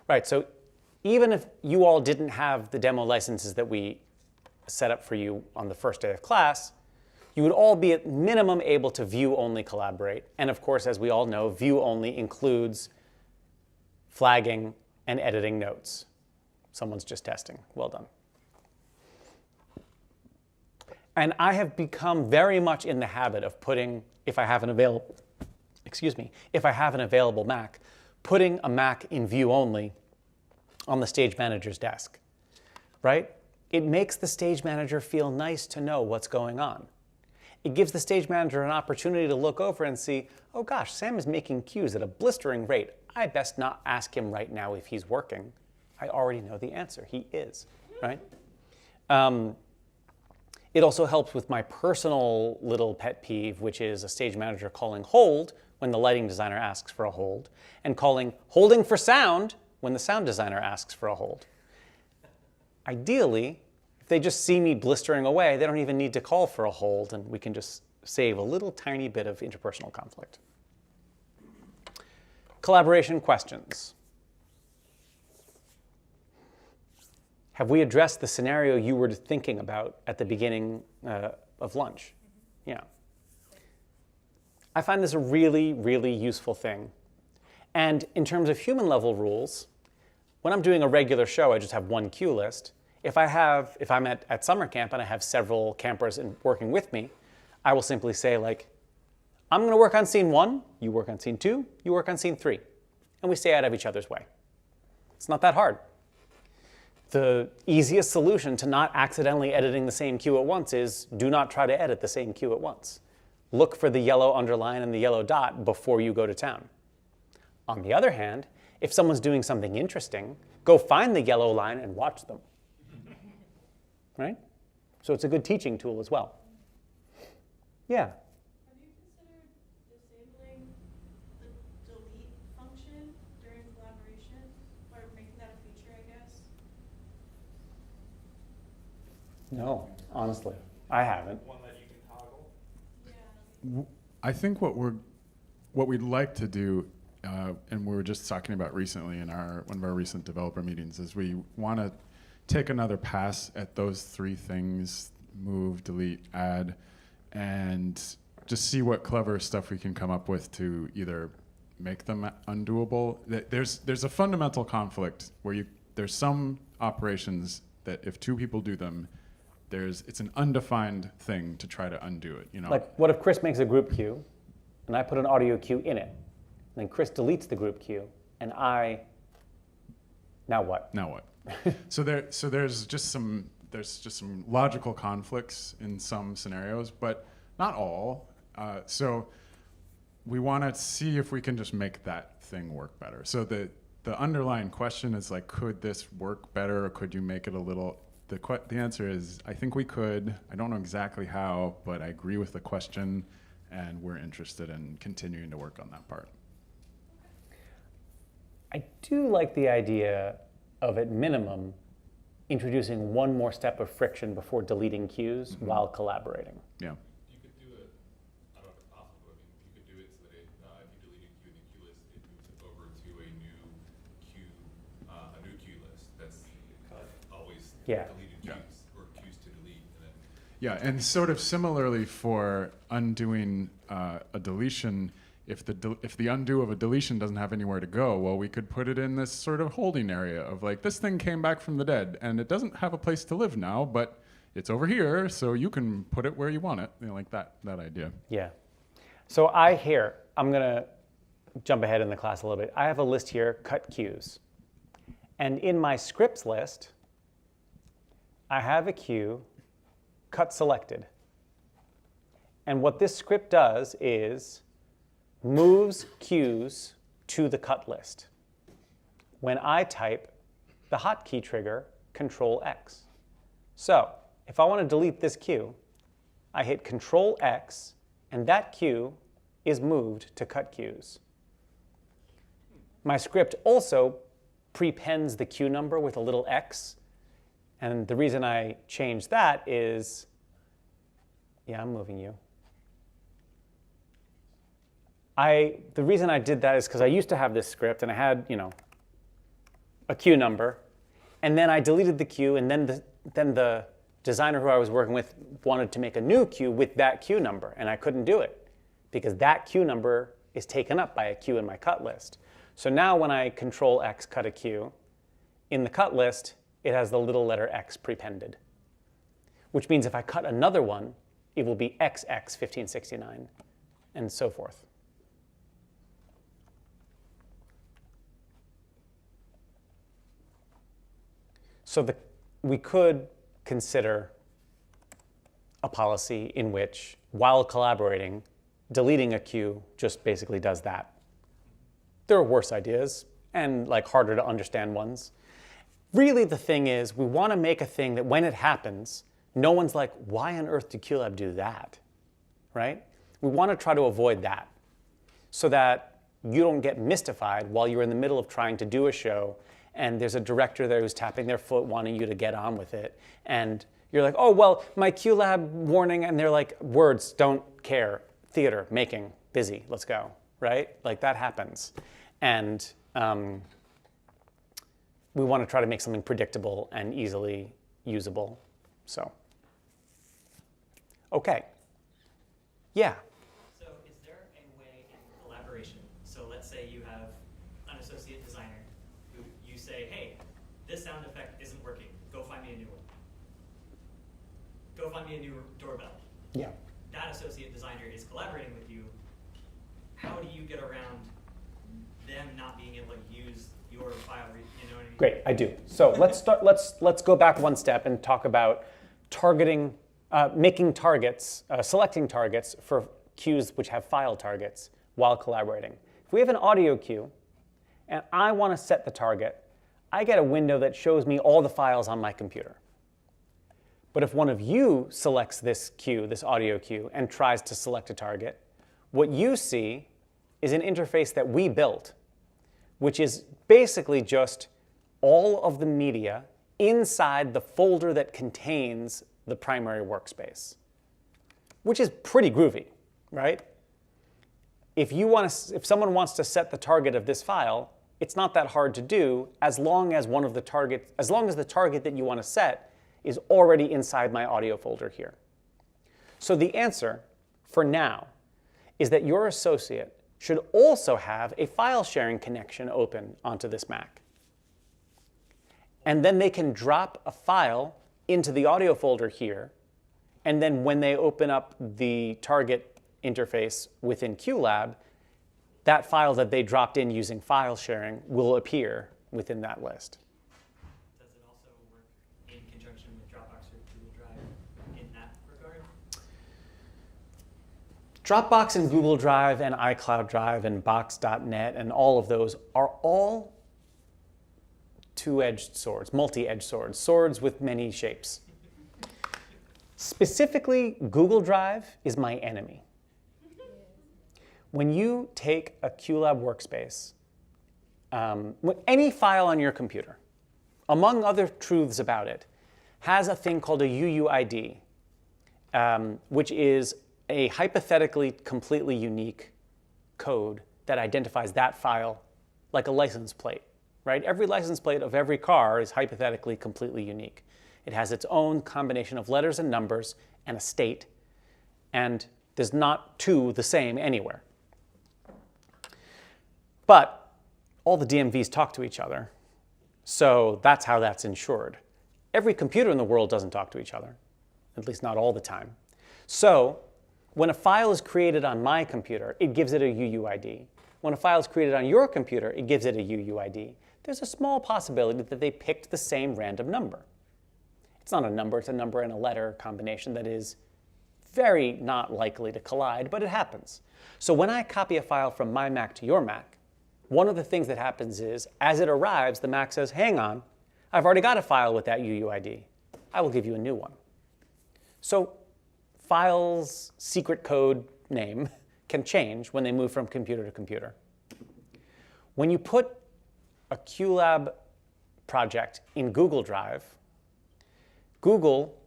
Right, so even if you all didn't have the demo licenses that we set up for you on the first day of class, you would all be at minimum able to view-only collaborate. And of course, as we all know, view-only includes flagging and editing notes. Someone's just testing. Well done. And I have become very much in the habit of putting, if I have an available Mac, putting a Mac in view-only on the stage manager's desk, right? It makes the stage manager feel nice to know what's going on. It gives the stage manager an opportunity to look over and see, oh gosh, Sam is making cues at a blistering rate. I best not ask him right now if he's working. I already know the answer. He is, right? It also helps with my personal little pet peeve, which is a stage manager calling hold when the lighting designer asks for a hold, and calling holding for sound when the sound designer asks for a hold. Ideally, if they just see me blistering away, they don't even need to call for a hold, and we can just save a little tiny bit of interpersonal conflict. Collaboration questions. Have we addressed the scenario you were thinking about at the beginning of lunch? Yeah. I find this a really, really useful thing. And in terms of human level rules, when I'm doing a regular show, I just have one cue list. If I'm at summer camp and I have several campers working with me, I will simply say like, I'm going to work on scene 1, you work on scene 2, you work on scene 3, and we stay out of each other's way. It's not that hard. The easiest solution to not accidentally editing the same cue at once is do not try to edit the same cue at once. Look for the yellow underline and the yellow dot before you go to town. On the other hand, if someone's doing something interesting, go find the yellow line and watch them. Right? So it's a good teaching tool as well. Yeah? Have you considered disabling the delete function during collaboration? Or making that a feature, I guess? No, honestly, I haven't. One that you can toggle. Yeah. I think what we'd like to do, and we were just talking about recently in one of our recent developer meetings, is we want to take another pass at those 3 things: move, delete, add, and just see what clever stuff we can come up with to either make them undoable. There's a fundamental conflict where there's some operations that if 2 people do them, it's an undefined thing to try to undo it. You know, Like, what if Chris makes a group cue, and I put an audio cue in it, and then Chris deletes the group cue, and now what? Now what? so there's just some logical conflicts in some scenarios, but not all. So we want to see if we can just make that thing work better. So the underlying question is like, could this work better, or could you make it a little? The answer is, I think we could. I don't know exactly how, but I agree with the question, and we're interested in continuing to work on that part. I do like the idea of, at minimum, introducing one more step of friction before deleting cues while collaborating. Yeah. You could do it, I don't know if it's possible, but I mean, you could do it so that if you delete a queue in the queue list, it moves it over to a new queue list that's always Yeah. deleted queues, or queues to delete, and then Yeah, and sort of similarly for undoing a deletion, if the undo of a deletion doesn't have anywhere to go, well, we could put it in this sort of holding area of like, this thing came back from the dead, and it doesn't have a place to live now, but it's over here, so you can put it where you want it. You know, like that idea. Yeah. So I'm going to jump ahead in the class a little bit. I have a list here, cut cues. And in my scripts list, I have a cue, cut selected. And what this script does is moves cues to the cut list. When I type the hotkey trigger, Control X. So if I want to delete this cue, I hit Control X, and that cue is moved to cut cues. My script also prepends the cue number with a little X, and the reason I changed that is, yeah, I'm moving you. The reason I did that is because I used to have this script and I had, a cue number, and then I deleted the cue, and then the designer who I was working with wanted to make a new cue with that cue number, and I couldn't do it because that cue number is taken up by a cue in my cut list. So now when I Control X cut a cue, in the cut list, it has the little letter X prepended, which means if I cut another one, it will be XX1569, and so forth. So we could consider a policy in which, while collaborating, deleting a cue just basically does that. There are worse ideas and harder to understand ones. Really, the thing is, we want to make a thing that when it happens, no one's like, why on earth did QLab do that, right? We want to try to avoid that so that you don't get mystified while you're in the middle of trying to do a show and there's a director there who's tapping their foot wanting you to get on with it. And you're like, oh, well, my QLab warning, and they're like, words, don't care, theater, making, busy, let's go, right? Like that happens. And we want to try to make something predictable and easily usable. So, okay. Yeah. So is there a way in collaboration? So let's say you have an associate designer who you say, hey, this sound effect isn't working. Go find me a new one. go find me a new doorbell. Yeah. That associate designer is collaborating with you. How do you get around them not being able to use your file? You know what I mean? Great, I do. So let's go back one step and talk about targeting, making targets, selecting targets for queues which have file targets while collaborating. If we have an audio queue and I want to set the target, I get a window that shows me all the files on my computer. But if one of you selects this queue, this audio queue, and tries to select a target, what you see is an interface that we built, which is basically just all of the media inside the folder that contains the primary workspace, which is pretty groovy, right? If someone wants to set the target of this file, it's not that hard to do as long as the target that you want to set is already inside my audio folder here. So the answer for now is that your associate should also have a file sharing connection open onto this Mac. And then they can drop a file into the audio folder here, and then when they open up the target interface within QLab, that file that they dropped in using file sharing will appear within that list. Does it also work in conjunction with Dropbox or Google Drive in that regard? Dropbox and Google Drive and iCloud Drive and Box.net and all of those are all two-edged swords, multi-edged swords, swords with many shapes. Specifically, Google Drive is my enemy. When you take a QLab workspace, any file on your computer, among other truths about it, has a thing called a UUID, which is a hypothetically completely unique code that identifies that file like a license plate, right? Every license plate of every car is hypothetically completely unique. It has its own combination of letters and numbers and a state, and there's not two the same anywhere. But all the DMVs talk to each other, so that's how that's ensured. Every computer in the world doesn't talk to each other, at least not all the time. So when a file is created on my computer, it gives it a UUID. When a file is created on your computer, it gives it a UUID. There's a small possibility that they picked the same random number. It's not a number, it's a number and a letter combination that is very not likely to collide, but it happens. So when I copy a file from my Mac to your Mac, one of the things that happens is, as it arrives, the Mac says, hang on, I've already got a file with that UUID. I will give you a new one. So files' secret code name can change when they move from computer to computer. When you put a QLab project in Google Drive, Google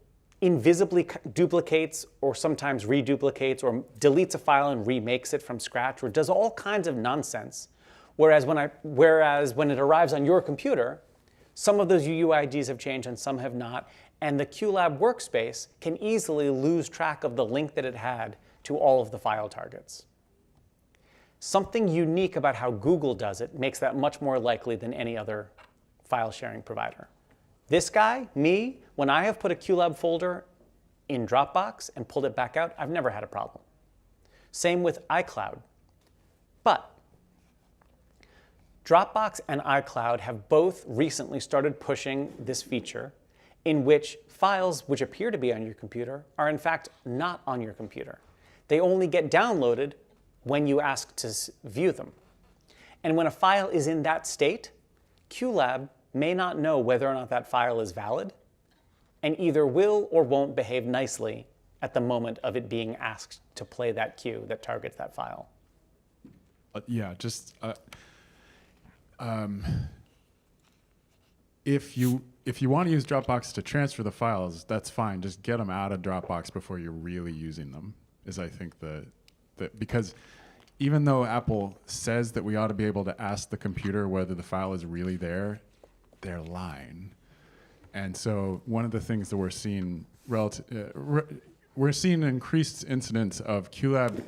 invisibly duplicates or sometimes reduplicates or deletes a file and remakes it from scratch or does all kinds of nonsense. Whereas when it arrives on your computer, some of those UUIDs have changed and some have not, and the QLab workspace can easily lose track of the link that it had to all of the file targets. Something unique about how Google does it makes that much more likely than any other file sharing provider. This guy, me, when I have put a QLab folder in Dropbox and pulled it back out, I've never had a problem. Same with iCloud. But Dropbox and iCloud have both recently started pushing this feature in which files which appear to be on your computer are in fact not on your computer. They only get downloaded when you ask to view them. And when a file is in that state, QLab may not know whether or not that file is valid and either will or won't behave nicely at the moment of it being asked to play that cue that targets that file. Yeah, just if you want to use Dropbox to transfer the files, that's fine. Just get them out of Dropbox before you're really using them. Is I think because even though Apple says that we ought to be able to ask the computer whether the file is really there, they're lying. And so one of the things that we're seeing we're seeing increased incidents of QLab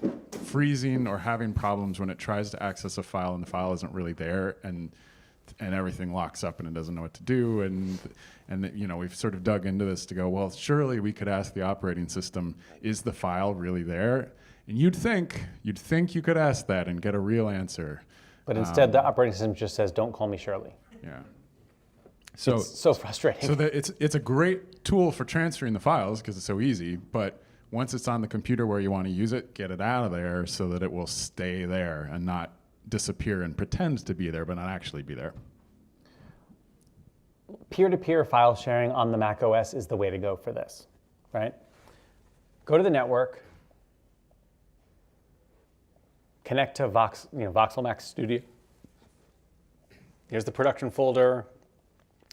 freezing or having problems when it tries to access a file and the file isn't really there, and and everything locks up and it doesn't know what to do. And you know, we've sort of dug into this to go, well, surely we could ask the operating system, is the file really there? And you'd think you could ask that and get a real answer. But instead, the operating system just says, "Don't call me Shirley." Yeah. So it's so frustrating. So that it's a great tool for transferring the files because it's so easy. But once it's on the computer where you want to use it, get it out of there so that it will stay there and not disappear and pretend to be there, but not actually be there. Peer-to-peer file sharing on the Mac OS is the way to go for this, right? Go to the network, connect to Voxel Mac Studio. Here's the production folder.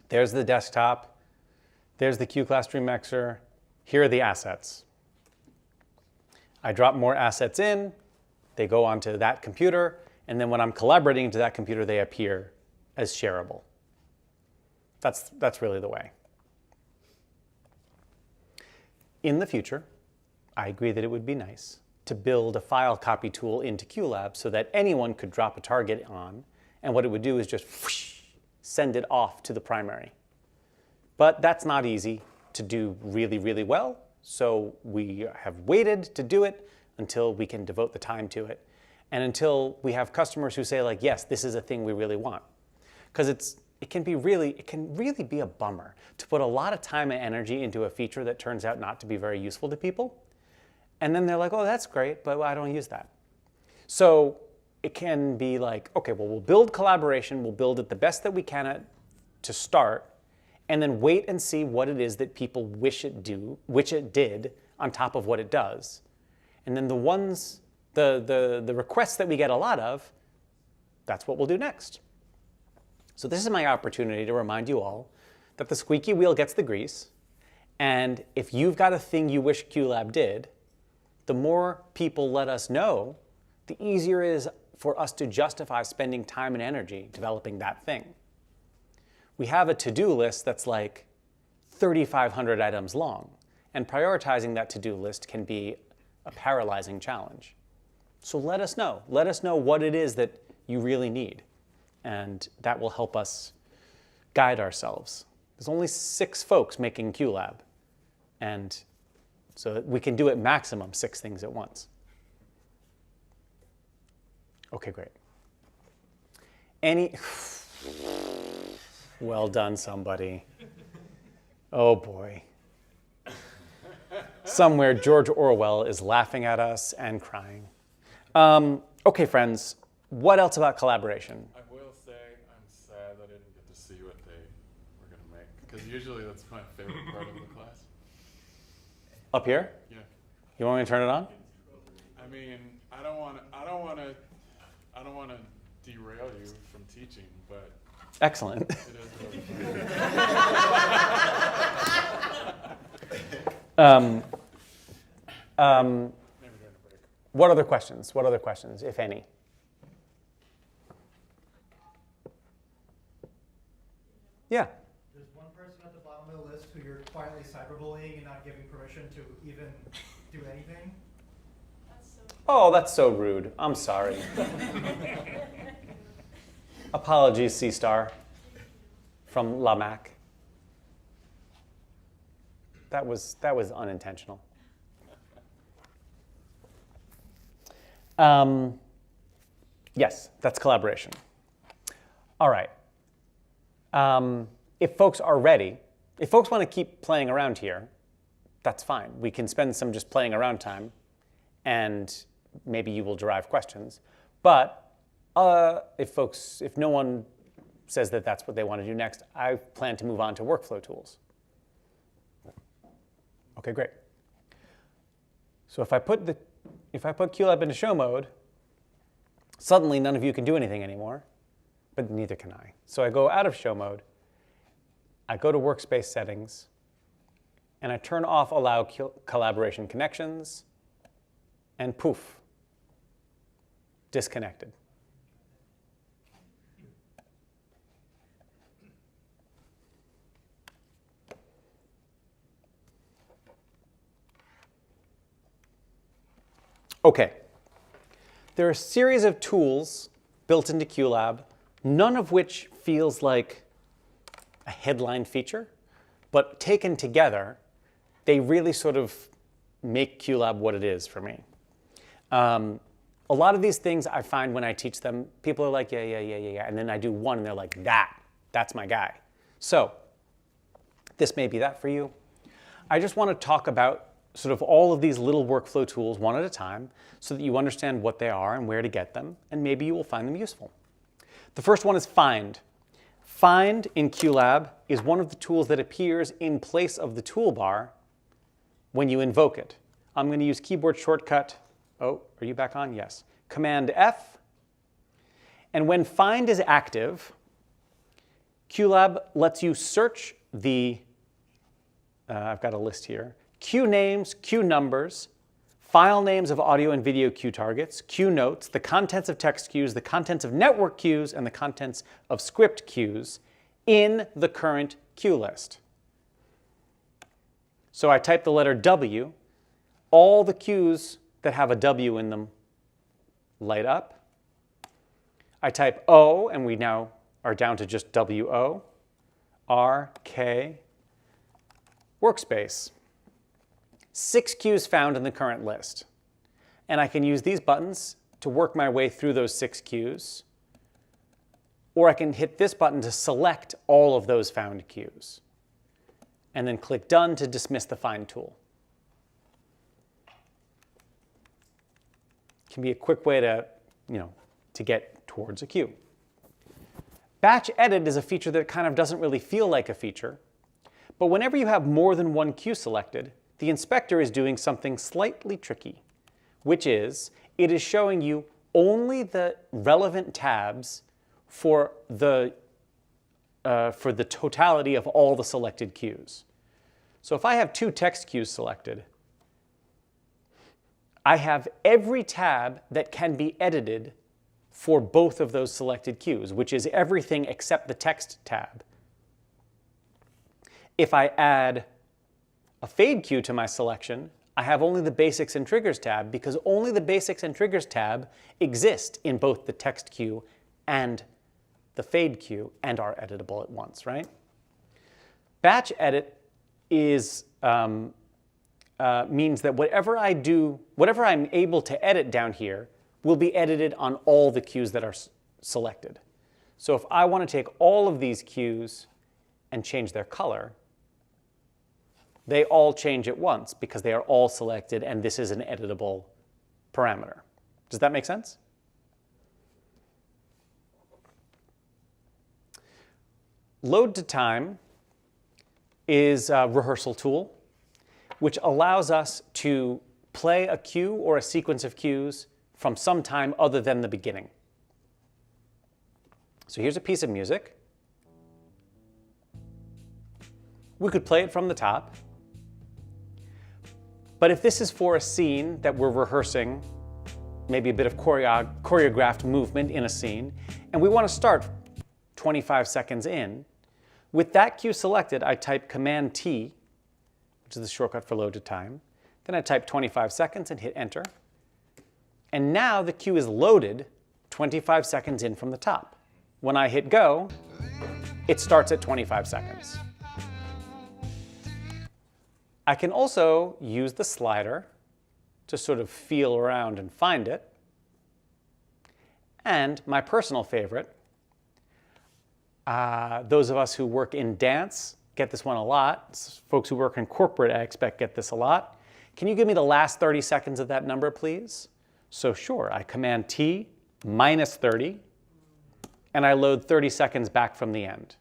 There's the desktop. There's the QClass Stream Mixer. Here are the assets. I drop more assets in. They go onto that computer. And then when I'm collaborating into that computer, they appear as shareable. That's really the way. In the future, I agree that it would be nice to build a file copy tool into QLab so that anyone could drop a target on, and what it would do is just whoosh, send it off to the primary. But that's not easy to do really, really well, so we have waited to do it until we can devote the time to it, and until we have customers who say, like, yes, this is a thing we really want. Because it can really be a bummer to put a lot of time and energy into a feature that turns out not to be very useful to people. And then they're like, oh, that's great, but I don't use that. So it can be like, okay, well, we'll build collaboration, we'll build it the best that we can to start, and then wait and see what it is that people wish it did on top of what it does. And then the requests that we get a lot of, that's what we'll do next. So this is my opportunity to remind you all that the squeaky wheel gets the grease, and if you've got a thing you wish QLab did, the more people let us know, the easier it is for us to justify spending time and energy developing that thing. We have a to-do list that's like 3,500 items long, and prioritizing that to-do list can be a paralyzing challenge. So let us know. Let us know what it is that you really need, and that will help us guide ourselves. There's only 6 folks making QLab, and so we can do at maximum 6 things at once. Okay, great. Well done, somebody. Oh boy. Somewhere George Orwell is laughing at us and crying. Okay, friends, what else about collaboration? I will say I'm sad I didn't get to see what they were going to make, because usually that's my favorite part of the class. Up here? Yeah. You want me to turn it on? I mean, I don't want to derail you from teaching, but excellent. It is really fun. What other questions? What other questions, if any? Yeah. There's one person at the bottom of the list who you're quietly cyberbullying and not giving permission to even do anything. Oh, that's so rude. I'm sorry. Apologies, C-Star, from La Mac. That was unintentional. Yes, that's collaboration. All right. If folks are ready, if folks want to keep playing around here, that's fine. We can spend some just playing around time, and maybe you will derive questions. But if no one says that that's what they want to do next, I plan to move on to workflow tools. Okay, great. So if I put QLab into show mode, suddenly none of you can do anything anymore, but neither can I. So I go out of show mode, I go to Workspace Settings, and I turn off Allow Collaboration Connections, and poof, disconnected. Okay. There are a series of tools built into QLab none of which feels like a headline feature, but taken together, they really sort of make QLab what it is for me. A lot of these things I find when I teach them, people are like, yeah, and then I do one and they're like, that's my guy. So this may be that for you. I just want to talk about sort of all of these little workflow tools one at a time so that you understand what they are and where to get them, and maybe you will find them useful. The first one is find. Find in QLab is one of the tools that appears in place of the toolbar when you invoke it. I'm going to use keyboard shortcut. Oh, are you back on? Yes. Command F. And when find is active, QLab lets you search the, I've got a list here, queue names, queue numbers, file names of audio and video queue targets, queue notes, the contents of text queues, the contents of network queues, and the contents of script queues in the current queue list. So I type the letter W. All the queues that have a W in them light up. I type O, and we now are down to just WO, R, K, Workspace. 6 queues found in the current list. And I can use these buttons to work my way through those 6 queues, or I can hit this button to select all of those found queues, and then click Done to dismiss the find tool. Can be a quick way to, to get towards a queue. Batch edit is a feature that kind of doesn't really feel like a feature, but whenever you have more than one queue selected, the inspector is doing something slightly tricky, which is it is showing you only the relevant tabs for the totality of all the selected queues. So if I have 2 text queues selected, I have every tab that can be edited for both of those selected queues, which is everything except the text tab. If I add a fade queue to my selection, I have only the basics and triggers tab because only the basics and triggers tab exist in both the text queue and the fade queue and are editable at once, right? Batch edit is means that whatever I do, whatever I'm able to edit down here will be edited on all the queues that are selected. So if I want to take all of these queues and change their color, they all change at once because they are all selected and this is an editable parameter. Does that make sense? Load to time is a rehearsal tool which allows us to play a queue or a sequence of queues from some time other than the beginning. So here's a piece of music. We could play it from the top. But if this is for a scene that we're rehearsing, maybe a bit of choreographed movement in a scene, and we want to start 25 seconds in, with that cue selected, I type Command T, which is the shortcut for load to time. Then I type 25 seconds and hit Enter. And now the queue is loaded 25 seconds in from the top. When I hit Go, it starts at 25 seconds. I can also use the slider to sort of feel around and find it. And my personal favorite, those of us who work in dance get this one a lot. Folks who work in corporate, I expect, get this a lot. Can you give me the last 30 seconds of that number, please? So sure, I Command T, minus 30, and I load 30 seconds back from the end.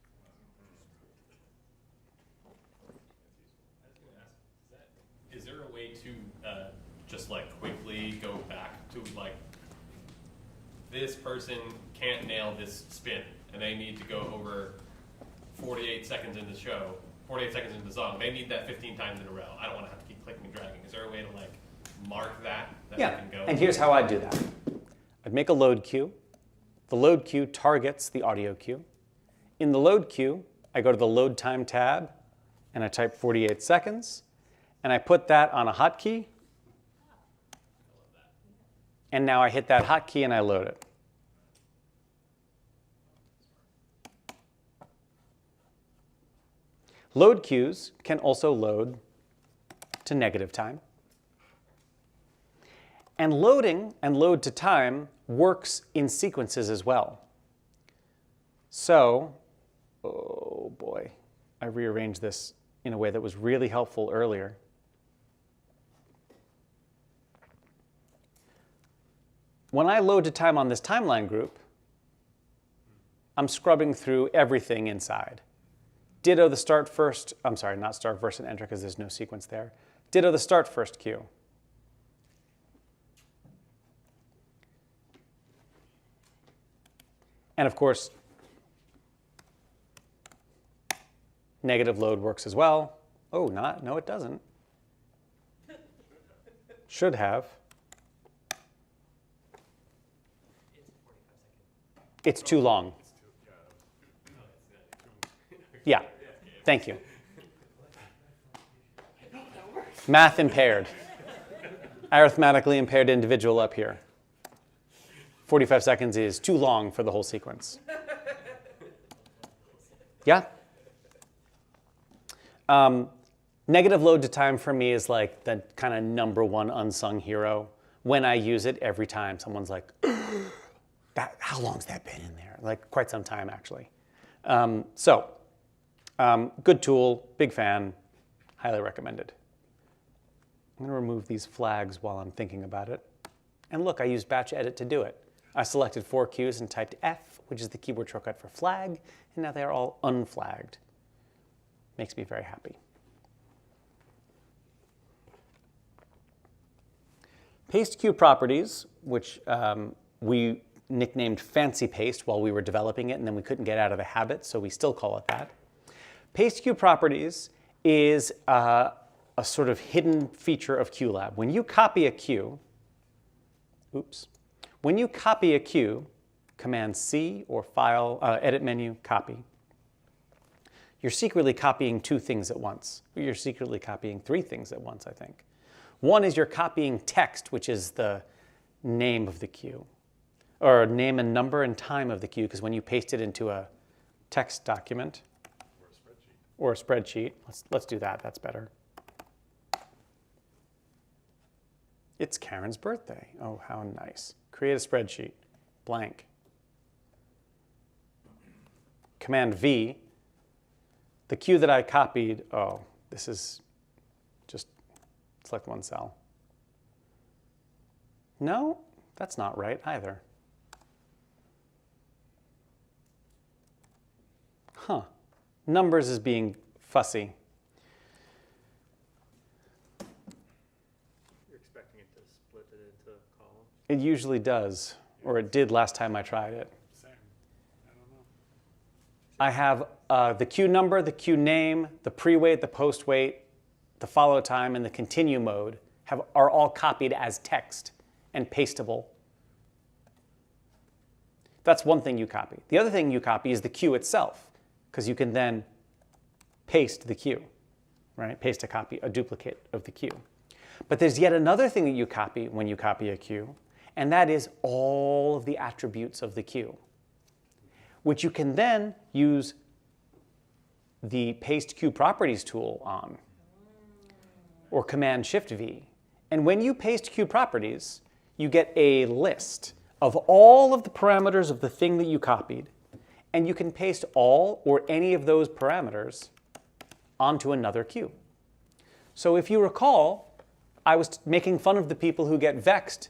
Is there a way to just like quickly go back to like, this person can't nail this spin and they need to go over 48 seconds in the show, 48 seconds into the song. They need that 15 times in a row. I don't want to have to keep clicking and dragging. Is there a way to like mark that Yeah, I can go? and here's how I do that. I'd make a load queue. The load queue targets the audio queue. In the load queue, I go to the load time tab and I type 48 seconds and I put that on a hotkey. And now I hit that hotkey and I load it. Load queues can also load to negative time. And loading and load to time works in sequences as well. So, oh boy, I rearranged this in a way that was really helpful earlier. When I load to time on this timeline group, I'm scrubbing through everything inside. Ditto the start first, I'm sorry, not start first and enter because there's no sequence there. Ditto the start first queue. And of course, negative load works as well. Oh, no it doesn't. Should have. It's too long. Yeah, thank you. Math impaired. Arithmetically impaired individual up here. 45 seconds is too long for the whole sequence. Yeah? Negative load to time for me is like the kind of #1 unsung hero. When I use it, every time someone's like, how long's that been in there? Like quite some time, actually. Good tool, big fan, highly recommended. I'm going to remove these flags while I'm thinking about it. And look, I used batch edit to do it. I selected 4 cues and typed F, which is the keyboard shortcut for flag, and now they're all unflagged. Makes me very happy. Paste queue properties, which we nicknamed Fancy Paste while we were developing it, and then we couldn't get out of the habit, so we still call it that. Paste queue properties is a sort of hidden feature of QLab. When you copy a queue, when you copy a queue, Command C or File, Edit menu, copy, you're secretly copying 2 things at once. You're secretly copying 3 things at once, I think. One is you're copying text, which is the name of the queue, or name and number and time of the queue, because when you paste it into a text document or a spreadsheet, let's do that, that's better. It's Karen's birthday. Oh, how nice. Create a spreadsheet, blank. Command V, the queue that I copied, oh, this is just select one cell. No, that's not right either. Huh, numbers is being fussy. You're expecting it to split it into columns? It usually does, or it did last time I tried it. Same. I don't know. I have the queue number, the queue name, the pre-wait, the post-wait, the follow time, and the continue mode are all copied as text and pasteable. That's one thing you copy. The other thing you copy is the queue itself, because you can then paste the queue, right? Paste a duplicate of the queue. But there's yet another thing that you copy when you copy a queue, and that is all of the attributes of the queue, which you can then use the Paste Queue Properties tool on, or Command-Shift-V. And when you paste queue properties, you get a list of all of the parameters of the thing that you copied, and you can paste all or any of those parameters onto another queue. So if you recall, I was making fun of the people who get vexed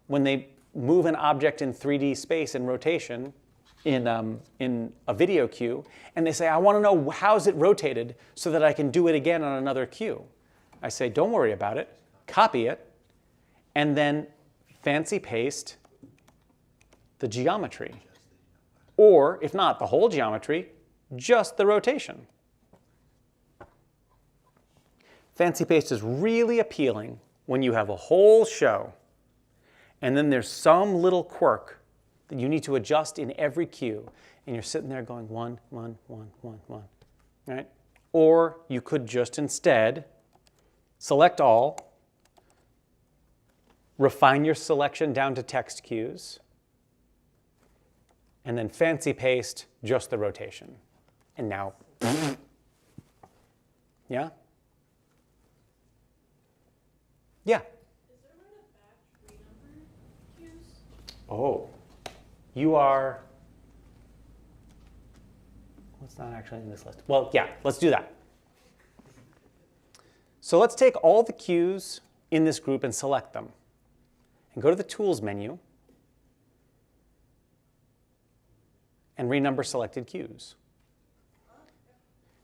when they move an object in 3D space and rotation in a video queue, and they say, I want to know how's it rotated so that I can do it again on another queue. I say, don't worry about it, copy it, and then fancy paste the geometry. Or, if not the whole geometry, just the rotation. Fancy paste is really appealing when you have a whole show, and then there's some little quirk that you need to adjust in every queue, and you're sitting there going 1, 1, 1, 1, 1, right? Or you could just instead select all, refine your selection down to text queues, and then fancy paste just the rotation. And now, Yeah? Yeah. Is there a way to batch renumber cues? Oh, you are, what's not actually in this list? Well, yeah, let's do that. So let's take all the cues in this group and select them. And go to the Tools menu and renumber selected cues.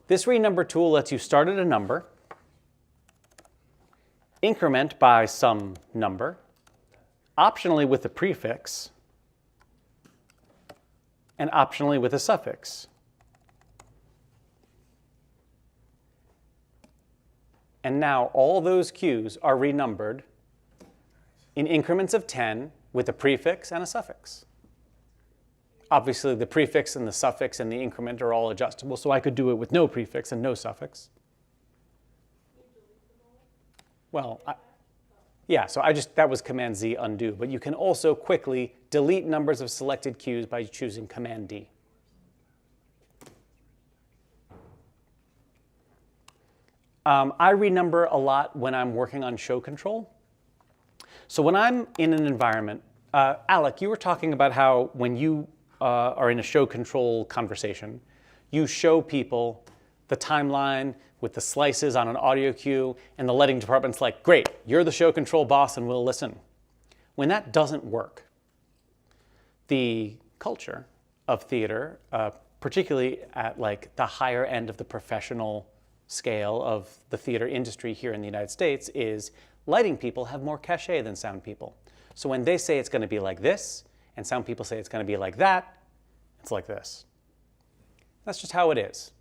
This renumber tool lets you start at a number, increment by some number, optionally with a prefix, and optionally with a suffix. And now all those cues are renumbered in increments of 10 with a prefix and a suffix. Obviously, the prefix and the suffix and the increment are all adjustable, so I could do it with no prefix and no suffix. Well, yeah, so that was Command-Z undo, but you can also quickly delete numbers of selected cues by choosing Command-D. I renumber a lot when I'm working on show control. So when I'm in an environment, Alec, you were talking about how when you are in a show control conversation, you show people the timeline with the slices on an audio cue, and the lighting department's like, great, you're the show control boss and we'll listen. When that doesn't work, the culture of theater, particularly at like the higher end of the professional scale of the theater industry here in the United States, is lighting people have more cachet than sound people. So when they say it's going to be like this, and sound people say it's going to be like that, it's like this. That's just how it is.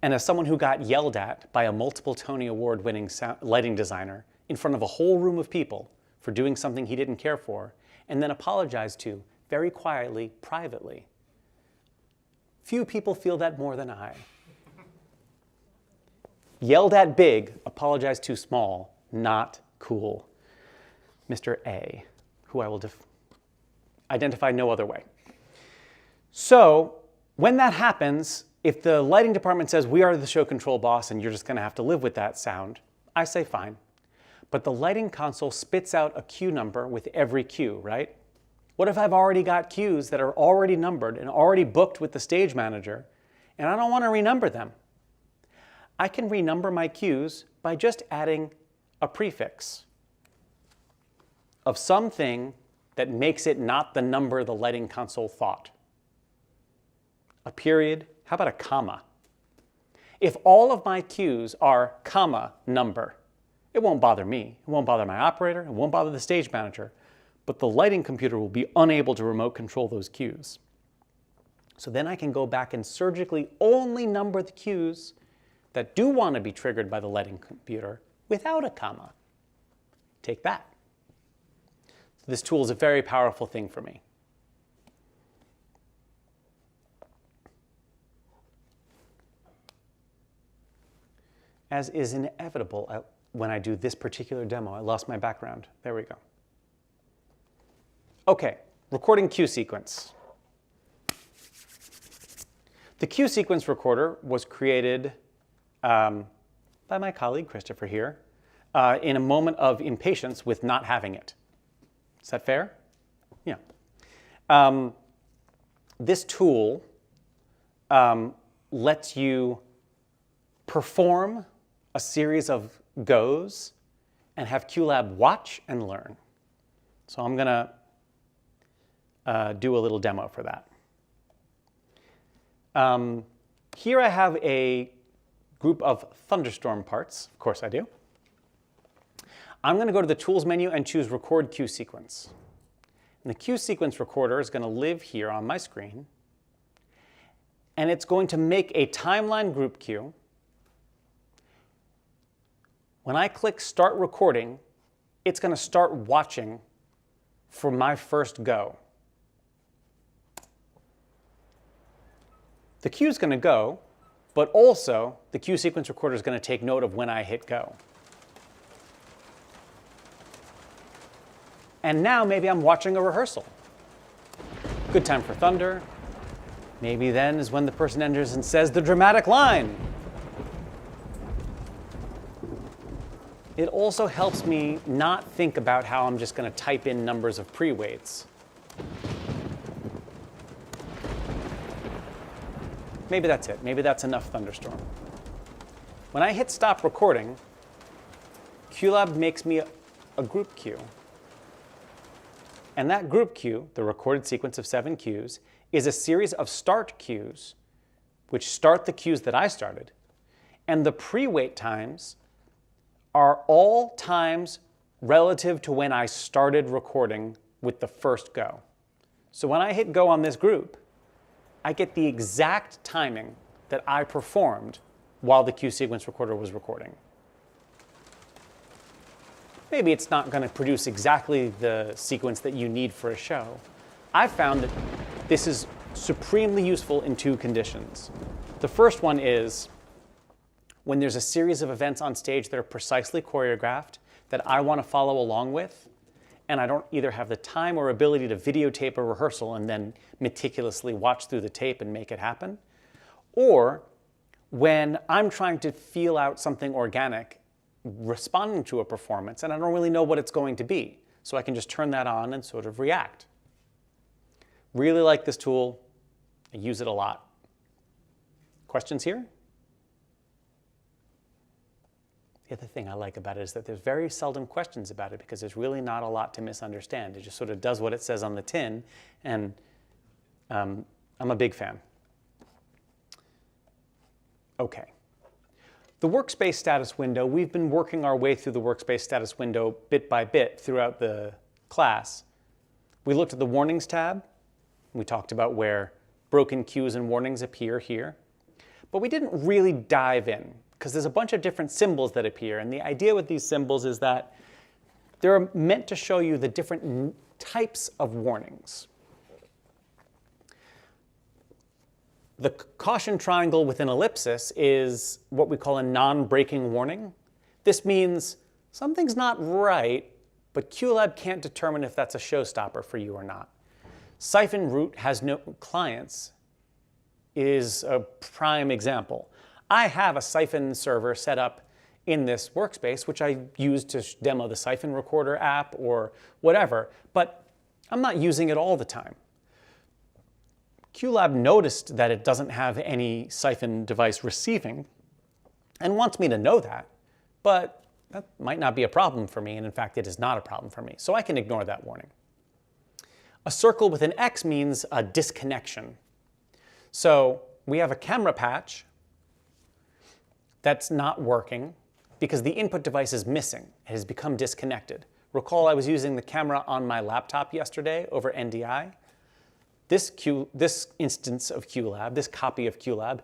And as someone who got yelled at by a multiple Tony Award-winning lighting designer in front of a whole room of people for doing something he didn't care for, and then apologized to very quietly, privately, few people feel that more than I. Yelled at big, apologized to small, not cool. Mr. A, who I will identify no other way. So when that happens, if the lighting department says, we are the show control boss and you're just going to have to live with that sound, I say fine. But the lighting console spits out a cue number with every cue, right? What if I've already got cues that are already numbered and already booked with the stage manager, and I don't want to renumber them? I can renumber my cues by just adding a prefix of something that makes it not the number the lighting console thought. A period, how about a comma? If all of my cues are comma number, it won't bother me, it won't bother my operator, it won't bother the stage manager, but the lighting computer will be unable to remote control those cues. So then I can go back and surgically only number the cues that do want to be triggered by the lighting computer without a comma. Take that. This tool is a very powerful thing for me. As is inevitable when I do this particular demo. I lost my background. There we go. Okay, recording cue sequence. The cue sequence recorder was created by my colleague Christopher here in a moment of impatience with not having it. Is that fair? Yeah. This tool lets you perform a series of goes and have QLab watch and learn. So I'm going to do a little demo for that. Here I have a group of thunderstorm parts. Of course I do. I'm going to go to the Tools menu and choose Record Cue Sequence. And the Cue Sequence recorder is going to live here on my screen. And it's going to make a timeline group cue. When I click Start Recording, it's going to start watching for my first go. The cue is going to go, but also the cue sequence recorder is going to take note of when I hit go. And now maybe I'm watching a rehearsal. Good time for thunder. Maybe then is when the person enters and says the dramatic line. It also helps me not think about how I'm just going to type in numbers of pre-waits. Maybe that's it. Maybe that's enough thunderstorm. When I hit stop recording, QLab makes me a group queue. And that group queue, the recorded sequence of 7 queues, is a series of start queues, which start the queues that I started. And the pre-wait times are all times relative to when I started recording with the first go. So when I hit go on this group, I get the exact timing that I performed while the queue sequence recorder was recording. Maybe it's not going to produce exactly the sequence that you need for a show. I've found that this is supremely useful in 2 conditions. The first one is when there's a series of events on stage that are precisely choreographed that I want to follow along with, and I don't either have the time or ability to videotape a rehearsal and then meticulously watch through the tape and make it happen, or when I'm trying to feel out something organic responding to a performance and I don't really know what it's going to be, so I can just turn that on and sort of react. Really like this tool. I use it a lot. Questions here? The other thing I like about it is that there's very seldom questions about it because there's really not a lot to misunderstand. It just sort of does what it says on the tin, and I'm a big fan. Okay. The Workspace Status window, we've been working our way through the Workspace Status window bit by bit throughout the class. We looked at the Warnings tab. We talked about where broken queues and warnings appear here. But we didn't really dive in, because there's a bunch of different symbols that appear. And the idea with these symbols is that they're meant to show you the different types of warnings. The caution triangle with an ellipsis is what we call a non-breaking warning. This means something's not right, but QLab can't determine if that's a showstopper for you or not. Siphon root has no clients is a prime example. I have a Siphon server set up in this workspace, which I use to demo the Siphon Recorder app or whatever, but I'm not using it all the time. QLab noticed that it doesn't have any Siphon device receiving and wants me to know that, but that might not be a problem for me, and in fact, it is not a problem for me, so I can ignore that warning. A circle with an X means a disconnection. So we have a camera patch that's not working because the input device is missing. It has become disconnected. Recall I was using the camera on my laptop yesterday over NDI. This instance of QLab, this copy of QLab,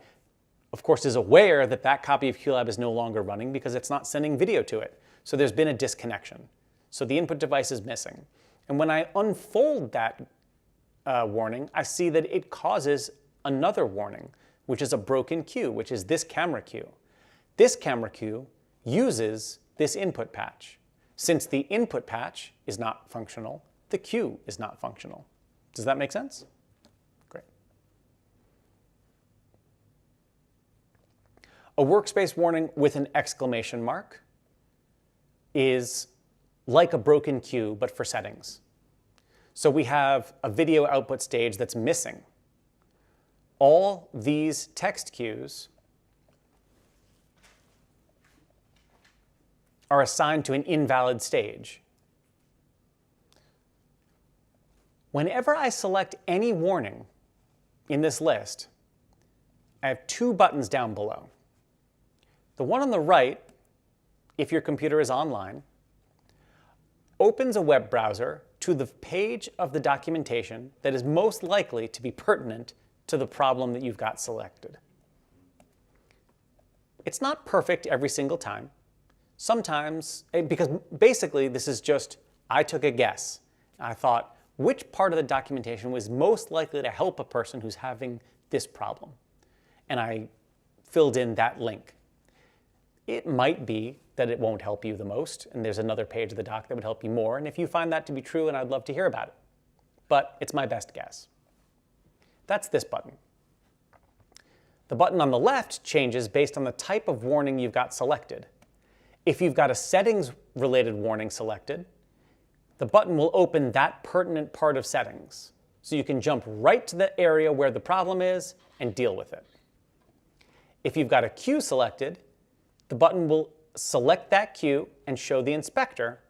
of course is aware that that copy of QLab is no longer running because it's not sending video to it. So there's been a disconnection. So the input device is missing. And when I unfold that warning, I see that it causes another warning, which is a broken queue, which is this camera queue. This camera queue uses this input patch. Since the input patch is not functional, the queue is not functional. Does that make sense? Great. A workspace warning with an exclamation mark is like a broken queue, but for settings. So we have a video output stage that's missing. All these text queues are assigned to an invalid stage. Whenever I select any warning in this list, I have 2 buttons down below. The one on the right, if your computer is online, opens a web browser to the page of the documentation that is most likely to be pertinent to the problem that you've got selected. It's not perfect every single time. Sometimes, because basically this is just, I took a guess. I thought, which part of the documentation was most likely to help a person who's having this problem? And I filled in that link. It might be that it won't help you the most, and there's another page of the doc that would help you more, and if you find that to be true, and I'd love to hear about it. But it's my best guess. That's this button. The button on the left changes based on the type of warning you've got selected. If you've got a settings-related warning selected, the button will open that pertinent part of settings. So you can jump right to the area where the problem is and deal with it. If you've got a queue selected, the button will select that queue and show the inspector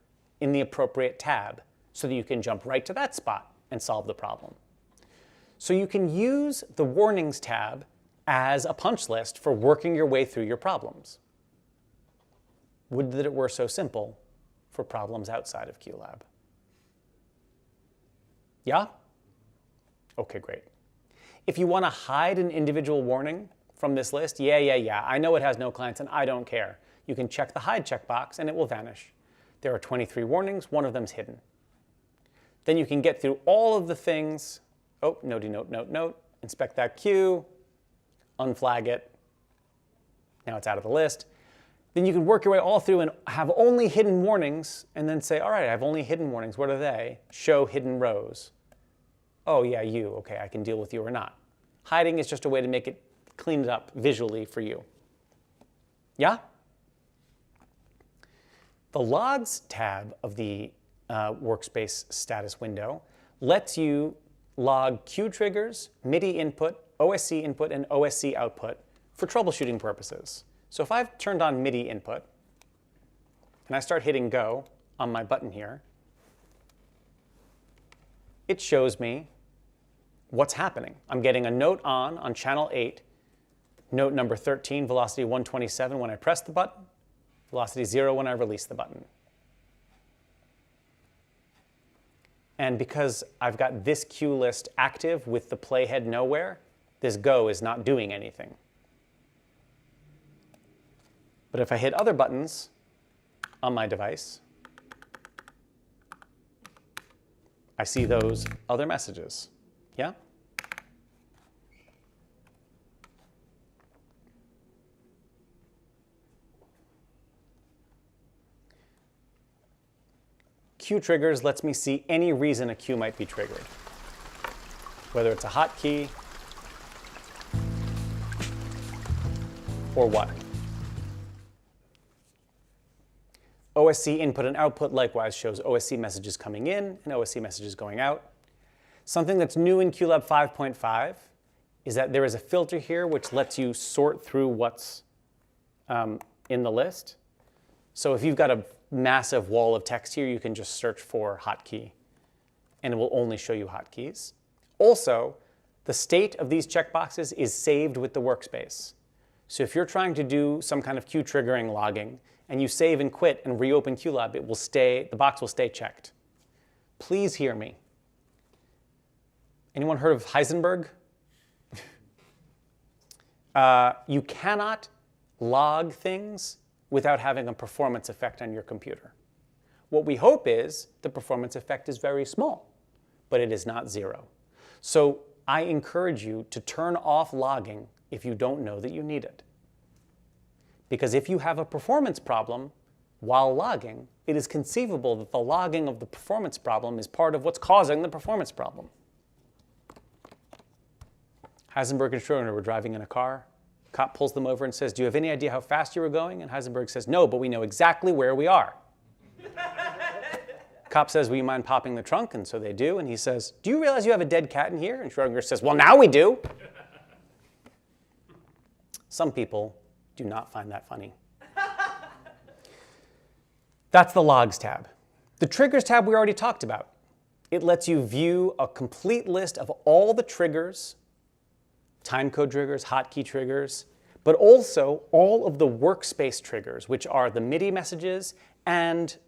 in the appropriate tab so that you can jump right to that spot and solve the problem. So you can use the Warnings tab as a punch list for working your way through your problems. Would that it were so simple for problems outside of QLab. Yeah? Okay, great. If you want to hide an individual warning from this list, yeah, I know it has no clients and I don't care. You can check the hide checkbox and it will vanish. There are 23 warnings, one of them's hidden. Then you can get through all of the things. Oh, notey note, inspect that queue, unflag it. Now it's out of the list. Then you can work your way all through and have only hidden warnings and then say, all right, I have only hidden warnings. What are they? Show hidden rows. Oh, yeah, you. Okay, I can deal with you or not. Hiding is just a way to make it clean it up visually for you. Yeah? The Logs tab of the Workspace Status window lets you log Q triggers, MIDI input, OSC input, and OSC output for troubleshooting purposes. So if I've turned on MIDI input, and I start hitting go on my button here, it shows me what's happening. I'm getting a note on channel 8, note number 13, velocity 127 when I press the button, velocity 0 when I release the button. And because I've got this cue list active with the playhead nowhere, this go is not doing anything. But if I hit other buttons on my device, I see those other messages. Yeah? Q triggers lets me see any reason a queue might be triggered, whether it's a hotkey or what. OSC input and output likewise shows OSC messages coming in and OSC messages going out. Something that's new in QLab 5.5 is that there is a filter here which lets you sort through what's in the list. So if you've got a massive wall of text here, you can just search for hotkey, and it will only show you hotkeys. Also, the state of these checkboxes is saved with the workspace. So if you're trying to do some kind of queue triggering logging, and you save and quit and reopen QLab, it will stay, the box will stay checked. Please hear me. Anyone heard of Heisenberg? You cannot log things without having a performance effect on your computer. What we hope is the performance effect is very small, but it is not 0. So I encourage you to turn off logging if you don't know that you need it. Because if you have a performance problem while logging, it is conceivable that the logging of the performance problem is part of what's causing the performance problem. Heisenberg and Schrödinger were driving in a car. Cop pulls them over and says, do you have any idea how fast you were going? And Heisenberg says, no, but we know exactly where we are. Cop says, will you mind popping the trunk? And so they do. And he says, do you realize you have a dead cat in here? And Schrödinger says, well, now we do. Some people do not find that funny. That's the Logs tab. The Triggers tab we already talked about. It lets you view a complete list of all the triggers, timecode triggers, hotkey triggers, but also all of the workspace triggers, which are the MIDI messages and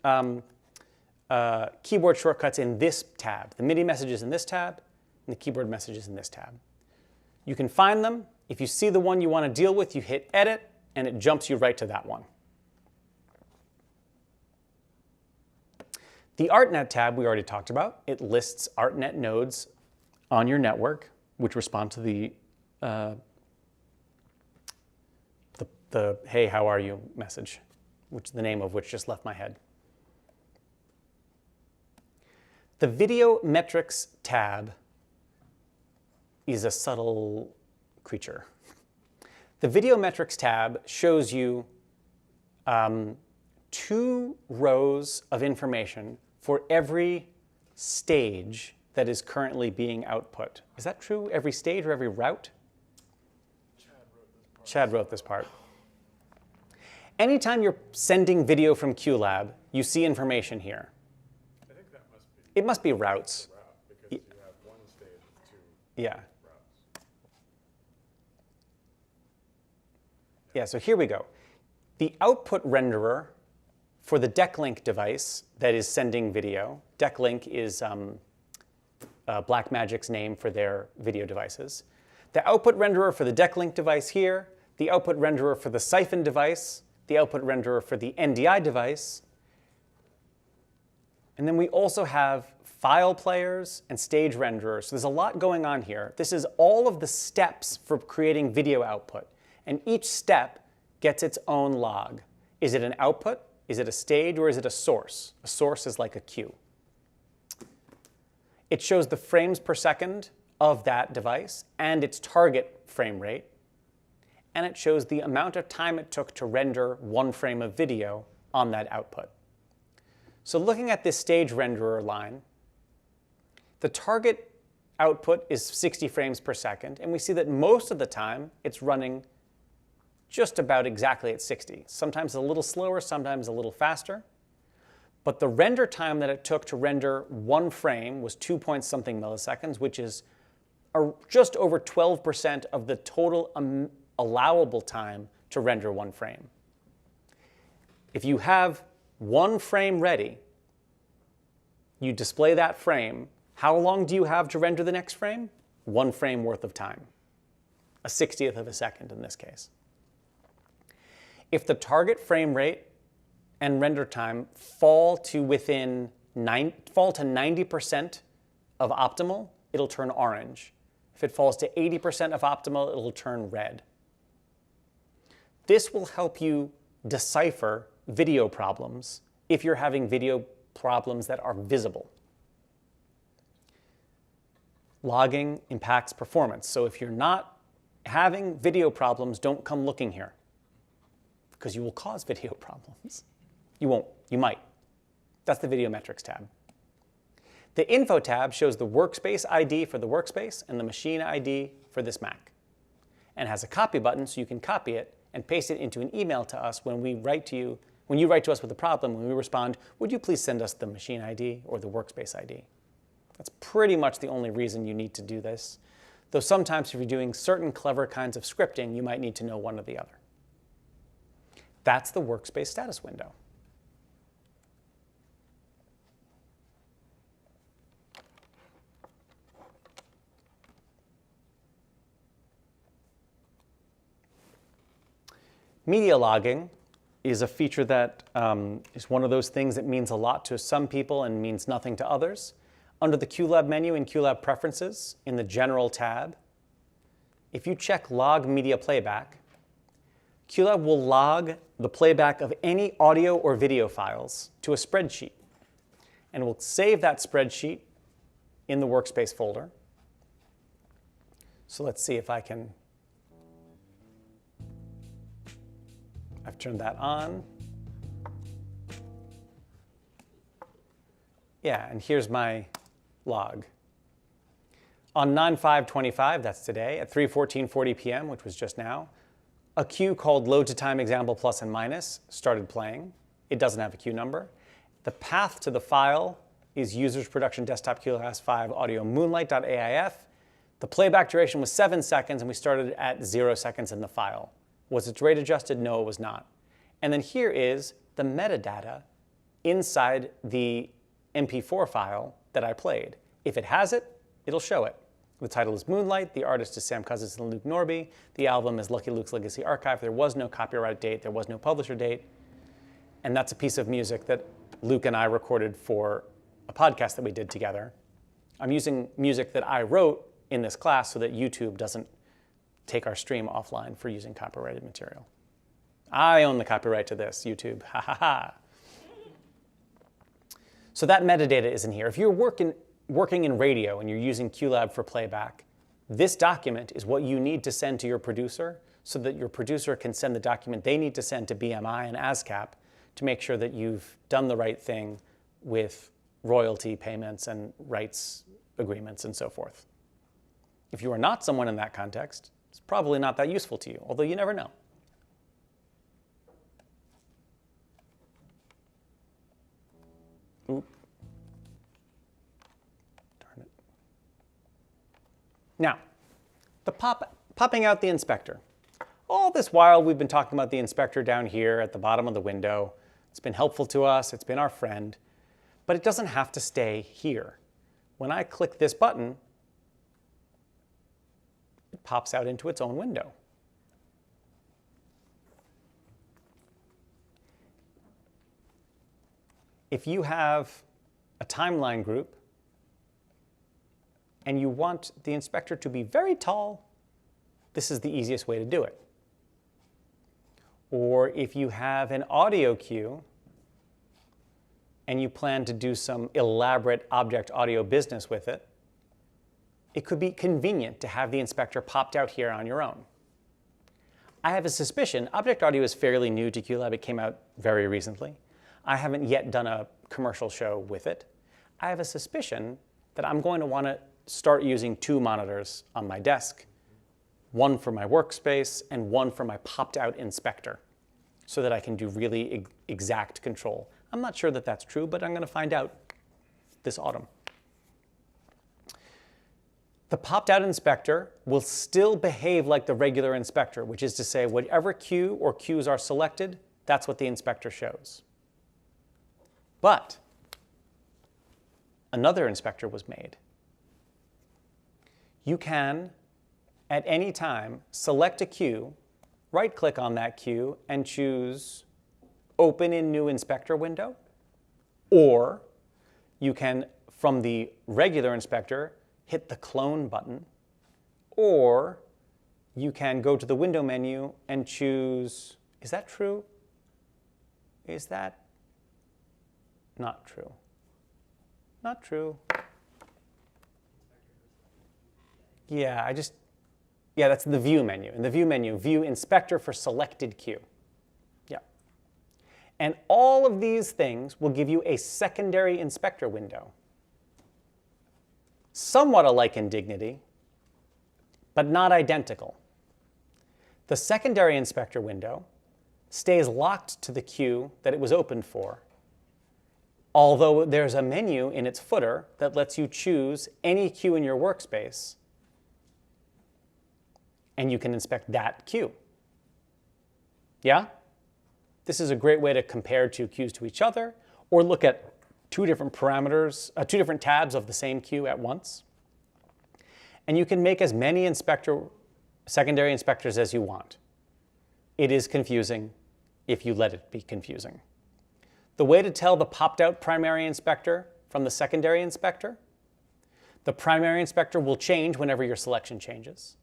keyboard shortcuts in this tab. The MIDI messages in this tab and the keyboard messages in this tab. You can find them. If you see the one you want to deal with, you hit Edit, and it jumps you right to that one. The ArtNet tab we already talked about. It lists ArtNet nodes on your network, which respond to the hey, how are you message, which the name of which just left my head. The Video Metrics tab is a subtle creature. The Video Metrics tab shows you 2 rows of information for every stage that is currently being output. Is that true? Every stage or every route? Chad wrote this part. Anytime you're sending video from QLab, you see information here. I think that must be. It must be routes. Because you have one stage with 2 Yeah. routes. Yeah, so here we go. The output renderer for the DeckLink device that is sending video, DeckLink is Blackmagic's name for their video devices. The output renderer for the DeckLink device here, the output renderer for the Siphon device, the output renderer for the NDI device, and then we also have file players and stage renderers. So there's a lot going on here. This is all of the steps for creating video output, and each step gets its own log. Is it an output? Is it a stage, or is it a source? A source is like a queue. It shows the frames per second of that device and its target frame rate. And it shows the amount of time it took to render 1 frame of video on that output. So looking at this stage renderer line, the target output is 60 frames per second, and we see that most of the time it's running just about exactly at 60. Sometimes a little slower, sometimes a little faster. But the render time that it took to render 1 frame was 2 point something milliseconds, which is just over 12% of the total allowable time to render 1 frame. If you have 1 frame ready, you display that frame. How long do you have to render the next frame? 1 frame worth of time, a 60th of a second in this case. If the target frame rate and render time fall to 90% of optimal, it'll turn orange. If it falls to 80% of optimal, it'll turn red. This will help you decipher video problems if you're having video problems that are visible. Logging impacts performance. So if you're not having video problems, don't come looking here, because you will cause video problems. You won't, you might. That's the video metrics tab. The info tab shows the workspace ID for the workspace and the machine ID for this Mac, and has a copy button so you can copy it and paste it into an email to us when we write to you. When you write to us with a problem, when we respond, would you please send us the machine ID or the workspace ID? That's pretty much the only reason you need to do this. Though sometimes if you're doing certain clever kinds of scripting, you might need to know one or the other. That's the workspace status window. Media logging is a feature that is one of those things that means a lot to some people and means nothing to others. Under the QLab menu in QLab Preferences, in the General tab, if you check Log Media Playback, QLab will log the playback of any audio or video files to a spreadsheet, and will save that spreadsheet in the Workspace folder. So let's see if I can. I've turned that on. Yeah, and here's my log. On 9/5/25, that's today, at 3:14:40 p.m., which was just now, a queue called load to time example plus and minus started playing. It doesn't have a queue number. The path to the file is users production desktop QLab 5 audio moonlight.aif. The playback duration was 7 seconds, and we started at 0 seconds in the file. Was its rate adjusted? No, it was not. And then here is the metadata inside the MP4 file that I played. If it has it, it'll show it. The title is Moonlight, the artist is Sam Cousins and Luke Norby, the album is Lucky Luke's Legacy Archive, there was no copyright date, there was no publisher date, and that's a piece of music that Luke and I recorded for a podcast that we did together. I'm using music that I wrote in this class so that YouTube doesn't take our stream offline for using copyrighted material. I own the copyright to this, YouTube, ha ha ha. So that metadata is in here. If you're working in radio and you're using QLab for playback, this document is what you need to send to your producer so that your producer can send the document they need to send to BMI and ASCAP to make sure that you've done the right thing with royalty payments and rights agreements and so forth. If you are not someone in that context, it's probably not that useful to you, although you never know. Oop. Darn it. Now, popping out the inspector. All this while, we've been talking about the inspector down here at the bottom of the window. It's been helpful to us. It's been our friend. But it doesn't have to stay here. When I click this button, it pops out into its own window. If you have a timeline group and you want the inspector to be very tall, this is the easiest way to do it. Or if you have an audio queue and you plan to do some elaborate object audio business with it, it could be convenient to have the inspector popped out here on your own. I have a suspicion, object audio is fairly new to QLab. It came out very recently. I haven't yet done a commercial show with it. I have a suspicion that I'm going to want to start using 2 monitors on my desk, one for my workspace and one for my popped out inspector, so that I can do really exact control. I'm not sure that that's true, but I'm going to find out this autumn. The popped out inspector will still behave like the regular inspector, which is to say whatever queue or queues are selected, that's what the inspector shows. But another inspector was made. You can, at any time, select a queue, right-click on that queue, and choose Open in New Inspector window. Or you can, from the regular inspector, hit the Clone button. Or you can go to the window menu and choose, is that true? Is that not true? Not true. Yeah, that's the View menu. In the View menu, View Inspector for Selected Queue. Yeah. And all of these things will give you a secondary inspector window. Somewhat alike in dignity, but not identical. The secondary inspector window stays locked to the queue that it was opened for, although there's a menu in its footer that lets you choose any queue in your workspace, and you can inspect that queue. Yeah? This is a great way to compare 2 queues to each other, or look at 2 different parameters, 2 different tabs of the same queue at once. And you can make as many secondary inspectors as you want. It is confusing if you let it be confusing. The way to tell the popped out primary inspector from the secondary inspector, the primary inspector will change whenever your selection changes.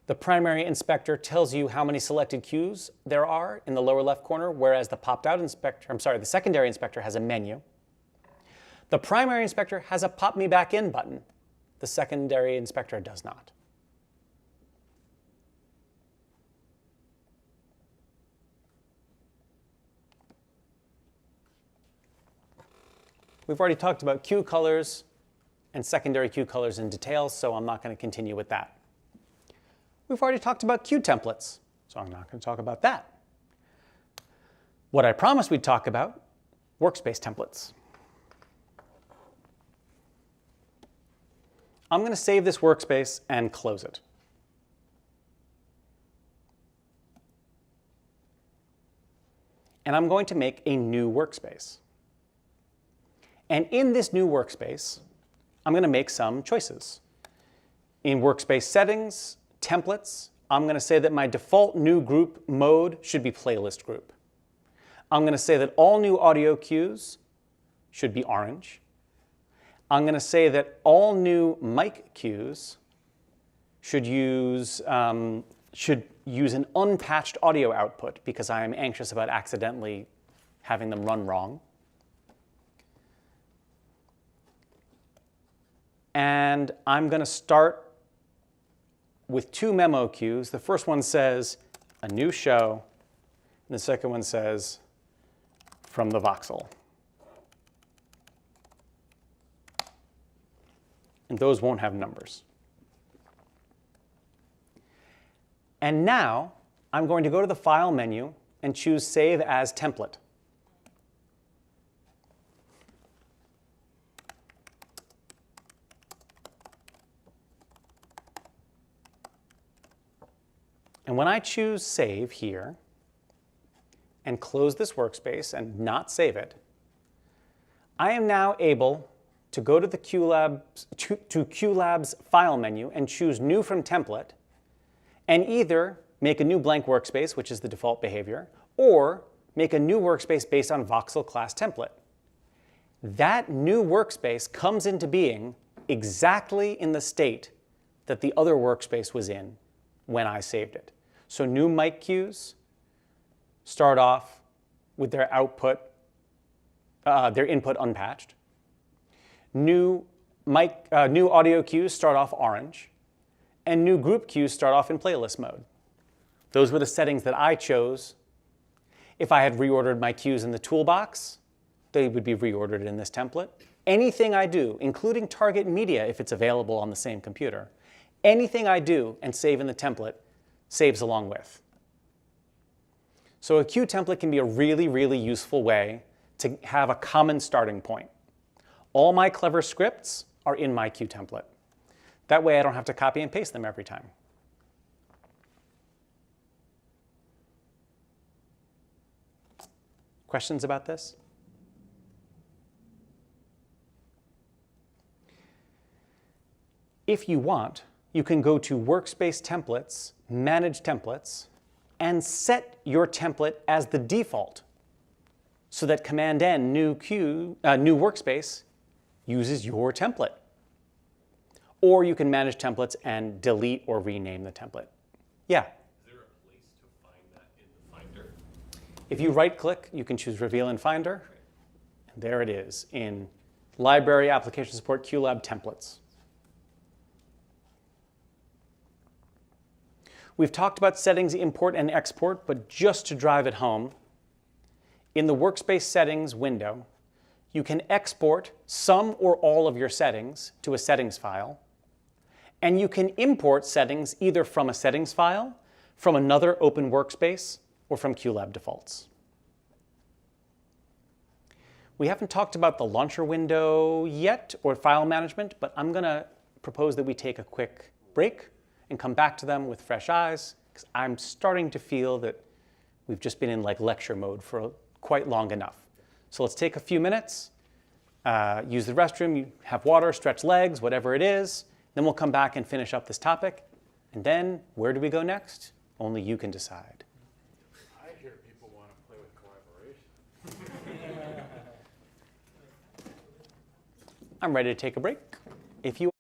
The primary inspector tells you how many selected queues there are in the lower left corner, whereas the the secondary inspector has a menu. The primary inspector has a pop me back in button. The secondary inspector does not. We've already talked about queue colors and secondary queue colors in detail, so I'm not going to continue with that. We've already talked about queue templates, so I'm not going to talk about that. What I promised we'd talk about, workspace templates. I'm going to save this workspace and close it. And I'm going to make a new workspace. And in this new workspace, I'm going to make some choices. In workspace settings, templates, I'm going to say that my default new group mode should be playlist group. I'm going to say that all new audio cues should be orange. I'm going to say that all new mic cues should use an unpatched audio output because I am anxious about accidentally having them run wrong. And I'm going to start with 2 memo cues. The first one says a new show, and the second one says from the Voxel. And those won't have numbers. And now I'm going to go to the File menu and choose Save as Template. And when I choose Save here and close this workspace and not save it, I am now able to go to the QLab's File menu and choose New from Template, and either make a new blank workspace, which is the default behavior, or make a new workspace based on Voxel class template. That new workspace comes into being exactly in the state that the other workspace was in when I saved it. So new mic cues start off with their input unpatched. New audio cues start off orange, and new group cues start off in playlist mode. Those were the settings that I chose. If I had reordered my cues in the Toolbox, they would be reordered in this template. Anything I do, including target media if it's available on the same computer, anything I do and save in the template saves along with. So a cue template can be a really, really useful way to have a common starting point. All my clever scripts are in my cue template. That way I don't have to copy and paste them every time. Questions about this? If you want, you can go to Workspace Templates, Manage Templates, and set your template as the default so that Command-N, new workspace, uses your template. Or you can manage templates and delete or rename the template. Yeah? Is there a place to find that in the Finder? If you right-click, you can choose Reveal in Finder. And there it is in Library Application Support QLab Templates. We've talked about settings, import, and export, but just to drive it home, in the Workspace Settings window, you can export some or all of your settings to a settings file, and you can import settings either from a settings file, from another open workspace, or from QLab defaults. We haven't talked about the launcher window yet, or file management, but I'm going to propose that we take a quick break and come back to them with fresh eyes, because I'm starting to feel that we've just been in like lecture mode for quite long enough. So let's take a few minutes, use the restroom, you have water, stretch legs, whatever it is. Then we'll come back and finish up this topic. And then where do we go next? Only you can decide. I hear people want to play with collaboration. I'm ready to take a break. If you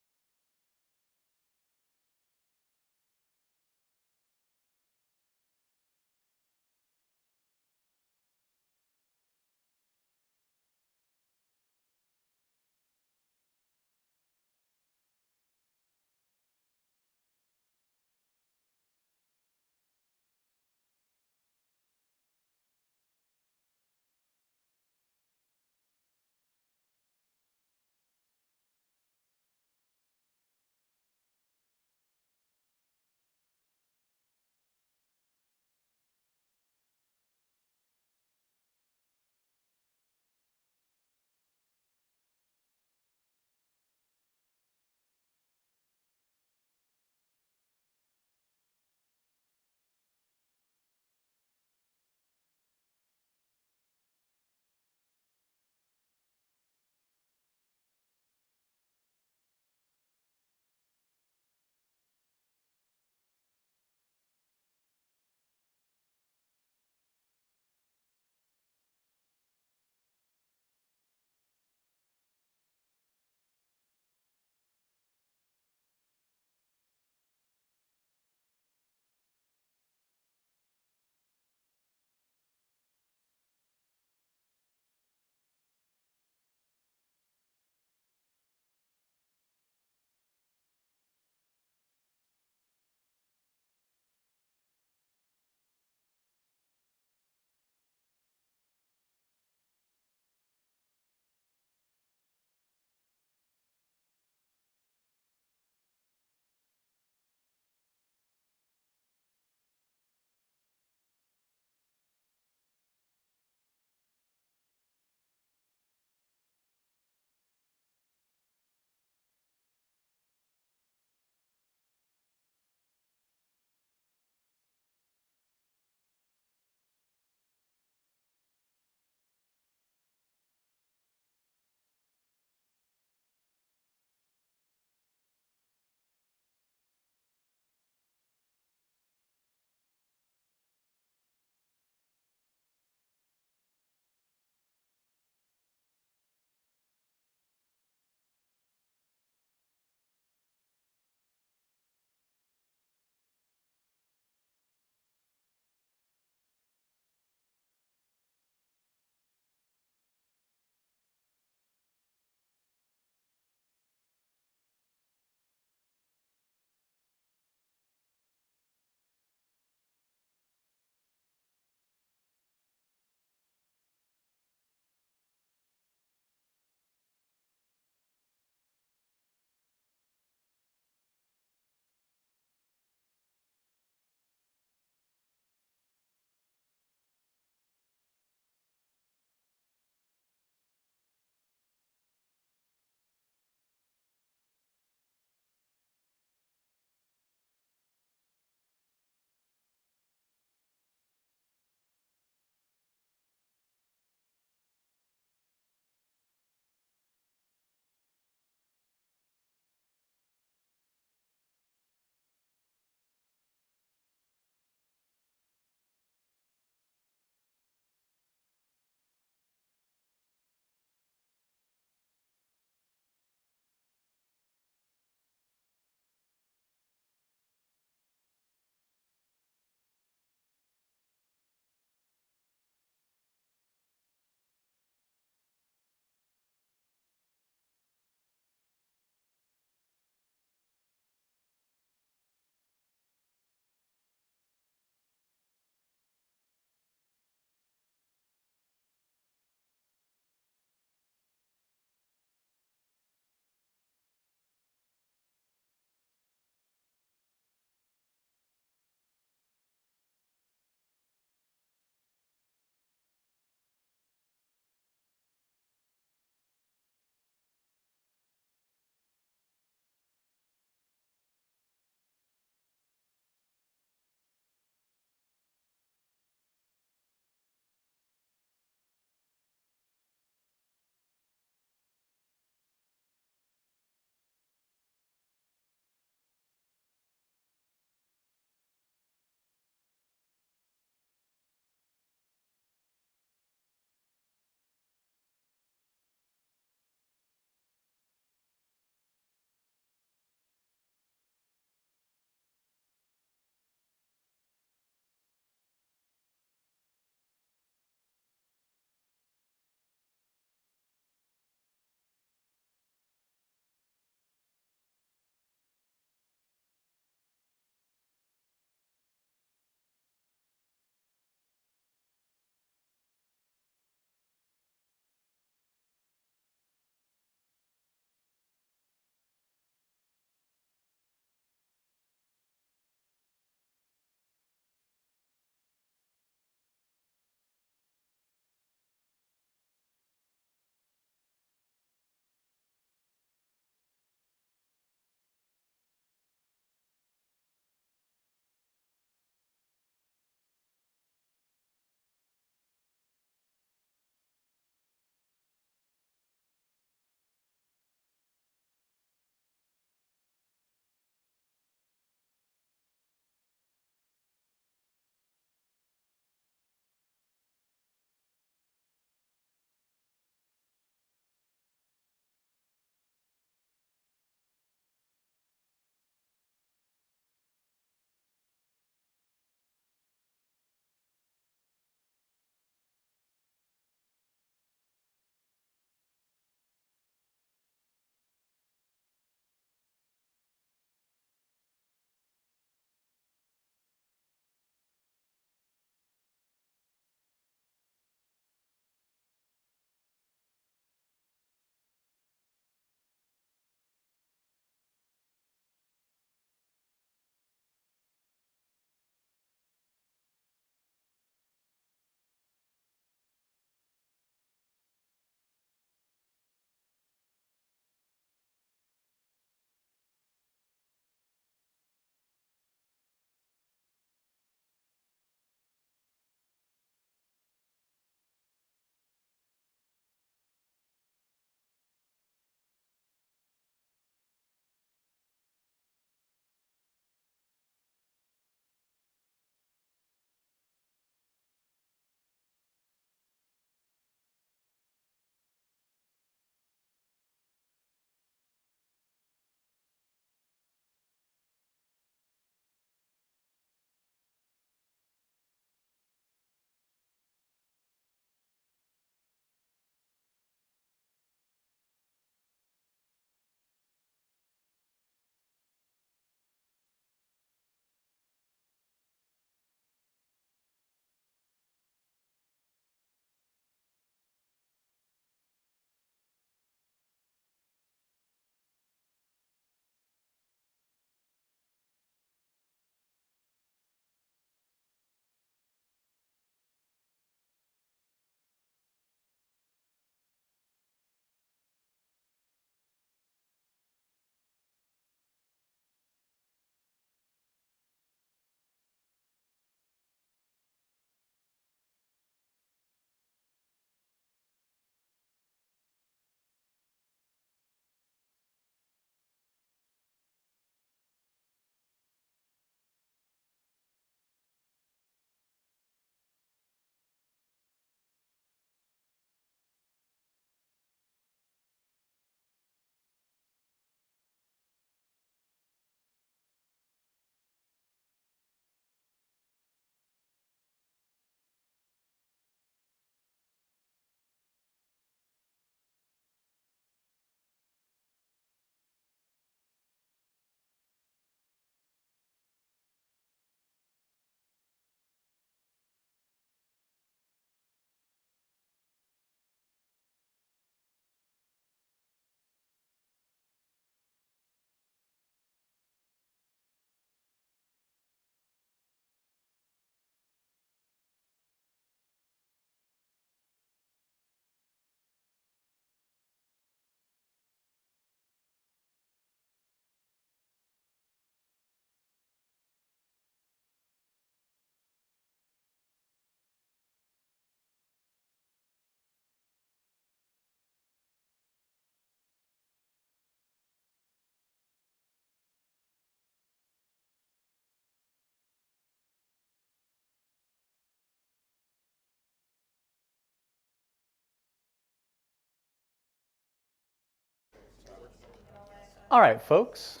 All right, folks.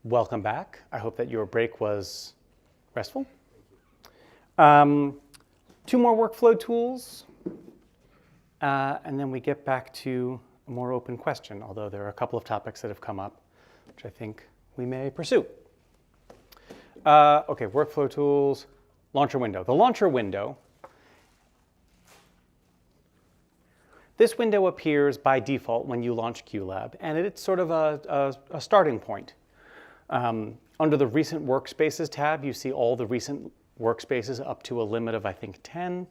Welcome back. I hope that your break was restful. 2 more workflow tools, and then we get back to a more open question, although there are a couple of topics that have come up, which I think we may pursue. Okay, workflow tools, launcher window. The launcher window, this window appears by default when you launch QLab, and it's sort of a starting point. Under the Recent Workspaces tab, you see all the recent workspaces up to a limit of, I think, 10.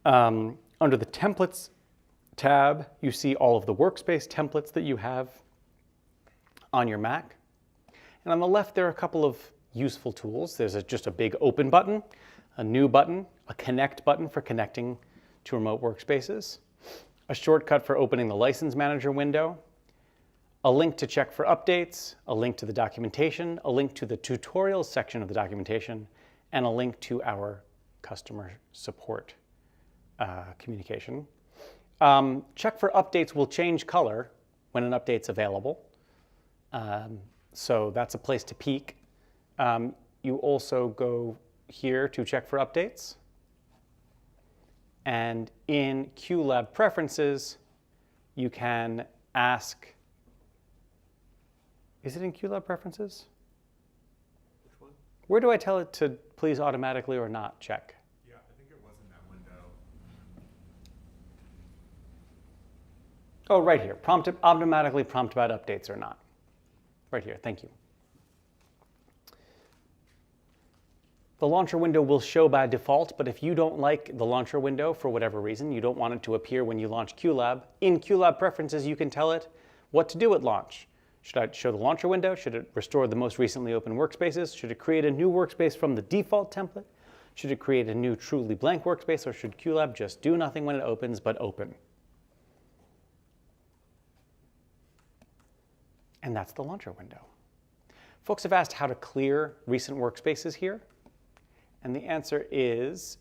Under the Templates tab, you see all of the workspace templates that you have on your Mac. And on the left, there are a couple of useful tools. There's just a big Open button, a New button, a Connect button for connecting to remote workspaces, a shortcut for opening the License Manager window, a link to check for updates, a link to the documentation, a link to the tutorials section of the documentation, and a link to our customer support communication. Check for updates will change color when an update's available. So that's a place to peek. You also go here to check for updates. And in QLab Preferences, you can ask, is it in QLab Preferences? Which one? Where do I tell it to please automatically or not check? Yeah, I think it was in that window. Oh, right here. Automatically prompt about updates or not. Right here. Thank you. The launcher window will show by default, but if you don't like the launcher window for whatever reason, you don't want it to appear when you launch QLab, in QLab Preferences, you can tell it what to do at launch. Should I show the launcher window? Should it restore the most recently open workspaces? Should it create a new workspace from the default template? Should it create a new truly blank workspace? Or should QLab just do nothing when it opens, but open? And that's the launcher window. Folks have asked how to clear recent workspaces here. And the answer is,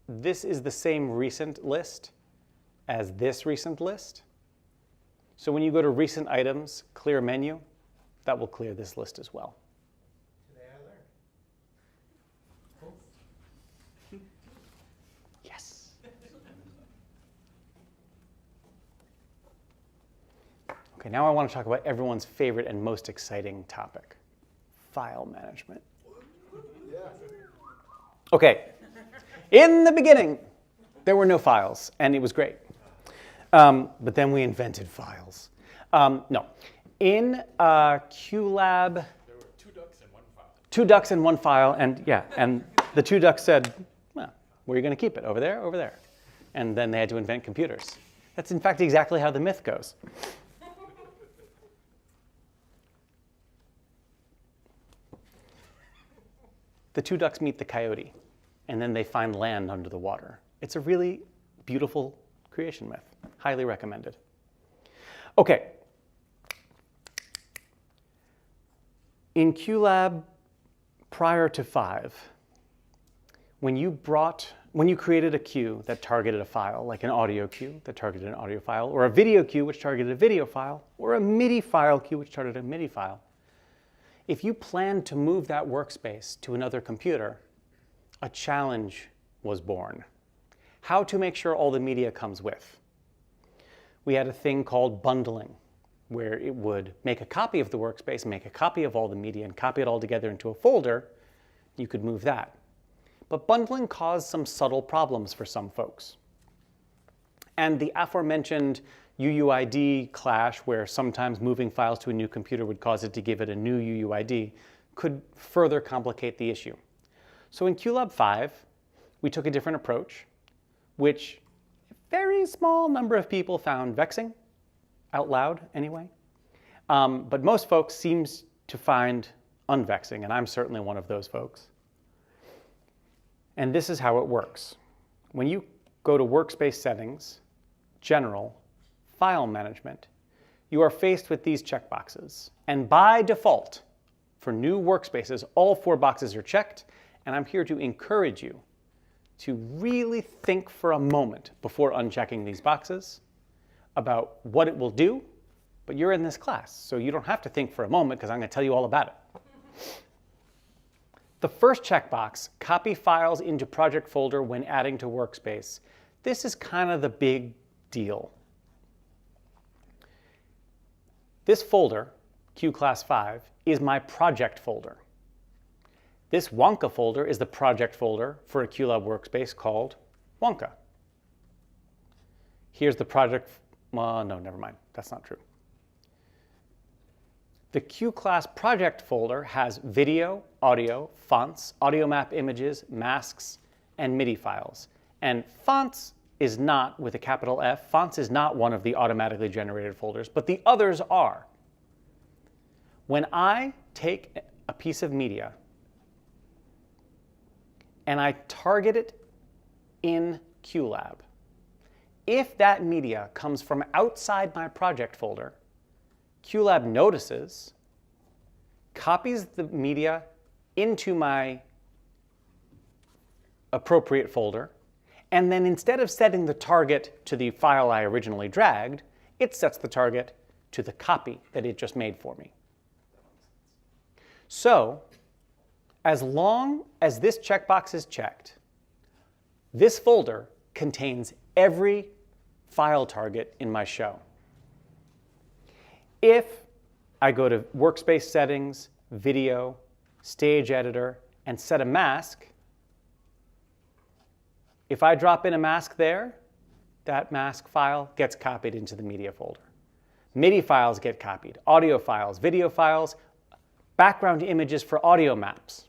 this is the same recent list as this recent list. So when you go to Recent Items, Clear Menu, that will clear this list as well. Today I learned. Cool. Yes. Okay, now I want to talk about everyone's favorite and most exciting topic, file management. Okay, in the beginning, there were no files, and it was great. But then we invented files. No, in QLab, There were 2 ducks in 1 file. 2 ducks in 1 file, and yeah, and the 2 ducks said, well, where are you going to keep it? Over there, over there. And then they had to invent computers. That's in fact exactly how the myth goes. The 2 ducks meet the coyote, and then they find land under the water. It's a really beautiful creation myth. Highly recommended. Okay. In QLab prior to 5, when you created a queue that targeted a file, like an audio queue that targeted an audio file, or a video queue which targeted a video file, or a MIDI file queue which targeted a MIDI file, if you planned to move that workspace to another computer, a challenge was born. How to make sure all the media comes with. We had a thing called bundling, where it would make a copy of the workspace, make a copy of all the media, and copy it all together into a folder. You could move that. But bundling caused some subtle problems for some folks. And the aforementioned UUID clash, where sometimes moving files to a new computer would cause it to give it a new UUID, could further complicate the issue. So in QLab 5, we took a different approach, which a very small number of people found vexing, out loud anyway. But most folks seems to find unvexing, and I'm certainly one of those folks. And this is how it works. When you go to Workspace Settings, General, File Management, you are faced with these checkboxes. And by default, for new workspaces, all 4 boxes are checked, and I'm here to encourage you to really think for a moment before unchecking these boxes about what it will do But you're in this class, so you don't have to think for a moment because I'm going to tell you all about it. The first checkbox, copy files into project folder when adding to Workspace. This is kind of the big deal. This folder, QClass 5, is my project folder. This Wonka folder is the project folder for a QLab workspace called Wonka. Here's the project, well, no, never mind, that's not true. The QClass project folder has video, audio, fonts, audio map images, masks, and MIDI files. And fonts is not, with a capital F, fonts is not one of the automatically generated folders, but the others are. When I take a piece of media and I target it in QLab, if that media comes from outside my project folder, QLab notices, copies the media into my appropriate folder, and then instead of setting the target to the file I originally dragged, it sets the target to the copy that it just made for me. So, as long as this checkbox is checked, this folder contains every file target in my show. If I go to Workspace Settings, Video, Stage Editor, and set a mask, if I drop in a mask there, that mask file gets copied into the media folder. MIDI files get copied, audio files, video files, background images for audio maps.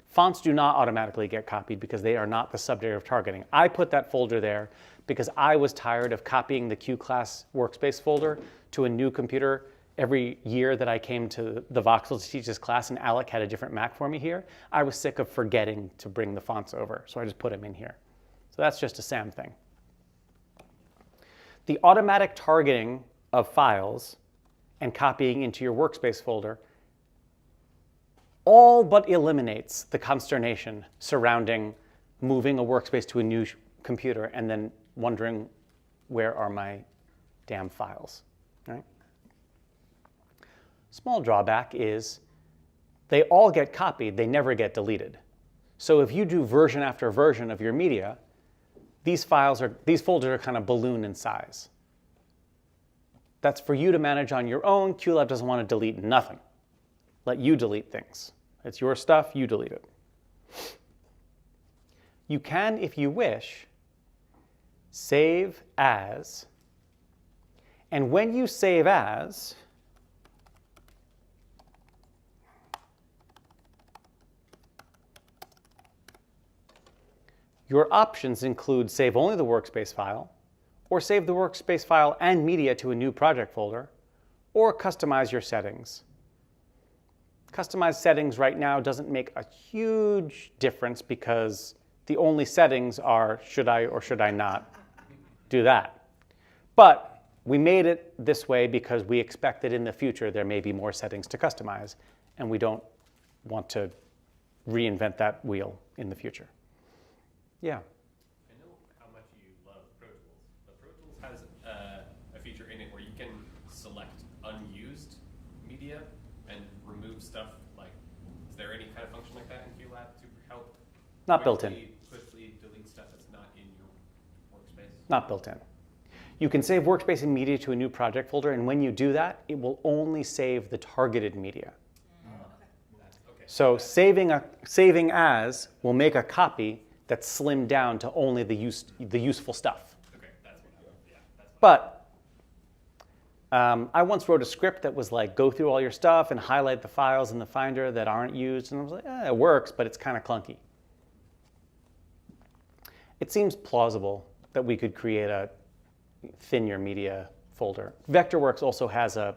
Fonts do not automatically get copied because they are not the subject of targeting. I put that folder there because I was tired of copying the QClass workspace folder to a new computer every year that I came to the Voxel to teach this class and Alec had a different Mac for me here. I was sick of forgetting to bring the fonts over, so I just put them in here. So that's just a Sam thing. The automatic targeting of files and copying into your workspace folder all but eliminates the consternation surrounding moving a workspace to a new computer and then wondering, where are my damn files, right? Small drawback is they all get copied, they never get deleted. So if you do version after version of your media, these folders are kind of balloon in size. That's for you to manage on your own. QLab doesn't want to delete nothing. Let you delete things. It's your stuff, you delete it. You can, if you wish, save as. And when you save as, your options include save only the workspace file, or save the workspace file and media to a new project folder, or customize your settings. Customized settings right now doesn't make a huge difference because the only settings are should I or should I not do that. But we made it this way because we expect that in the future there may be more settings to customize, and we don't want to reinvent that wheel in the future. Yeah. I know how much you love Pro Tools, but Pro Tools has a feature in it where you can select unused media and remove stuff. Like, is there any kind of function like that in QLab to help? Not built in. Quickly delete stuff that's not in your workspace? Not built in. You can save workspace and media to a new project folder, and when you do that, it will only save the targeted media. Okay. So saving as will make a copy that's slimmed down to only the useful stuff. Okay, that's what that's what But I once wrote a script that was like, go through all your stuff and highlight the files in the Finder that aren't used. And I was like, it works, but it's kind of clunky. It seems plausible that we could create a thin your media folder. Vectorworks also has a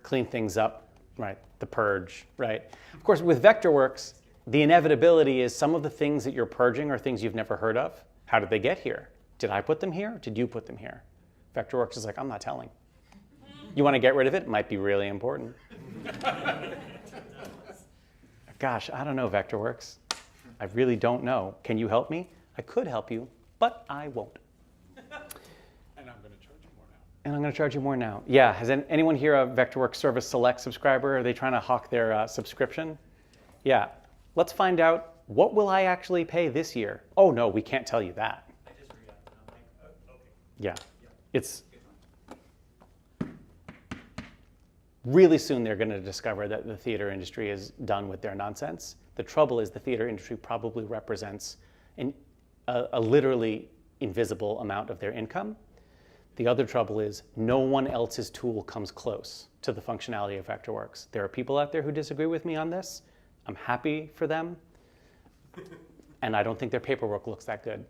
clean things up, right? The purge, right? Of course, with Vectorworks, the inevitability is some of the things that you're purging are things you've never heard of. How did they get here? Did I put them here? Did you put them here? Vectorworks is like, I'm not telling. You want to get rid of it? It might be really important. Gosh, I don't know, Vectorworks. I really don't know. Can you help me? I could help you, but I won't. And I'm going to charge you more now. And I'm going to charge you more now. Yeah, has anyone here a Vectorworks Service Select subscriber? Are they trying to hawk their subscription? Yeah. Let's find out, what will I actually pay this year? Oh, no, we can't tell you that. I just read up and I'm like, oh, okay. Yeah. Yeah. It's really soon they're going to discover that the theater industry is done with their nonsense. The trouble is the theater industry probably represents a literally invisible amount of their income. The other trouble is no one else's tool comes close to the functionality of Vectorworks. There are people out there who disagree with me on this. I'm happy for them. And I don't think their paperwork looks that good.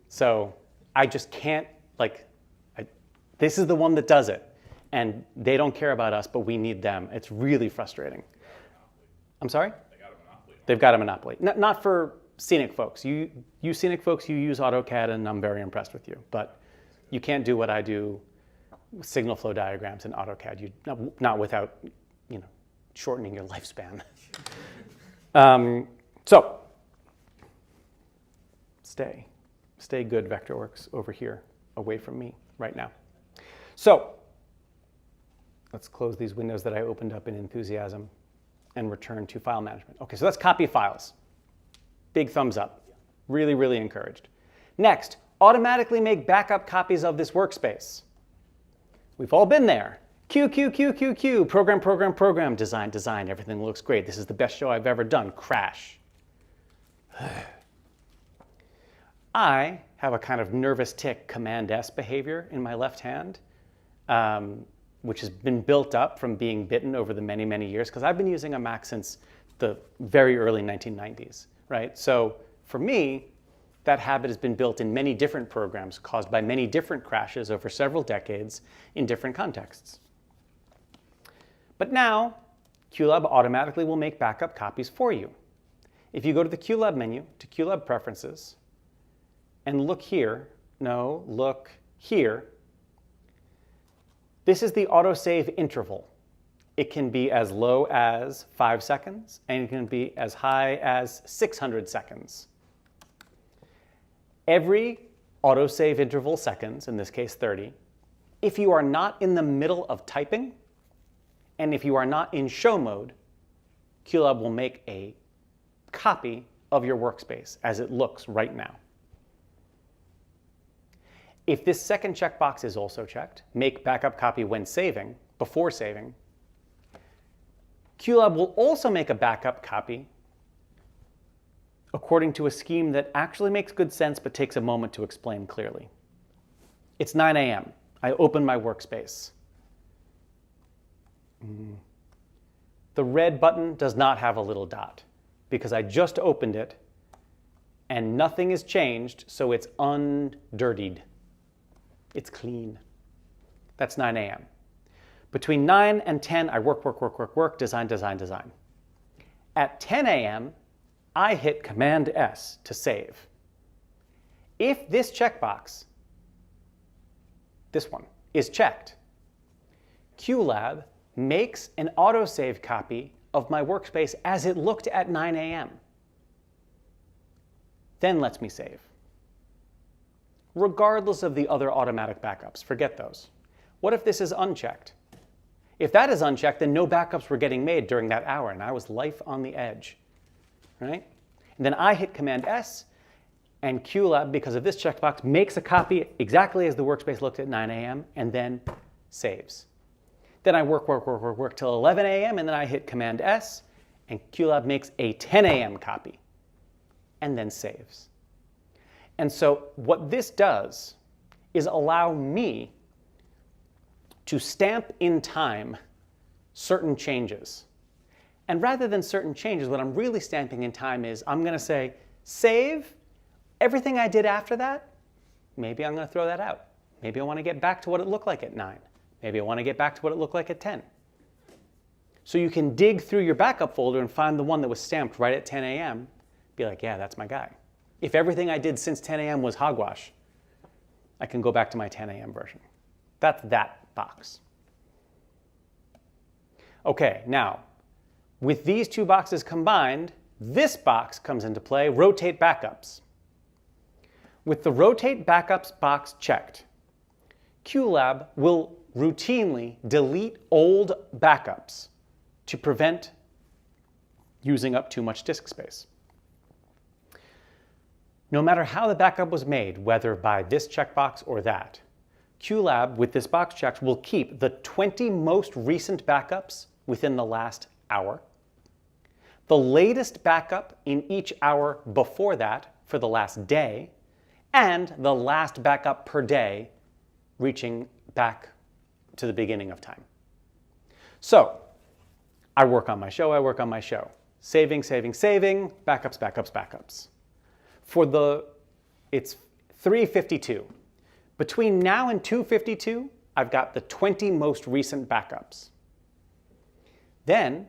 So I just can't, this is the one that does it. And they don't care about us, but we need them. It's really frustrating. I'm sorry? They got a monopoly. They've got a monopoly. Not for scenic folks. You scenic folks, you use AutoCAD, and I'm very impressed with you. But you can't do what I do, signal flow diagrams in AutoCAD. Not without, shortening your lifespan. So stay good, Vectorworks, over here, away from me right now. So let's close these windows that I opened up in enthusiasm and return to file management. Okay, so that's copy files. Big thumbs up. Really, really encouraged. Next, automatically make backup copies of this workspace. We've all been there. Q, program, design, everything looks great. This is the best show I've ever done. Crash. I have a kind of nervous tick Command-S behavior in my left hand, which has been built up from being bitten over the many, many years, because I've been using a Mac since the very early 1990s, right? So for me, that habit has been built in many different programs caused by many different crashes over several decades in different contexts. But now, QLab automatically will make backup copies for you. If you go to the QLab menu, to QLab Preferences, and look here, look here, this is the autosave interval. It can be as low as 5 seconds, and it can be as high as 600 seconds. Every autosave interval seconds, in this case 30, if you are not in the middle of typing, and if you are not in show mode, QLab will make a copy of your workspace as it looks right now. If this second checkbox is also checked, make backup copy when saving, before saving, QLab will also make a backup copy according to a scheme that actually makes good sense but takes a moment to explain clearly. It's 9 a.m. I open my workspace. The red button does not have a little dot because I just opened it and nothing is changed, so it's undirtied. It's clean. That's 9 a.m. Between 9 and 10, I work, design. At 10 a.m., I hit Command-S to save. If this checkbox, this one, is checked, QLab makes an autosave copy of my workspace as it looked at 9 a.m. Then lets me save. Regardless of the other automatic backups, forget those. What if this is unchecked? If that is unchecked, then no backups were getting made during that hour, and I was life on the edge, right? And then I hit Command-S, and QLab, because of this checkbox, makes a copy exactly as the workspace looked at 9 a.m., and then saves. Then I work till 11 a.m., and then I hit Command-S, and QLab makes a 10 a.m. copy, and then saves. And so what this does is allow me to stamp in time certain changes. And rather than certain changes, what I'm really stamping in time is I'm going to say, save everything I did after that. Maybe I'm going to throw that out. Maybe I want to get back to what it looked like at 9. Maybe I want to get back to what it looked like at 10. So you can dig through your backup folder and find the one that was stamped right at 10 a.m. Be like, yeah, that's my guy. If everything I did since 10 a.m. was hogwash, I can go back to my 10 a.m. version. That's that box. Okay, now, with these two boxes combined, this box comes into play, rotate backups. With the rotate backups box checked, QLab will routinely delete old backups to prevent using up too much disk space. No matter how the backup was made, whether by this checkbox or that, QLab, with this box checked, will keep the 20 most recent backups within the last hour, the latest backup in each hour before that for the last day, and the last backup per day reaching back to the beginning of time. So, I work on my show, saving, backups, backups, backups. It's 3:52. Between now and 2:52, I've got the 20 most recent backups. Then,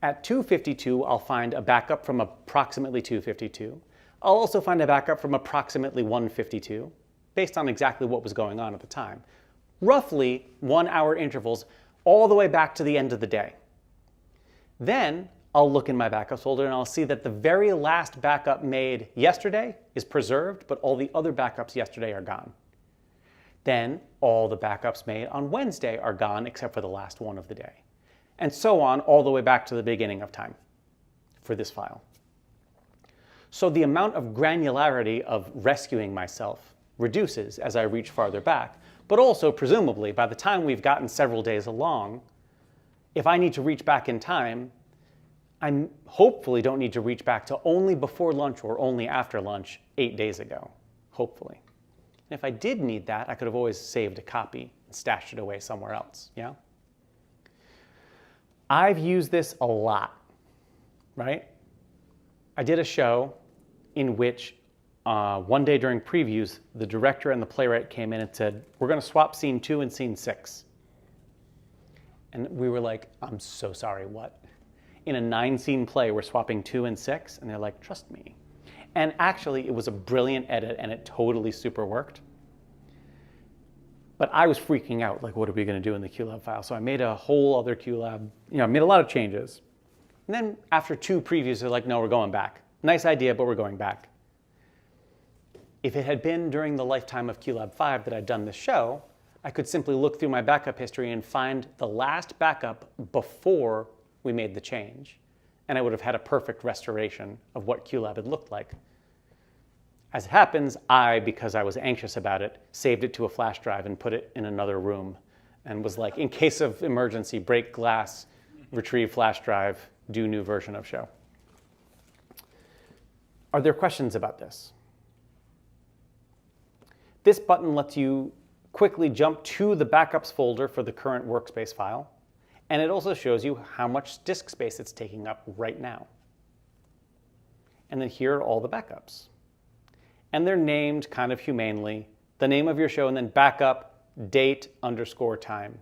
at 2:52, I'll find a backup from approximately 2:52. I'll also find a backup from approximately 1:52, based on exactly what was going on at the time. Roughly 1 hour intervals all the way back to the end of the day. Then, I'll look in my backups folder and I'll see that the very last backup made yesterday is preserved, but all the other backups yesterday are gone. Then all the backups made on Wednesday are gone except for the last one of the day. And so on all the way back to the beginning of time for this file. So the amount of granularity of rescuing myself reduces as I reach farther back, but also presumably by the time we've gotten several days along, if I need to reach back in time, I hopefully don't need to reach back to only before lunch or only after lunch 8 days ago, hopefully. And if I did need that, I could have always saved a copy and stashed it away somewhere else, yeah? I've used this a lot, right? I did a show in which one day during previews, the director and the playwright came in and said, we're going to swap scene 2 and scene 6. And we were like, I'm so sorry, what? In a 9-scene play, we're swapping 2 and 6? And they're like, trust me. And actually, it was a brilliant edit, and it totally super worked. But I was freaking out, like, what are we going to do in the QLab file? So I made a whole other QLab, I made a lot of changes. And then after 2 previews, they're like, no, we're going back. Nice idea, but we're going back. If it had been during the lifetime of QLab 5 that I'd done this show, I could simply look through my backup history and find the last backup before we made the change. And I would have had a perfect restoration of what QLab had looked like. As it happens, because I was anxious about it, saved it to a flash drive and put it in another room and was like, in case of emergency, break glass, retrieve flash drive, do new version of show. Are there questions about this? This button lets you quickly jump to the backups folder for the current workspace file. And it also shows you how much disk space it's taking up right now. And then here are all the backups. And they're named kind of humanely, the name of your show, and then backup date _ time,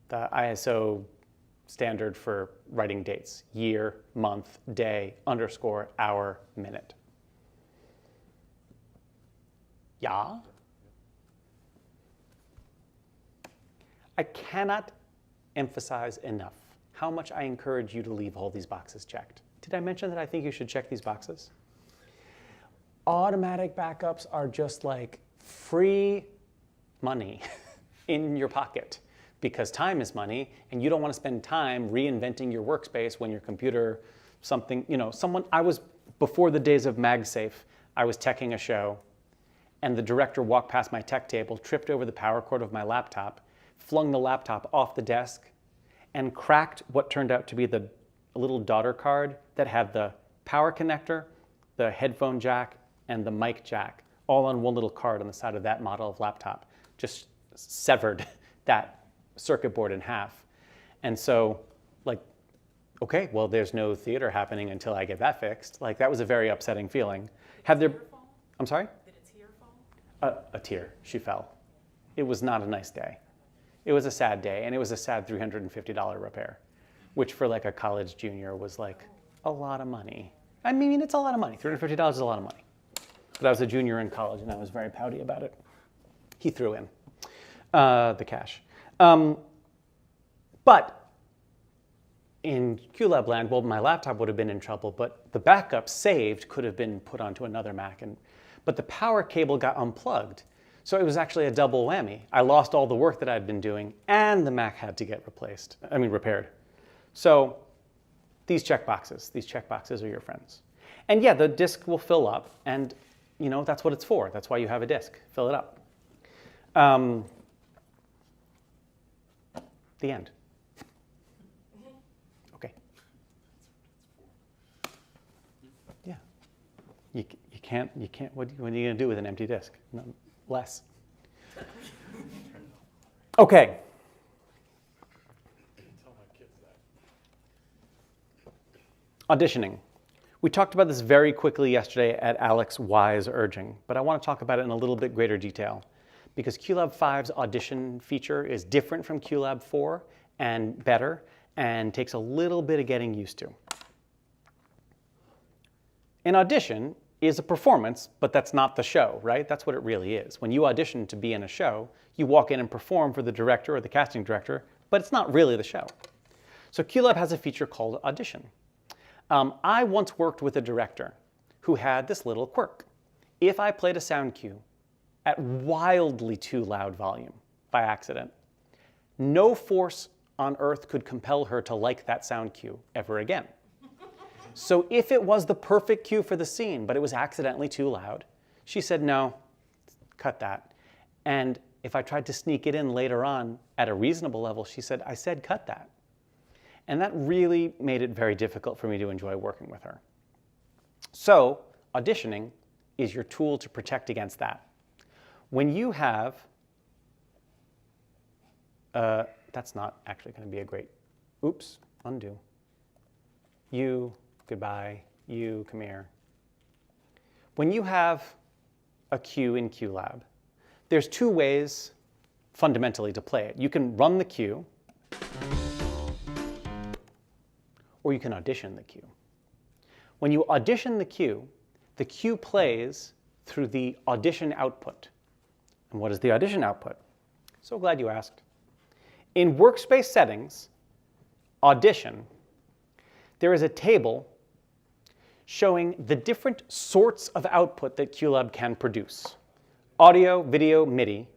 the ISO standard for writing dates, year, month, day, _ hour, minute. Yeah? I cannot emphasize enough how much I encourage you to leave all these boxes checked. Did I mention that I think you should check these boxes? Automatic backups are just like free money in your pocket because time is money and you don't want to spend time reinventing your workspace when your computer, before the days of MagSafe, I was teching a show and the director walked past my tech table, tripped over the power cord of my laptop, flung the laptop off the desk, and cracked what turned out to be a little daughter card that had the power connector, the headphone jack, and the mic jack, all on one little card on the side of that model of laptop. Just severed that circuit board in half. And so, okay, well, there's no theater happening until I get that fixed. That was a very upsetting feeling. I'm sorry? Did a tear fall? A tear. She fell. It was not a nice day. It was a sad day, and it was a sad $350 repair, which for a college junior was a lot of money. I mean, it's a lot of money. $350 is a lot of money. But I was a junior in college, and I was very pouty about it. He threw in the cash. But in QLab land, well, my laptop would have been in trouble, but the backup saved could have been put onto another Mac. But the power cable got unplugged. So it was actually a double whammy. I lost all the work that I'd been doing, and the Mac had to get repaired. So these checkboxes are your friends. And yeah, the disk will fill up, and that's what it's for. That's why you have a disk. Fill it up. The end. Okay. Yeah. You can't. What are you going to do with an empty disk? No, less. Okay. Auditioning. We talked about this very quickly yesterday at Alex Y's urging, but I want to talk about it in a little bit greater detail because QLab 5's audition feature is different from QLab 4 and better and takes a little bit of getting used to. An audition is a performance, but that's not the show, right? That's what it really is. When you audition to be in a show, you walk in and perform for the director or the casting director, but it's not really the show. So QLab has a feature called Audition. I once worked with a director who had this little quirk. If I played a sound cue at wildly too loud volume by accident, no force on earth could compel her to like that sound cue ever again. So if it was the perfect cue for the scene, but it was accidentally too loud, she said, no, cut that. And if I tried to sneak it in later on at a reasonable level, she said, I said cut that. And that really made it very difficult for me to enjoy working with her. So auditioning is your tool to protect against that. When you have, that's not actually going to be a great, oops, undo. You, goodbye, you, come here. When you have a cue in QLab, there's two ways fundamentally to play it. You can run the cue, or you can audition the cue. When you audition the cue plays through the audition output. And what is the audition output? So glad you asked. In Workspace Settings, Audition, there is a table showing the different sorts of output that QLab can produce. Audio, video, MIDI,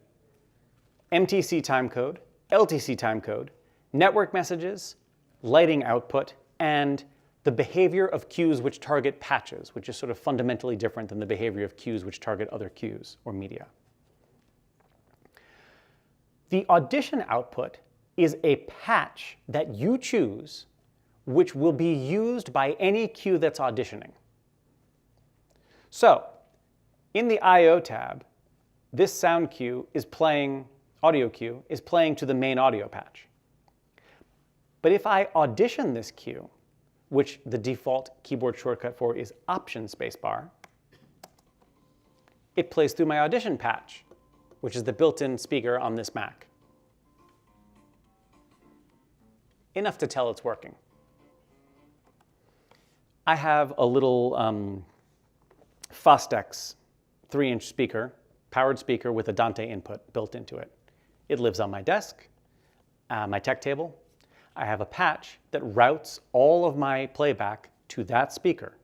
MTC timecode, LTC timecode, network messages, lighting output, and the behavior of cues which target patches, which is sort of fundamentally different than the behavior of cues which target other cues or media. The audition output is a patch that you choose which will be used by any cue that's auditioning. So, in the I/O tab, this sound cue is playing, audio cue, is playing to the main audio patch. But if I audition this cue, which the default keyboard shortcut for is Option spacebar, it plays through my audition patch, which is the built-in speaker on this Mac. Enough to tell it's working. I have a little Fostex 3-inch speaker, powered speaker with a Dante input built into it. It lives on my desk, my tech table. I have a patch that routes all of my playback to that speaker.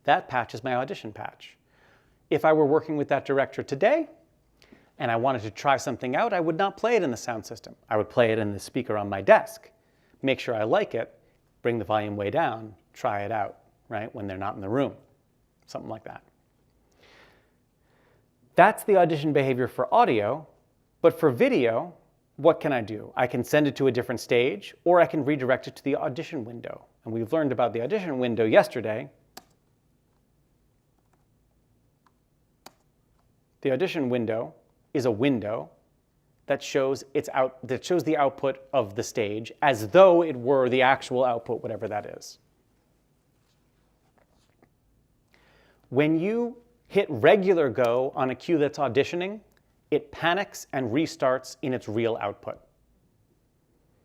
That patch is my audition patch. If I were working with that director today and I wanted to try something out, I would not play it in the sound system. I would play it in the speaker on my desk, make sure I like it, bring the volume way down, try it out, right, when they're not in the room, something like that. That's the audition behavior for audio, but for video, what can I do? I can send it to a different stage, or I can redirect it to the audition window. And we've learned about the audition window yesterday. The audition window is a window that shows the output of the stage as though it were the actual output, whatever that is. When you hit regular go on a cue that's auditioning, it panics and restarts in its real output.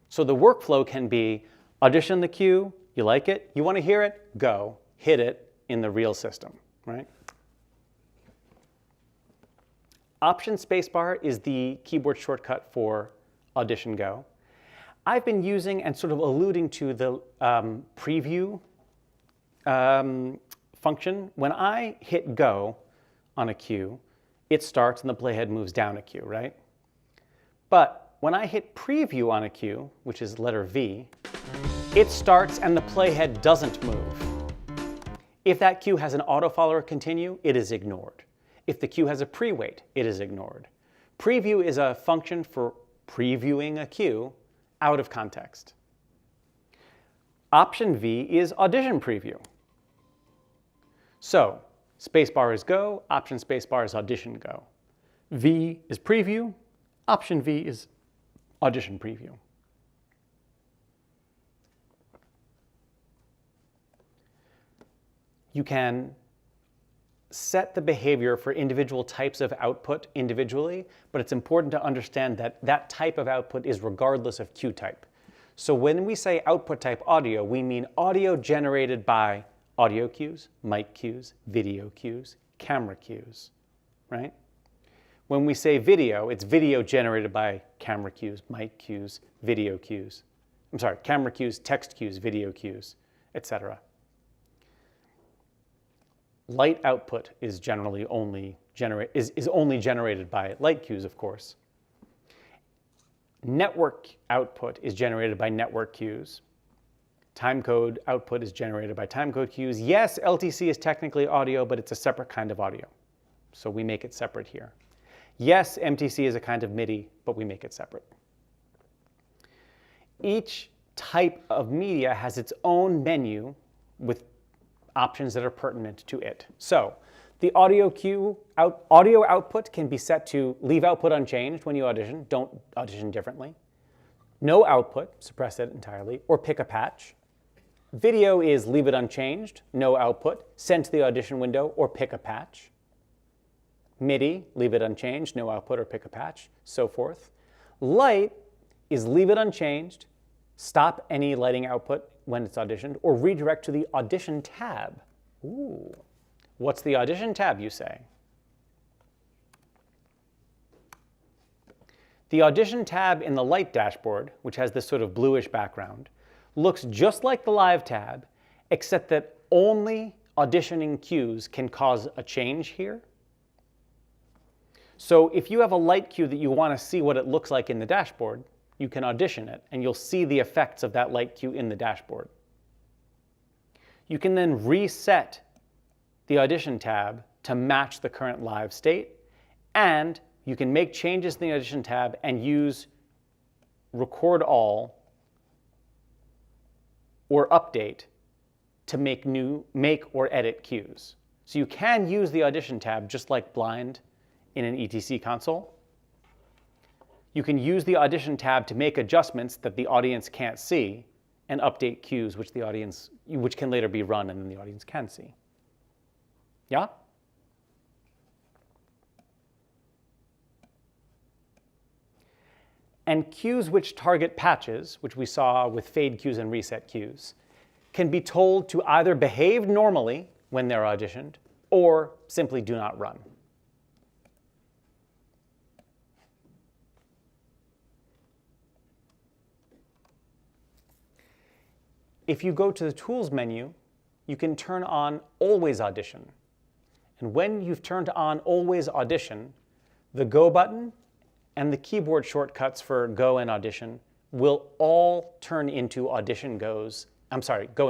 So the workflow can be audition the cue, you like it, you want to hear it, go, hit it in the real system, right? Option spacebar is the keyboard shortcut for audition go. I've been using and sort of alluding to the preview function. When I hit go on a cue, it starts and the playhead moves down a cue, right? But when I hit preview on a cue, which is letter V, it starts and the playhead doesn't move. If that cue has an auto-follower continue, it is ignored. If the cue has a pre-wait, it is ignored. Preview is a function for previewing a cue out of context. Option V is audition preview. So, spacebar is go, option spacebar is audition go. V is preview, option V is audition preview. You can set the behavior for individual types of output individually, but it's important to understand that that type of output is regardless of cue type. So when we say output type audio, we mean audio generated by audio cues, mic cues, video cues, camera cues, right? When we say video, it's video generated by camera cues, mic cues, video cues. I'm sorry, camera cues, text cues, video cues, etc. Light output is generally only generated by light cues, of course. Network output is generated by network cues. Timecode output is generated by timecode cues. Yes, LTC is technically audio, but it's a separate kind of audio. So we make it separate here. Yes, MTC is a kind of MIDI, but we make it separate. Each type of media has its own menu with options that are pertinent to it. So the audio output can be set to leave output unchanged when you audition. Don't audition differently. No output, suppress it entirely, or pick a patch. Video is leave it unchanged, no output, send to the audition window, or pick a patch. MIDI, leave it unchanged, no output, or pick a patch, so forth. Light is leave it unchanged, stop any lighting output when it's auditioned, or redirect to the audition tab. Ooh. What's the audition tab, you say? The audition tab in the light dashboard, which has this sort of bluish background, looks just like the live tab, except that only auditioning cues can cause a change here. So if you have a light cue that you want to see what it looks like in the dashboard, you can audition it, and you'll see the effects of that light cue in the dashboard. You can then reset the audition tab to match the current live state, and you can make changes in the audition tab and use record all or update to make or edit cues. So you can use the audition tab just like blind in an ETC console. You can use the audition tab to make adjustments that the audience can't see and update cues which can later be run and then the audience can see. Yeah? And cues which target patches, which we saw with fade cues and reset cues, can be told to either behave normally when they're auditioned or simply do not run. If you go to the Tools menu, you can turn on Always Audition. And when you've turned on Always Audition, the Go button and the keyboard shortcuts for Go and Audition will all turn into Go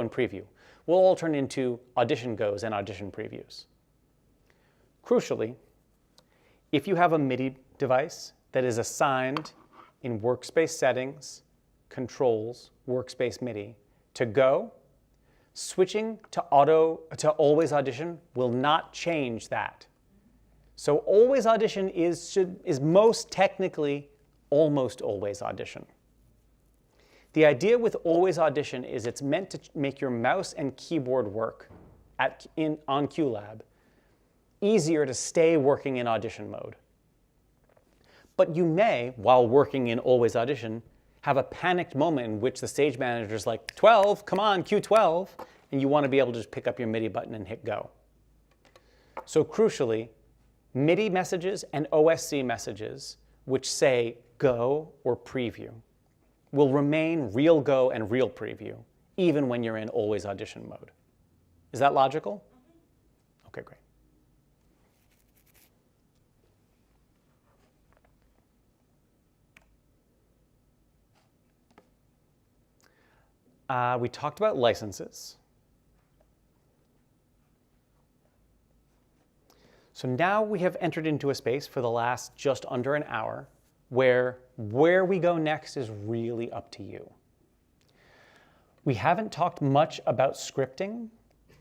and Preview, will all turn into Audition Goes and Audition Previews. Crucially, if you have a MIDI device that is assigned in Workspace Settings, Controls, Workspace MIDI, to Go, switching to Always Audition will not change that. So Always Audition is most technically almost always audition. The idea with Always Audition is it's meant to make your mouse and keyboard work on QLab easier to stay working in audition mode. But you may, while working in Always Audition, have a panicked moment in which the stage manager's like, 12, come on, Q12, and you want to be able to just pick up your MIDI button and hit go. So crucially, MIDI messages and OSC messages which say go or preview will remain real go and real preview even when you're in Always Audition mode. Is that logical? Okay, great. We talked about licenses. So now we have entered into a space for the last just under an hour where we go next is really up to you. We haven't talked much about scripting,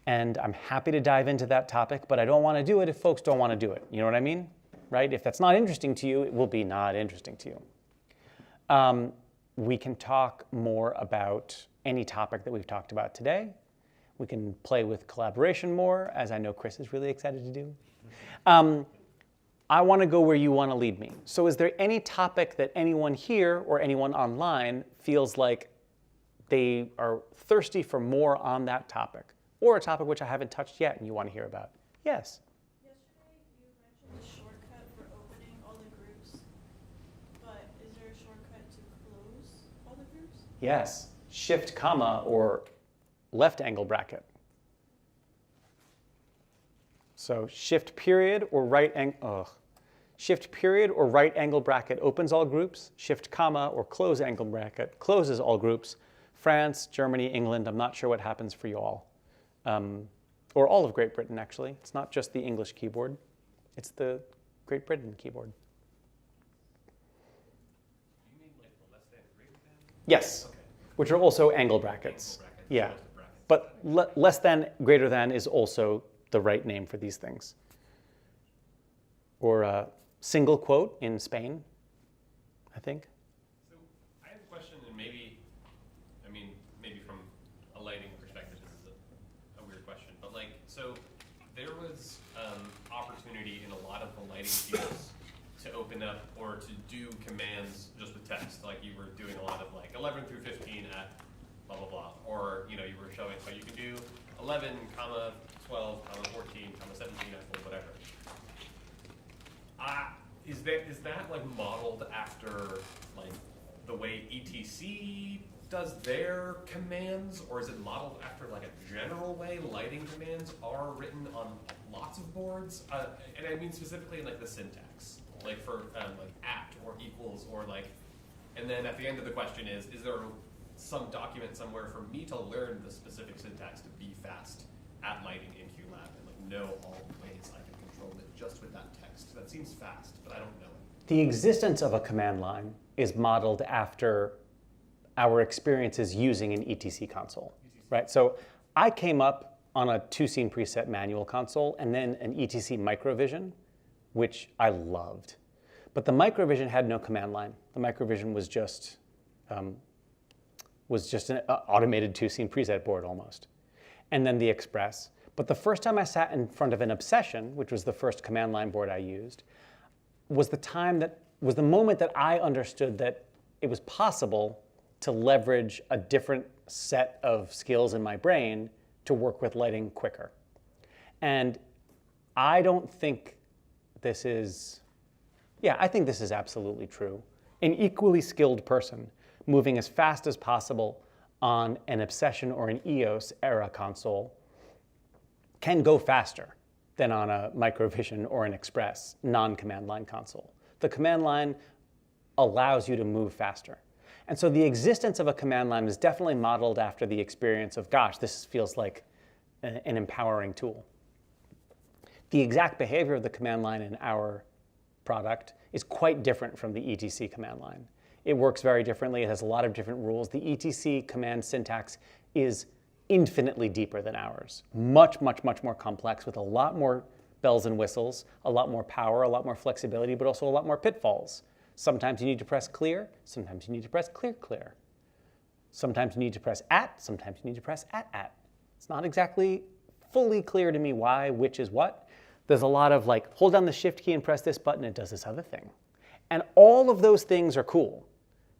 and I'm happy to dive into that topic, but I don't want to do it if folks don't want to do it. You know what I mean? Right? If that's not interesting to you, it will be not interesting to you. We can talk more about any topic that we've talked about today. We can play with collaboration more, as I know Chris is really excited to do. I want to go where you want to lead me. So is there any topic that anyone here or anyone online feels like they are thirsty for more on that topic, or a topic which I haven't touched yet and you want to hear about? Yes? Yesterday, you mentioned a shortcut for opening all the groups, but is there a shortcut to close all the groups? Yes. Shift, comma, or left angle bracket. So shift period or right angle bracket opens all groups. Shift comma or close angle bracket closes all groups. France, Germany, England, I'm not sure what happens for you all. Or all of Great Britain, actually. It's not just the English keyboard. It's the Great Britain keyboard. You mean like the less than, greater than? Yes, Okay. which are also angle brackets. Angle brackets, Yeah, close brackets. but less than, greater than is also the right name for these things. Or a single quote in Spain, I think. So I have a question, and maybe from a lighting perspective, this is a weird question, but like, so there was opportunity in a lot of the lighting fields to open up or to do commands just with text, like you were doing a lot of like 11 through 15 at blah blah blah, or you were showing how you can do 11, comma 12, comma 14, comma 17 at full whatever. Is that like modeled after like the way ETC does their commands, or is it modeled after like a general way lighting commands are written on lots of boards? And I mean specifically like the syntax, like for like at or equals or like, and then at the end of the question is there some document somewhere for me to learn the specific syntax to be fast at lighting in QLab and like know all the ways I can control it just with that text? That seems fast, but I don't know it. The existence of a command line is modeled after our experiences using an ETC console, right? So I came up on a two-scene preset manual console and then an ETC microvision, which I loved. But the microvision had no command line. The microvision was just an automated two-scene preset board almost. And then the Express. But the first time I sat in front of an Obsession, which was the first command line board I used, was the moment that I understood that it was possible to leverage a different set of skills in my brain to work with lighting quicker. And I don't think this is, I think this is absolutely true. An equally skilled person moving as fast as possible on an Obsession or an EOS era console can go faster than on a Microvision or an Express non-command line console. The command line allows you to move faster. And so the existence of a command line is definitely modeled after the experience of, gosh, this feels like an empowering tool. The exact behavior of the command line in our product is quite different from the ETC command line. It works very differently. It has a lot of different rules. The ETC command syntax is infinitely deeper than ours. Much, much, much more complex with a lot more bells and whistles, a lot more power, a lot more flexibility, but also a lot more pitfalls. Sometimes you need to press clear. Sometimes you need to press clear, clear. Sometimes you need to press at. Sometimes you need to press at. It's not exactly fully clear to me why, which is what. There's a lot of like, hold down the shift key and press this button, it does this other thing. And all of those things are cool,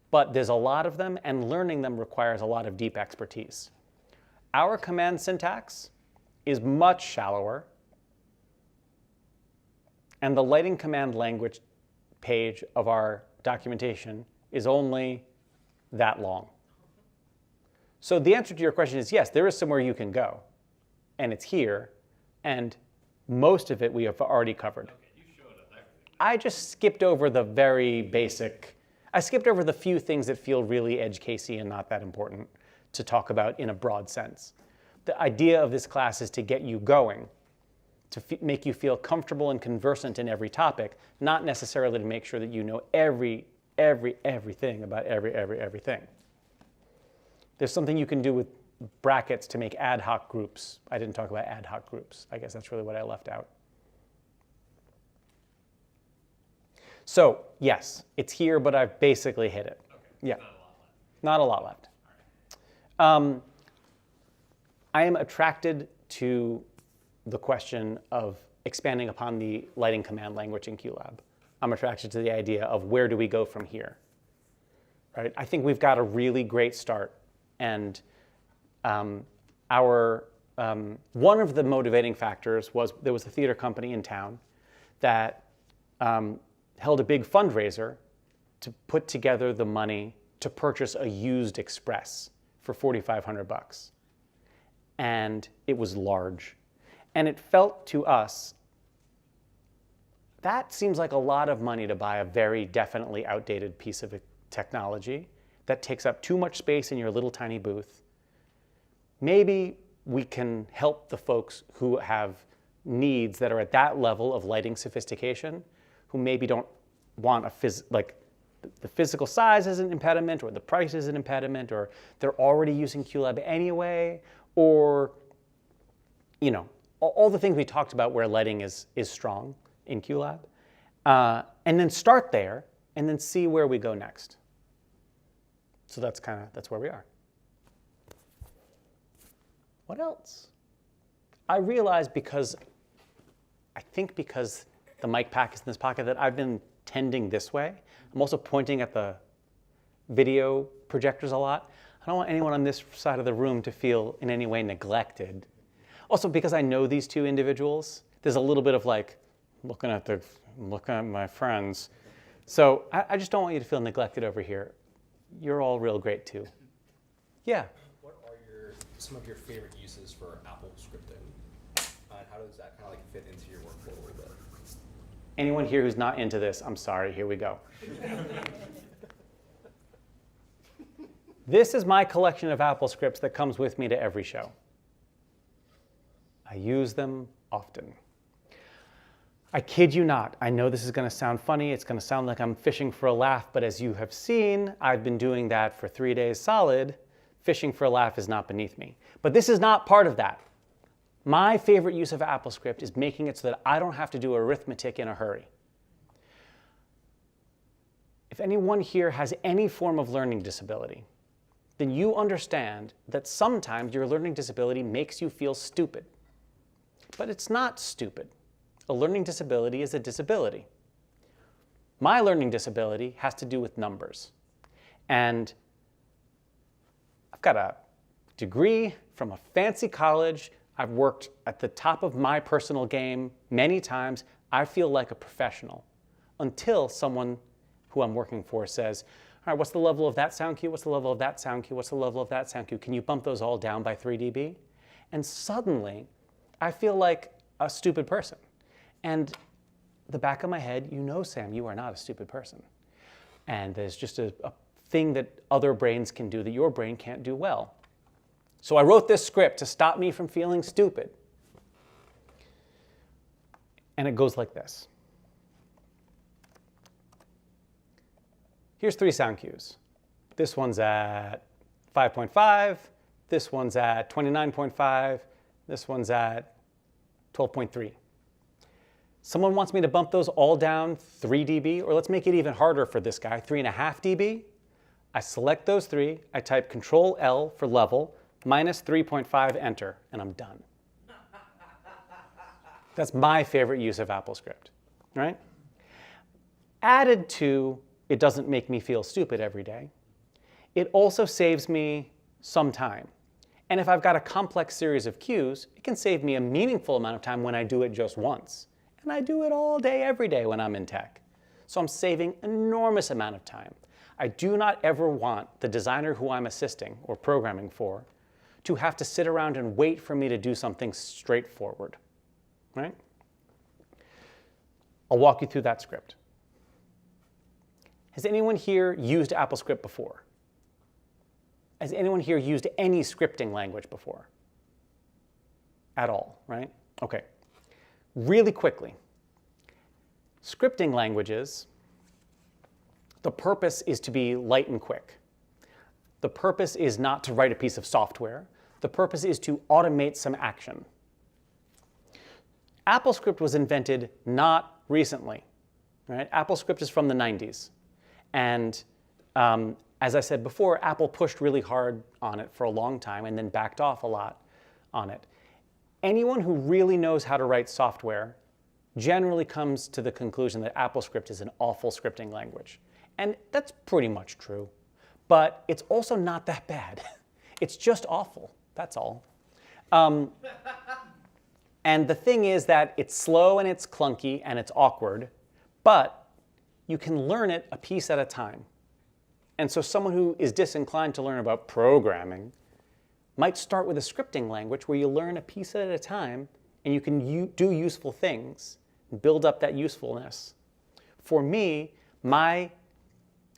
but there's a lot of them, and learning them requires a lot of deep expertise. Our command syntax is much shallower, and the lighting command language page of our documentation is only that long. So the answer to your question is yes, there is somewhere you can go, and it's here, and most of it we have already covered. Okay, you showed us everything. I just skipped over the very basic. I skipped over the few things that feel really edge casey and not that important to talk about in a broad sense. The idea of this class is to get you going, to make you feel comfortable and conversant in every topic, not necessarily to make sure that you know everything about everything. There's something you can do with brackets to make ad hoc groups. I didn't talk about ad hoc groups. I guess that's really what I left out. So, yes, it's here, but I've basically hit it. Okay. Yeah. Not a lot left. Not a lot left. I am attracted to the question of expanding upon the lighting command language in QLab. I'm attracted to the idea of where do we go from here, right? I think we've got a really great start, and one of the motivating factors was there was a theater company in town that held a big fundraiser to put together the money to purchase a used Express for $4,500. And it was large. And it felt to us, that seems like a lot of money to buy a very definitely outdated piece of technology that takes up too much space in your little tiny booth. Maybe we can help the folks who have needs that are at that level of lighting sophistication, who maybe don't want the physical size is an impediment, or the price is an impediment, or they're already using QLab anyway, or, you know, all the things we talked about where lighting is strong in QLab, and then start there, and then see where we go next. So that's where we are. What else? I realized because the mic pack is in this pocket that I've been tending this way. I'm also pointing at the video projectors a lot. I don't want anyone on this side of the room to feel in any way neglected. Also, because I know these two individuals, there's a little bit of like, looking at my friends. So I just don't want you to feel neglected over here. You're all real great too. Yeah? What are some of your favorite uses for Apple scripting? And how does that kind of like fit into your workflow a little bit? Anyone here who's not into this, I'm sorry, here we go. This is my collection of AppleScripts that comes with me to every show. I use them often. I kid you not. I know this is going to sound funny. It's going to sound like I'm fishing for a laugh, but as you have seen, I've been doing that for 3 days solid. Fishing for a laugh is not beneath me. But this is not part of that. My favorite use of AppleScript is making it so that I don't have to do arithmetic in a hurry. If anyone here has any form of learning disability, then you understand that sometimes your learning disability makes you feel stupid. But it's not stupid. A learning disability is a disability. My learning disability has to do with numbers. And I've got a degree from a fancy college. I've worked at the top of my personal game many times. I feel like a professional until someone who I'm working for says, all right, what's the level of that sound cue? What's the level of that sound cue? What's the level of that sound cue? Can you bump those all down by 3 dB? And suddenly, I feel like a stupid person. And the back of my head, you know, Sam, you are not a stupid person. And there's just a thing that other brains can do that your brain can't do well. So I wrote this script to stop me from feeling stupid. And it goes like this. Here's 3 sound cues. This one's at 5.5. This one's at 29.5. This one's at 12.3. Someone wants me to bump those all down 3 dB, or let's make it even harder for this guy, 3.5 dB. I select those 3, I type Control-L for level, minus 3.5, enter, and I'm done. That's my favorite use of AppleScript, right? Added to, it doesn't make me feel stupid every day. It also saves me some time. And if I've got a complex series of cues, it can save me a meaningful amount of time when I do it just once. And I do it all day, every day when I'm in tech. So I'm saving an enormous amount of time. I do not ever want the designer who I'm assisting or programming for to have to sit around and wait for me to do something straightforward, right? I'll walk you through that script. Has anyone here used AppleScript before? Has anyone here used any scripting language before? At all, right? Okay. Really quickly, scripting languages, the purpose is to be light and quick. The purpose is not to write a piece of software. The purpose is to automate some action. AppleScript was invented not recently, right? AppleScript is from the 90s. And as I said before, Apple pushed really hard on it for a long time and then backed off a lot on it. Anyone who really knows how to write software generally comes to the conclusion that AppleScript is an awful scripting language. And that's pretty much true. But it's also not that bad. It's just awful, that's all. And the thing is that it's slow and it's clunky and it's awkward, but you can learn it a piece at a time. And so someone who is disinclined to learn about programming might start with a scripting language where you learn a piece at a time and you can do useful things and build up that usefulness. For me, my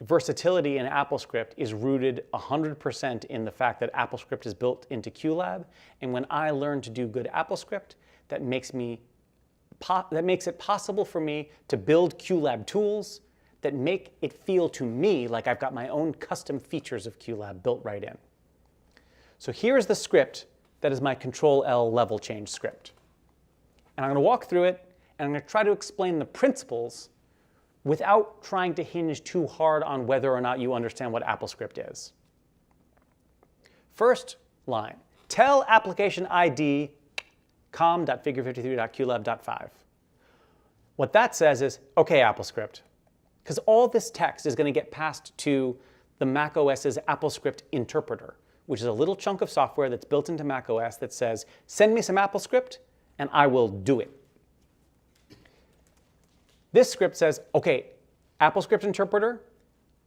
versatility in AppleScript is rooted 100% in the fact that AppleScript is built into QLab, and when I learn to do good AppleScript, that makes it possible for me to build QLab tools that make it feel to me like I've got my own custom features of QLab built right in. So here's the script that is my Control-L level change script. And I'm going to walk through it, and I'm going to try to explain the principles without trying to hinge too hard on whether or not you understand what AppleScript is. First line, tell application ID com.figure53.qlab.5. What that says is, okay, AppleScript, because all this text is going to get passed to the macOS's AppleScript interpreter, which is a little chunk of software that's built into macOS that says, send me some AppleScript, and I will do it. This script says, okay, AppleScript interpreter,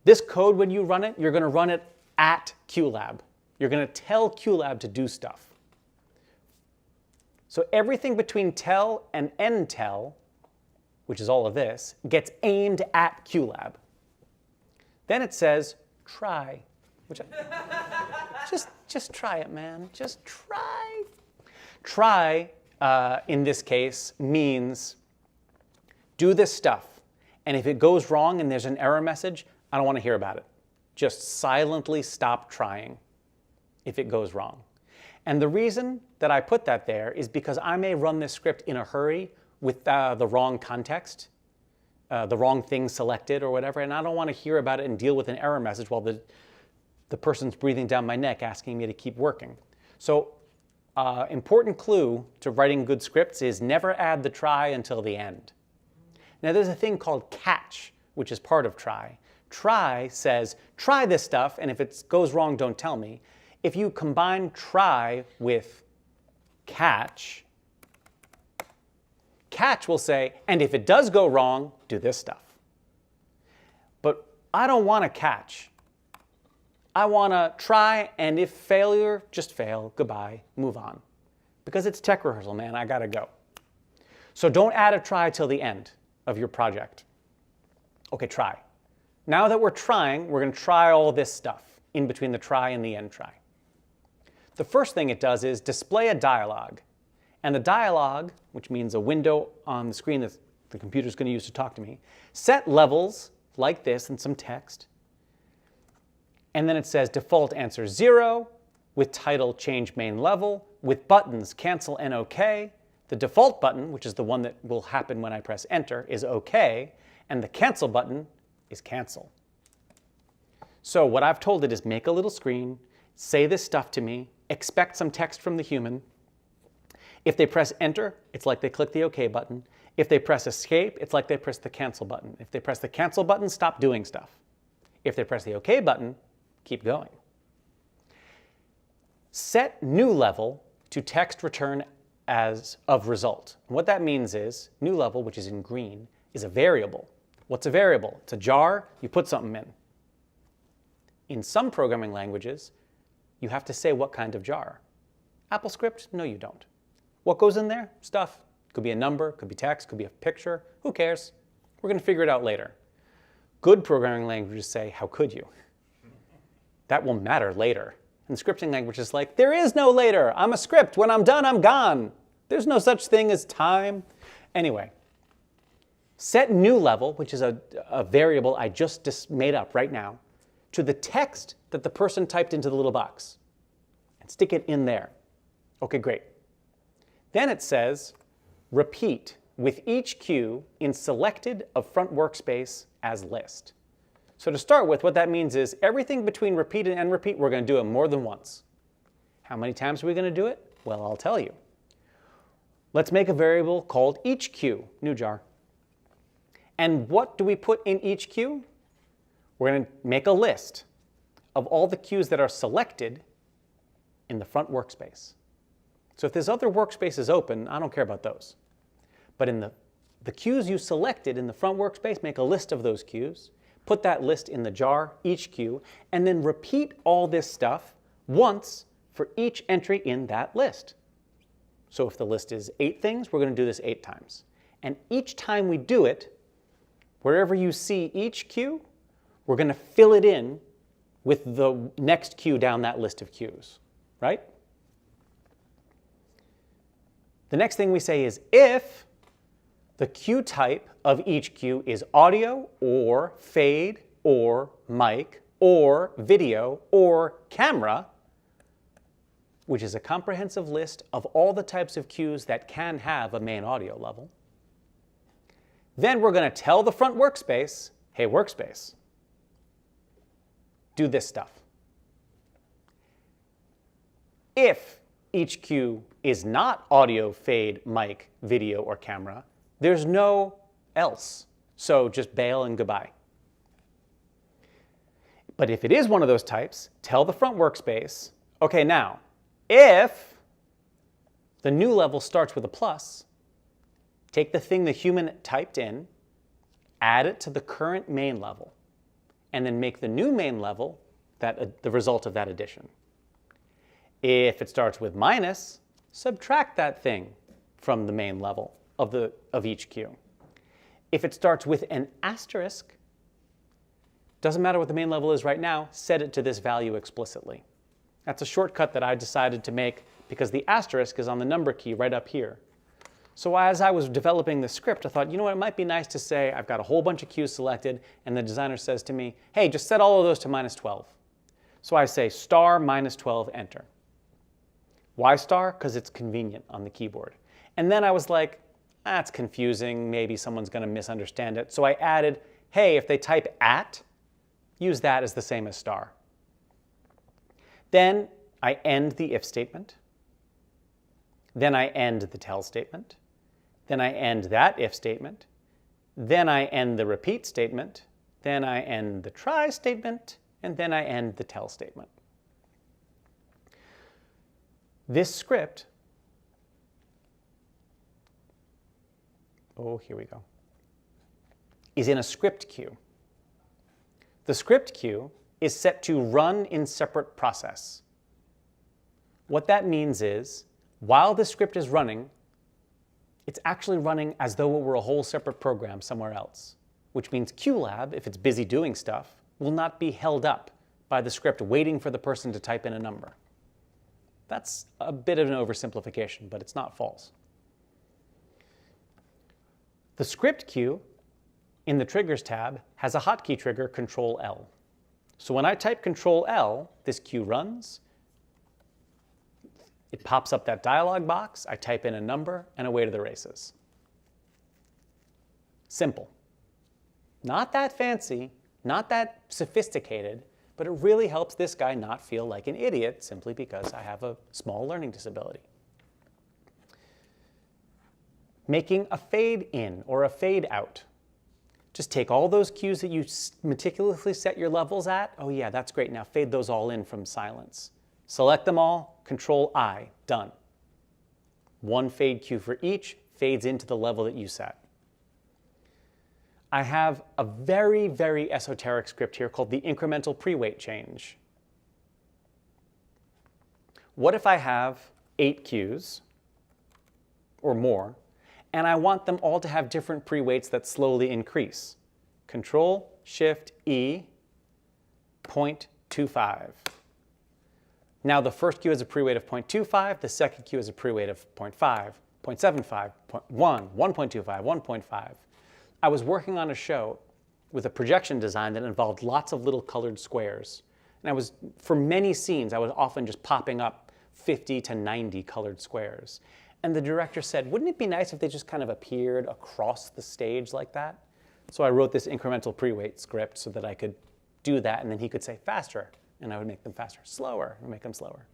this code, when you run it, you're going to run it at QLab. You're going to tell QLab to do stuff. So everything between tell and end tell, which is all of this, gets aimed at QLab. Then it says try, which just try it, man. Just try. Try, in this case, means do this stuff. And if it goes wrong and there's an error message, I don't want to hear about it. Just silently stop trying if it goes wrong. And the reason that I put that there is because I may run this script in a hurry with the wrong context, the wrong thing selected or whatever, and I don't want to hear about it and deal with an error message while the person's breathing down my neck asking me to keep working. So important clue to writing good scripts is never add the try until the end. Now there's a thing called catch, which is part of try. Try says, try this stuff, and if it goes wrong, don't tell me. If you combine try with catch, catch will say, and if it does go wrong, do this stuff. But I don't want to catch. I want to try, and if failure, just fail, goodbye, move on. Because it's tech rehearsal, man, I gotta go. So don't add a try till the end of your project. Okay, try. Now that we're trying, we're going to try all this stuff in between the try and the end try. The first thing it does is display a dialog. And the dialog, which means a window on the screen that the computer's going to use to talk to me, set levels like this and some text. And then it says default answer 0, with title change main level, with buttons cancel and OK. The default button, which is the one that will happen when I press enter, is OK, and the cancel button is cancel. So what I've told it is make a little screen, say this stuff to me, expect some text from the human. If they press enter, it's like they click the OK button. If they press escape, it's like they press the cancel button. If they press the cancel button, stop doing stuff. If they press the OK button, keep going. Set new level to text return as of result. And what that means is new level, which is in green, is a variable. What's a variable? It's a jar, you put something in. In some programming languages, you have to say what kind of jar. AppleScript, no you don't. What goes in there? Stuff. Could be a number, could be text, could be a picture. Who cares? We're going to figure it out later. Good programming languages say, how could you? That will matter later. And the scripting language is like, there is no later. I'm a script. When I'm done, I'm gone. There's no such thing as time. Anyway, set new level, which is a variable I just made up right now, to the text that the person typed into the little box. And stick it in there. Okay, great. Then it says, repeat with each cue in selected of front workspace as list. So to start with, what that means is everything between repeat and end repeat, we're going to do it more than once. How many times are we going to do it? Well, I'll tell you. Let's make a variable called each cue, new jar. And what do we put in each cue? We're going to make a list of all the cues that are selected in the front workspace. So if this other workspace is open, I don't care about those. But in the cues you selected in the front workspace, make a list of those cues, put that list in the jar, each cue, and then repeat all this stuff once for each entry in that list. So if the list is 8 things, we're going to do this 8 times. And each time we do it, wherever you see each cue, we're going to fill it in with the next cue down that list of cues, right? The next thing we say is if the cue type of each cue is audio or fade or mic or video or camera, which is a comprehensive list of all the types of cues that can have a main audio level, then we're going to tell the front workspace, hey, workspace, do this stuff. If each cue is not audio, fade, mic, video, or camera, there's no else. So just bail and goodbye. But if it is one of those types, tell the front workspace, okay, now, if the new level starts with a plus, take the thing the human typed in, add it to the current main level, and then make the new main level the result of that addition. If it starts with minus, subtract that thing from the main level of each cue. If it starts with an asterisk, doesn't matter what the main level is right now, set it to this value explicitly. That's a shortcut that I decided to make because the asterisk is on the number key right up here. So as I was developing the script, I thought, you know what, it might be nice to say I've got a whole bunch of cues selected, and the designer says to me, hey, just set all of those to -12. So I say star -12, enter. Why star? Because it's convenient on the keyboard. And then I was like, that's confusing, maybe someone's going to misunderstand it. So I added, hey, if they type @ use that as the same as star. Then I end the if statement. Then I end the tell statement. Then I end that if statement. Then I end the repeat statement. Then I end the try statement. And then I end the tell statement. This script, oh, here we go, is in a script queue. The script queue is set to run in separate process. What that means is, while the script is running, it's actually running as though it were a whole separate program somewhere else, which means QLab, if it's busy doing stuff, will not be held up by the script waiting for the person to type in a number. That's a bit of an oversimplification, but it's not false. The script queue in the Triggers tab has a hotkey trigger, Control-L. So when I type Control-L, this queue runs. It pops up that dialog box. I type in a number, and away to the races. Simple. Not that fancy, not that sophisticated, but it really helps this guy not feel like an idiot simply because I have a small learning disability. Making a fade in or a fade out. Just take all those cues that you meticulously set your levels at. Oh yeah, that's great. Now fade those all in from silence. Select them all, Control-I, done. One fade cue for each, fades into the level that you set. I have a very, very esoteric script here called the incremental pre-weight change. What if I have 8 cues or more, and I want them all to have different pre-weights that slowly increase? Control-Shift-E, 0.25. Now the first Q has a pre-weight of 0.25, the second Q has a pre-weight of 0.5, 0.75, 0.1, 1.25, 1.5. I was working on a show with a projection design that involved lots of little colored squares. And for many scenes, I was often just popping up 50 to 90 colored squares. And the director said, wouldn't it be nice if they just kind of appeared across the stage like that? So I wrote this incremental pre-weight script so that I could do that, and then he could say faster, and I would make them faster, slower, and make them slower.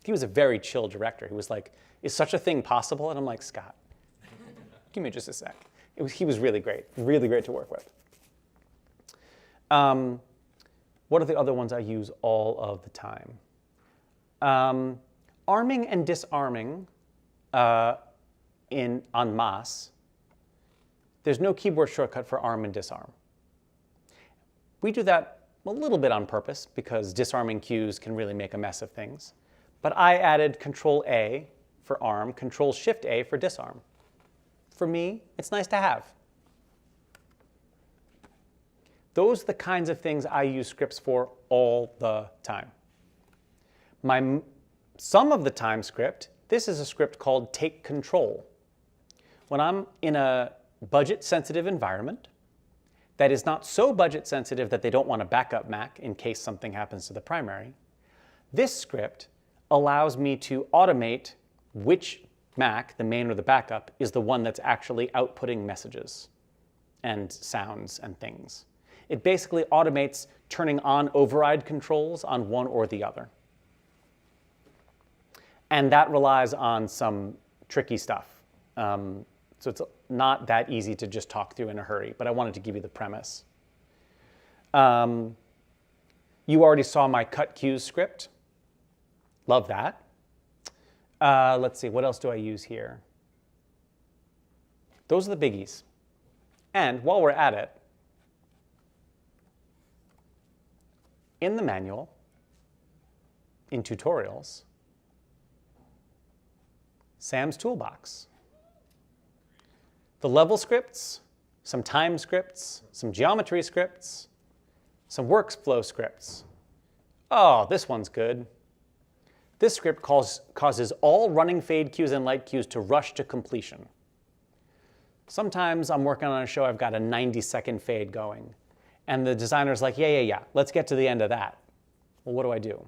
He was a very chill director. He was like, is such a thing possible? And I'm like, Scott, give me just a sec. He was really great to work with. What are the other ones I use all of the time? Arming and disarming en masse. There's no keyboard shortcut for arm and disarm. We do that a little bit on purpose because disarming cues can really make a mess of things. But I added Control-A for arm, Control-Shift-A for disarm. For me, it's nice to have. Those are the kinds of things I use scripts for all the time. My some of the time script, this is a script called Take Control. When I'm in a budget-sensitive environment that is not so budget-sensitive that they don't want a backup Mac in case something happens to the primary, this script allows me to automate which Mac, the main or the backup, is the one that's actually outputting messages and sounds and things. It basically automates turning on override controls on one or the other. And that relies on some tricky stuff. So it's not that easy to just talk through in a hurry, but I wanted to give you the premise. You already saw my cut cues script. Love that. Let's see, what else do I use here? Those are the biggies. And while we're at it, in the manual, in tutorials, Sam's Toolbox. The level scripts, some time scripts, some geometry scripts, some workflow scripts. Oh, this one's good. This script causes all running fade cues and light cues to rush to completion. Sometimes I'm working on a show, I've got a 90-second fade going. And the designer's like, yeah, let's get to the end of that. Well, what do?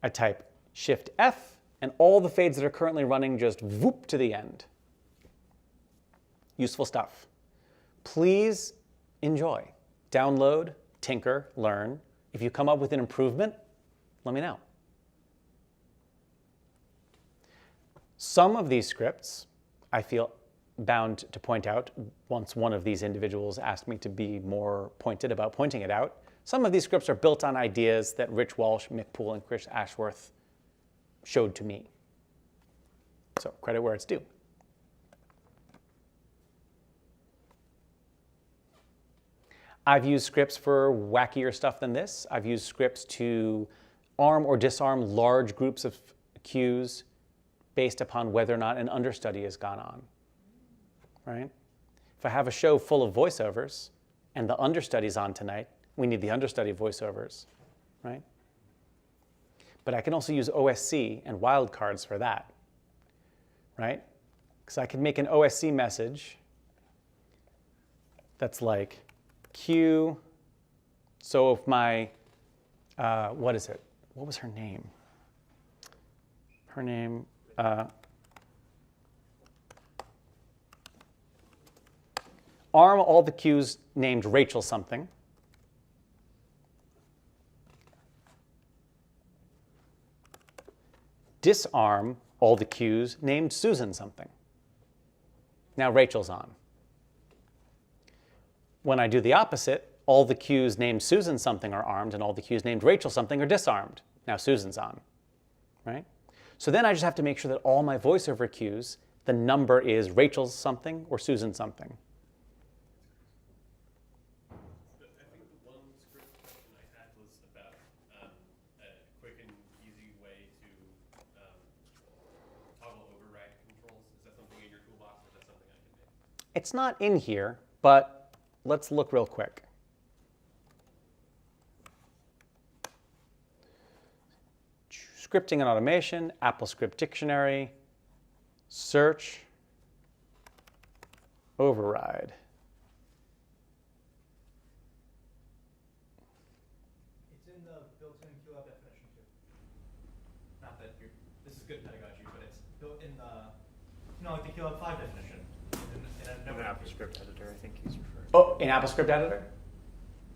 I type Shift F, and all the fades that are currently running just whoop to the end. Useful stuff. Please enjoy. Download, tinker, learn. If you come up with an improvement, let me know. Some of these scripts I feel bound to point out once one of these individuals asked me to be more pointed about pointing it out. Some of these scripts are built on ideas that Rich Walsh, Mick Poole, and Chris Ashworth showed to me. So credit where it's due. I've used scripts for wackier stuff than this. I've used scripts to arm or disarm large groups of cues based upon whether or not an understudy has gone on, right? If I have a show full of voiceovers and the understudy's on tonight, we need the understudy voiceovers, right? But I can also use OSC and wildcards for that, right? Because I can make an OSC message that's like Q. So if my, what is it? What was her name? Her name, arm all the cues named Rachel something. Disarm all the cues named Susan something. Now Rachel's on. When I do the opposite, all the cues named Susan something are armed and all the cues named Rachel something are disarmed. Now Susan's on, right? So then I just have to make sure that all my voiceover cues, the number is Rachel something or Susan something. I think the one script question I had was about a quick and easy way to toggle override controls. Is that something in your toolbox or is that something I can make? It's not in here, but let's look real quick. scripting and automation, AppleScript dictionary, search, override. It's in the built-in QLab definition too. Not that you're, this is good pedagogy, but it's built in the, like the QLab 5 definition. In An AppleScript editor, I think he's referring to. Oh, in AppleScript editor?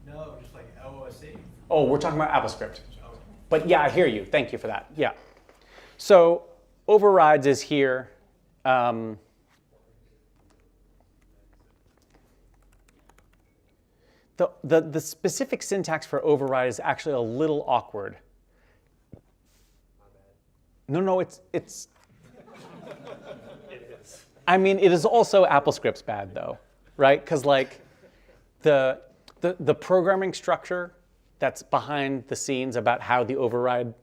No, just like OSC. Oh, we're talking about AppleScript. Oh. But yeah, I hear you. Thank you for that. Yeah. So overrides is here. The specific syntax for override is actually a little awkward. No, it's. It is. I mean, it is also AppleScript's bad though, right? Because like the programming structure that's behind the scenes about how the override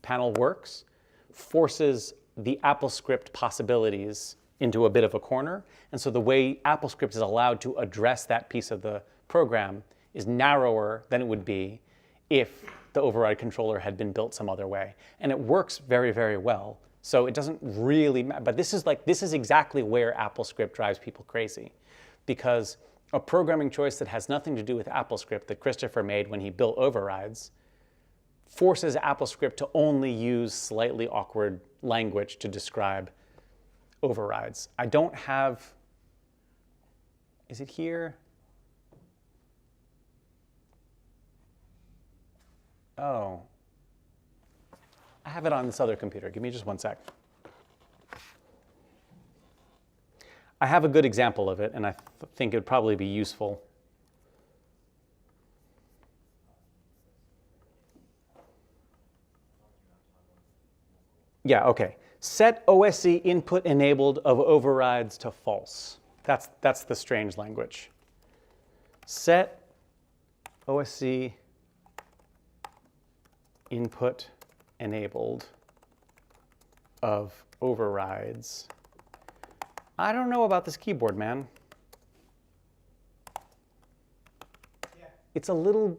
panel works forces the AppleScript possibilities into a bit of a corner. And so the way AppleScript is allowed to address that piece of the program is narrower than it would be if the override controller had been built some other way. And it works very, very well. So it doesn't really matter. But this is exactly where AppleScript drives people crazy. Because a programming choice that has nothing to do with AppleScript that Christopher made when he built overrides forces AppleScript to only use slightly awkward language to describe overrides. I don't have, is it here? Oh, I have it on this other computer. Give me just one sec. I have a good example of it, and I think it would probably be useful. Yeah, okay. Set OSC input enabled of overrides to false. That's the strange language. Set OSC input enabled of overrides. I don't know about this keyboard, man. Yeah. It's a little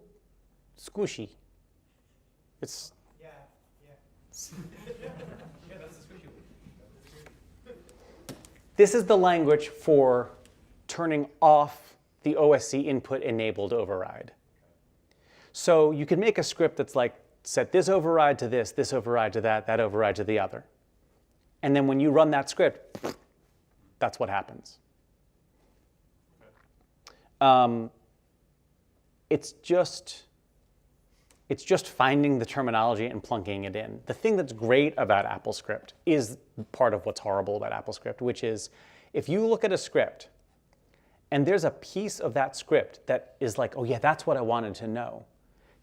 squishy. It's Yeah. Yeah, that's the squishy one. This is the language for turning off the OSC input enabled override. So you can make a script that's like, set this override to this override to that override to the other. And then when you run that script, that's what happens. It's just finding the terminology and plunking it in. The thing that's great about AppleScript is part of what's horrible about AppleScript, which is if you look at a script and there's a piece of that script that is like, oh yeah, that's what I wanted to know,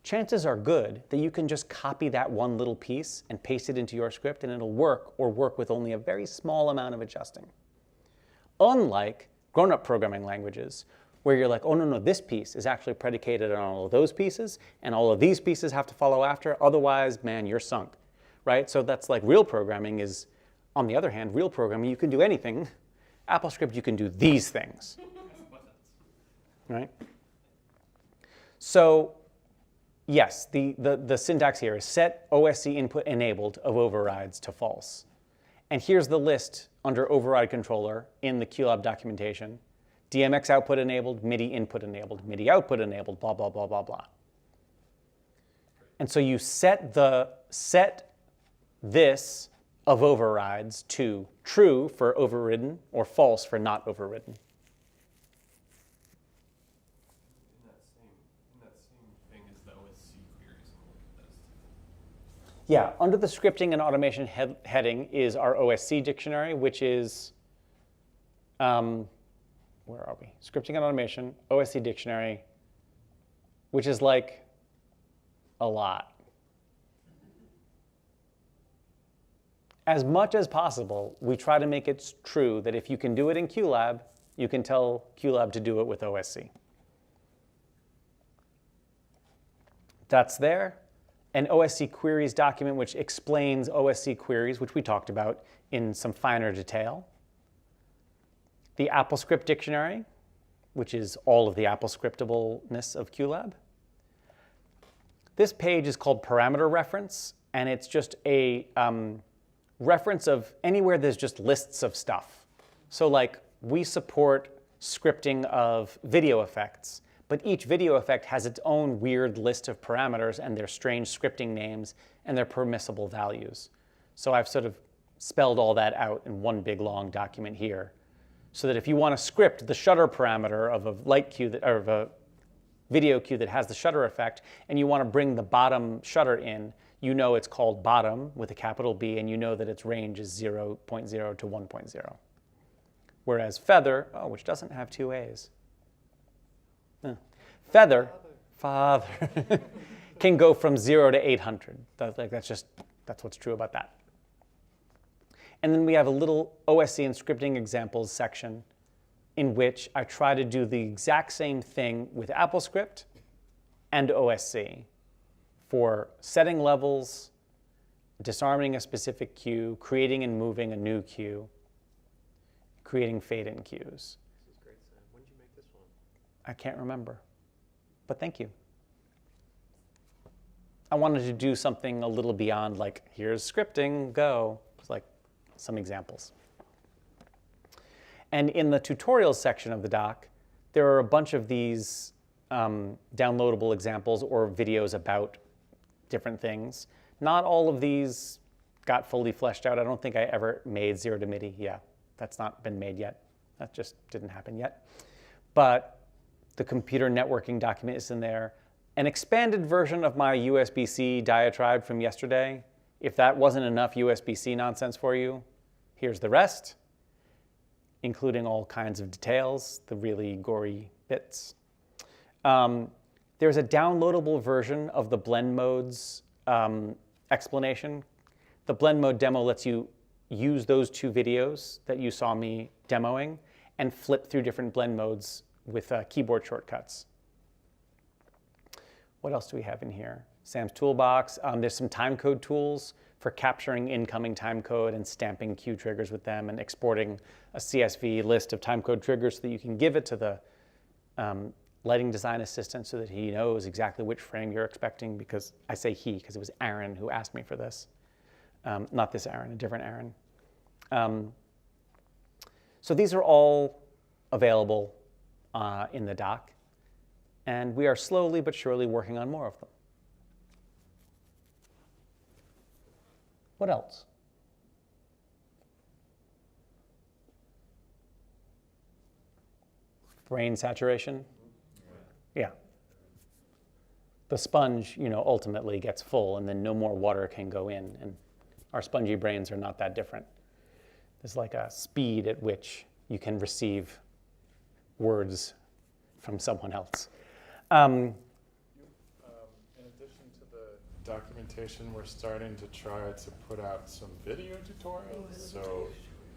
chances are good that you can just copy that one little piece and paste it into your script and it'll work, or work with only a very small amount of adjusting. Unlike grown-up programming languages, where you're like, oh no, this piece is actually predicated on all of those pieces, and all of these pieces have to follow after, otherwise, man, you're sunk, right? So that's like real programming is, on the other hand, real programming, you can do anything. AppleScript, you can do these things, right? So yes, the syntax here is set OSC input enabled of overrides to false. And here's the list under override controller in the QLab documentation. DMX output enabled, MIDI input enabled, MIDI output enabled, blah, blah, blah, blah, blah. And so you set this of overrides to true for overridden or false for not overridden. In that same thing is the OSC queries and what it does. Yeah, under the scripting and automation heading is our OSC dictionary, which is, where are we? Scripting and automation, OSC dictionary, which is like a lot. As much as possible, we try to make it true that if you can do it in QLab, you can tell QLab to do it with OSC. That's there. An OSC queries document which explains OSC queries, which we talked about in some finer detail. The AppleScript dictionary, which is all of the AppleScriptableness of QLab. This page is called parameter reference. and it's just a reference of anywhere there's just lists of stuff. So like we support scripting of video effects, but each video effect has its own weird list of parameters and their strange scripting names and their permissible values. So I've sort of spelled all that out in one big long document here, so that if you want to script the shutter parameter of a light cue that, or of a video cue that has the shutter effect, and you want to bring the bottom shutter in, you know it's called bottom with a capital B, and you know that its range is 0.0 to 1.0. Whereas feather, which doesn't have two A's, feather, father, can go from 0 to 800. That's what's true about that. And then we have a little OSC and scripting examples section in which I try to do the exact same thing with AppleScript and OSC for setting levels, disarming a specific cue, creating and moving a new cue, creating fade-in cues. This is great, Sam. When did you make this one? I can't remember, but thank you. I wanted to do something a little beyond like, here's scripting, go. It's like some examples. And in the tutorials section of the doc, there are a bunch of these downloadable examples or videos about different things. Not all of these got fully fleshed out. I don't think I ever made 0 to MIDI. Yeah, that's not been made yet. That just didn't happen yet. But the computer networking document is in there. An expanded version of my USB-C diatribe from yesterday. If that wasn't enough USB-C nonsense for you, here's the rest, including all kinds of details, the really gory bits. There's a downloadable version of the blend modes explanation. The blend mode demo lets you use those two videos that you saw me demoing and flip through different blend modes with keyboard shortcuts. What else do we have in here? Sam's Toolbox. There's some timecode tools for capturing incoming timecode and stamping cue triggers with them and exporting a CSV list of timecode triggers so that you can give it to the lighting design assistant so that he knows exactly which frame you're expecting, because I say he because it was Aaron who asked me for this. Not this Aaron, a different Aaron. So these are all available in the doc, and we are slowly but surely working on more of them. What else? Brain saturation? Yeah. The sponge, ultimately gets full, and then no more water can go in. And our spongy brains are not that different. There's like a speed at which you can receive words from someone else. In addition to the documentation, we're starting to try to put out some video tutorials. So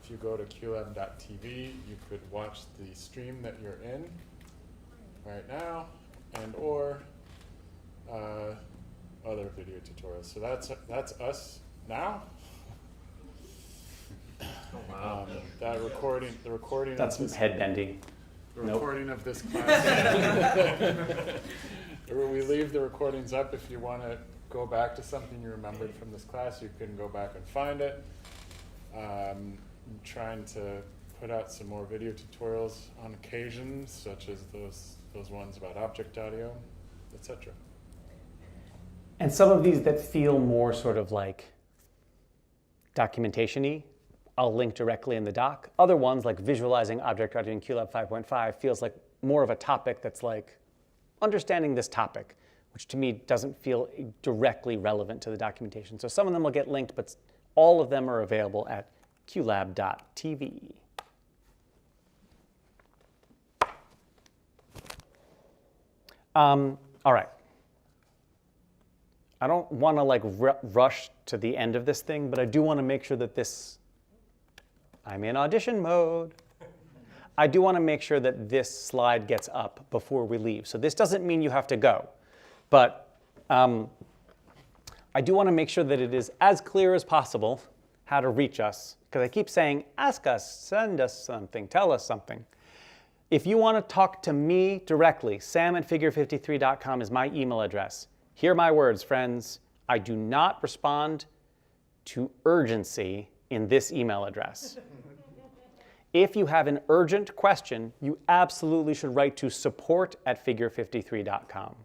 if you go to QLab.tv, you could watch the stream that you're in right now, and or other video tutorials. So that's us now. Oh, wow. The recording. That's headbendy. The recording of this class. We leave the recordings up. If you want to go back to something you remembered from this class, you can go back and find it. I'm trying to put out some more video tutorials on occasion, such as those ones about object audio, etc. And some of these that feel more sort of like documentation-y, I'll link directly in the doc. Other ones, like visualizing object audio in QLab 5.5, feels like more of a topic that's like understanding this topic, which to me doesn't feel directly relevant to the documentation. So some of them will get linked, but all of them are available at QLab.tv. All right. I don't want to like rush to the end of this thing, but I do want to make sure that I'm in audition mode. I do want to make sure that this slide gets up before we leave. So this doesn't mean you have to go, but I do want to make sure that it is as clear as possible how to reach us, because I keep saying, ask us, send us something, tell us something. If you want to talk to me directly, sam@figure53.com is my email address. Hear my words, friends. I do not respond to urgency in this email address. If you have an urgent question, you absolutely should write to support@figure53.com.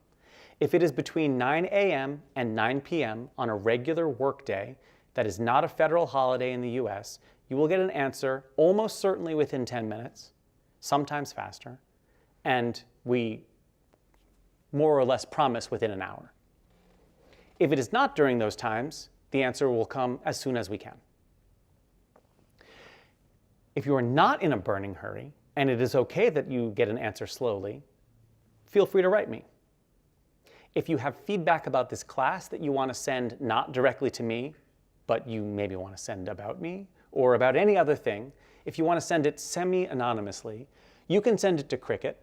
If it is between 9 a.m. and 9 p.m. on a regular workday that is not a federal holiday in the US, you will get an answer almost certainly within 10 minutes, sometimes faster, and we more or less promise within an hour. If it is not during those times, the answer will come as soon as we can. If you are not in a burning hurry, and it is okay that you get an answer slowly, feel free to write me. If you have feedback about this class that you want to send not directly to me, but you maybe want to send about me, or about any other thing, if you want to send it semi-anonymously, you can send it to Cricket.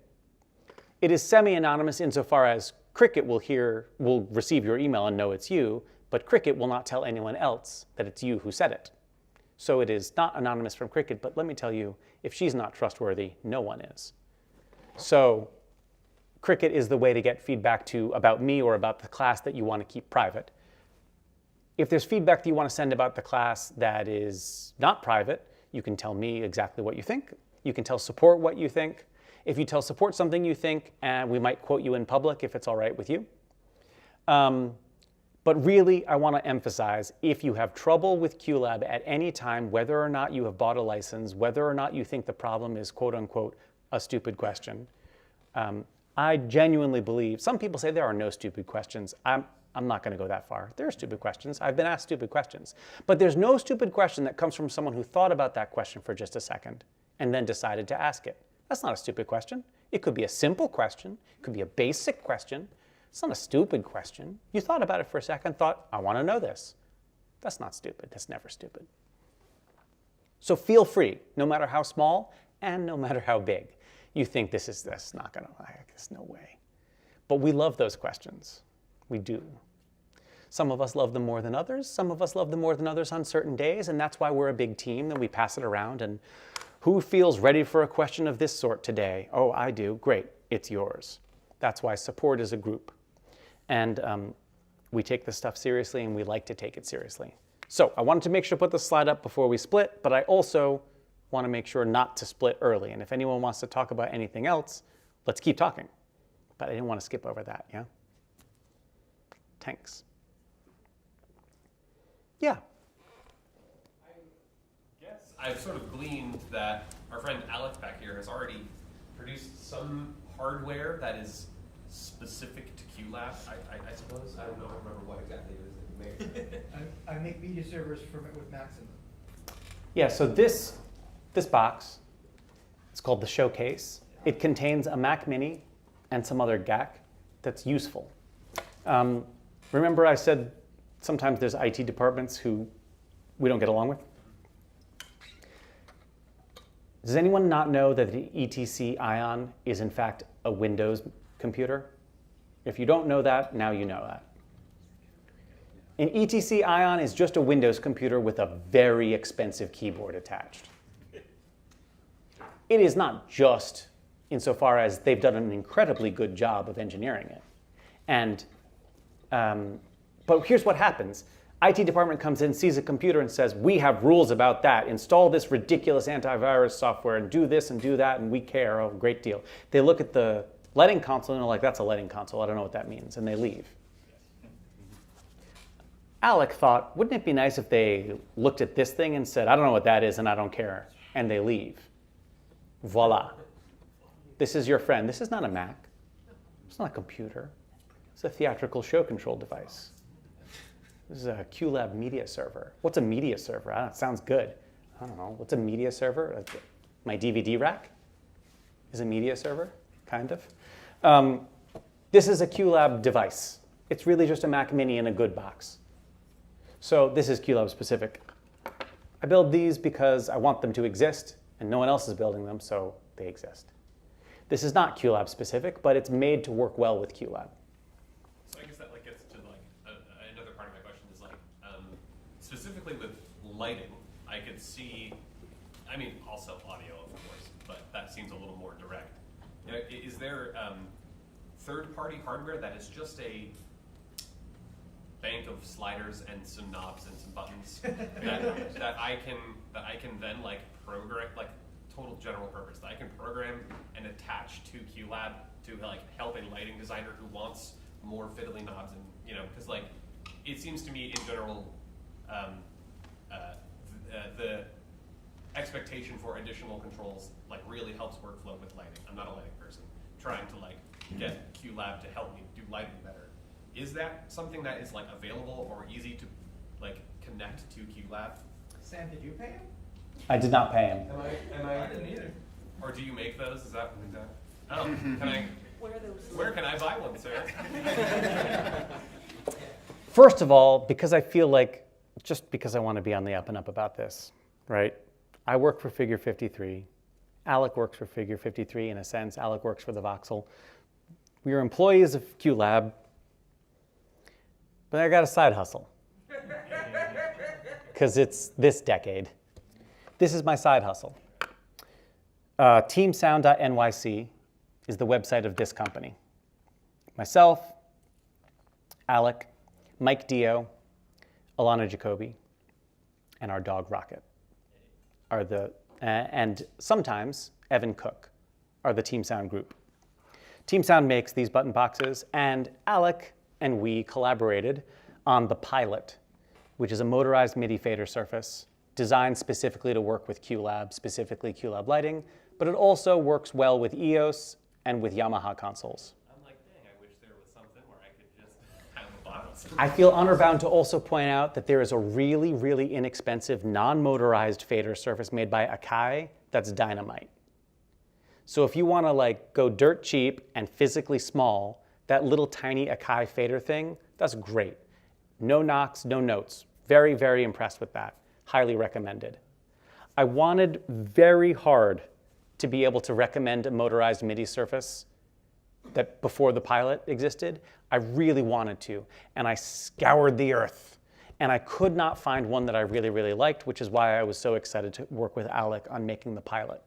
It is semi-anonymous insofar as Cricket will receive your email and know it's you, but Cricket will not tell anyone else that it's you who said it. So it is not anonymous from Cricket, but let me tell you, if she's not trustworthy, no one is. So Cricket is the way to get feedback about me or about the class that you want to keep private. If there's feedback that you want to send about the class that is not private, you can tell me exactly what you think. You can tell support what you think. If you tell support something you think, we might quote you in public if it's all right with you. But really, I want to emphasize, if you have trouble with QLab at any time, whether or not you have bought a license, whether or not you think the problem is quote unquote a stupid question, I genuinely believe, some people say there are no stupid questions. I'm not going to go that far. There are stupid questions. I've been asked stupid questions. But there's no stupid question that comes from someone who thought about that question for just a second and then decided to ask it. That's not a stupid question. It could be a simple question. It could be a basic question. It's not a stupid question. You thought about it for a second, thought, I want to know this. That's not stupid. That's never stupid. So feel free, no matter how small and no matter how big. You think this is this, not going to, there's no way. But we love those questions. We do. Some of us love them more than others. Some of us love them more than others on certain days, and that's why we're a big team, and we pass it around. And who feels ready for a question of this sort today? Oh, I do. Great. It's yours. That's why support is a group. And we take this stuff seriously, and we like to take it seriously. So I wanted to make sure to put the slide up before we split, but I also want to make sure not to split early. And if anyone wants to talk about anything else, let's keep talking. But I didn't want to skip over that, yeah? Thanks. Yeah? I guess I've sort of gleaned that our friend Alec back here has already produced some hardware that is specific to QLab, I suppose. I don't remember what exactly it is that you made. I make media servers with Maxim. Yeah, so this box, it's called the Showcase. It contains a Mac Mini and some other GAC that's useful. Remember I said sometimes there's IT departments who we don't get along with? Does anyone not know that the ETC Ion is in fact a Windows computer? If you don't know that, now you know that. An ETC Ion is just a Windows computer with a very expensive keyboard attached. It is not just insofar as they've done an incredibly good job of engineering it. And, but here's what happens. IT department comes in, sees a computer and says, we have rules about that. Install this ridiculous antivirus software and do this and do that, and we care a great deal. They look at the lighting console and they're like, that's a lighting console. I don't know what that means. And they leave. Alec thought, wouldn't it be nice if they looked at this thing and said, I don't know what that is and I don't care. And they leave. Voila. This is your friend. This is not a Mac. It's not a computer. It's a theatrical show control device. This is a QLab media server. What's a media server? It sounds good. I don't know. What's a media server? My DVD rack is a media server, kind of. This is a QLab device. It's really just a Mac Mini in a good box. So this is QLab-specific. I build these because I want them to exist, and no one else is building them, so they exist. This is not QLab-specific, but it's made to work well with QLab. So I guess that gets to another part of my question is specifically with lighting, I could see, I mean also audio of course, but that seems a little more direct. You know, is there third-party hardware that is just a bank of sliders and some knobs and some buttons that I can then like program, like total general purpose, that I can program and attach to QLab to like help a lighting designer who wants more fiddly knobs, and because like it seems to me in general the expectation for additional controls like really helps workflow with lighting. I'm not a lighting person trying to like get QLab to help me do lighting better. Is that something that is like available or easy to like connect to QLab? Sam, did you pay him? I did not pay him. I didn't either. Or do you make those? Is that? Oh, can I? Where can I buy one, sir? First of all, because I feel like, just because I want to be on the up and up about this, right? I work for Figure 53. Alec works for Figure 53 in a sense. Alec works for the Voxel. We are employees of QLab, but I got a side hustle. Because it's this decade. This is my side hustle. Teamsound.nyc is the website of this company. Myself, Alec, Mike Dio, Alana Jacoby, and our dog Rocket are the, and sometimes Evan Cook are the Team Sound group. Team Sound makes these button boxes, and Alec and we collaborated on the Pilot, which is a motorized MIDI fader surface designed specifically to work with QLab, specifically QLab lighting, but it also works well with EOS and with Yamaha consoles. I'm like, dang, I wish there was something where I could just have a box. I feel honor bound to also point out that there is a really, really inexpensive non-motorized fader surface made by Akai that's dynamite. So if you want to like go dirt cheap and physically small, that little tiny Akai fader thing, that's great. No knocks, no notes. Very, very impressed with that. Highly recommended. I wanted very hard to be able to recommend a motorized MIDI surface that before the Pilot existed. I really wanted to, and I scoured the earth, and I could not find one that I really, really liked, which is why I was so excited to work with Alec on making the Pilot.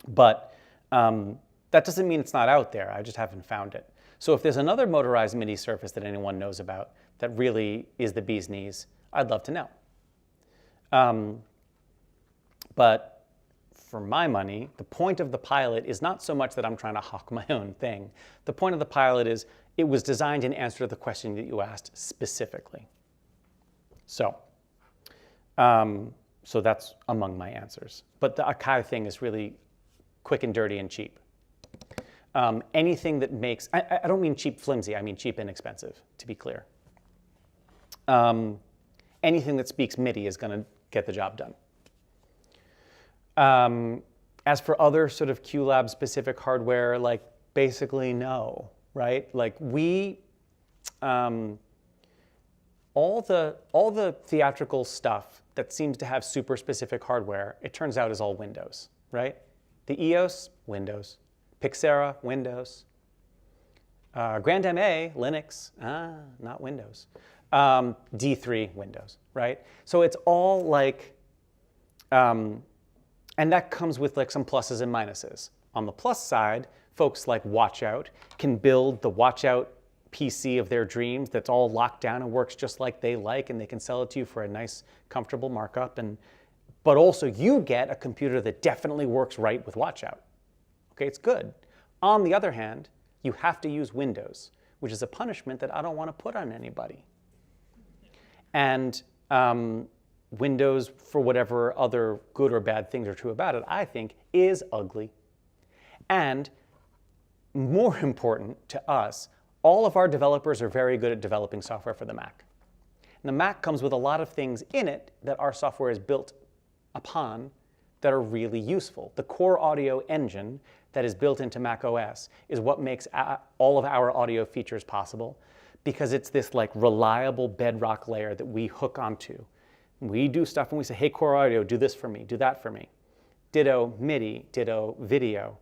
But that doesn't mean it's not out there. I just haven't found it. So if there's another motorized MIDI surface that anyone knows about that really is the bee's knees, I'd love to know. But for my money, the point of the Pilot is not so much that I'm trying to hawk my own thing. The point of the Pilot is it was designed in answer to the question that you asked specifically. So, so that's among my answers. But the Akai thing is really quick and dirty and cheap. Anything that makes, I don't mean cheap flimsy, I mean cheap inexpensive, to be clear. Anything that speaks MIDI is going to get the job done. As for other sort of QLab specific hardware, like basically no, right? Like we, all the theatrical stuff that seems to have super specific hardware, it turns out is all Windows, right? The EOS, Windows. Pixera, Windows. Grand MA, Linux, not Windows. D3, Windows, right? So it's all like, and that comes with like some pluses and minuses. On the plus side, folks like Watchout can build the Watchout PC of their dreams that's all locked down and works just like they like, and they can sell it to you for a nice, comfortable markup. But also you get a computer that definitely works right with Watchout. Okay, it's good. On the other hand, you have to use Windows, which is a punishment that I don't want to put on anybody. And Windows, for whatever other good or bad things are true about it, I think is ugly. And more important to us, all of our developers are very good at developing software for the Mac. And the Mac comes with a lot of things in it that our software is built upon that are really useful. The core audio engine that is built into Mac OS is what makes all of our audio features possible, because it's this like reliable bedrock layer that we hook onto. We do stuff and we say, hey, core audio, do this for me, do that for me. Ditto MIDI, ditto video,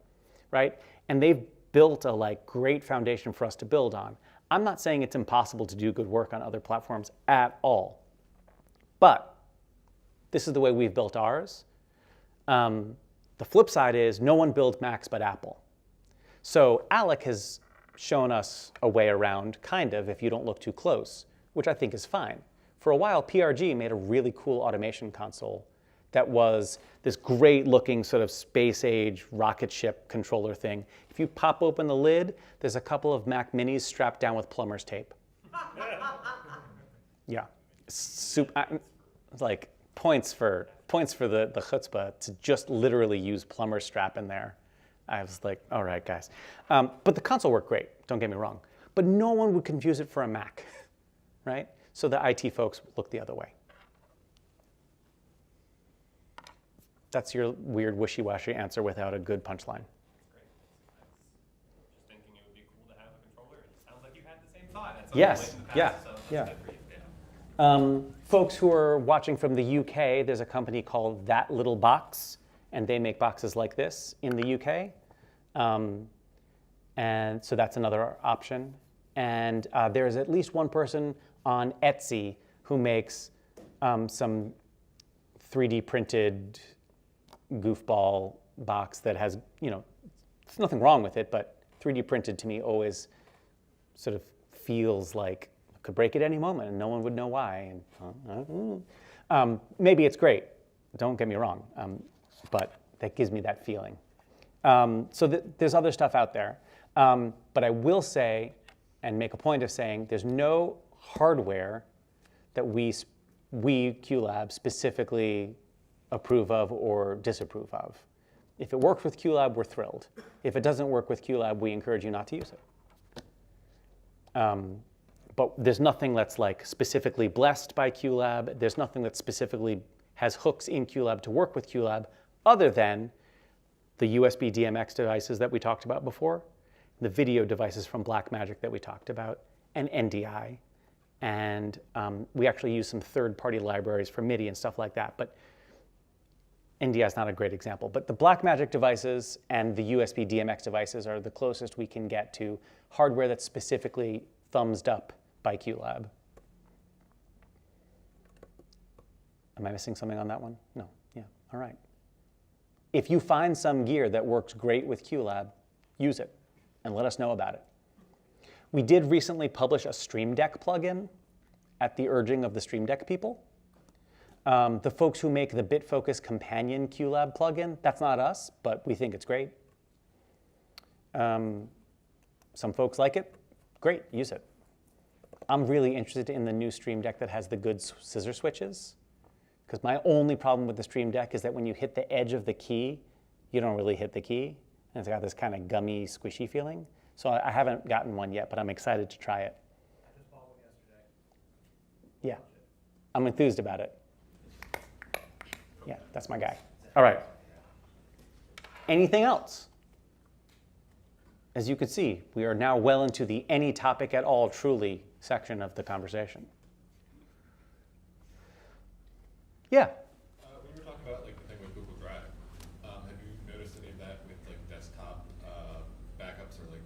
right? And they've built a like great foundation for us to build on. I'm not saying it's impossible to do good work on other platforms at all, but this is the way we've built ours. The flip side is no one builds Macs but Apple. So Alec has shown us a way around, kind of, if you don't look too close, which I think is fine. For a while, PRG made a really cool automation console that was this great looking sort of space age rocket ship controller thing. If you pop open the lid, there's a couple of Mac Minis strapped down with plumber's tape. Yeah, like points for the chutzpah to just literally use plumber's strap in there. I was like, all right, guys. But the console worked great, don't get me wrong. But no one would confuse it for a Mac, right? So the IT folks looked the other way. That's your weird wishy-washy answer without a good punchline. Great. Just thinking it would be cool to have a controller. It sounds like you had the same thought at some Yes, point in the past, yeah, so that's yeah. good for you. Yeah. Folks who are watching from the UK, there's a company called That Little Box, and they make boxes like this in the UK. And so that's another option. And there's at least one person on Etsy who makes some 3D printed goofball box that has, there's nothing wrong with it, but 3D printed to me always sort of feels like I could break it any moment and no one would know why. And maybe it's great, don't get me wrong, but that gives me that feeling. So there's other stuff out there, but I will say and make a point of saying there's no hardware that we QLab specifically approve of or disapprove of. If it works with QLab, we're thrilled. If it doesn't work with QLab, we encourage you not to use it. But there's nothing that's like specifically blessed by QLab. There's nothing that specifically has hooks in QLab to work with QLab other than the USB DMX devices that we talked about before, the video devices from Blackmagic that we talked about, and NDI. And we actually use some third-party libraries for MIDI and stuff like that. But NDI is not a great example. But the Blackmagic devices and the USB DMX devices are the closest we can get to hardware that's specifically thumbs up by QLab. Am I missing something on that one? No. Yeah. All right. If you find some gear that works great with QLab, use it and let us know about it. We did recently publish a Stream Deck plugin at the urging of the Stream Deck people. The folks who make the BitFocus Companion QLab plugin, that's not us, but we think it's great. Some folks like it. Great, use it. I'm really interested in the new Stream Deck that has the good scissor switches, because my only problem with the Stream Deck is that when you hit the edge of the key, you don't really hit the key, and it's got this kind of gummy, squishy feeling. So I haven't gotten one yet, but I'm excited to try it. I just bought one yesterday. Yeah, I'm enthused about it. Yeah, that's my guy. All right. Anything else? As you can see, we are now well into the any topic at all truly section of the conversation. Yeah? When you were talking about like the thing with Google Drive, have you noticed any of that with like desktop backups or like,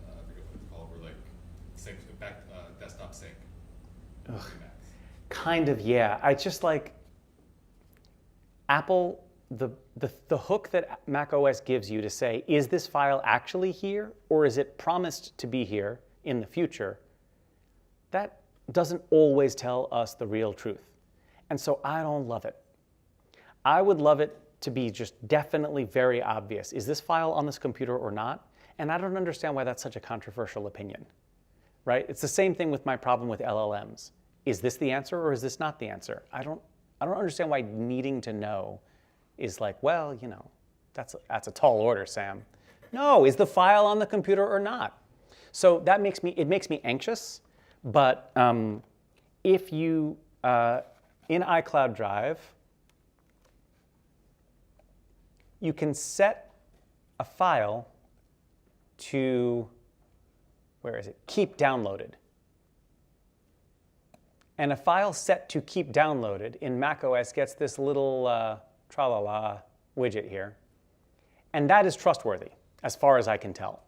I forget what it's called, where like sync, desktop sync? Ugh. Kind of, yeah. I just like, Apple, the hook that Mac OS gives you to say, is this file actually here, or is it promised to be here in the future? That doesn't always tell us the real truth. And so I don't love it. I would love it to be just definitely very obvious. Is this file on this computer or not? And I don't understand why that's such a controversial opinion, right? It's the same thing with my problem with LLMs. Is this the answer or is this not the answer? I don't understand why needing to know is like, well, you know, that's a tall order, Sam. No, is the file on the computer or not? So that makes me anxious. But if you in iCloud Drive, you can set a file to, where is it? Keep downloaded. And a file set to keep downloaded in macOS gets this little tra-la-la widget here. And that is trustworthy, as far as I can tell.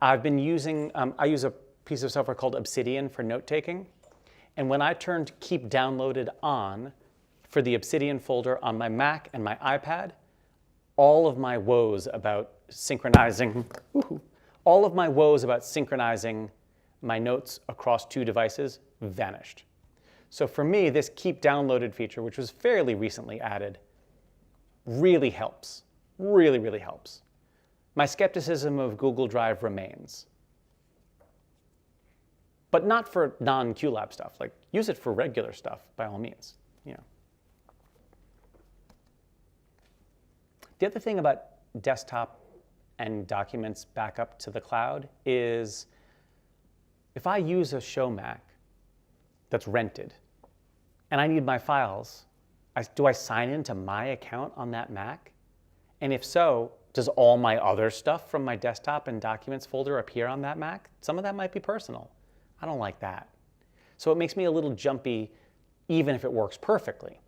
I've been using, I use a piece of software called Obsidian for note-taking. And when I turned Keep Downloaded on for the Obsidian folder on my Mac and my iPad, all of my woes about synchronizing, my notes across 2 devices vanished. So for me, this keep downloaded feature, which was fairly recently added, really helps. Really, really helps. My skepticism of Google Drive remains. But not for non-QLab stuff. Like, use it for regular stuff, by all means. You know. The other thing about desktop and documents backup to the cloud is if I use a show Mac that's rented and I need my files, do I sign into my account on that Mac? And if so, does all my other stuff from my desktop and documents folder appear on that Mac? Some of that might be personal. I don't like that. So it makes me a little jumpy even if it works perfectly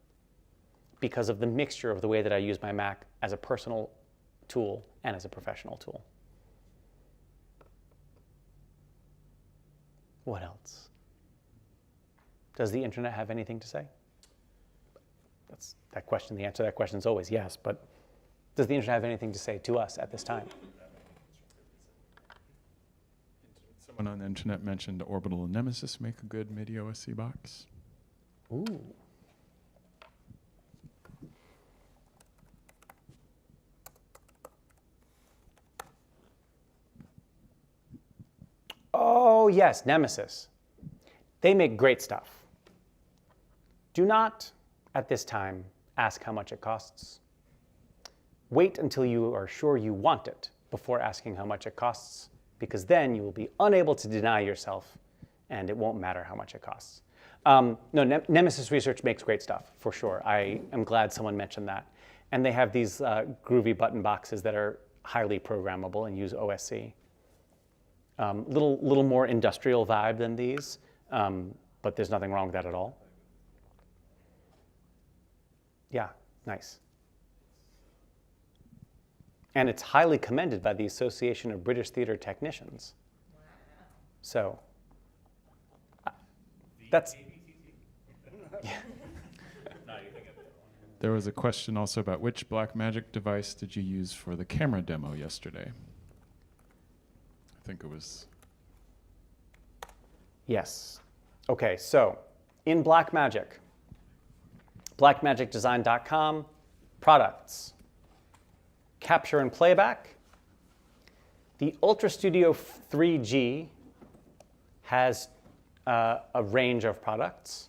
because of the mixture of the way that I use my Mac as a personal tool and as a professional tool. What else? Does the internet have anything to say? That's that question. The answer to that question is always yes, but does the internet have anything to say to us at this time? Someone on the internet mentioned Orbital and Nemesis make a good MIDI OSC box. Ooh. Oh, yes, Nemesis. They make great stuff. Do not, at this time, ask how much it costs. Wait until you are sure you want it before asking how much it costs, because then you will be unable to deny yourself, and it won't matter how much it costs. No, Nemesis Research makes great stuff, for sure. I am glad someone mentioned that. And they have these groovy button boxes that are highly programmable and use OSC. Little more industrial vibe than these, but there's nothing wrong with that at all. Yeah, nice. And it's highly commended by the Association of British Theatre Technicians. Wow. So, that's... Yeah. There was a question also about which Blackmagic device did you use for the camera demo yesterday? I think it was... Yes. Okay, so in Blackmagic, blackmagicdesign.com, products, capture and playback. The Ultra Studio 3G has a range of products,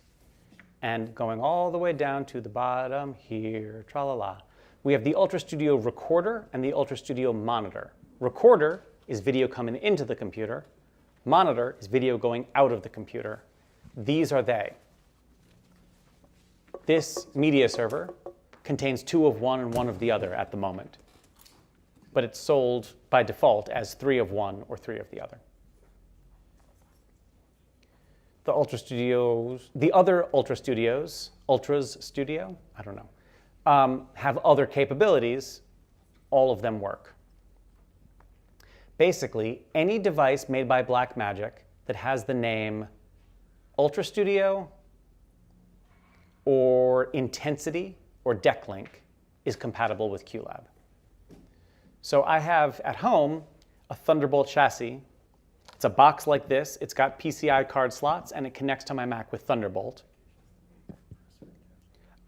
and going all the way down to the bottom here, tra-la-la, we have the Ultra Studio Recorder and the Ultra Studio Monitor. Recorder is video coming into the computer. Monitor is video going out of the computer. These are they. This media server contains 2 of one and 1 of the other at the moment, but it's sold by default as 3 of one or 3 of the other. The Ultra Studios, the other Ultra Studios, Ultra's Studio, I don't know, have other capabilities. All of them work. Basically, any device made by Blackmagic that has the name Ultra Studio or Intensity or Decklink is compatible with QLab. So I have at home a Thunderbolt chassis. It's a box like this. It's got PCI card slots, and it connects to my Mac with Thunderbolt.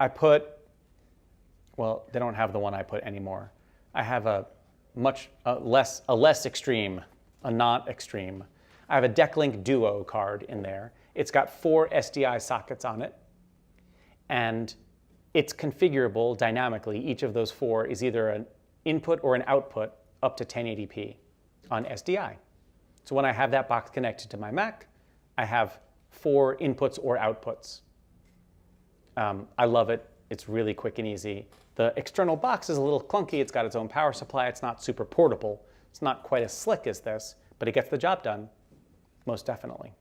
I put, well, they don't have the one I put anymore. I have a less extreme, a not extreme. I have a Decklink Duo card in there. It's got 4 SDI sockets on it, and it's configurable dynamically. Each of those 4 is either an input or an output up to 1080p on SDI. So when I have that box connected to my Mac, I have 4 inputs or outputs. I love it. It's really quick and easy. The external box is a little clunky. It's got its own power supply. It's not super portable. It's not quite as slick as this, but it gets the job done, most definitely.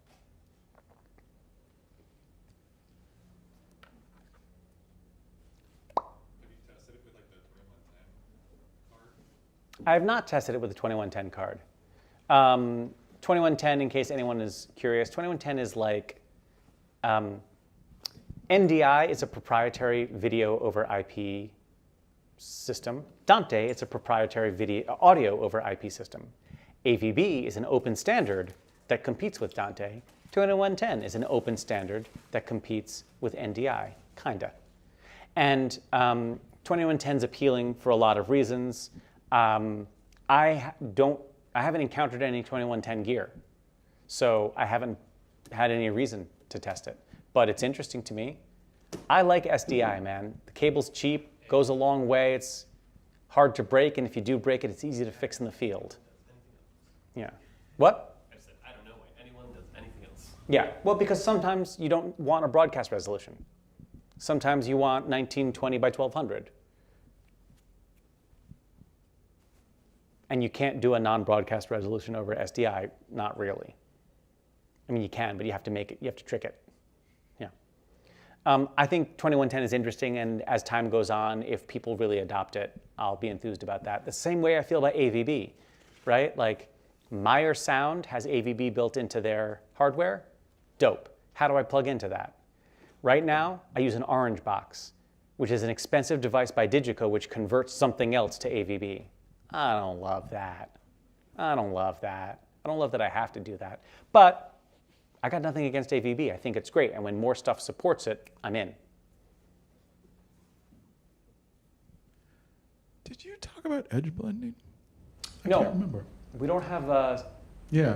I have not tested it with the 2110 card. 2110, in case anyone is curious, 2110 is like NDI is a proprietary video over IP system. Dante is a proprietary audio over IP system. AVB is an open standard that competes with Dante. 2110 is an open standard that competes with NDI, kinda. And 2110 is appealing for a lot of reasons. I haven't encountered any 2110 gear, so I haven't had any reason to test it. But it's interesting to me. I like SDI, man. The cable's cheap, goes a long way. It's hard to break, and if you do break it, it's easy to fix in the field. Yeah. What? I said, I don't know why anyone does anything else. Yeah, well, because sometimes you don't want a broadcast resolution. Sometimes you want 1920 by 1200. And you can't do a non-broadcast resolution over SDI, not really. I mean, you can, but you have to make it, you have to trick it. Yeah. I think 2110 is interesting, and as time goes on, if people really adopt it, I'll be enthused about that. The same way I feel about AVB, right? Like, Meyer Sound has AVB built into their hardware. Dope. How do I plug into that? Right now, I use an orange box, which is an expensive device by Digico, which converts something else to AVB. I don't love that. I don't love that. I don't love that I have to do that. But I got nothing against AVB. I think it's great. And when more stuff supports it, I'm in. Did you talk about edge blending? I No. can't remember. We don't have a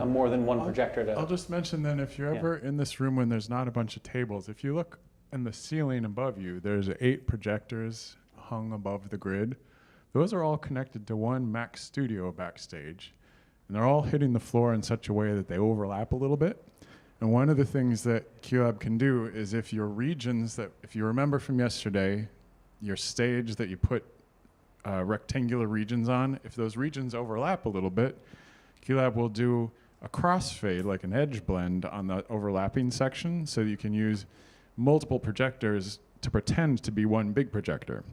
more than one projector to... I'll just mention then, if you're ever in this room when there's not a bunch of tables, if you look in the ceiling above you, there's 8 projectors hung above the grid. Those are all connected to one Mac Studio backstage, and they're all hitting the floor in such a way that they overlap a little bit. And one of the things that QLab can do is if your regions that, if you remember from yesterday, your stage that you put rectangular regions on, if those regions overlap a little bit, QLab will do a crossfade, like an edge blend on the overlapping section, so you can use multiple projectors to pretend to be one big projector.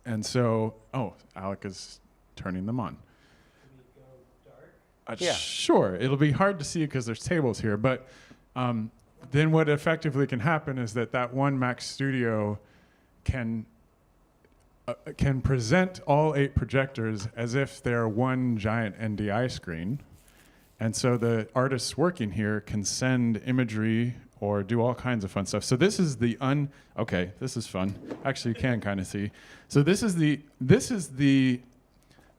And so, oh, Alec is turning them on. Can we go dark? Yeah. Sure, it'll be hard to see because there's tables here, but then what effectively can happen is that one Mac Studio can present all 8 projectors as if they're one giant NDI screen. And so the artists working here can send imagery or do all kinds of fun stuff. So this is the okay, this is fun. Actually, you can kind of see. So this is the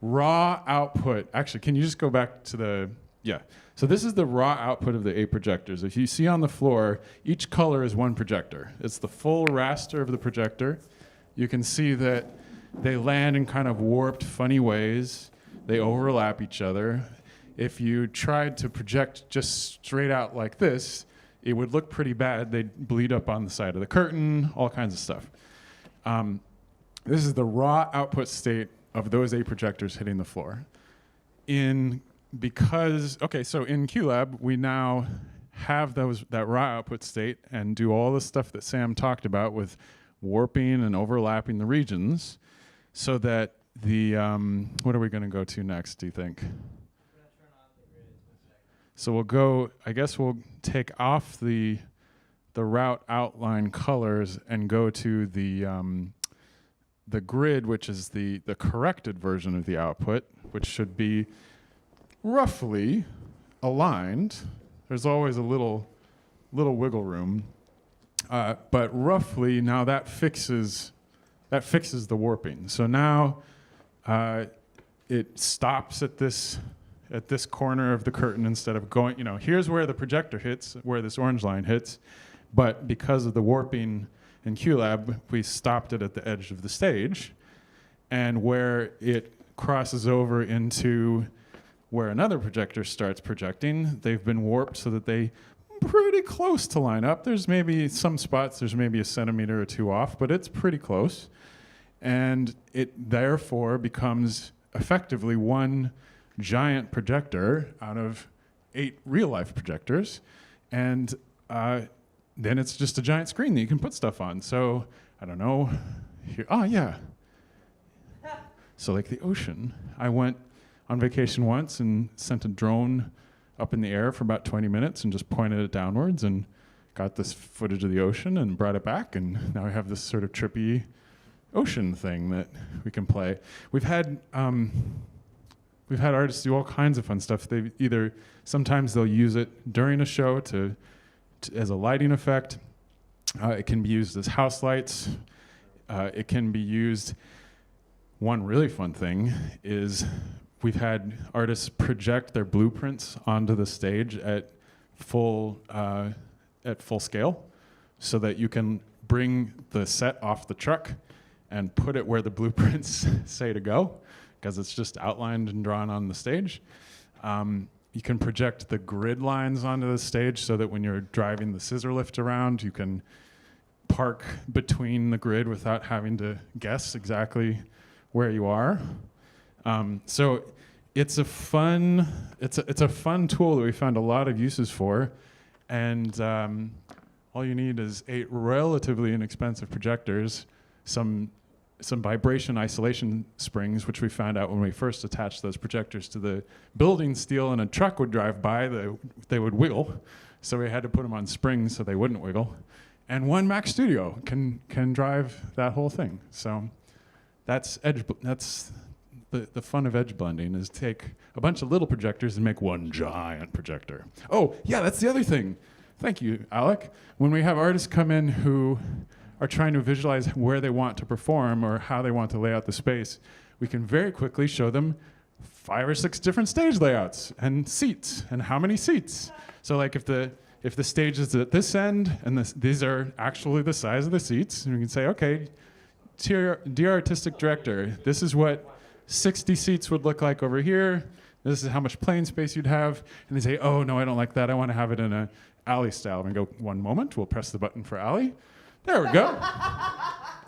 raw output. Actually, can you just go back to the, yeah. So this is the raw output of the 8 projectors. If you see on the floor, each color is one projector. It's the full raster of the projector. You can see that they land in kind of warped, funny ways. They overlap each other. If you tried to project just straight out like this, it would look pretty bad. They'd bleed up on the side of the curtain, all kinds of stuff. This is the raw output state of those 8 projectors hitting the floor. So in QLab, we now have that raw output state and do all the stuff that Sam talked about with warping and overlapping the regions, so that the, what are we going to go to next, do you think? So we'll go, I guess we'll take off the route outline colors and go to the grid, which is the corrected version of the output, which should be roughly aligned. There's always a little wiggle room, but roughly now that fixes the warping. So now it stops at this corner of the curtain instead of going, here's where the projector hits, where this orange line hits, but because of the warping in QLab, we stopped it at the edge of the stage, and where it crosses over into where another projector starts projecting, they've been warped so that they pretty close to line up. There's maybe some spots, there's maybe a centimeter or 2 off, but it's pretty close. And it therefore becomes effectively one giant projector out of 8 real-life projectors. And then it's just a giant screen that you can put stuff on. So, I don't know. So like the ocean. I went on vacation once and sent a drone up in the air for about 20 minutes and just pointed it downwards and got this footage of the ocean and brought it back, and now we have this sort of trippy ocean thing that we can play. We've had we've had artists do all kinds of fun stuff. Sometimes they'll use it during a show as a lighting effect. It can be used as house lights. It can be used. One really fun thing is we've had artists project their blueprints onto the stage at full scale, so that you can bring the set off the truck and put it where the blueprints say to go, because it's just outlined and drawn on the stage. You can project the grid lines onto the stage so that when you're driving the scissor lift around, you can park between the grid without having to guess exactly where you are. So it's a fun tool that we found a lot of uses for, and all you need is 8 relatively inexpensive projectors, some vibration isolation springs, which we found out when we first attached those projectors to the building steel, and a truck would drive by, they would wiggle. So we had to put them on springs so they wouldn't wiggle. And one Mac Studio can drive that whole thing. So that's the fun of edge blending, is take a bunch of little projectors and make one giant projector. Oh, yeah, that's the other thing. Thank you, Alec. When we have artists come in who are trying to visualize where they want to perform or how they want to lay out the space, we can very quickly show them 5 or 6 different stage layouts and seats and how many seats. So like if the stage is at this end and these are actually the size of the seats, and we can say, okay, dear artistic director, this is what 60 seats would look like over here. This is how much plane space you'd have. And they say, oh, no, I don't like that. I want to have it in a alley style. And go, one moment, we'll press the button for alley. There we go.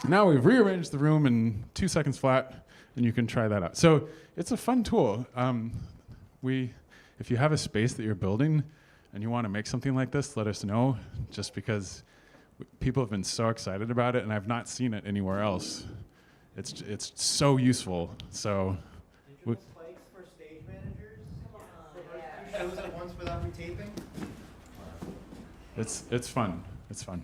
Now we've rearranged the room in 2 seconds flat, and you can try that out. So it's a fun tool. If you have a space that you're building and you want to make something like this, let us know, just because people have been so excited about it, and I've not seen it anywhere else. It's so useful. So. Did you put spikes for stage managers? Come on. Shows at once without retaping? It's fun. It's fun.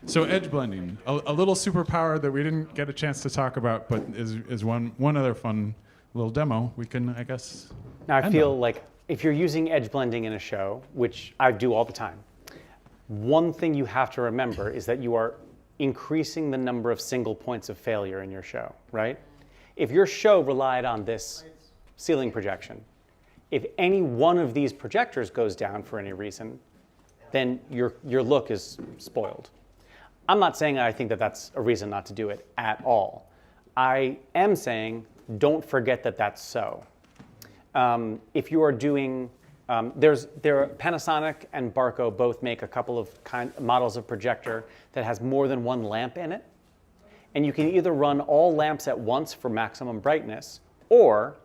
So edge blending, a little superpower that we didn't get a chance to talk about, but is one other fun little demo we can, I guess. Now I feel like if you're using edge blending in a show, which I do all the time, one thing you have to remember is that you are increasing the number of single points of failure in your show, right? If your show relied on this ceiling projection, if any one of these projectors goes down for any reason, then your look is spoiled. I'm not saying I think that that's a reason not to do it at all. I am saying don't forget that that's so. If you are doing, Panasonic and Barco both make a couple of models of projector that has more than one lamp in it. And you can either run all lamps at once for maximum brightness, or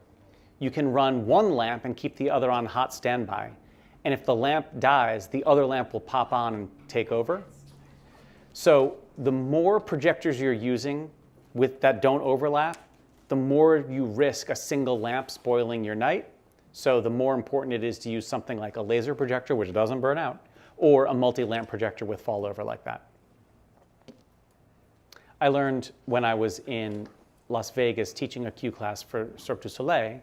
you can run one lamp and keep the other on hot standby. And if the lamp dies, the other lamp will pop on and take over. So the more projectors you're using that don't overlap, the more you risk a single lamp spoiling your night. So the more important it is to use something like a laser projector, which doesn't burn out, or a multi-lamp projector with fall over like that. I learned when I was in Las Vegas teaching a Q class for Cirque du Soleil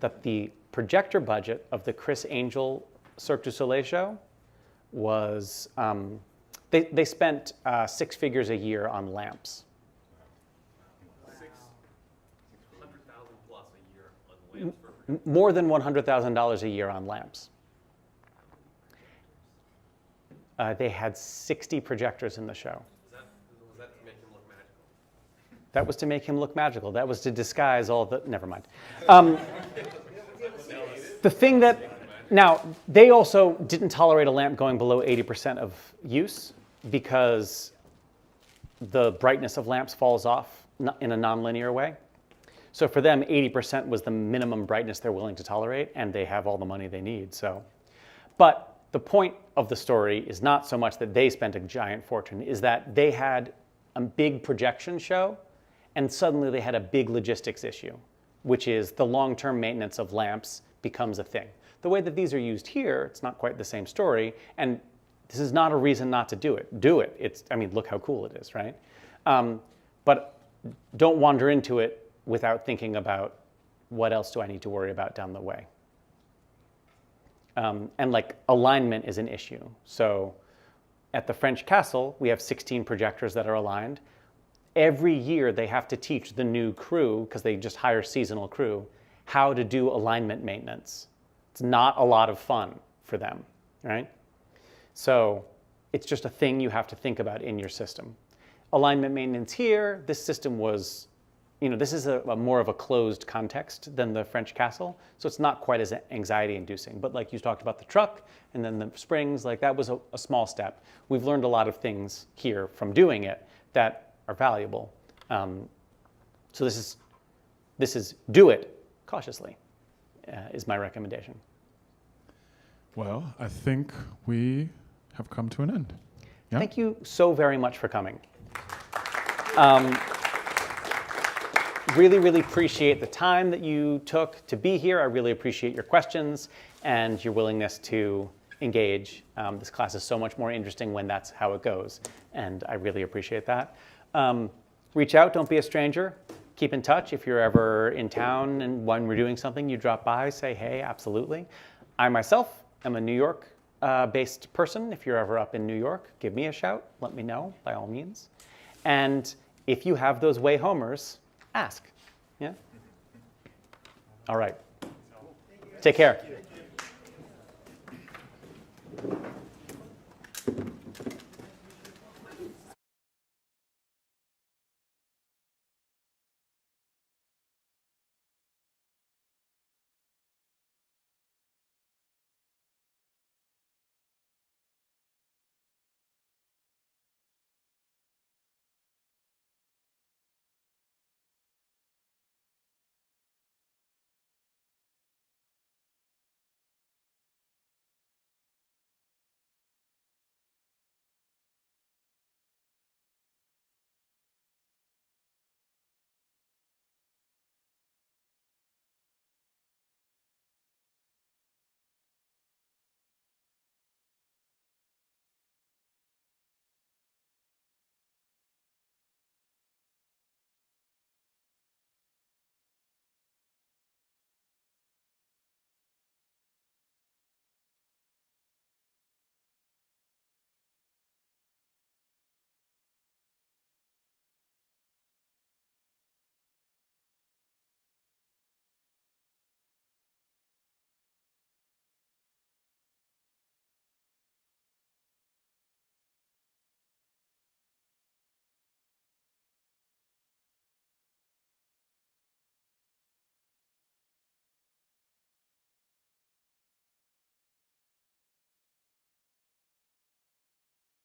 that the projector budget of the Chris Angel Cirque du Soleil show was, they spent 6 figures a year on lamps. 600,000 plus a year on lamps for More than $100,000 a year on lamps. They had 60 projectors in the show. Was that to make him look magical? That was to make him look magical. That was to disguise all the, never mind. The thing that, now, they also didn't tolerate a lamp going below 80% of use because the brightness of lamps falls off in a nonlinear way. So for them, 80% was the minimum brightness they're willing to tolerate, and they have all the money they need. So, but the point of the story is not so much that they spent a giant fortune, is that they had a big projection show, and suddenly they had a big logistics issue, which is the long-term maintenance of lamps becomes a thing. The way that these are used here, it's not quite the same story, and this is not a reason not to do it. Do it. I mean, look how cool it is, right? But don't wander into it without thinking about what else do I need to worry about down the way? And like alignment is an issue. So at the French Castle, we have 16 projectors that are aligned. Every year they have to teach the new crew, because they just hire seasonal crew, how to do alignment maintenance. It's not a lot of fun for them, right? So it's just a thing you have to think about in your system. Alignment maintenance here, this system was, this is a more of a closed context than the French Castle, so it's not quite as anxiety-inducing. But like you talked about the truck and then the springs, like that was a small step. We've learned a lot of things here from doing it that are valuable. So this is do it cautiously, is my recommendation. Well, I think we have come to an end. Yeah? Thank you so very much for coming. Really, really appreciate the time that you took to be here. I really appreciate your questions and your willingness to engage. This class is so much more interesting when that's how it goes, and I really appreciate that. Reach out, don't be a stranger. Keep in touch. If you're ever in town and when we're doing something, you drop by, say hey, absolutely. I myself am a New York based person. If you're ever up in New York, give me a shout, let me know, by all means. And if you have those way homers, ask. Yeah? All right. Take care.